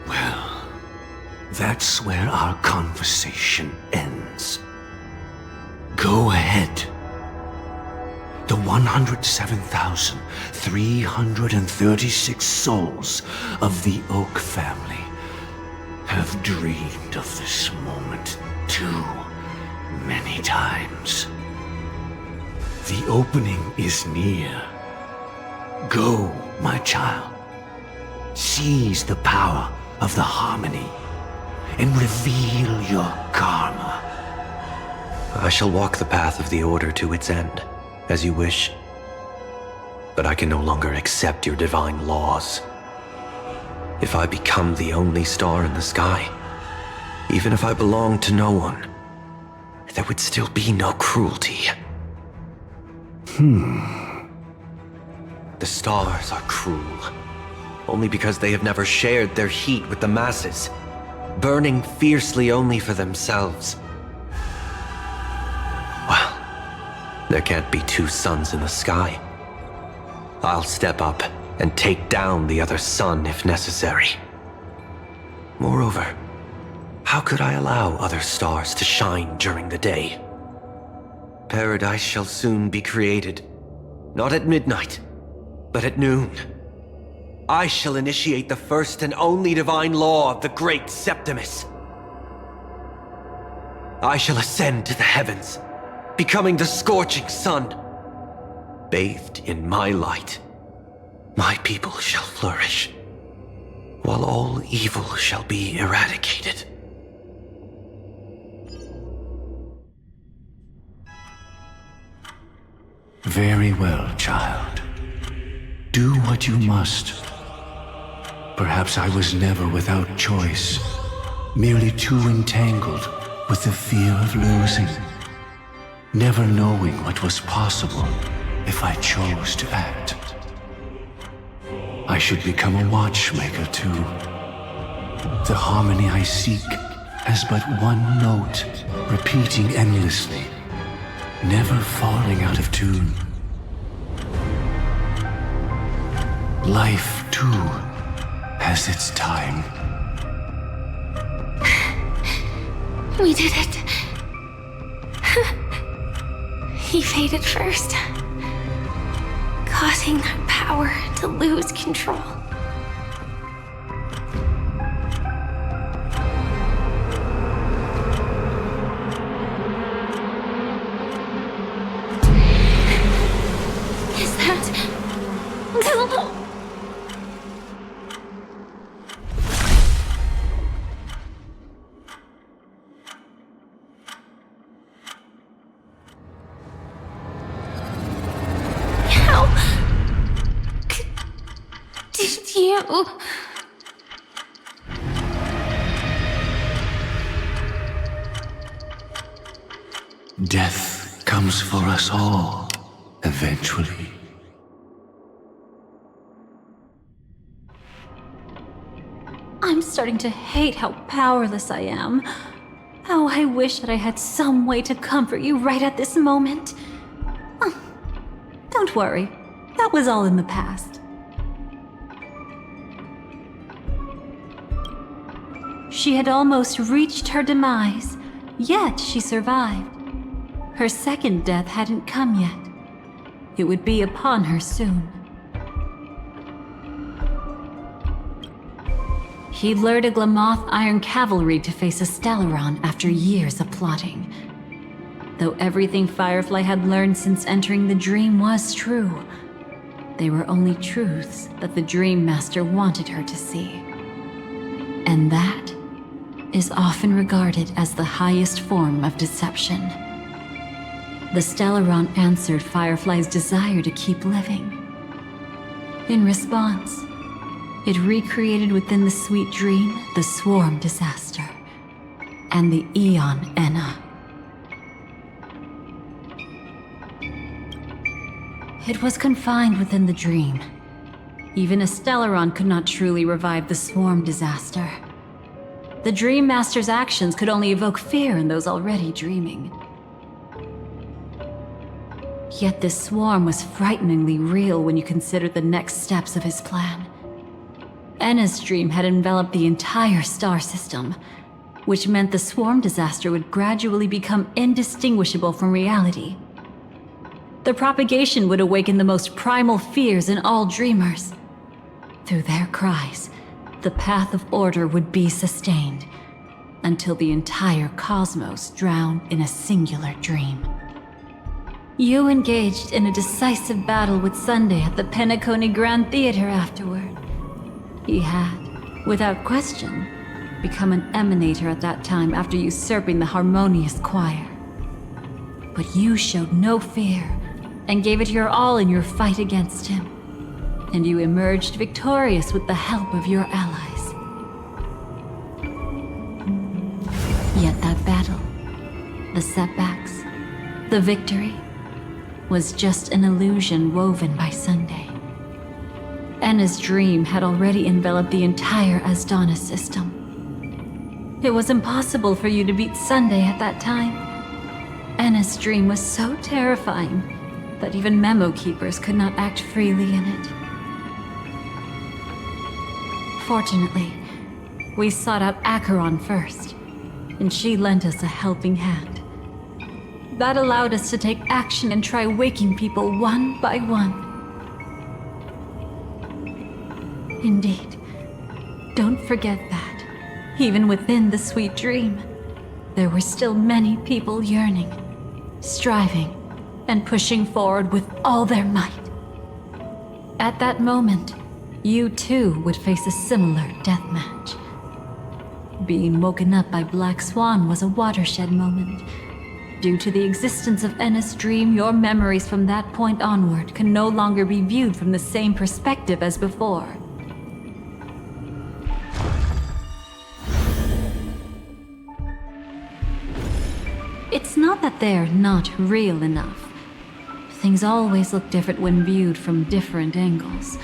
Well, that's where our conversation ends. Go ahead. The 107,336 souls of the Oak family have dreamed of this moment too many times. The opening is near. Go, my child. Seize the power of the harmony and reveal your karma. I shall walk the path of the Order to its end, as you wish. But I can no longer accept your divine laws. If I become the only star in the sky, even if I belong to no one, there would still be no cruelty. The stars are cruel, only because they have never shared their heat with the masses, burning fiercely only for themselves. Well, there can't be two suns in the sky. I'll step up and take down the other sun if necessary. Moreover, how could I allow other stars to shine during the day? Paradise shall soon be created, not at midnight, but at noon. I shall initiate the first and only divine law of the great Septimus. I shall ascend to the heavens, becoming the scorching sun. Bathed in my light, my people shall flourish, while all evil shall be eradicated. Very well, child. Do what you must. Perhaps I was never without choice, merely too entangled with the fear of losing, never knowing what was possible if I chose to act. I should become a watchmaker too. The harmony I seek has but one note, repeating endlessly, never falling out of tune. Life, too, has its time. We did it. He faded first, causing that power to lose control. Is that... Death comes for us all, eventually. I'm starting to hate how powerless I am. How I wish that I had some way to comfort you right at this moment. Oh, don't worry, that was all in the past. She had almost reached her demise, yet she survived. Her second death hadn't come yet. It would be upon her soon. He lured a Glamoth Iron Cavalry to face a Stellaron after years of plotting. Though everything Firefly had learned since entering the dream was true, they were only truths that the Dream Master wanted her to see. And that is often regarded as the highest form of deception. The Stellaron answered Firefly's desire to keep living. In response, it recreated within the sweet dream the swarm disaster and the Eon Enna. It was confined within the dream. Even a Stellaron could not truly revive the swarm disaster. The Dream Master's actions could only evoke fear in those already dreaming. Yet this swarm was frighteningly real when you consider the next steps of his plan. Enna's dream had enveloped the entire star system, which meant the swarm disaster would gradually become indistinguishable from reality. The propagation would awaken the most primal fears in all dreamers. Through their cries, the path of order would be sustained, until the entire cosmos drowned in a singular dream. You engaged in a decisive battle with Sunday at the Penacony Grand Theater afterward. He had, without question, become an emanator at that time after usurping the harmonious choir. But you showed no fear, and gave it your all in your fight against him. And you emerged victorious with the help of your allies. Yet that battle, the setbacks, the victory, was just an illusion woven by Sunday. Enna's dream had already enveloped the entire Asdana system. It was impossible for you to beat Sunday at that time. Enna's dream was so terrifying that even memo keepers could not act freely in it. Fortunately, we sought out Acheron first, and she lent us a helping hand. That allowed us to take action and try waking people one by one. Indeed, don't forget that, even within the sweet dream, there were still many people yearning, striving, and pushing forward with all their might. At that moment, you too would face a similar deathmatch. Being woken up by Black Swan was a watershed moment. Due to the existence of Enna's dream, your memories from that point onward can no longer be viewed from the same perspective as before. It's not that they're not real enough. Things always look different when viewed from different angles.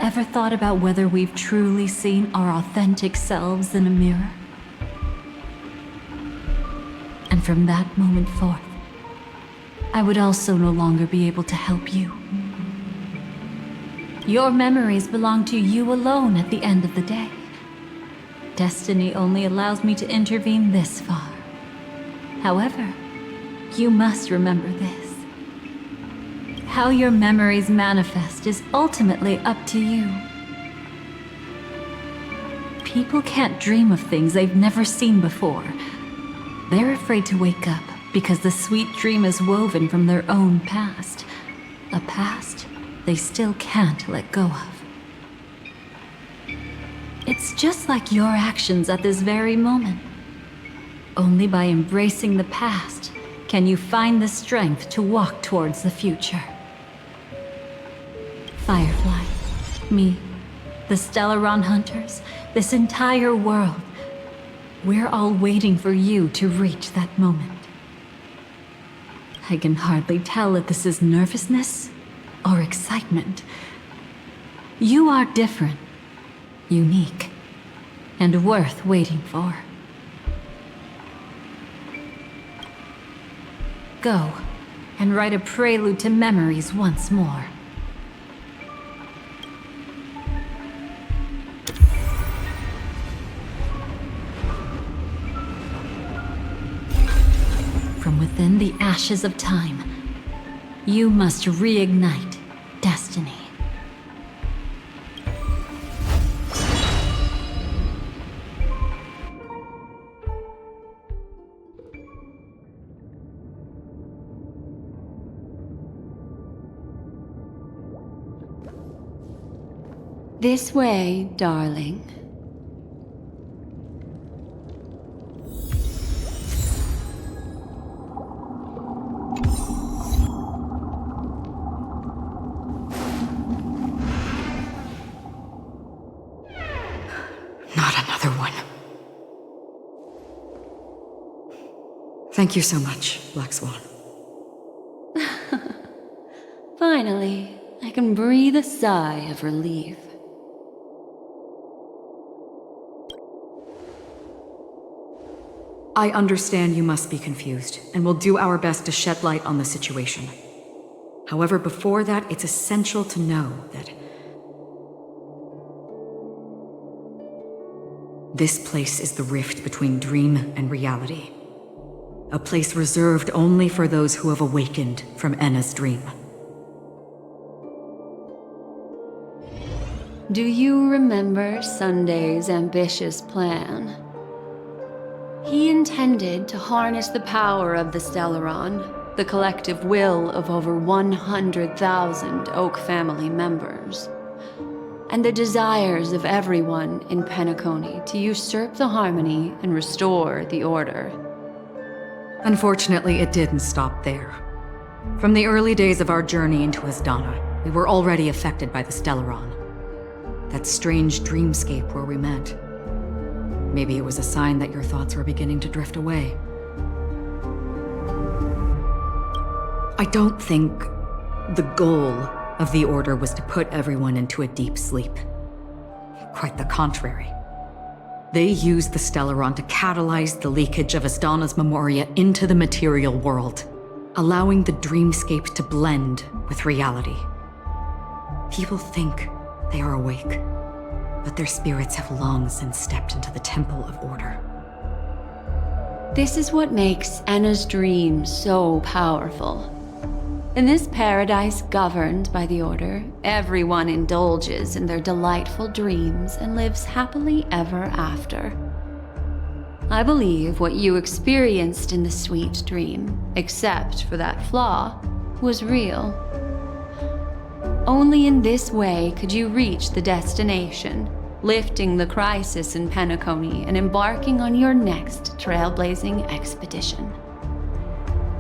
Ever thought about whether we've truly seen our authentic selves in a mirror? And from that moment forth, I would also no longer be able to help you. Your memories belong to you alone at the end of the day. Destiny only allows me to intervene this far. However, you must remember this. How your memories manifest is ultimately up to you. People can't dream of things they've never seen before. They're afraid to wake up because the sweet dream is woven from their own past. A past they still can't let go of. It's just like your actions at this very moment. Only by embracing the past can you find the strength to walk towards the future. Firefly, me, the Stellaron Hunters, this entire world, we're all waiting for you to reach that moment. I can hardly tell if this is nervousness or excitement. You are different, unique, and worth waiting for. Go and write a prelude to memories once more. From within the ashes of time, you must reignite destiny. This way, darling. Thank you so much, Black Swan. Finally, I can breathe a sigh of relief. I understand you must be confused, and we'll do our best to shed light on the situation. However, before that, it's essential to know that this place is the rift between dream and reality. A place reserved only for those who have awakened from Enna's dream. Do you remember Sunday's ambitious plan? He intended to harness the power of the Stellaron, the collective will of over 100,000 Oak family members, and the desires of everyone in Penacony to usurp the harmony and restore the order. Unfortunately, it didn't stop there. From the early days of our journey into Asdana, we were already affected by the Stellaron. That strange dreamscape where we met. Maybe it was a sign that your thoughts were beginning to drift away. I don't think the goal of the Order was to put everyone into a deep sleep. Quite the contrary. They used the Stellaron to catalyze the leakage of Asdana's memoria into the material world, allowing the dreamscape to blend with reality. People think they are awake, but their spirits have long since stepped into the Temple of Order. This is what makes Enna's dream so powerful. In this paradise governed by the Order, everyone indulges in their delightful dreams and lives happily ever after. I believe what you experienced in the sweet dream, except for that flaw, was real. Only in this way could you reach the destination, lifting the crisis in Penacony and embarking on your next trailblazing expedition.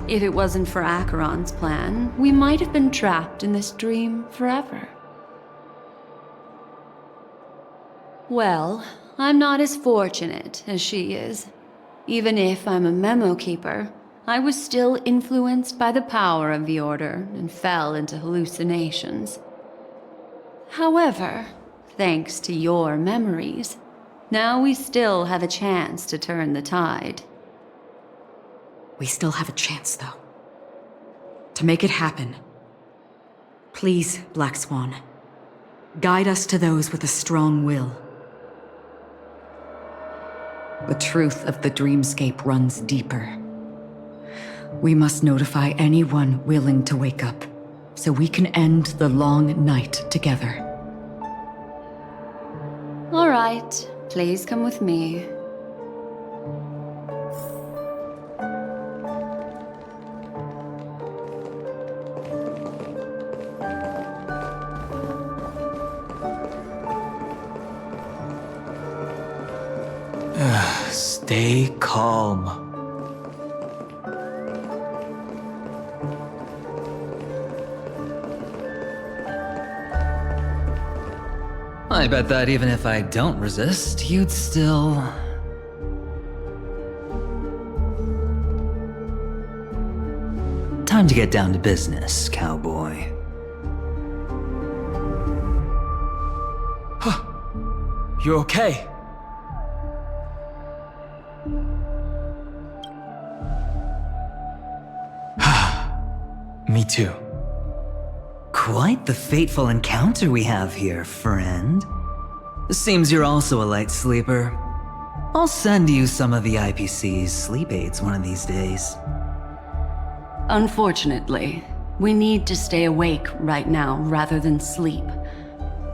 If it wasn't for Acheron's plan, we might have been trapped in this dream forever. Well, I'm not as fortunate as she is. Even if I'm a memo keeper, I was still influenced by the power of the Order and fell into hallucinations. However, thanks to your memories, now we still have a chance to turn the tide. We still have a chance, though. To make it happen, please, Black Swan, guide us to those with a strong will. The truth of the dreamscape runs deeper. We must notify anyone willing to wake up, so we can end the long night together. All right, please come with me. Stay calm. I bet that even if I don't resist, you'd still... Time to get down to business, cowboy. You're okay? Me too. Quite the fateful encounter we have here, friend. Seems you're also a light sleeper. I'll send you some of the IPC's sleep aids one of these days. Unfortunately, we need to stay awake right now rather than sleep.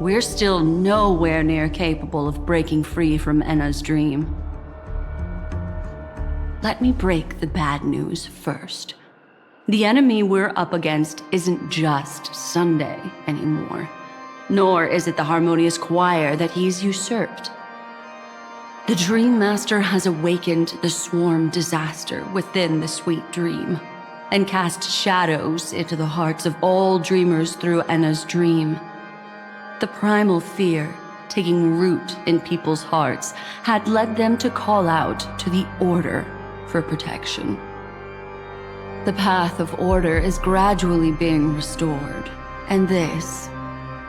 We're still nowhere near capable of breaking free from Enna's dream. Let me break the bad news first. The enemy we're up against isn't just Sunday anymore, nor is it the harmonious choir that he's usurped. The Dream Master has awakened the swarm disaster within the sweet dream, and cast shadows into the hearts of all dreamers through Enna's dream. The primal fear taking root in people's hearts had led them to call out to the Order for protection. The path of order is gradually being restored, and this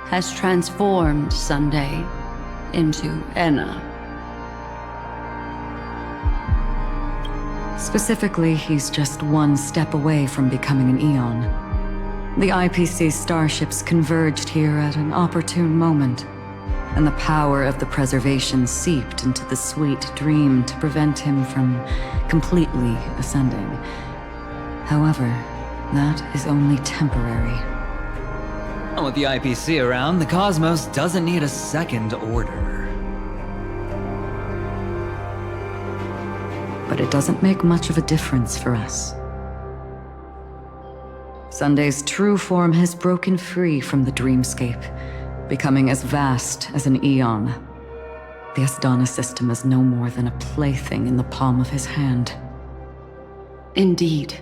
has transformed Sunday into Enna. Specifically, he's just one step away from becoming an Eon. The IPC starships converged here at an opportune moment, and the power of the preservation seeped into the sweet dream to prevent him from completely ascending. However, that is only temporary. With the IPC around, the cosmos doesn't need a second order. But it doesn't make much of a difference for us. Sunday's true form has broken free from the dreamscape, becoming as vast as an eon. The Asdana system is no more than a plaything in the palm of his hand. Indeed.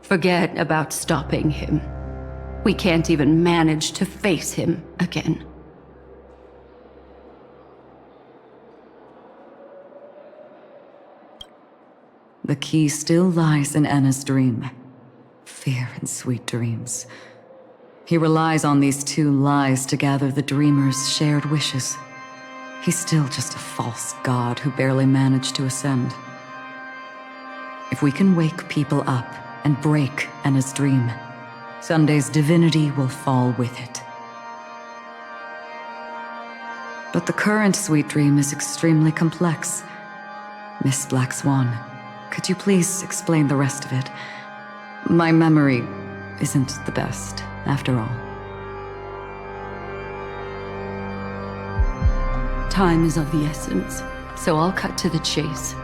Forget about stopping him. We can't even manage to face him again. The key still lies in Enna's dream. Fear and sweet dreams. He relies on these two lies to gather the dreamer's shared wishes. He's still just a false god who barely managed to ascend. If we can wake people up and break Enna's dream, Sunday's divinity will fall with it. But the current sweet dream is extremely complex. Miss Black Swan, could you please explain the rest of it? My memory isn't the best, after all. Time is of the essence, so I'll cut to the chase.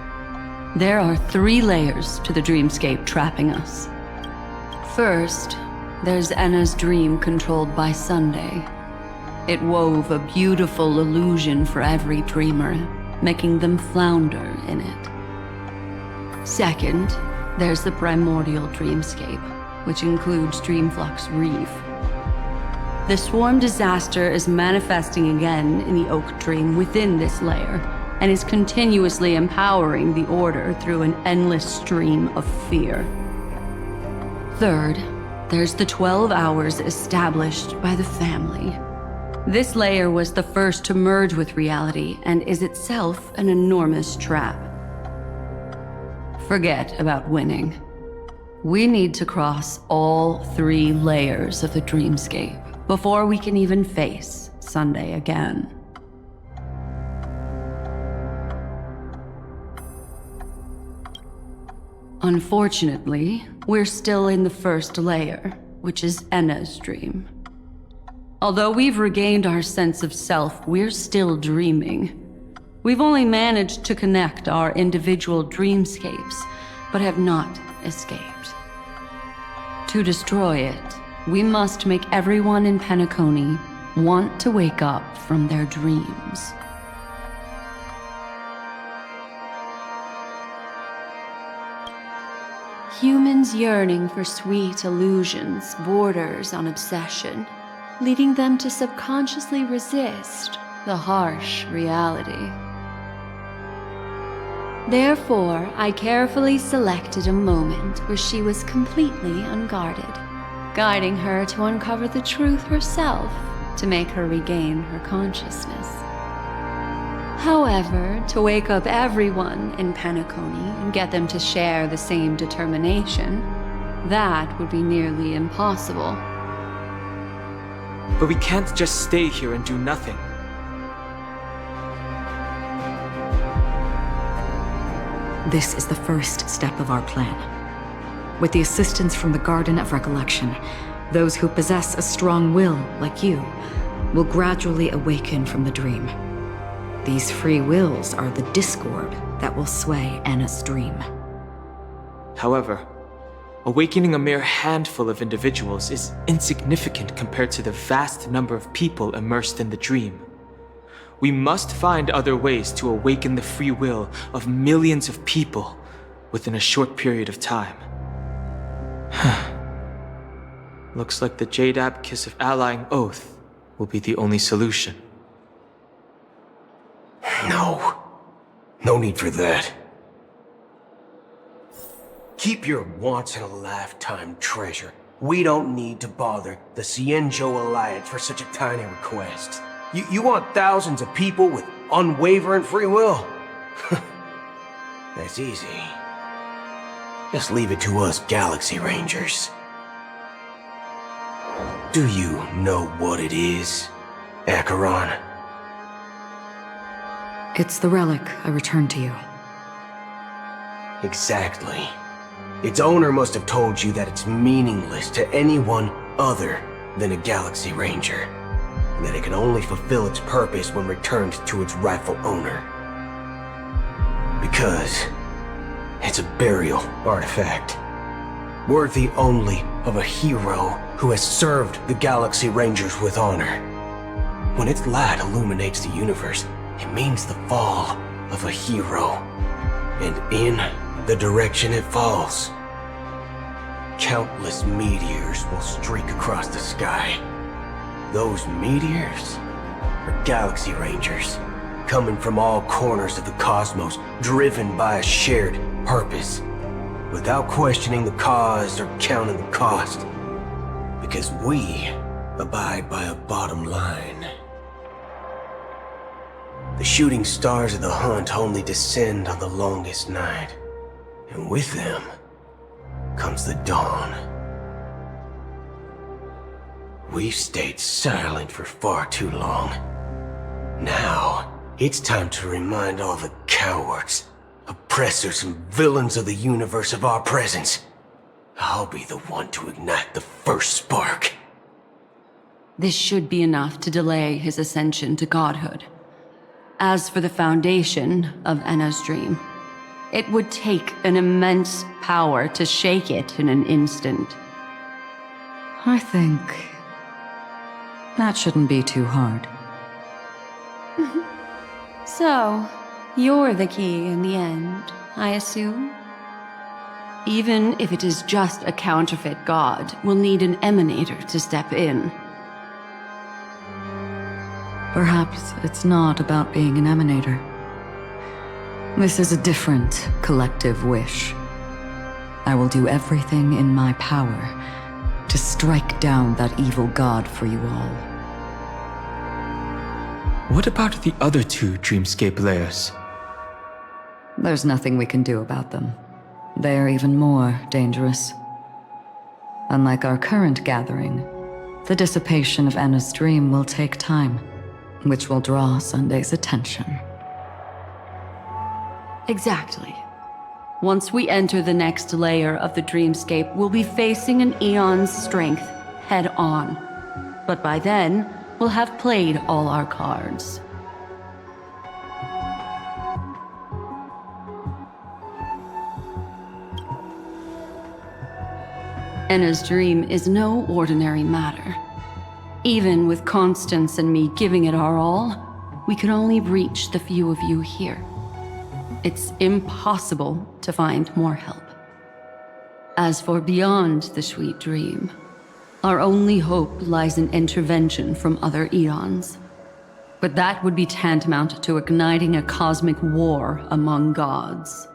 There are 3 layers to the dreamscape trapping us. First, there's Enna's dream controlled by Sunday. It wove a beautiful illusion for every dreamer, making them flounder in it. Second, there's the primordial dreamscape, which includes Dreamflux Reef. The swarm disaster is manifesting again in the Oak Dream within this layer, and is continuously empowering the Order through an endless stream of fear. Third, there's the 12 hours established by the family. This layer was the first to merge with reality and is itself an enormous trap. Forget about winning. We need to cross all 3 layers of the dreamscape before we can even face Sunday again. Unfortunately, we're still in the first layer, which is Enna's dream. Although we've regained our sense of self, we're still dreaming. We've only managed to connect our individual dreamscapes, but have not escaped. To destroy it, we must make everyone in Penacony want to wake up from their dreams. Humans yearning for sweet illusions borders on obsession, leading them to subconsciously resist the harsh reality. Therefore, I carefully selected a moment where she was completely unguarded, guiding her to uncover the truth herself to make her regain her consciousness. However, to wake up everyone in Penacony and get them to share the same determination, that would be nearly impossible. But we can't just stay here and do nothing. This is the first step of our plan. With the assistance from the Garden of Recollection, those who possess a strong will, like you, will gradually awaken from the dream. These free wills are the discord that will sway Enna's dream. However, awakening a mere handful of individuals is insignificant compared to the vast number of people immersed in the dream. We must find other ways to awaken the free will of millions of people within a short period of time. Looks like the Jadab Kiss of Allying Oath will be the only solution. No. No need for that. Keep your once-in-a-lifetime treasure. We don't need to bother the Cienjo Alliance for such a tiny request. You want thousands of people with unwavering free will? That's easy. Just leave it to us Galaxy Rangers. Do you know what it is, Acheron? It's the relic I returned to you. Exactly. Its owner must have told you that it's meaningless to anyone other than a Galaxy Ranger, and that it can only fulfill its purpose when returned to its rightful owner. Because it's a burial artifact, worthy only of a hero who has served the Galaxy Rangers with honor. When its light illuminates the universe, it means the fall of a hero. And in the direction it falls, countless meteors will streak across the sky. Those meteors are Galaxy Rangers, coming from all corners of the cosmos, driven by a shared purpose, without questioning the cause or counting the cost, because we abide by a bottom line. The shooting stars of the hunt only descend on the longest night, and with them comes the dawn. We've stayed silent for far too long. Now, it's time to remind all the cowards, oppressors, and villains of the universe of our presence. I'll be the one to ignite the first spark. This should be enough to delay his ascension to godhood. As for the foundation of Enna's dream, it would take an immense power to shake it in an instant. I think that shouldn't be too hard. So, you're the key in the end, I assume? Even if it is just a counterfeit god, we'll need an emanator to step in. Perhaps it's not about being an emanator. This is a different collective wish. I will do everything in my power to strike down that evil god for you all. What about the other two dreamscape layers? There's nothing we can do about them. They are even more dangerous. Unlike our current gathering, the dissipation of Enna's dream will take time, which will draw Sunday's attention. Exactly. Once we enter the next layer of the dreamscape, we'll be facing an eon's strength head on. But by then, we'll have played all our cards. Enna's dream is no ordinary matter. Even with Constance and me giving it our all, we could only reach the few of you here. It's impossible to find more help. As for beyond the sweet dream, our only hope lies in intervention from other eons. But that would be tantamount to igniting a cosmic war among gods.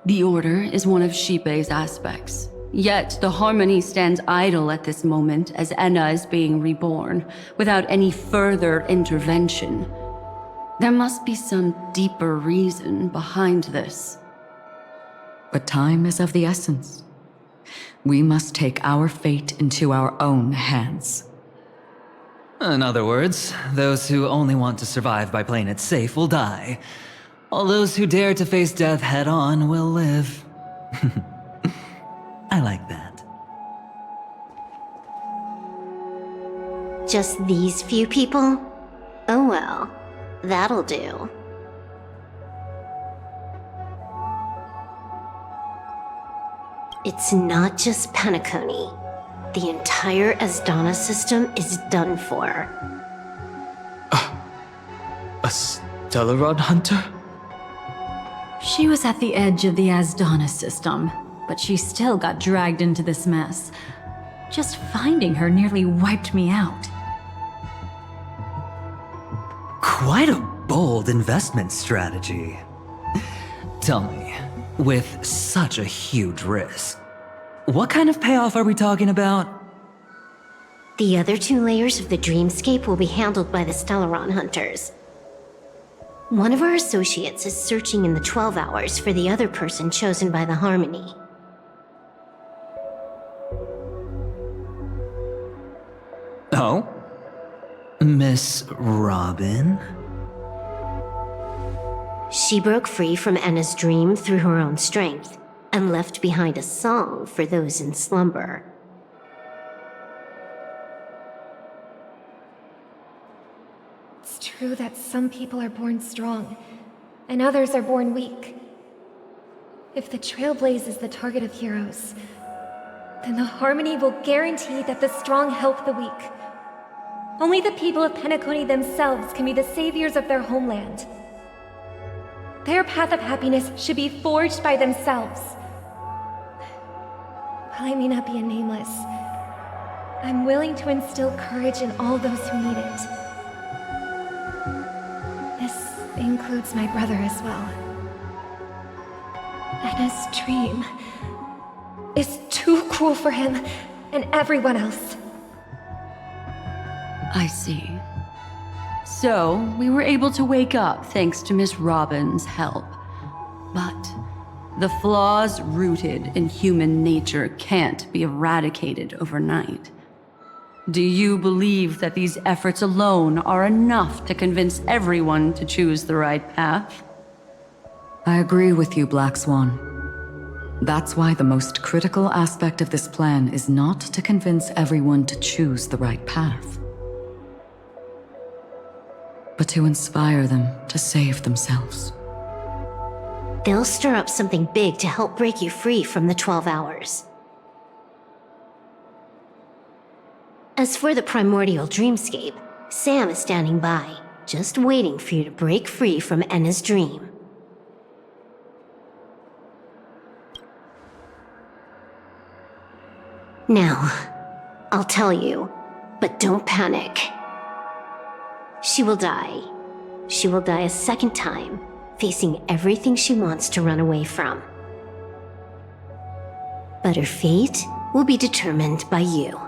The Order is one of Xipe's aspects. Yet the Harmony stands idle at this moment as Enna is being reborn, without any further intervention. There must be some deeper reason behind this. But time is of the essence. We must take our fate into our own hands. In other words, those who only want to survive by playing it safe will die. All those who dare to face death head-on will live. I like that. Just these few people? Oh well, that'll do. It's not just Penacony. The entire Asdana system is done for. A Stellaron hunter? She was at the edge of the Asdana system, but she still got dragged into this mess. Just finding her nearly wiped me out. Quite a bold investment strategy. Tell me, with such a huge risk. What kind of payoff are we talking about? The other 2 layers of the dreamscape will be handled by the Stellaron hunters. One of our associates is searching in the 12 hours for the other person chosen by the Harmony. Oh? Miss Robin? She broke free from Enna's dream through her own strength, and left behind a song for those in slumber. It's true that some people are born strong, and others are born weak. If the Trailblaze is the target of heroes, then the Harmony will guarantee that the strong help the weak. Only the people of Penacony themselves can be the saviors of their homeland. Their path of happiness should be forged by themselves. While I may not be a nameless, I'm willing to instill courage in all those who need it. This includes my brother as well. Enna's dream is too cruel for him and everyone else. I see. So, we were able to wake up thanks to Miss Robin's help. But the flaws rooted in human nature can't be eradicated overnight. Do you believe that these efforts alone are enough to convince everyone to choose the right path? I agree with you, Black Swan. That's why the most critical aspect of this plan is not to convince everyone to choose the right path, but to inspire them to save themselves. They'll stir up something big to help break you free from the 12 hours. As for the primordial dreamscape, Sam is standing by, just waiting for you to break free from Enna's dream. Now, I'll tell you, but don't panic. She will die. She will die a second time, facing everything she wants to run away from. But her fate will be determined by you.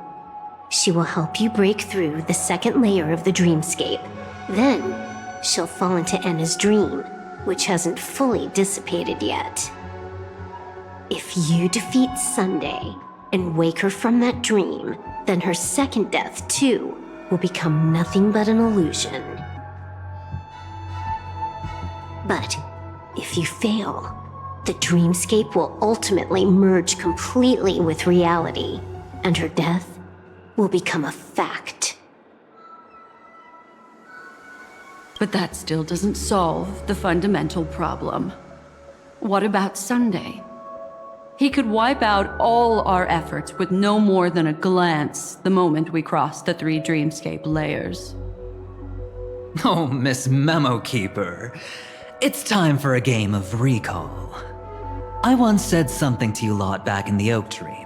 She will help you break through the second layer of the dreamscape. Then, she'll fall into Enna's dream, which hasn't fully dissipated yet. If you defeat Sunday and wake her from that dream, then her second death, too, will become nothing but an illusion. But if you fail, the dreamscape will ultimately merge completely with reality, and her death will become a fact. But that still doesn't solve the fundamental problem. What about Sunday? He could wipe out all our efforts with no more than a glance the moment we cross the 3 dreamscape layers. Oh, Miss Memo Keeper. It's time for a game of recall. I once said something to you lot back in the Oak Dream.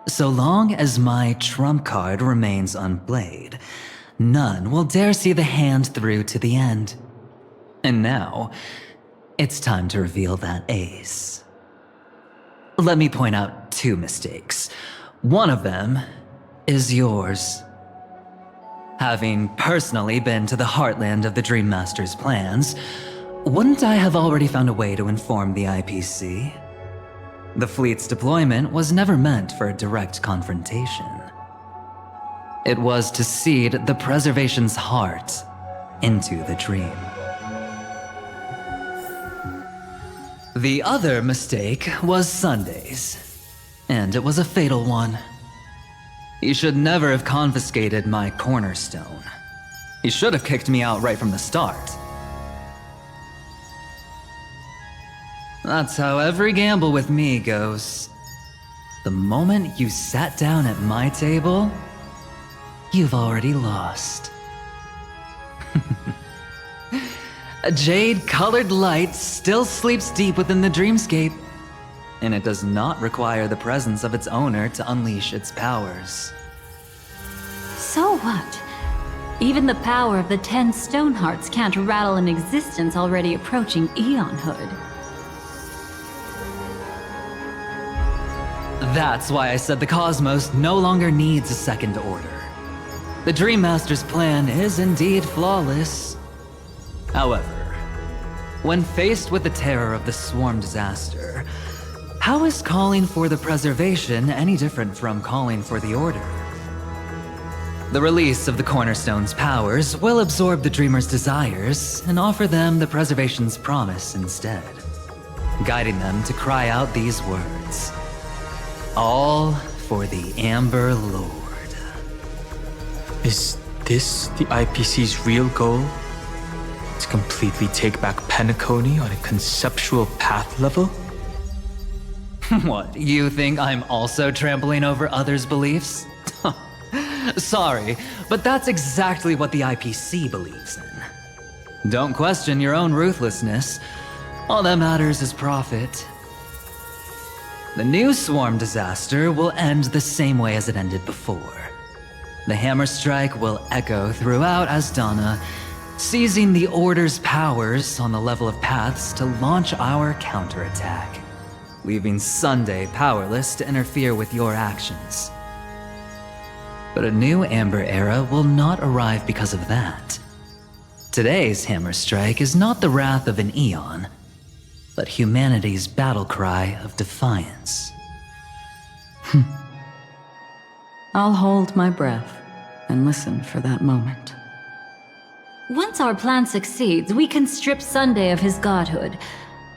So long as my trump card remains unplayed, none will dare see the hand through to the end. And now, it's time to reveal that ace. Let me point out 2 mistakes. One of them is yours. Having personally been to the heartland of the Dream Master's plans, wouldn't I have already found a way to inform the IPC? The fleet's deployment was never meant for a direct confrontation. It was to seed the preservation's heart into the dream. The other mistake was Sundays, and it was a fatal one. You should never have confiscated my cornerstone. You should have kicked me out right from the start. That's how every gamble with me goes. The moment you sat down at my table, you've already lost. A jade-colored light still sleeps deep within the dreamscape, and it does not require the presence of its owner to unleash its powers. So what? Even the power of the 10 Stonehearts can't rattle an existence already approaching eonhood. That's why I said the cosmos no longer needs a second order. The Dream Master's plan is indeed flawless. However, when faced with the terror of the swarm disaster, how is calling for the preservation any different from calling for the order? The release of the Cornerstone's powers will absorb the Dreamer's desires and offer them the preservation's promise instead, guiding them to cry out these words. All for the Amber Lord. Is this the IPC's real goal? To completely take back Penacony on a conceptual path level? What, you think I'm also trampling over others' beliefs? Sorry, but that's exactly what the IPC believes in. Don't question your own ruthlessness. All that matters is profit. The new swarm disaster will end the same way as it ended before. The hammer strike will echo throughout Asdana, seizing the Order's powers on the level of paths to launch our counterattack, leaving Sunday powerless to interfere with your actions. But a new Amber Era will not arrive because of that. Today's hammer strike is not the wrath of an eon, but humanity's battle cry of defiance. I'll hold my breath and listen for that moment. Once our plan succeeds, we can strip Sunday of his godhood,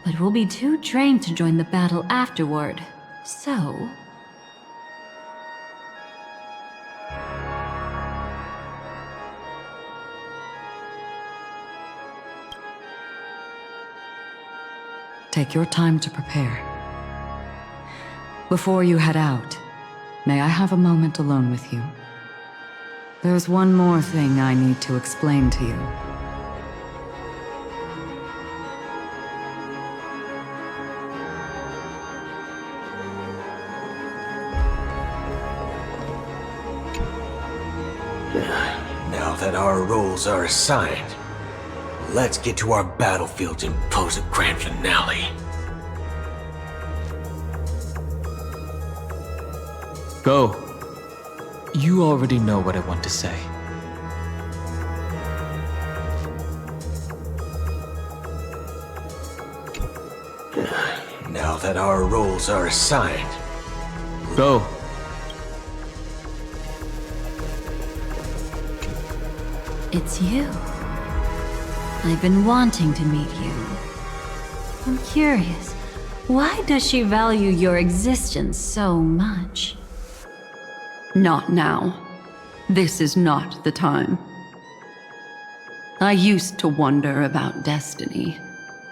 but we'll be too drained to join the battle afterward. So... Take your time to prepare. Before you head out, may I have a moment alone with you? There's one more thing I need to explain to you. Now that our roles are assigned, let's get to our battlefields and pose a grand finale. Go. You already know what I want to say. Now that our roles are assigned, go. It's you. I've been wanting to meet you. I'm curious, why does she value your existence so much? Not now. This is not the time. I used to wonder about destiny,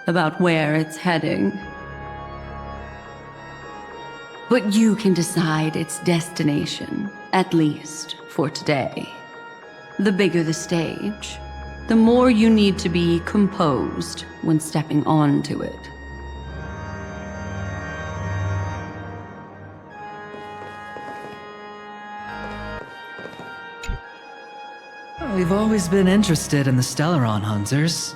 about where it's heading. But you can decide its destination, at least for today. The bigger the stage, the more you need to be composed when stepping onto it. We've always been interested in the Stellaron Hunters.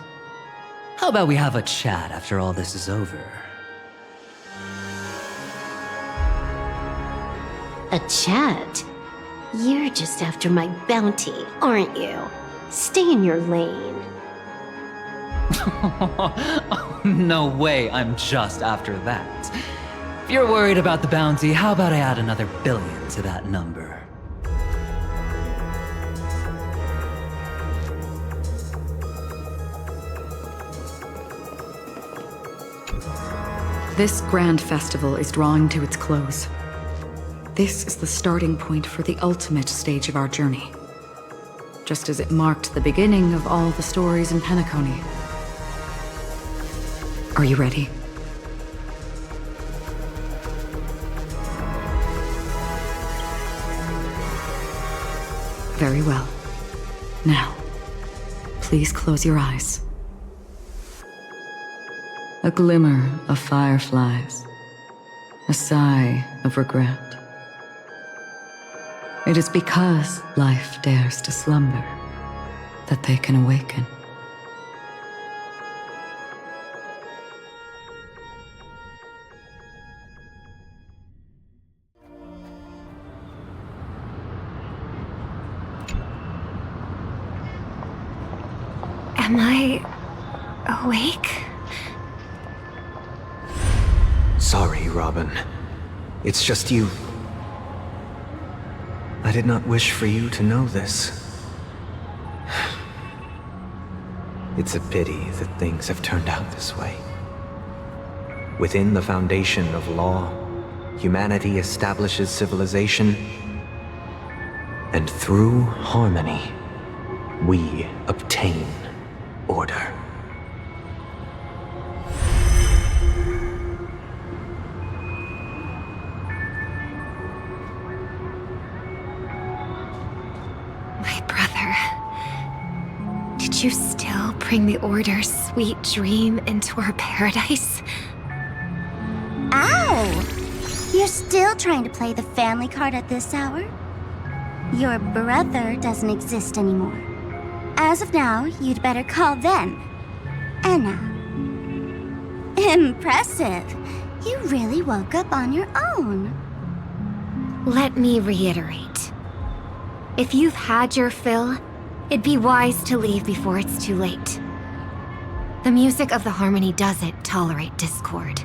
How about we have a chat after all this is over? A chat? You're just after my bounty, aren't you? Stay in your lane. No way, I'm just after that. If you're worried about the bounty, how about I add another billion to that number? This grand festival is drawing to its close. This is the starting point for the ultimate stage of our journey. Just as it marked the beginning of all the stories in Penacony. Are you ready? Very well. Now, please close your eyes. A glimmer of fireflies. A sigh of regret. It is because life dares to slumber that they can awaken. Am I awake? Sorry, Robin. It's just you. I did not wish for you to know this. It's a pity that things have turned out this way. Within the foundation of law, humanity establishes civilization, and through harmony, we obtain order. My brother. Did you still bring the Order's sweet dream into our paradise? Ow! You're still trying to play the family card at this hour? Your brother doesn't exist anymore. As of now, you'd better call them Anna. Impressive. You really woke up on your own. Let me reiterate. If you've had your fill, it'd be wise to leave before it's too late. The music of the harmony doesn't tolerate discord.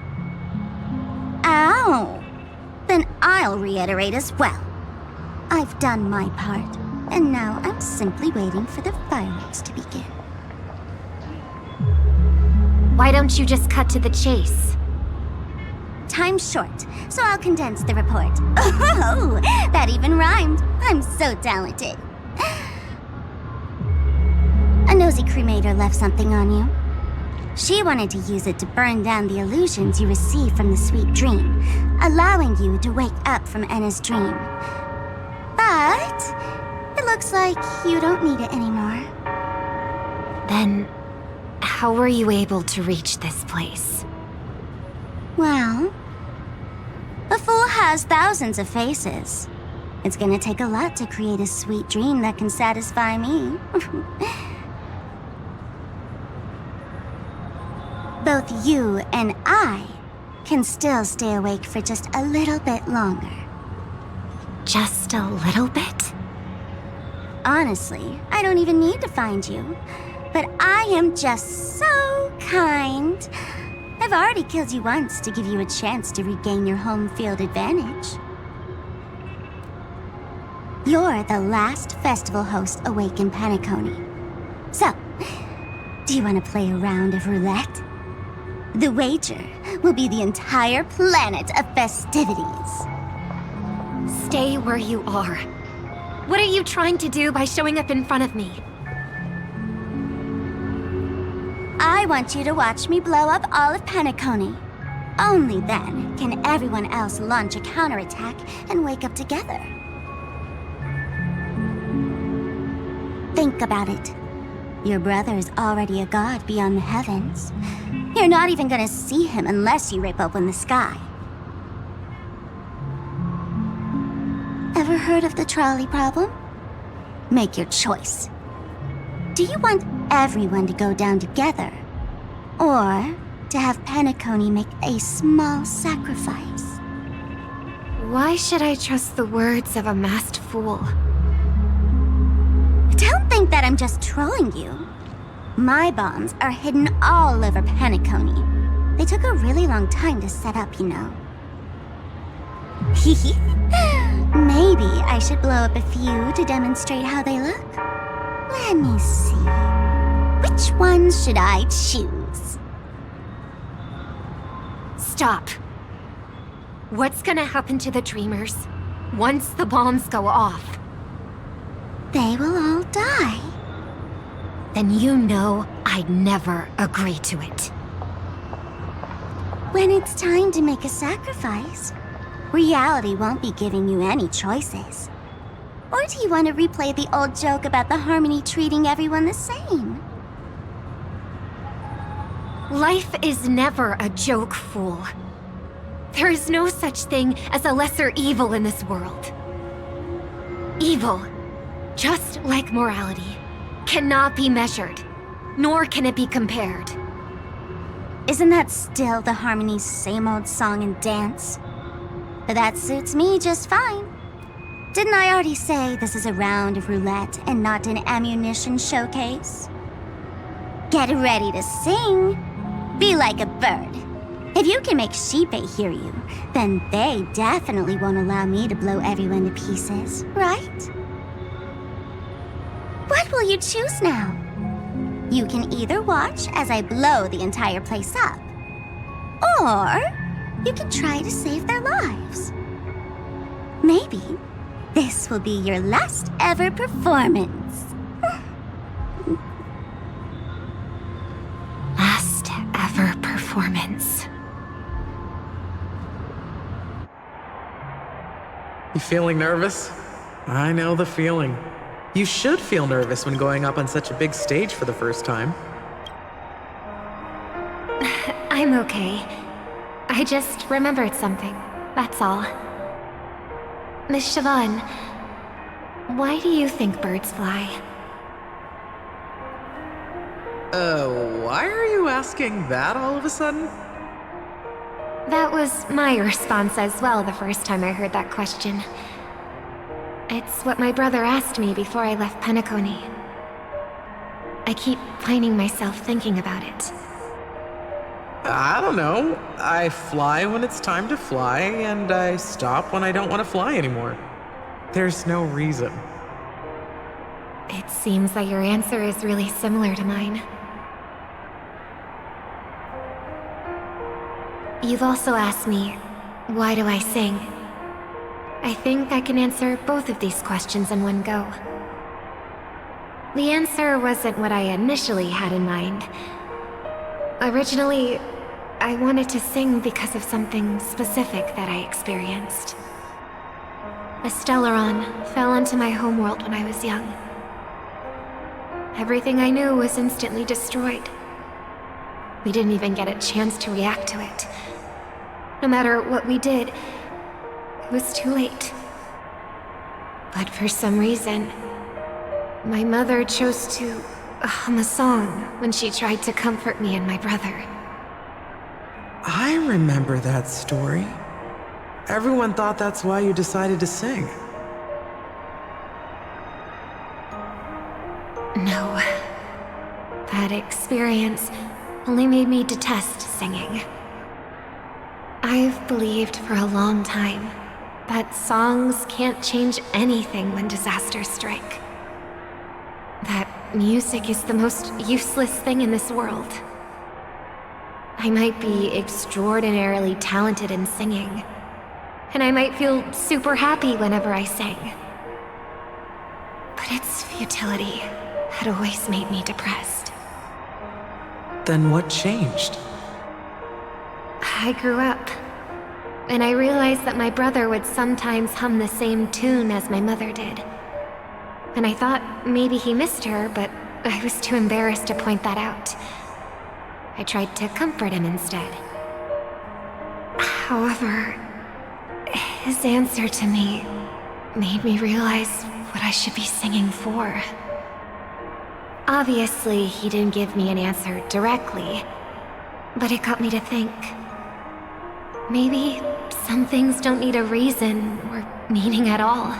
Ow! Then I'll reiterate as well. I've done my part, and now I'm simply waiting for the fireworks to begin. Why don't you just cut to the chase? Time's short, so I'll condense the report. Oh, that even rhymed. I'm so talented. A nosy cremator left something on you. She wanted to use it to burn down the illusions you received from the sweet dream, allowing you to wake up from Anna's dream. But it looks like you don't need it anymore. Then, how were you able to reach this place? Well, a fool has thousands of faces. It's gonna take a lot to create a sweet dream that can satisfy me. Both you and I can still stay awake for just a little bit longer. Just a little bit? Honestly, I don't even need to find you. But I am just so kind. I've already killed you once to give you a chance to regain your home field advantage. You're the last festival host awake in Penacony. So, do you want to play a round of roulette? The wager will be the entire planet of festivities. Stay where you are. What are you trying to do by showing up in front of me? I want you to watch me blow up all of Penacony. Only then can everyone else launch a counterattack and wake up together. Think about it. Your brother is already a god beyond the heavens. You're not even gonna see him unless you rip open the sky. Ever heard of the trolley problem? Make your choice. Do you want everyone to go down together? Or to have Penacony make a small sacrifice? Why should I trust the words of a masked fool? Don't think that I'm just trolling you. My bombs are hidden all over Penacony. They took a really long time to set up, you know. Maybe I should blow up a few to demonstrate how they look. Let me see. Which ones should I choose? Stop. What's gonna happen to the Dreamers once the bombs go off? They will all die. Then you know I'd never agree to it. When it's time to make a sacrifice, reality won't be giving you any choices. Or do you want to replay the old joke about the Harmony treating everyone the same? Life is never a joke, fool. There is no such thing as a lesser evil in this world. Evil, just like morality, cannot be measured, nor can it be compared. Isn't that still the Harmony's same old song and dance? But that suits me just fine. Didn't I already say this is a round of roulette and not an ammunition showcase? Get ready to sing. Be like a bird. If you can make Shipe hear you, then they definitely won't allow me to blow everyone to pieces, right? What will you choose now? You can either watch as I blow the entire place up, or you can try to save their lives. Maybe this will be your last ever performance. Last ever performance. You feeling nervous? I know the feeling. You should feel nervous when going up on such a big stage for the first time. I'm okay. I just remembered something, that's all. Miss Siobhan, why do you think birds fly? Why are you asking that all of a sudden? That was my response as well the first time I heard that question. It's what my brother asked me before I left Penacony. I keep finding myself thinking about it. I don't know. I fly when it's time to fly, and I stop when I don't want to fly anymore. There's no reason. It seems that your answer is really similar to mine. You've also asked me, why do I sing? I think I can answer both of these questions in one go. The answer wasn't what I initially had in mind. Originally, I wanted to sing because of something specific that I experienced. A Stellaron fell onto my homeworld when I was young. Everything I knew was instantly destroyed. We didn't even get a chance to react to it. No matter what we did, it was too late. But for some reason, my mother chose to hum a song when she tried to comfort me and my brother. I remember that story. Everyone thought that's why you decided to sing. No. That experience only made me detest singing. I've believed for a long time that songs can't change anything when disasters strike. That music is the most useless thing in this world. I might be extraordinarily talented in singing, and I might feel super happy whenever I sang. But its futility had always made me depressed. Then what changed? I grew up, and I realized that my brother would sometimes hum the same tune as my mother did. And I thought maybe he missed her, but I was too embarrassed to point that out. I tried to comfort him instead. However, his answer to me made me realize what I should be singing for. Obviously, he didn't give me an answer directly, but it got me to think. Maybe some things don't need a reason or meaning at all.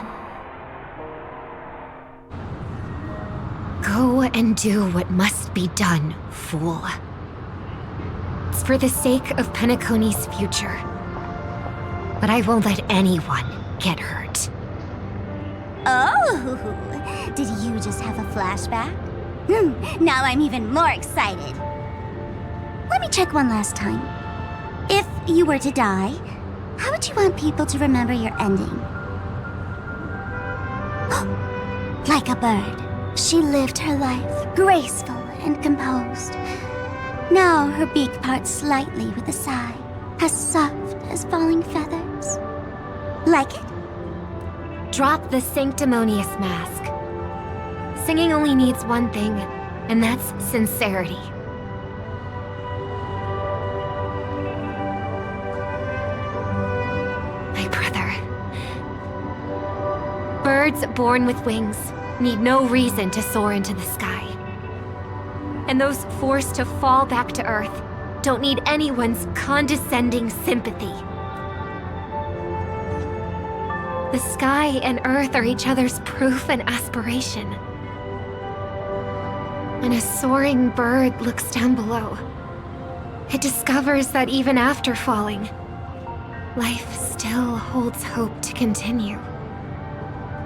Go and do what must be done, fool. It's for the sake of Penacony's future. But I won't let anyone get hurt. Oh, did you just have a flashback? Now I'm even more excited. Let me check one last time. If you were to die, how would you want people to remember your ending? Like a bird, she lived her life graceful and composed. Now her beak parts slightly with a sigh, as soft as falling feathers. Like it? Drop the sanctimonious mask. Singing only needs one thing, and that's sincerity. My brother. Birds born with wings need no reason to soar into the sky. And those forced to fall back to Earth don't need anyone's condescending sympathy. The sky and Earth are each other's proof and aspiration. When a soaring bird looks down below, it discovers that even after falling, life still holds hope to continue.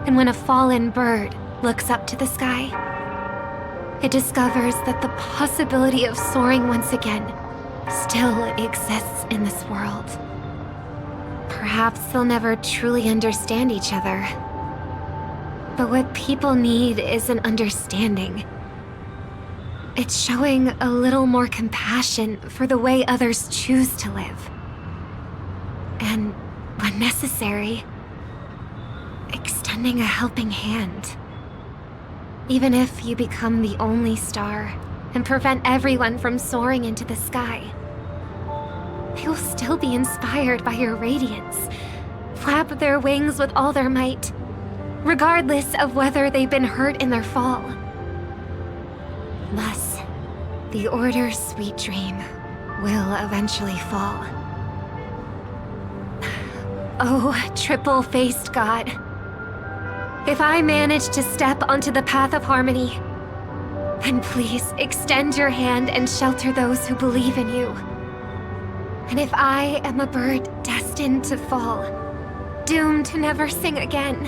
And when a fallen bird looks up to the sky, it discovers that the possibility of soaring once again still exists in this world. Perhaps they'll never truly understand each other, but what people need is an understanding. It's showing a little more compassion for the way others choose to live. And, when necessary, extending a helping hand. Even if you become the only star and prevent everyone from soaring into the sky, they will still be inspired by your radiance, flap their wings with all their might, regardless of whether they've been hurt in their fall. Thus, the Order's sweet dream will eventually fall. Oh, triple-faced God. If I manage to step onto the path of harmony, then please extend your hand and shelter those who believe in you. And if I am a bird destined to fall, doomed to never sing again,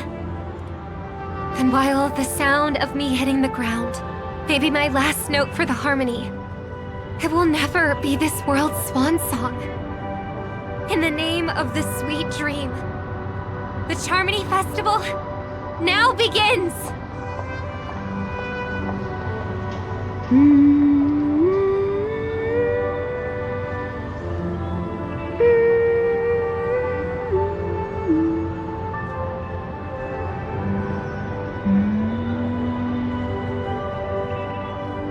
then while the sound of me hitting the ground may be my last note for the harmony, it will never be this world's swan song. In the name of the sweet dream, the Charmony Festival now begins!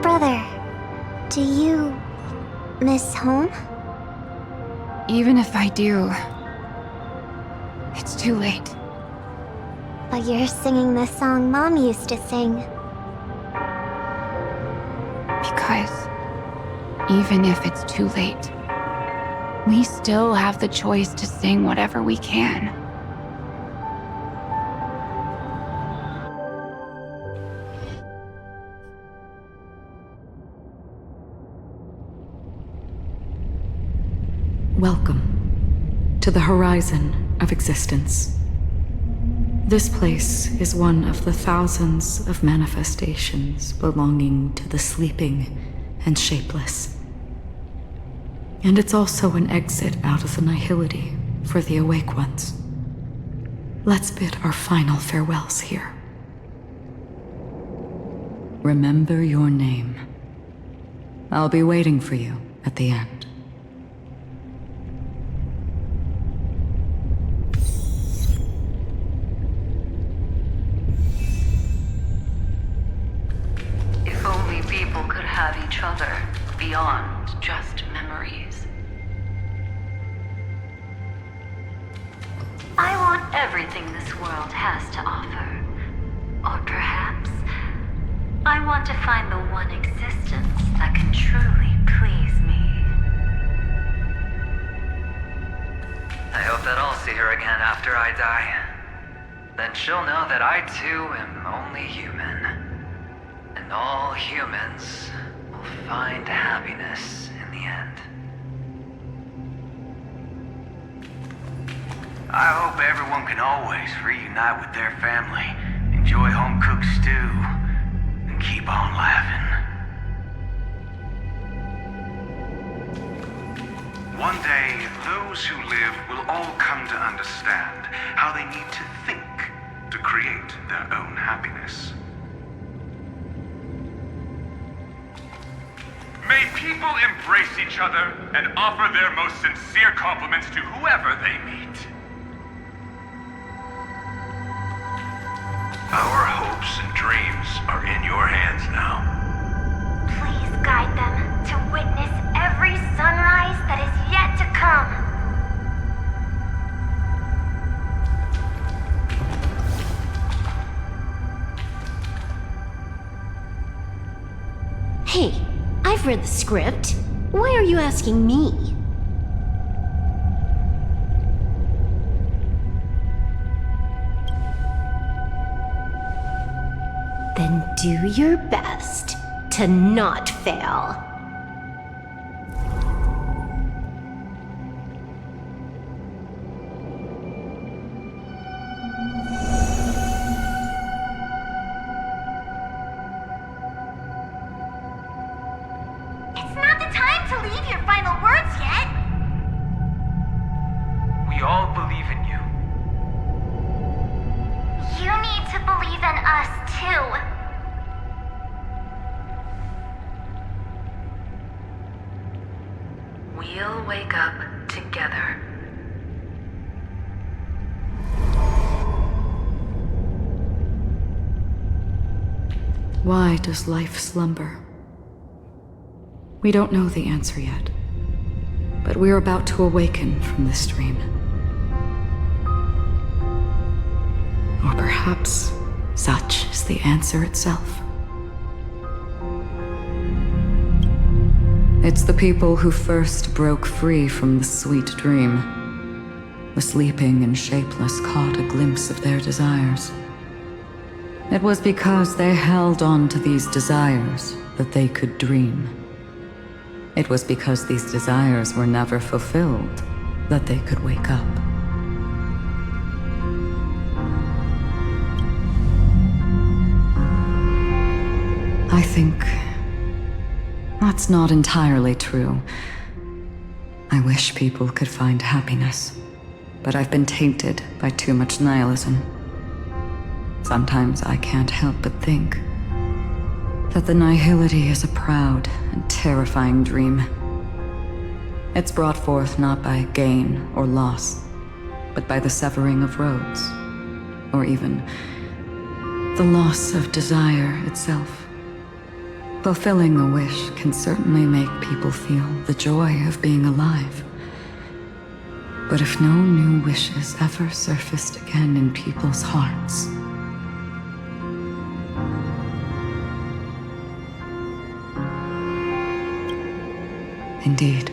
Brother, do you miss home? Even if I do, it's too late. But you're singing the song Mom used to sing. Because even if it's too late, we still have the choice to sing whatever we can. Welcome to the horizon of existence. This place is one of the thousands of manifestations belonging to the sleeping and shapeless. And it's also an exit out of the nihility for the awake ones. Let's bid our final farewells here. Remember your name. I'll be waiting for you at the end. If only people could have each other beyond just memories. I want everything this world has to offer. Or perhaps I want to find the one existence that can truly please me. I hope that I'll see her again after I die. Then she'll know that I too am only human. And all humans will find happiness in the end. I hope everyone can always reunite with their family, enjoy home-cooked stew, and keep on laughing. One day, those who live will all come to understand how they need to think to create their own happiness. May people embrace each other and offer their most sincere compliments to whoever they meet. Our hopes and dreams are in your hands now. Please guide them to witness every sunrise that is yet to come. Hey, I've read the script. Why are you asking me? Then do your best to to not fail. It's not the time to leave your final words yet. We all believe in you. You need to believe in us too. We'll wake up together. Why does life slumber? We don't know the answer yet, but we're about to awaken from this dream. Or perhaps such is the answer itself. It's the people who first broke free from the sweet dream. The sleeping and shapeless caught a glimpse of their desires. It was because they held on to these desires that they could dream. It was because these desires were never fulfilled that they could wake up. I think that's not entirely true. I wish people could find happiness, but I've been tainted by too much nihilism. Sometimes I can't help but think that the nihility is a proud and terrifying dream. It's brought forth not by gain or loss, but by the severing of roads, or even the loss of desire itself. Fulfilling a wish can certainly make people feel the joy of being alive. But if no new wishes ever surfaced again in people's hearts, indeed,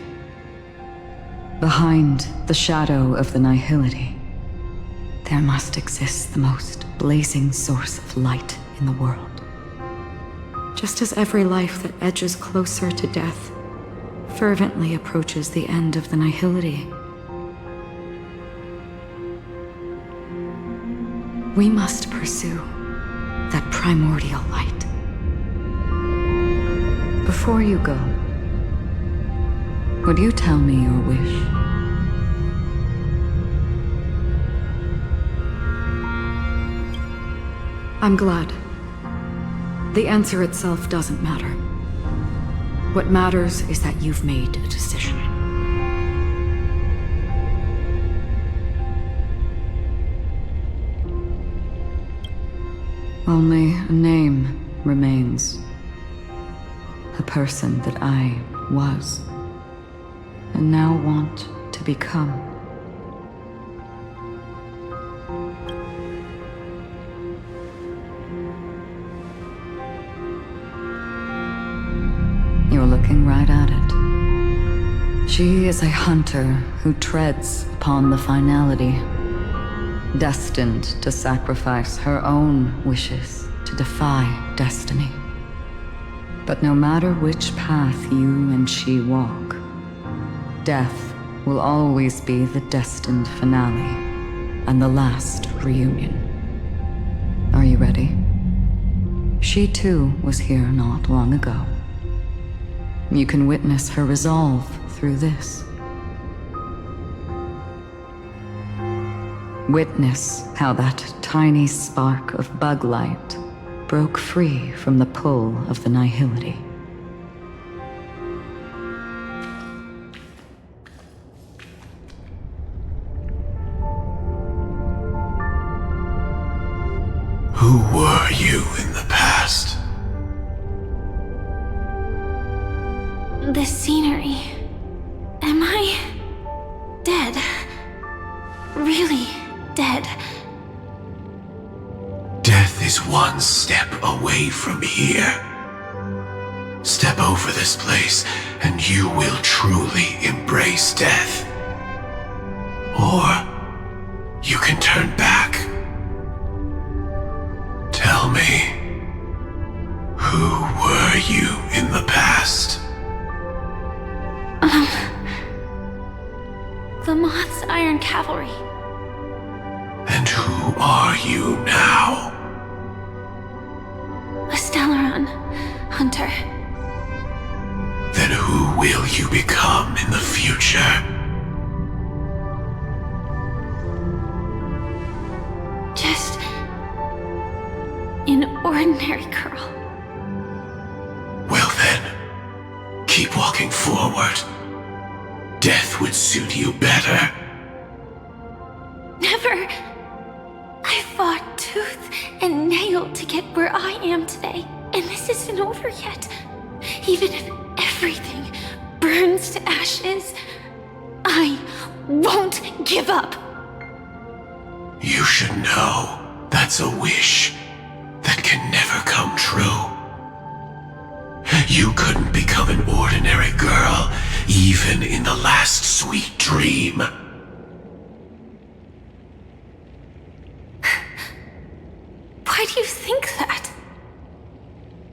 behind the shadow of the nihility, there must exist the most blazing source of light in the world. Just as every life that edges closer to death fervently approaches the end of the nihility, we must pursue that primordial light. Before you go, would you tell me your wish? I'm glad. The answer itself doesn't matter. What matters is that you've made a decision. Only a name remains. A person that I was, and now want to become. You're looking right at it. She is a hunter who treads upon the finality, destined to sacrifice her own wishes to defy destiny. But no matter which path you and she walk, death will always be the destined finale and the last reunion. Are you ready? She too was here not long ago. You can witness her resolve through this. Witness how that tiny spark of bug light broke free from the pull of the nihility. Who were you in the past? The scenery. Am I dead? Really dead? Death is one step away from here. Step over this place, and you will truly embrace death. Or you can turn back. Tell me, who were you in the past? The Moth's Iron Cavalry. And who are you now? A Stellaron hunter. Then who will you become in the future? Just an ordinary girl. Well then, keep walking forward. Death would suit you better. Never. I fought tooth and nail to get where I am today, and this isn't over yet. Even if everything burns to ashes, I won't give up. You should know that's a wish that can never come true. You couldn't become an ordinary girl, even in the last sweet dream. Why do you think that?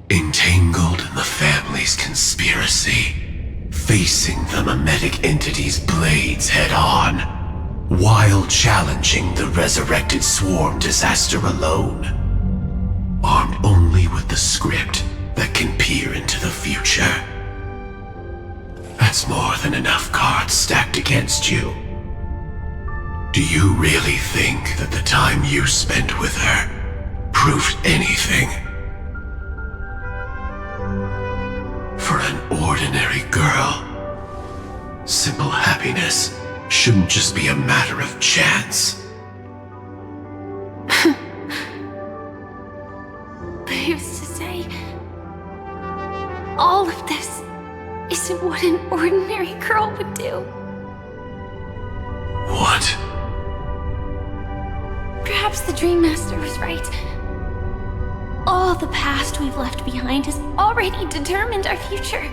Entangled in the family's conspiracy, facing the mimetic entity's blades head-on, while challenging the resurrected swarm disaster alone, armed only with the script that can peer into the future. That's more than enough cards stacked against you. Do you really think that the time you spent with her proved anything? For an ordinary girl, simple happiness shouldn't just be a matter of chance. But I used to say, all of this isn't what an ordinary girl would do. What? Perhaps the Dream Master was right. All the past we've left behind has already determined our future.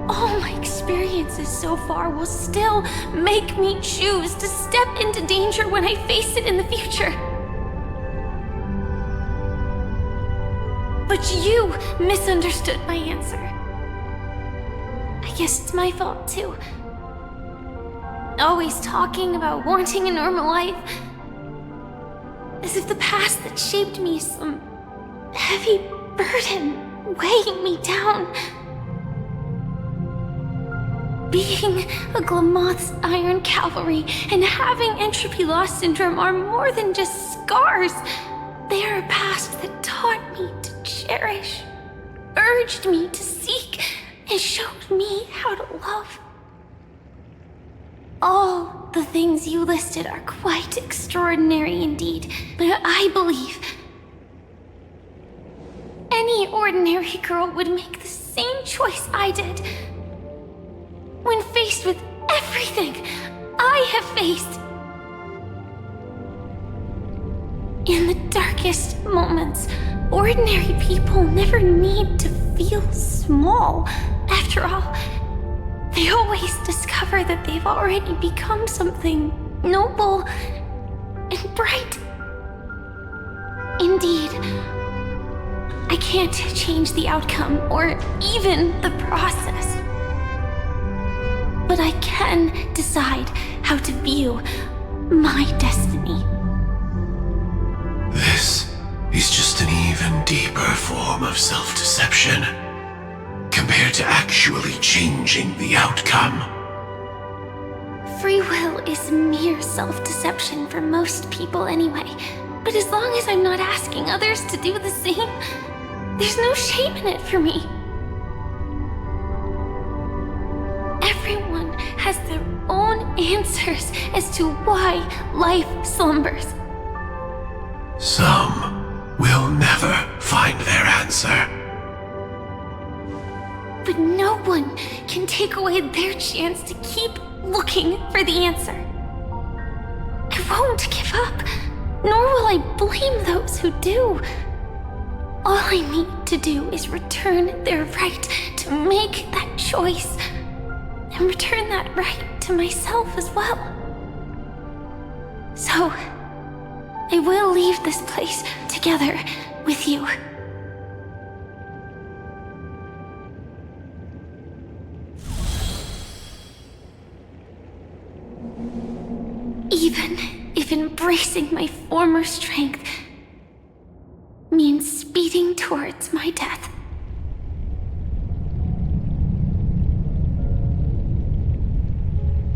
All my experiences so far will still make me choose to step into danger when I face it in the future. But you misunderstood my answer. I guess it's my fault too. Always talking about wanting a normal life, as if the past that shaped me is some heavy burden weighing me down. Being a Glamoth's Iron Cavalry and having entropy loss syndrome are more than just scars. They are a past that taught me to cherish, urged me to seek, and showed me how to love. All the things you listed are quite extraordinary indeed, but I believe any ordinary girl would make the same choice I did. When faced with everything I have faced. In the darkest moments, ordinary people never need to feel small. After all, they always discover that they've already become something noble and bright. Indeed, I can't change the outcome or even the process. But I can decide how to view my destiny. This is just an even deeper form of self-deception compared to actually changing the outcome. Free will is mere self-deception for most people anyway. But as long as I'm not asking others to do the same, there's no shame in it for me. Everyone has their own answers as to why life slumbers. Some will never find their answer. But no one can take away their chance to keep looking for the answer. I won't give up, nor will I blame those who do. All I need to do is return their right to make that choice, and return that right to myself as well. So, I will leave this place together with you. Even if embracing my former strength means speeding towards my death.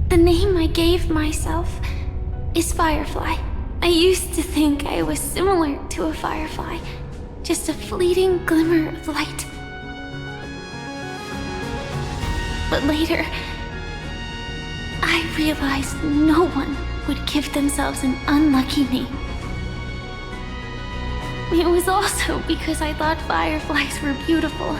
The name I gave myself is Firefly. I used to think I was similar to a firefly, just a fleeting glimmer of light. But later, I realized no one would give themselves an unlucky name. It was also because I thought fireflies were beautiful.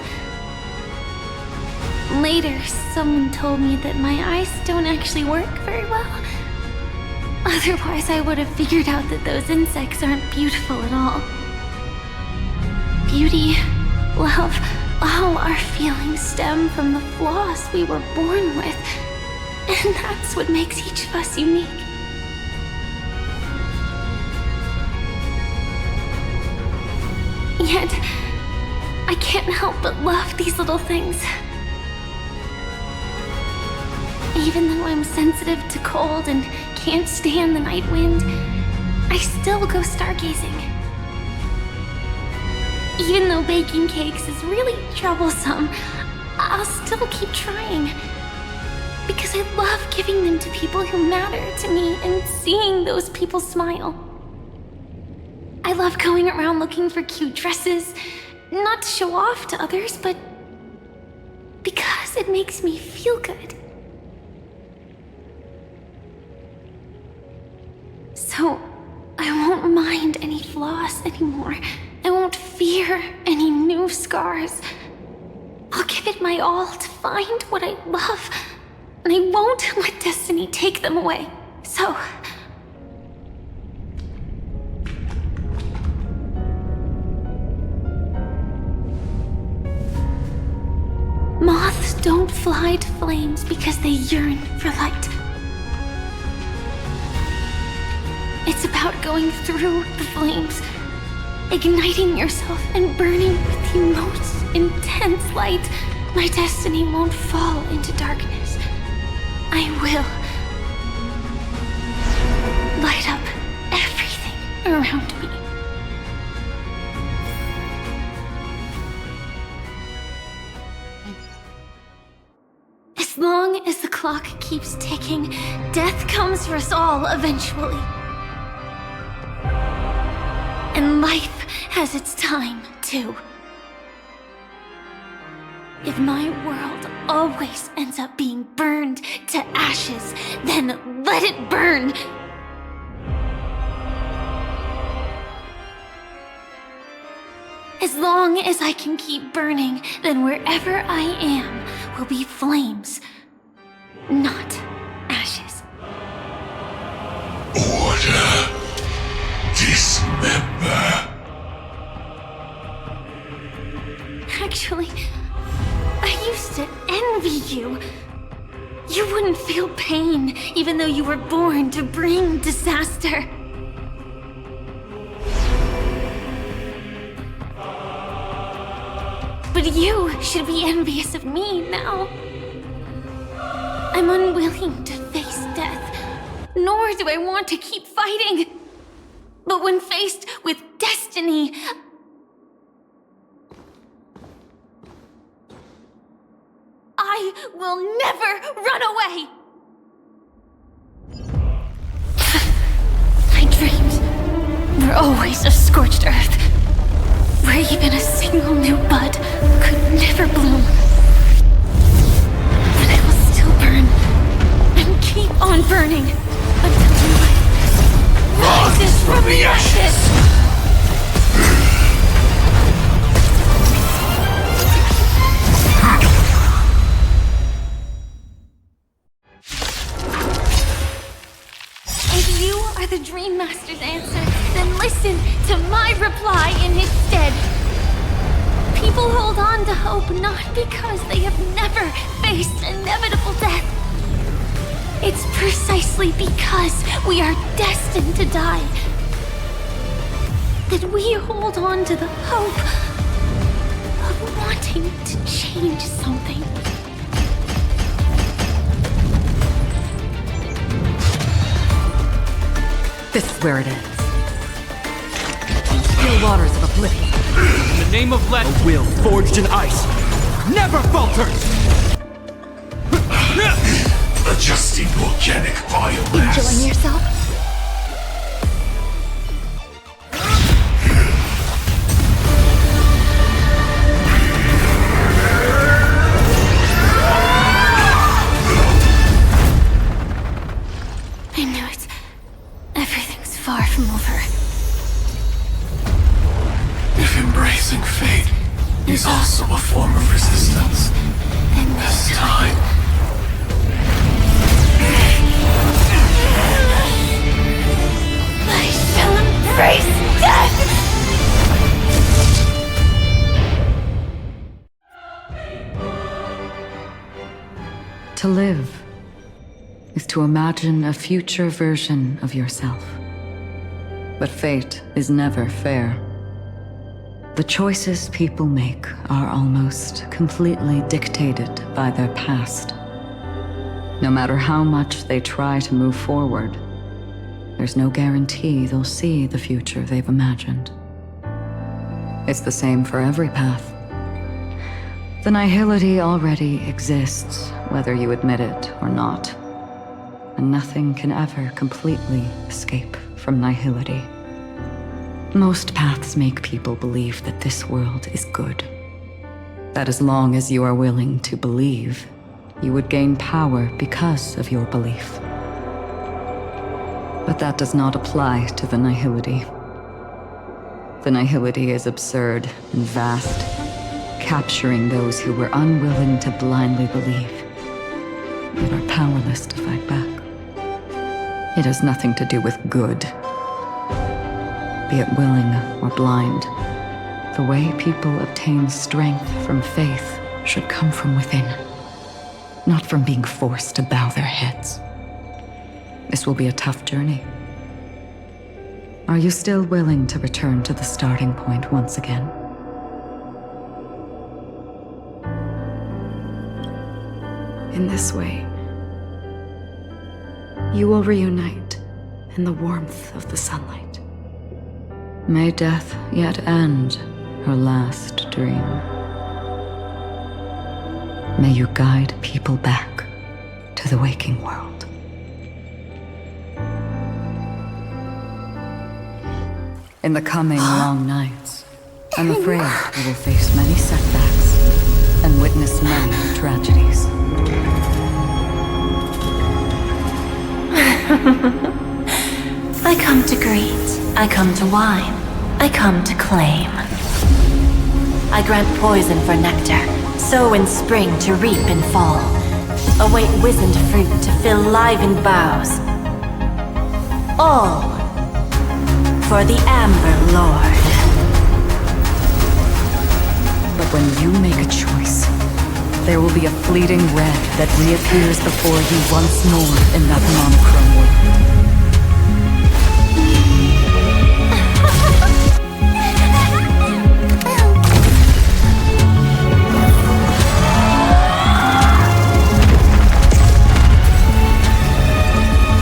Later, someone told me that my eyes don't actually work very well. Otherwise, I would have figured out that those insects aren't beautiful at all. Beauty, love, all our feelings stem from the flaws we were born with. And that's what makes each of us unique. Yet, I can't help but love these little things. Even though I'm sensitive to cold and can't stand the night wind, I still go stargazing. Even though baking cakes is really troublesome, I'll still keep trying. Because I love giving them to people who matter to me and seeing those people smile. I love going around looking for cute dresses, not to show off to others, but because it makes me feel good. So, I won't mind any flaws anymore. I won't fear any new scars. I'll give it my all to find what I love, and I won't let destiny take them away. So, moths don't fly to flames because they yearn for light. It's about going through the flames, igniting yourself and burning with the most intense light. My destiny won't fall into darkness. I will light up everything around me. As long as the clock keeps ticking, death comes for us all eventually. And life has its time, too. If my world always ends up being burned to ashes, then let it burn! As long as I can keep burning, then wherever I am will be flames, not ashes. Order. Dismember. Actually, I used to envy you. You wouldn't feel pain, even though you were born to bring disaster. But you should be envious of me now. I'm unwilling to face death, nor do I want to keep fighting. But when faced with destiny, I will never run away! My dreams were always of scorched earth, where even a single new bud could never bloom. But I will still burn, and keep on burning, until life rises from the ashes! If you are the Dream Master's answer, then listen to my reply in its stead. People hold on to hope not because they have never faced inevitable death. It's precisely because we are destined to die that we hold on to the hope of wanting to change something. This is where it ends. Still waters of oblivion. In the name of legend, a will forged in ice never falters! Adjusting organic biomass. Enjoying yourself? I know everything's far from over. If embracing fate is also a form of resistance, then this time... I shall embrace death! To live is to imagine a future version of yourself. But fate is never fair. The choices people make are almost completely dictated by their past. No matter how much they try to move forward, there's no guarantee they'll see the future they've imagined. It's the same for every path. The nihility already exists, whether you admit it or not. And nothing can ever completely escape from nihility. Most paths make people believe that this world is good. That as long as you are willing to believe, you would gain power because of your belief. But that does not apply to the nihility. The nihility is absurd and vast, capturing those who were unwilling to blindly believe, yet are powerless to fight back. It has nothing to do with good. Be it willing or blind, the way people obtain strength from faith should come from within, not from being forced to bow their heads. This will be a tough journey. Are you still willing to return to the starting point once again? In this way, you will reunite in the warmth of the sunlight. May death yet end her last dream. May you guide people back to the waking world. In the coming long nights, I'm afraid we will face many setbacks and witness many tragedies. I come to greet, I come to whine, I come to claim. I grant poison for nectar, sow in spring to reap in fall. Await wizened fruit to fill livened boughs. All for the Amber Lord. But when you make a choice, there will be a fleeting red that reappears before you once more in that monochrome world.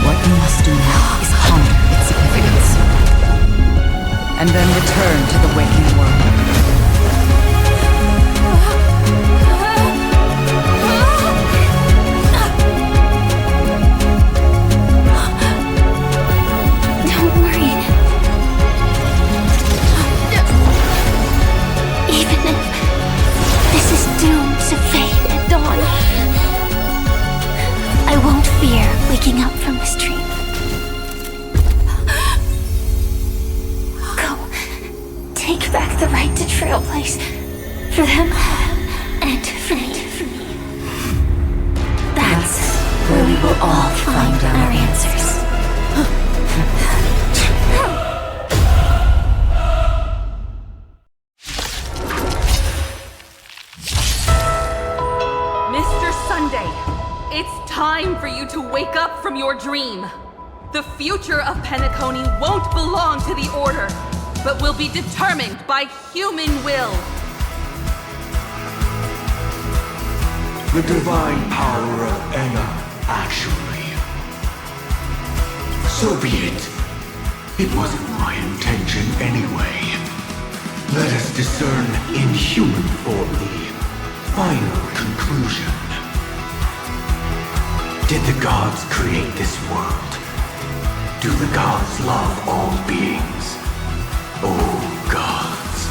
What you must do now is ponder its significance, and then return to the waking world. Waking up from this dream. Go. Take back the right to trailblaze. For them and for me. That's where we will all find our answers. Mr. Sunday, it's time for you to wake up from your dream. The future of Penacony won't belong to the Order. but will be determined by human will. The divine power of Enna, actually. So be it. It wasn't my intention anyway. Let us discern in human form the final conclusion. Did the gods create this world? Do the gods love all beings? Oh gods,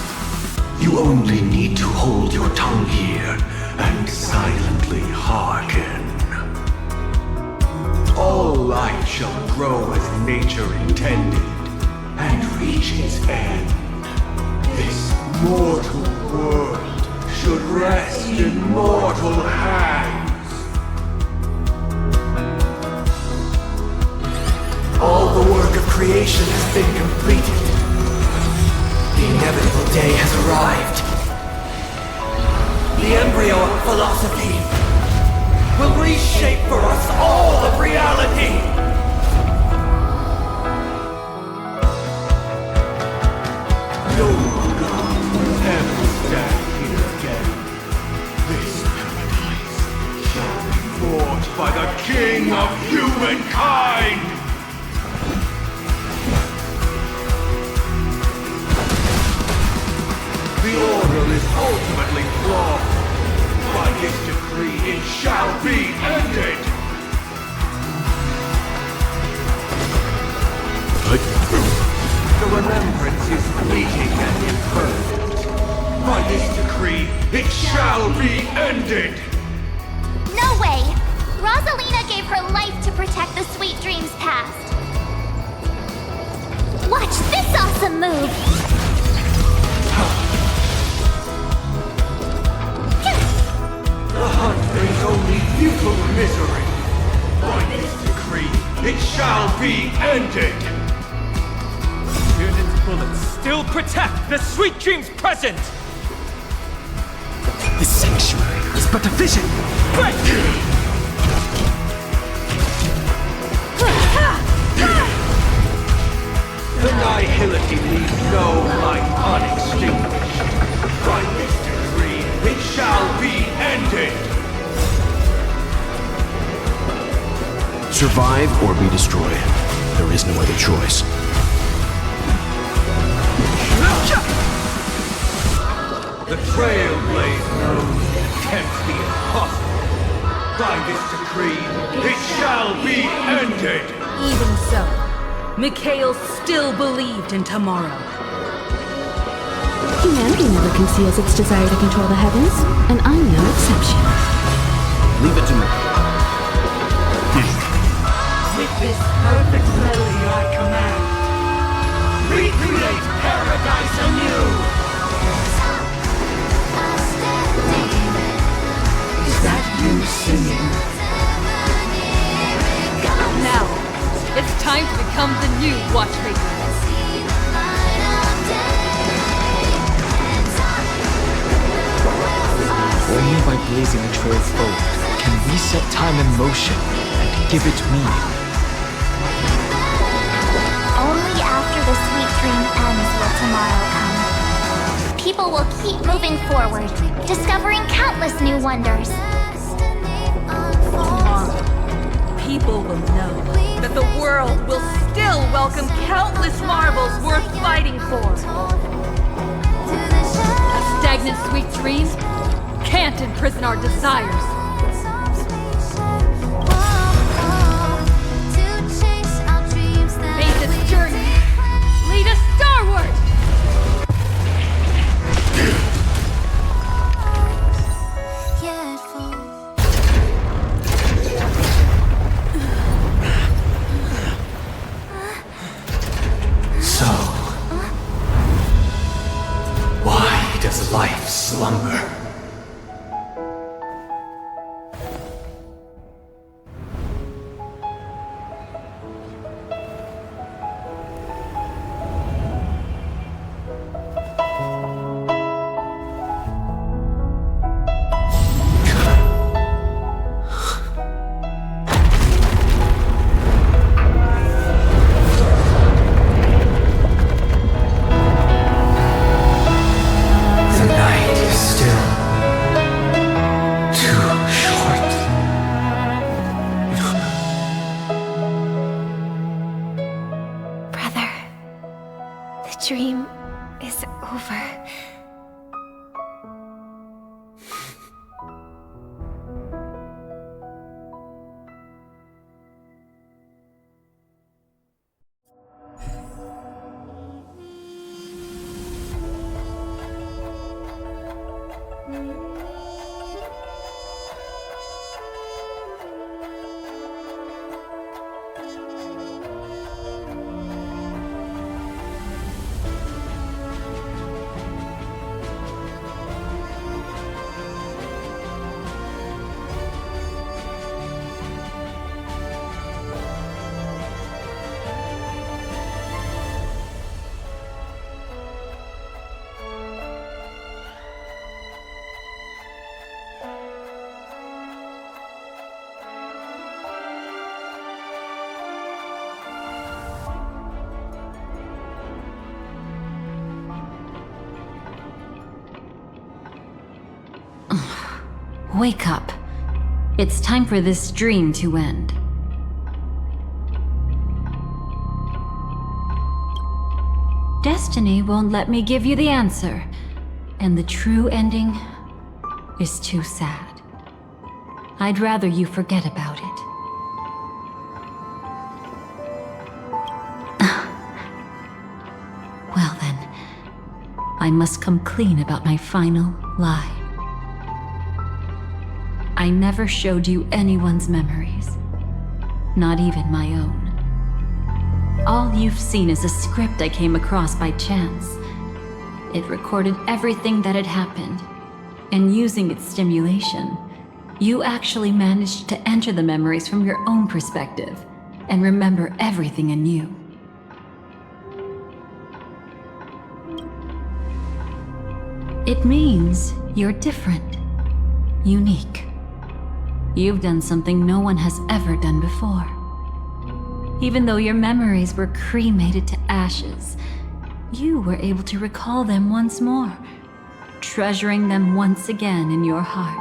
you only need to hold your tongue here and silently hearken. All life shall grow as nature intended and reach its end. This mortal world should rest in mortal hands. All the work of creation has been completed. The inevitable day has arrived. The embryo of philosophy will reshape for us all of reality. No god will ever stand here again. This paradise shall be forged by the king of humankind. The order is ultimately flawed. By this decree, it shall be ended! The remembrance is fleeting and imperfect. By this decree, it shall be ended! No way! Rosalina gave her life to protect the sweet dreams past. Watch this awesome move! The hunt brings only futile misery. By this decree, it shall be ended! Munin's bullets still protect the sweet dreams present! This sanctuary is but a vision! Break! The nihility leaves no light unextinguished. By this decree, it shall be ended! Survive or be destroyed. There is no other choice. The trailblaze knows and attempts the impossible. By this decree, it shall be ended! Even so, Mikhail still believed in tomorrow. Humanity never conceals its desire to control the heavens, and I'm no exception. Leave it to me. With this perfect melody I command, recreate paradise anew! Is that you singing? Now, it's time to become the new Watchmaker. Only by blazing a trail forward can we set time in motion and give it meaning. Only after the sweet dream ends will tomorrow come. People will keep moving forward, discovering countless new wonders. Tomorrow, people will know that the world will still welcome countless marvels worth fighting for. A stagnant sweet dream can't imprison our desires. May this journey lead us starward! So, why does life slumber? The dream is over. Wake up. It's time for this dream to end. Destiny won't let me give you the answer, and the true ending is too sad. I'd rather you forget about it. Well then, I must come clean about my final lie. I never showed you anyone's memories, not even my own. All you've seen is a script I came across by chance. It recorded everything that had happened, and using its stimulation, you actually managed to enter the memories from your own perspective and remember everything anew. It means you're different, unique. You've done something no one has ever done before. Even though your memories were cremated to ashes, you were able to recall them once more, treasuring them once again in your heart.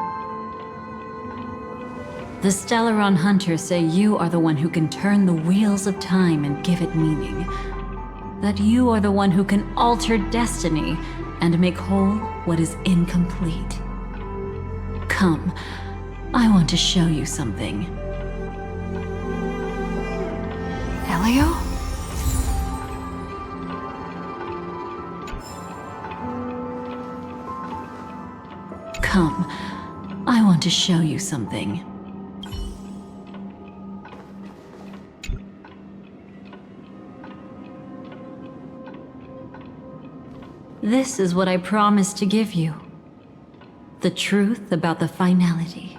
The Stellaron Hunters say you are the one who can turn the wheels of time and give it meaning. That you are the one who can alter destiny and make whole what is incomplete. Come. I want to show you something. Elio? Come. I want to show you something. This is what I promised to give you. The truth about the finality.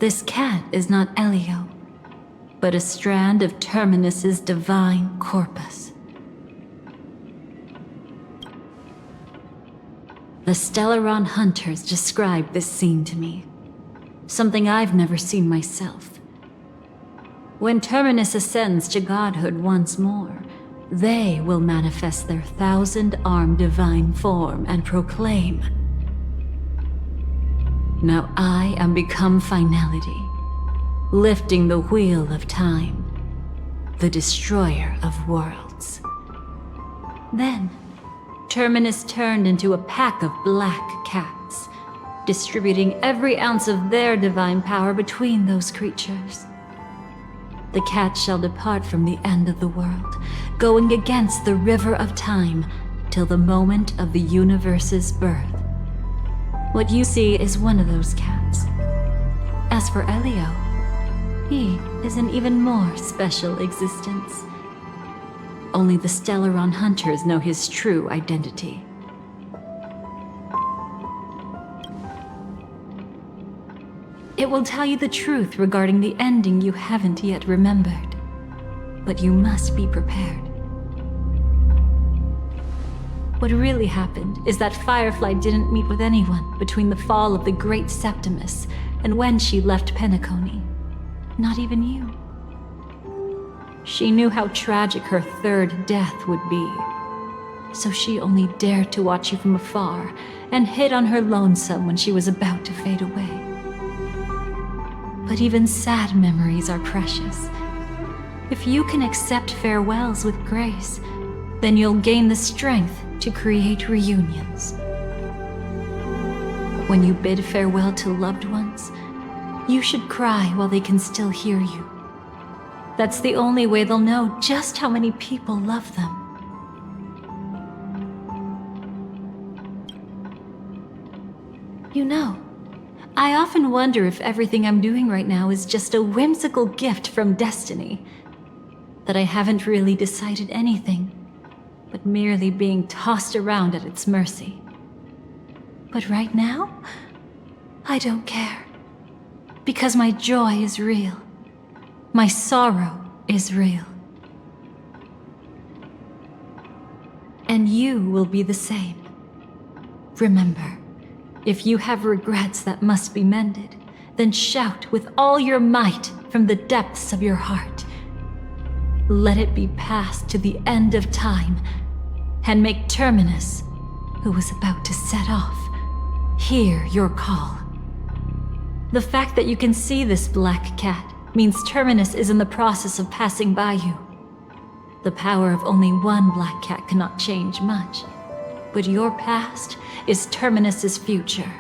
This cat is not Elio, but a strand of Terminus's divine corpus. The Stellaron Hunters described this scene to me, something I've never seen myself. When Terminus ascends to godhood once more, they will manifest their 1,000-armed divine form and proclaim, "Now I am become finality, lifting the wheel of time, the destroyer of worlds." Then, Terminus turned into a pack of black cats, distributing every ounce of their divine power between those creatures. The cats shall depart from the end of the world, going against the river of time till the moment of the universe's birth. What you see is one of those cats. As for Elio, he is an even more special existence. Only the Stellaron Hunters know his true identity. It will tell you the truth regarding the ending you haven't yet remembered. But you must be prepared. What really happened is that Firefly didn't meet with anyone between the fall of the Great Septimus and when she left Penacony. Not even you. She knew how tragic her third death would be. So she only dared to watch you from afar and hid on her lonesome when she was about to fade away. But even sad memories are precious. If you can accept farewells with grace, then you'll gain the strength to create reunions. When you bid farewell to loved ones, you should cry while they can still hear you. That's the only way they'll know just how many people love them. You know, I often wonder if everything I'm doing right now is just a whimsical gift from destiny. That I haven't really decided anything, but merely being tossed around at its mercy. But right now, I don't care. Because my joy is real. My sorrow is real. And you will be the same. Remember, if you have regrets that must be mended, then shout with all your might from the depths of your heart. Let it be passed to the end of time, and make Terminus, who was about to set off, hear your call. The fact that you can see this black cat means Terminus is in the process of passing by you. The power of only one black cat cannot change much, but your past is Terminus's future.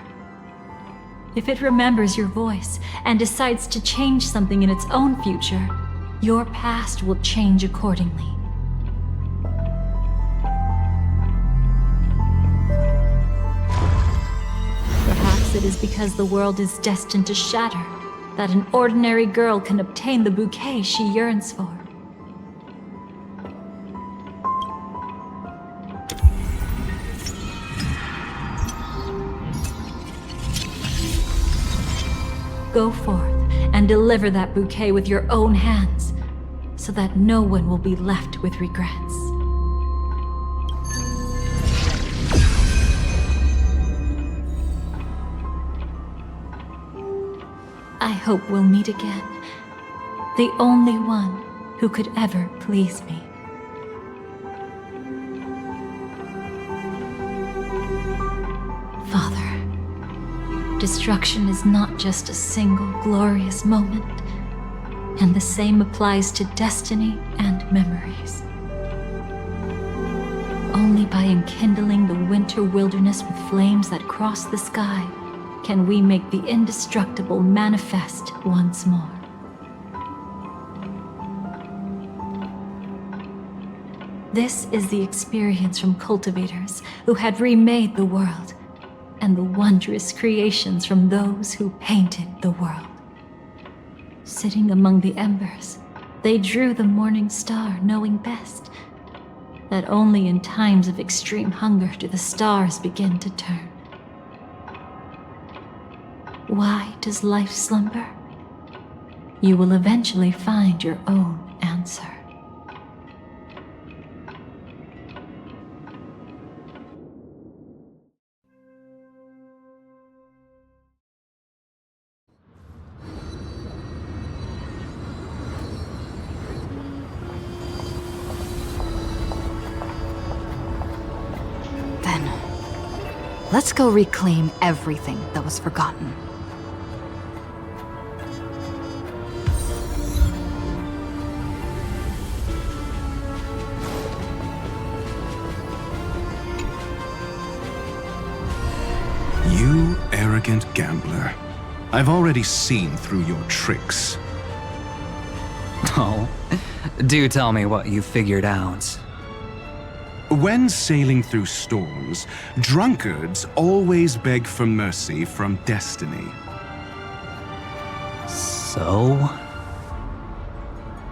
If it remembers your voice and decides to change something in its own future, your past will change accordingly. Perhaps it is because the world is destined to shatter that an ordinary girl can obtain the bouquet she yearns for. Go forth and deliver that bouquet with your own hands, so that no one will be left with regrets. I hope we'll meet again, the only one who could ever please me. Father, destruction is not just a single glorious moment, and the same applies to destiny and memories. Only by enkindling the winter wilderness with flames that cross the sky can we make the indestructible manifest once more. This is the experience from cultivators who had remade the world, and the wondrous creations from those who painted the world. Sitting among the embers, they drew the morning star, knowing best that only in times of extreme hunger do the stars begin to turn. Why does life slumber? You will eventually find your own answer. Then, let's go reclaim everything that was forgotten. You arrogant gambler. I've already seen through your tricks. Oh, do tell me what you figured out. When sailing through storms, drunkards always beg for mercy from destiny. So?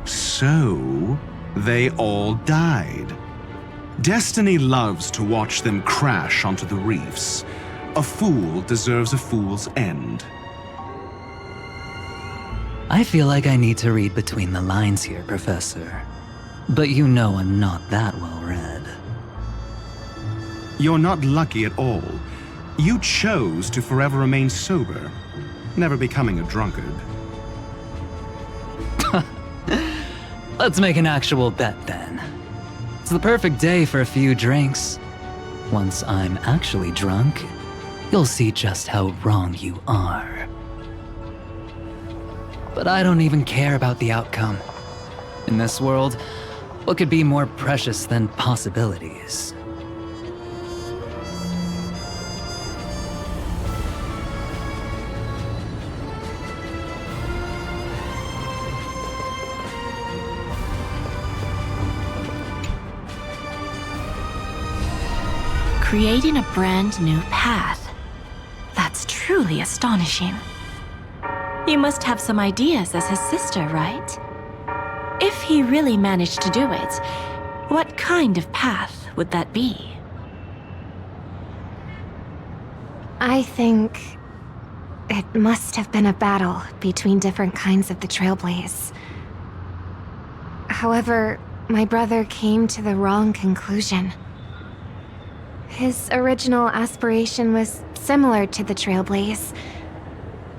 So, they all died. Destiny loves to watch them crash onto the reefs. A fool deserves a fool's end. I feel like I need to read between the lines here, Professor. But you know I'm not that well read. You're not lucky at all. You chose to forever remain sober, never becoming a drunkard. Let's make an actual bet then. It's the perfect day for a few drinks. Once I'm actually drunk, you'll see just how wrong you are. But I don't even care about the outcome. In this world, what could be more precious than possibilities? Creating a brand new path. That's truly astonishing. You must have some ideas as his sister, right? If he really managed to do it, what kind of path would that be? I think it must have been a battle between different kinds of the Trailblaze. However, my brother came to the wrong conclusion. His original aspiration was similar to the Trailblaze,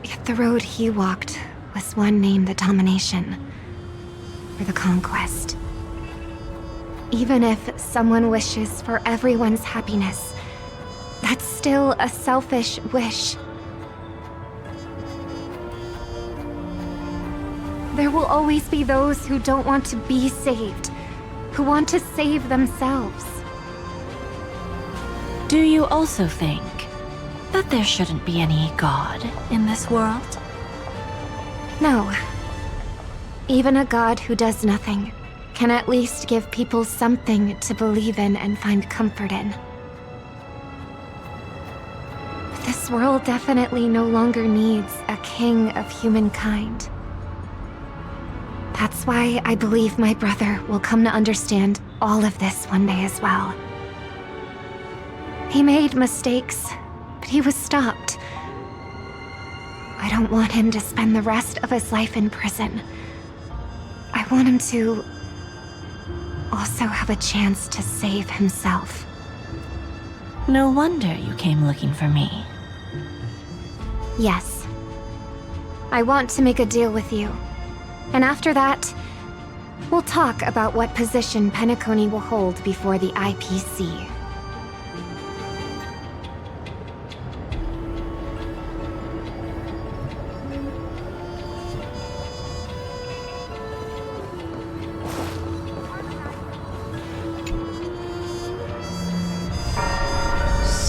yet the road he walked was one named the Domination, or the Conquest. Even if someone wishes for everyone's happiness, that's still a selfish wish. There will always be those who don't want to be saved, who want to save themselves. Do you also think that there shouldn't be any god in this world? No. Even a god who does nothing can at least give people something to believe in and find comfort in. But this world definitely no longer needs a king of humankind. That's why I believe my brother will come to understand all of this one day as well. He made mistakes, but he was stopped. I don't want him to spend the rest of his life in prison. I want him to also have a chance to save himself. No wonder you came looking for me. Yes. I want to make a deal with you. And after that, we'll talk about what position Penacony will hold before the IPC.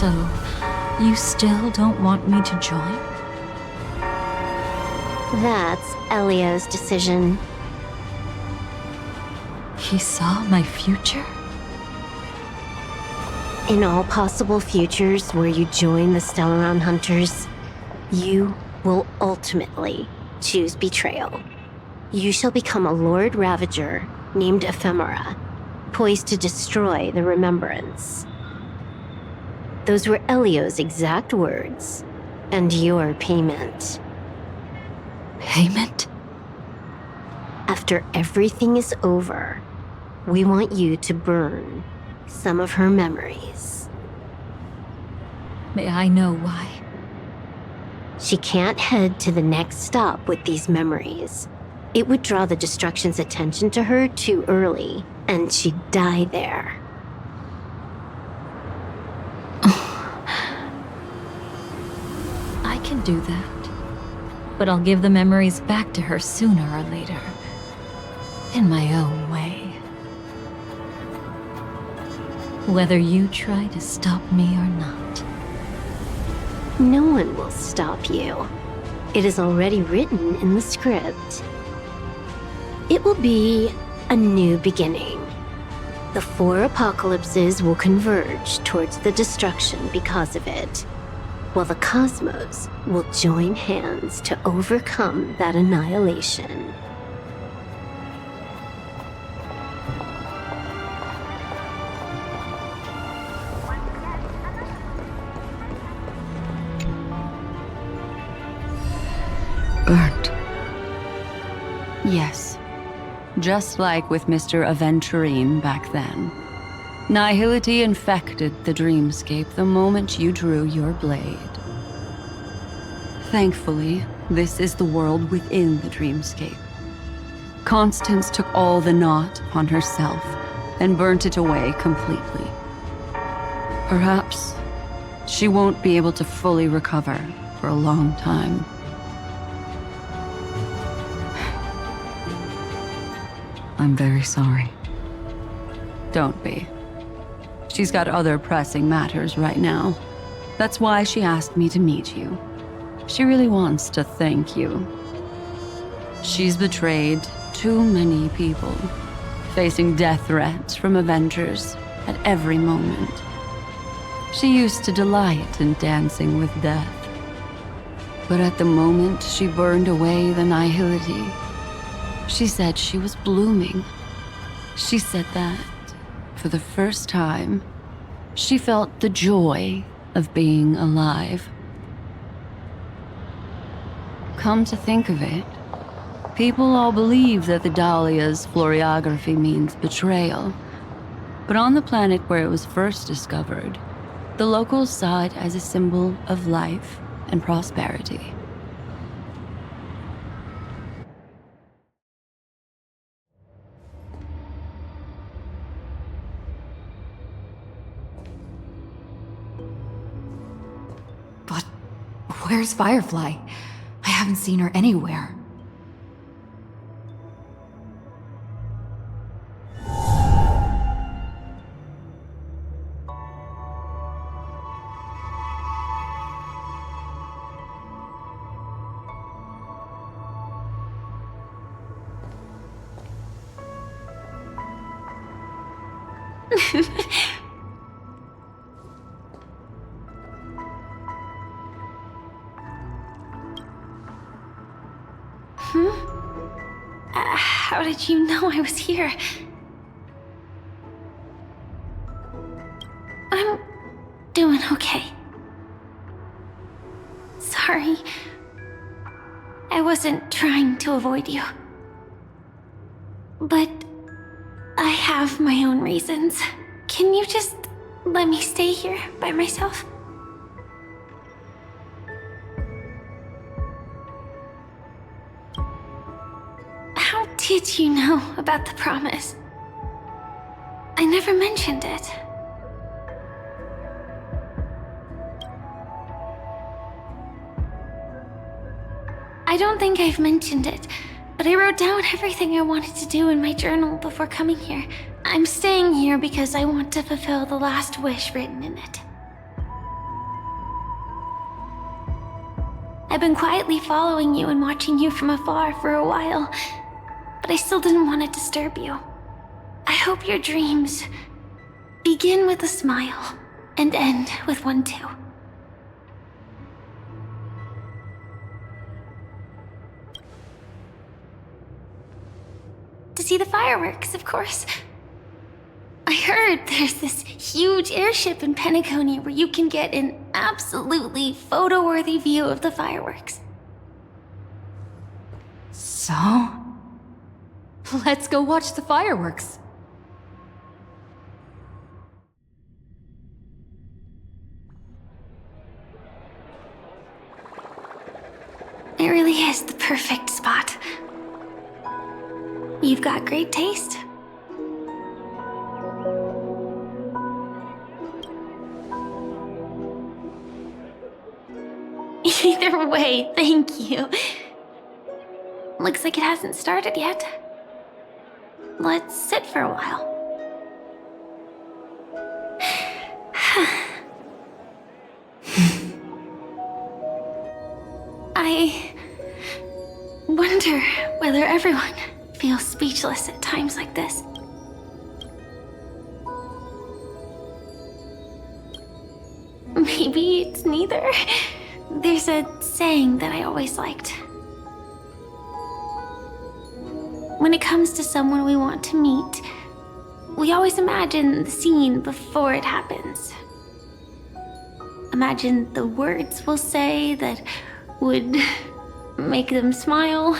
So, you still don't want me to join? That's Elio's decision. He saw my future? In all possible futures where you join the Stellaron Hunters, you will ultimately choose betrayal. You shall become a Lord Ravager named Ephemera, poised to destroy the Remembrance. Those were Elio's exact words, and your payment. Payment? After everything is over, we want you to burn some of her memories. May I know why? She can't head to the next stop with these memories. It would draw the Destruction's attention to her too early, and she'd die there. I can do that. But I'll give the memories back to her sooner or later. In my own way. Whether you try to stop me or not. No one will stop you. It is already written in the script. It will be a new beginning. The 4 apocalypses will converge towards the destruction because of it, while the cosmos will join hands to overcome that annihilation. Burnt. Yes. Just like with Mr. Aventurine back then. Nihility infected the dreamscape the moment you drew your blade. Thankfully, this is the world within the dreamscape. Constance took all the knot upon herself and burnt it away completely. Perhaps she won't be able to fully recover for a long time. I'm very sorry. Don't be. She's got other pressing matters right now. That's why she asked me to meet you. She really wants to thank you. She's betrayed too many people, facing death threats from Avengers at every moment. She used to delight in dancing with death. But at the moment she burned away the nihility, she said she was blooming. She said that, for the first time, she felt the joy of being alive. Come to think of it, people all believe that the Dahlia's floriography means betrayal. But on the planet where it was first discovered, the locals saw it as a symbol of life and prosperity. But where's Firefly? I haven't seen her anywhere. How did you know I was here? I'm doing okay. Sorry. I wasn't trying to avoid you. But I have my own reasons. Can you just let me stay here by myself? How did you know about the promise? I never mentioned it. I don't think I've mentioned it, but I wrote down everything I wanted to do in my journal before coming here. I'm staying here because I want to fulfill the last wish written in it. I've been quietly following you and watching you from afar for a while, but I still didn't want to disturb you. I hope your dreams begin with a smile and end with one too. To see the fireworks, of course. I heard there's this huge airship in Penacony where you can get an absolutely photo-worthy view of the fireworks. So? Let's go watch the fireworks. It really is the perfect spot. You've got great taste. Either way, thank you. Looks like it hasn't started yet. Let's sit for a while. I wonder whether everyone feels speechless at times like this. Maybe it's neither. There's a saying that I always liked. When it comes to someone we want to meet, we always imagine the scene before it happens. Imagine the words we'll say that would make them smile.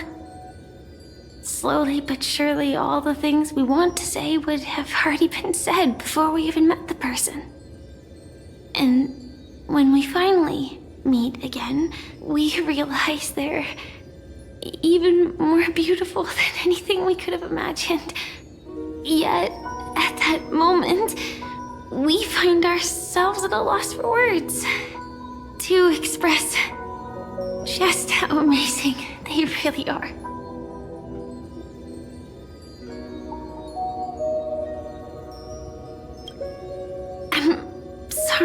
Slowly but surely, all the things we want to say would have already been said before we even met the person. And when we finally meet again, we realize they're even more beautiful than anything we could have imagined. Yet, at that moment, we find ourselves at a loss for words to express just how amazing they really are.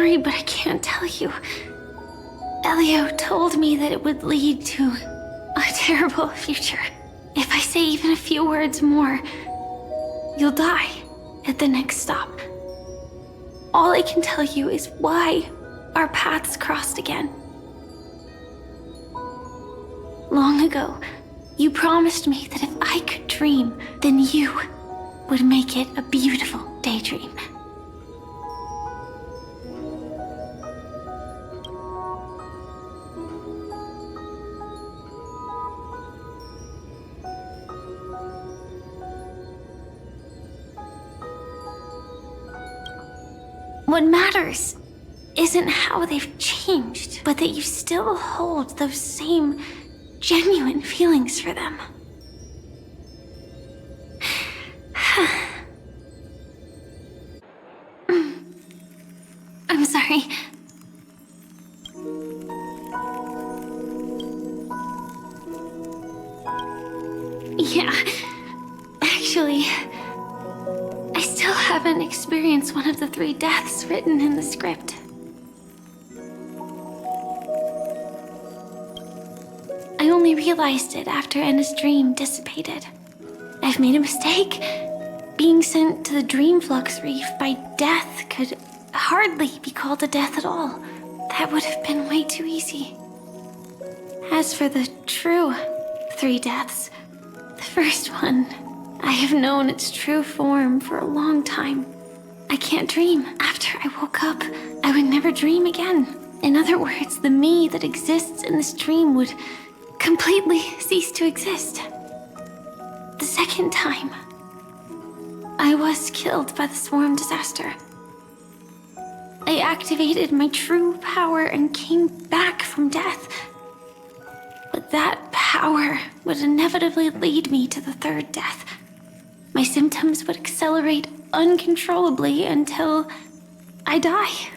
sorry, but I can't tell you. Elio told me that it would lead to a terrible future. If I say even a few words more, you'll die at the next stop. All I can tell you is why our paths crossed again. Long ago, you promised me that if I could dream, then you would make it a beautiful daydream. What matters isn't how they've changed, but that you still hold those same genuine feelings for them. I'm sorry. Yeah, actually, I still haven't experienced one of the 3 deaths written in the script. I only realized it after Anna's dream dissipated. I've made a mistake. Being sent to the Dream Flux Reef by death could hardly be called a death at all. That would have been way too easy. As for the true 3 deaths, the first one, I have known its true form for a long time. I can't dream. After I woke up, I would never dream again. In other words, the me that exists in this dream would completely cease to exist. The second time, I was killed by the swarm disaster. I activated my true power and came back from death. But that power would inevitably lead me to the 3rd death. My symptoms would accelerate uncontrollably until I die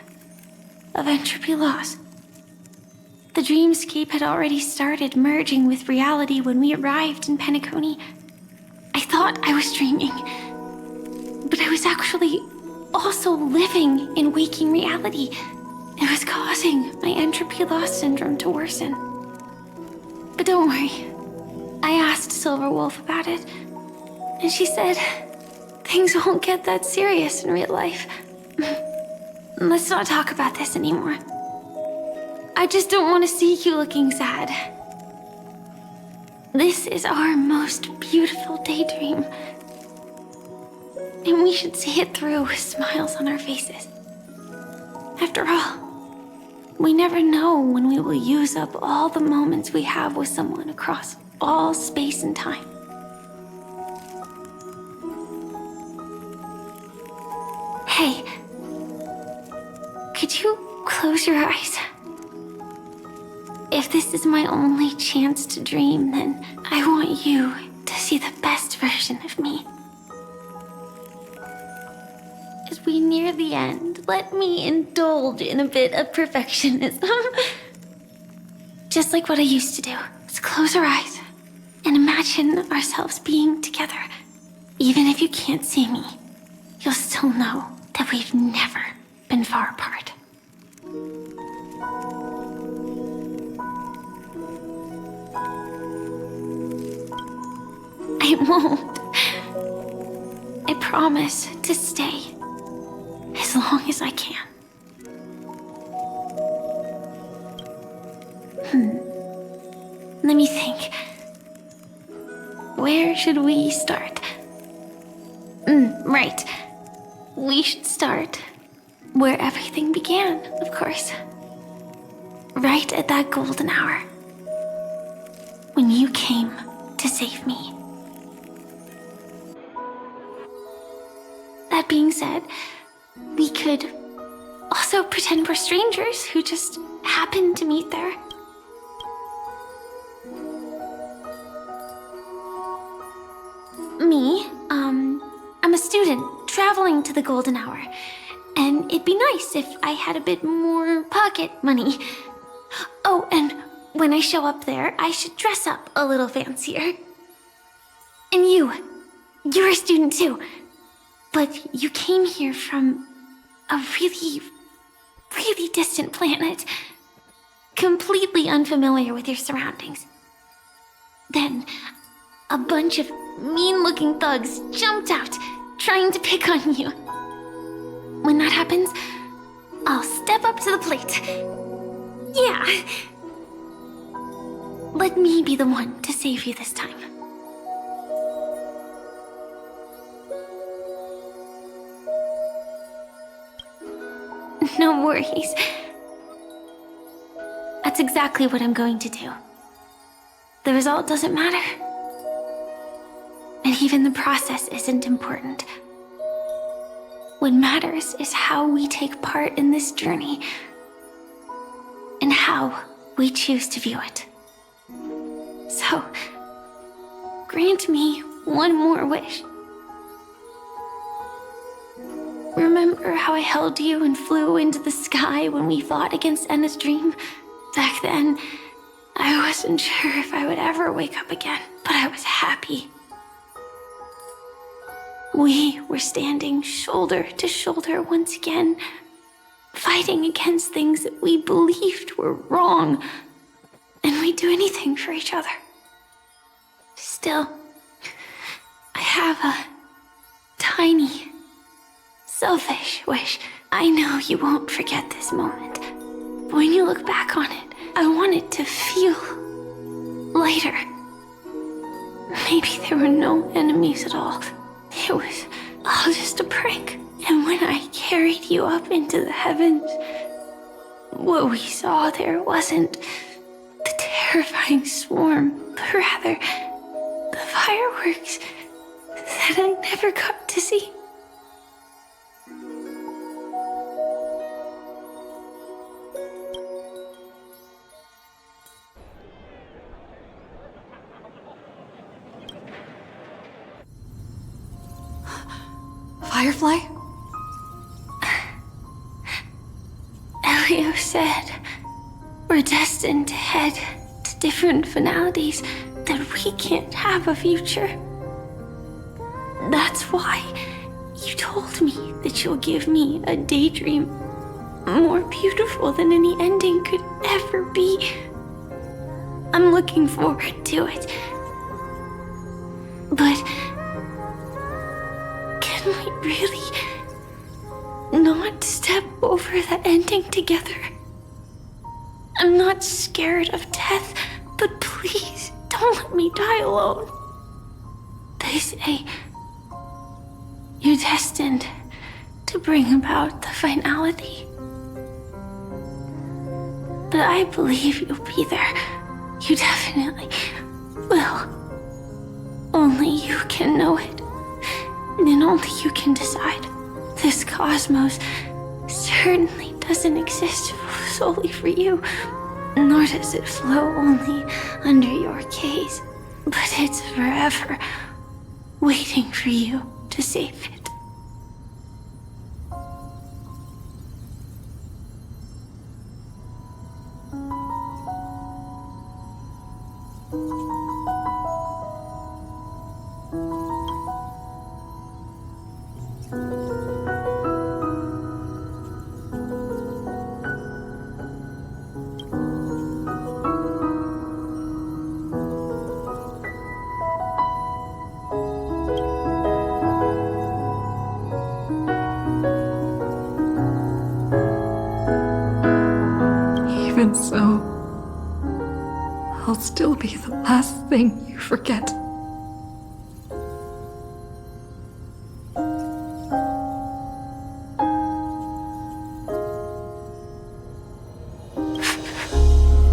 of entropy loss. The dreamscape had already started merging with reality when we arrived in Penacony. I thought I was dreaming, but I was actually also living in waking reality. It was causing my entropy loss syndrome to worsen. But don't worry, I asked Silverwolf about it, and she said things won't get that serious in real life. Let's not talk about this anymore. I just don't want to see you looking sad. This is our most beautiful daydream, and we should see it through with smiles on our faces. After all, we never know when we will use up all the moments we have with someone across all space and time. Hey, could you close your eyes? If this is my only chance to dream, then I want you to see the best version of me. As we near the end, let me indulge in a bit of perfectionism. Just like what I used to do. Let's close our eyes and imagine ourselves being together. Even if you can't see me, you'll still know that we've never been far apart. I won't. I promise to stay as long as I can. Let me think. Where should we start? Right. We should start where everything began, of course. Right at that golden hour. When you came to save me. That being said, we could also pretend we're strangers who just happened to meet there. Me, I'm a student traveling to the golden hour, and it'd be nice if I had a bit more pocket money. Oh, and when I show up there, I should dress up a little fancier. And you're a student too. But you came here from a really really distant planet, completely unfamiliar with your surroundings. Then, a bunch of mean-looking thugs jumped out, trying to pick on you. When that happens, I'll step up to the plate. Yeah. Let me be the one to save you this time. No worries. That's exactly what I'm going to do. The result doesn't matter. And even the process isn't important. What matters is how we take part in this journey and how we choose to view it. So, grant me one more wish. Remember how I held you and flew into the sky when we fought against Enna's dream? Back then, I wasn't sure if I would ever wake up again, but I was happy. We were standing shoulder to shoulder once again, fighting against things that we believed were wrong, and we'd do anything for each other. Still, I have a tiny, selfish wish. I know you won't forget this moment, but when you look back on it, I want it to feel lighter. Maybe there were no enemies at all. It was all just a prank. And when I carried you up into the heavens, what we saw there wasn't the terrifying swarm, but rather the fireworks that I never got to see. Firefly? Elio said we're destined to head to different finalities, that we can't have a future. That's why you told me that you'll give me a daydream more beautiful than any ending could ever be. I'm looking forward to it. But can we really not step over the ending together? I'm not scared of death, but please don't let me die alone. They say you're destined to bring about the finality. But I believe you'll be there. You definitely will. Only you can know it. And only you can decide. This cosmos certainly doesn't exist solely for you, nor does it flow only under your gaze, but it's forever waiting for you to save it. Even so, I'll still be the last thing you forget.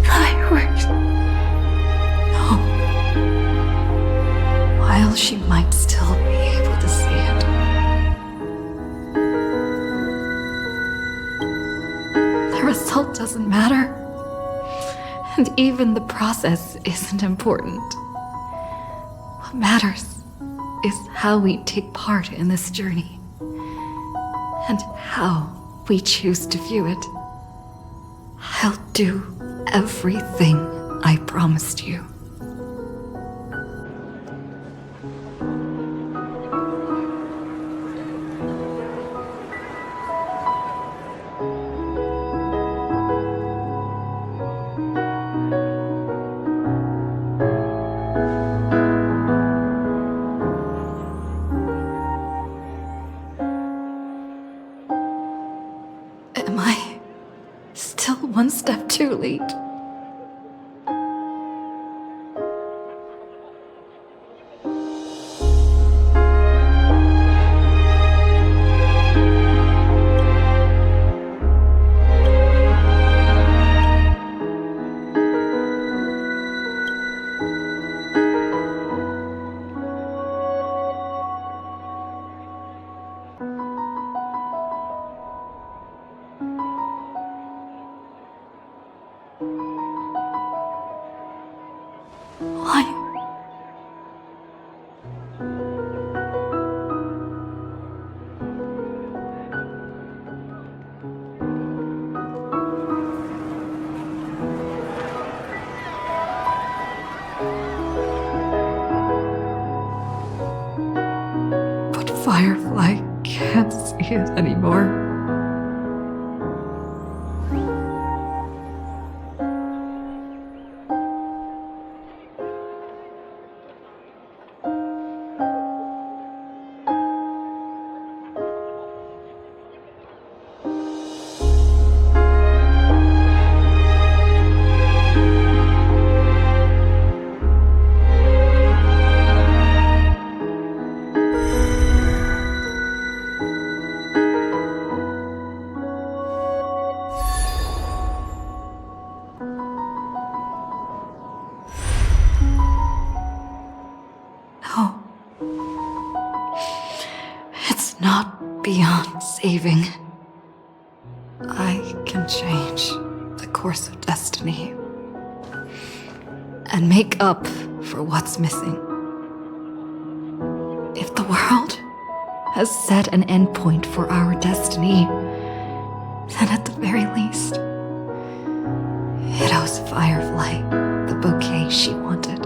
Fireworks. No. While she might still be able to see it. The result doesn't matter. And even the process isn't important. What matters is how we take part in this journey. And how we choose to view it. I'll do everything I promised you. Am I still one step too late? Firefly can't see it anymore. Beyond saving, I can change the course of destiny and make up for what's missing. If the world has set an endpoint for our destiny, then at the very least, it owes Firefly the bouquet she wanted.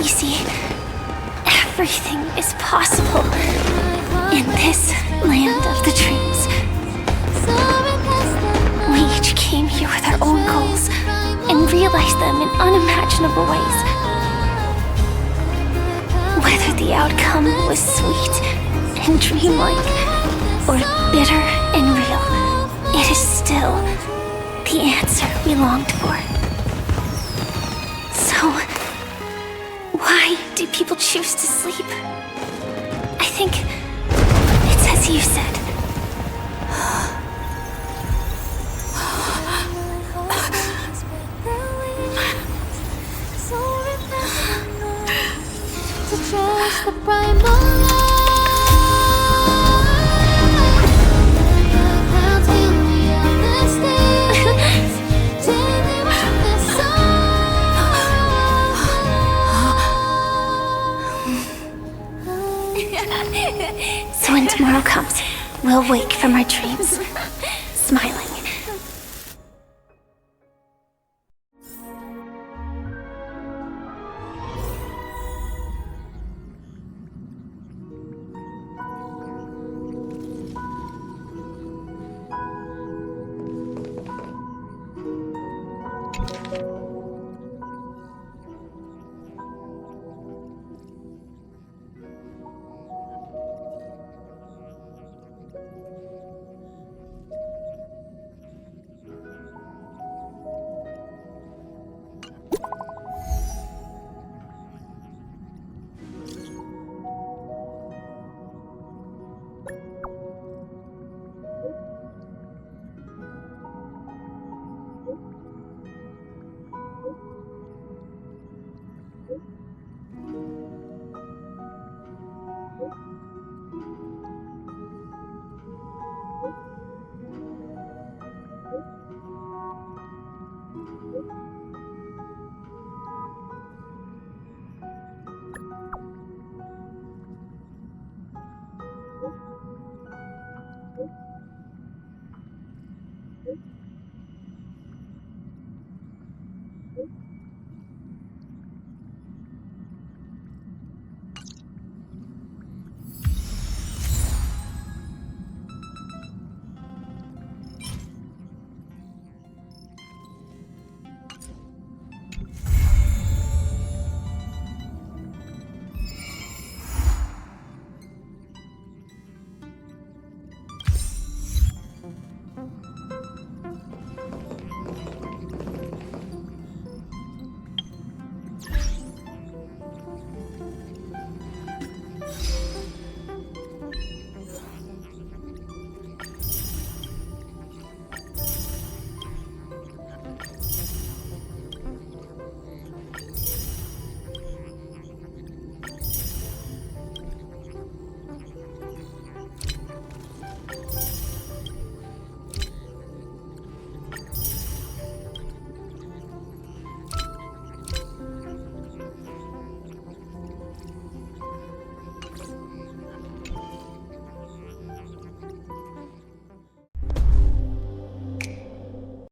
You see, everything is possible in this land of the dreams. We each came here with our own goals and realized them in unimaginable ways. Whether the outcome was sweet and dreamlike or bitter and real, it is still the answer we longed for. So, why do people choose to sleep? I think it's as you said. So when tomorrow comes, we'll wake from our dreams, smiling.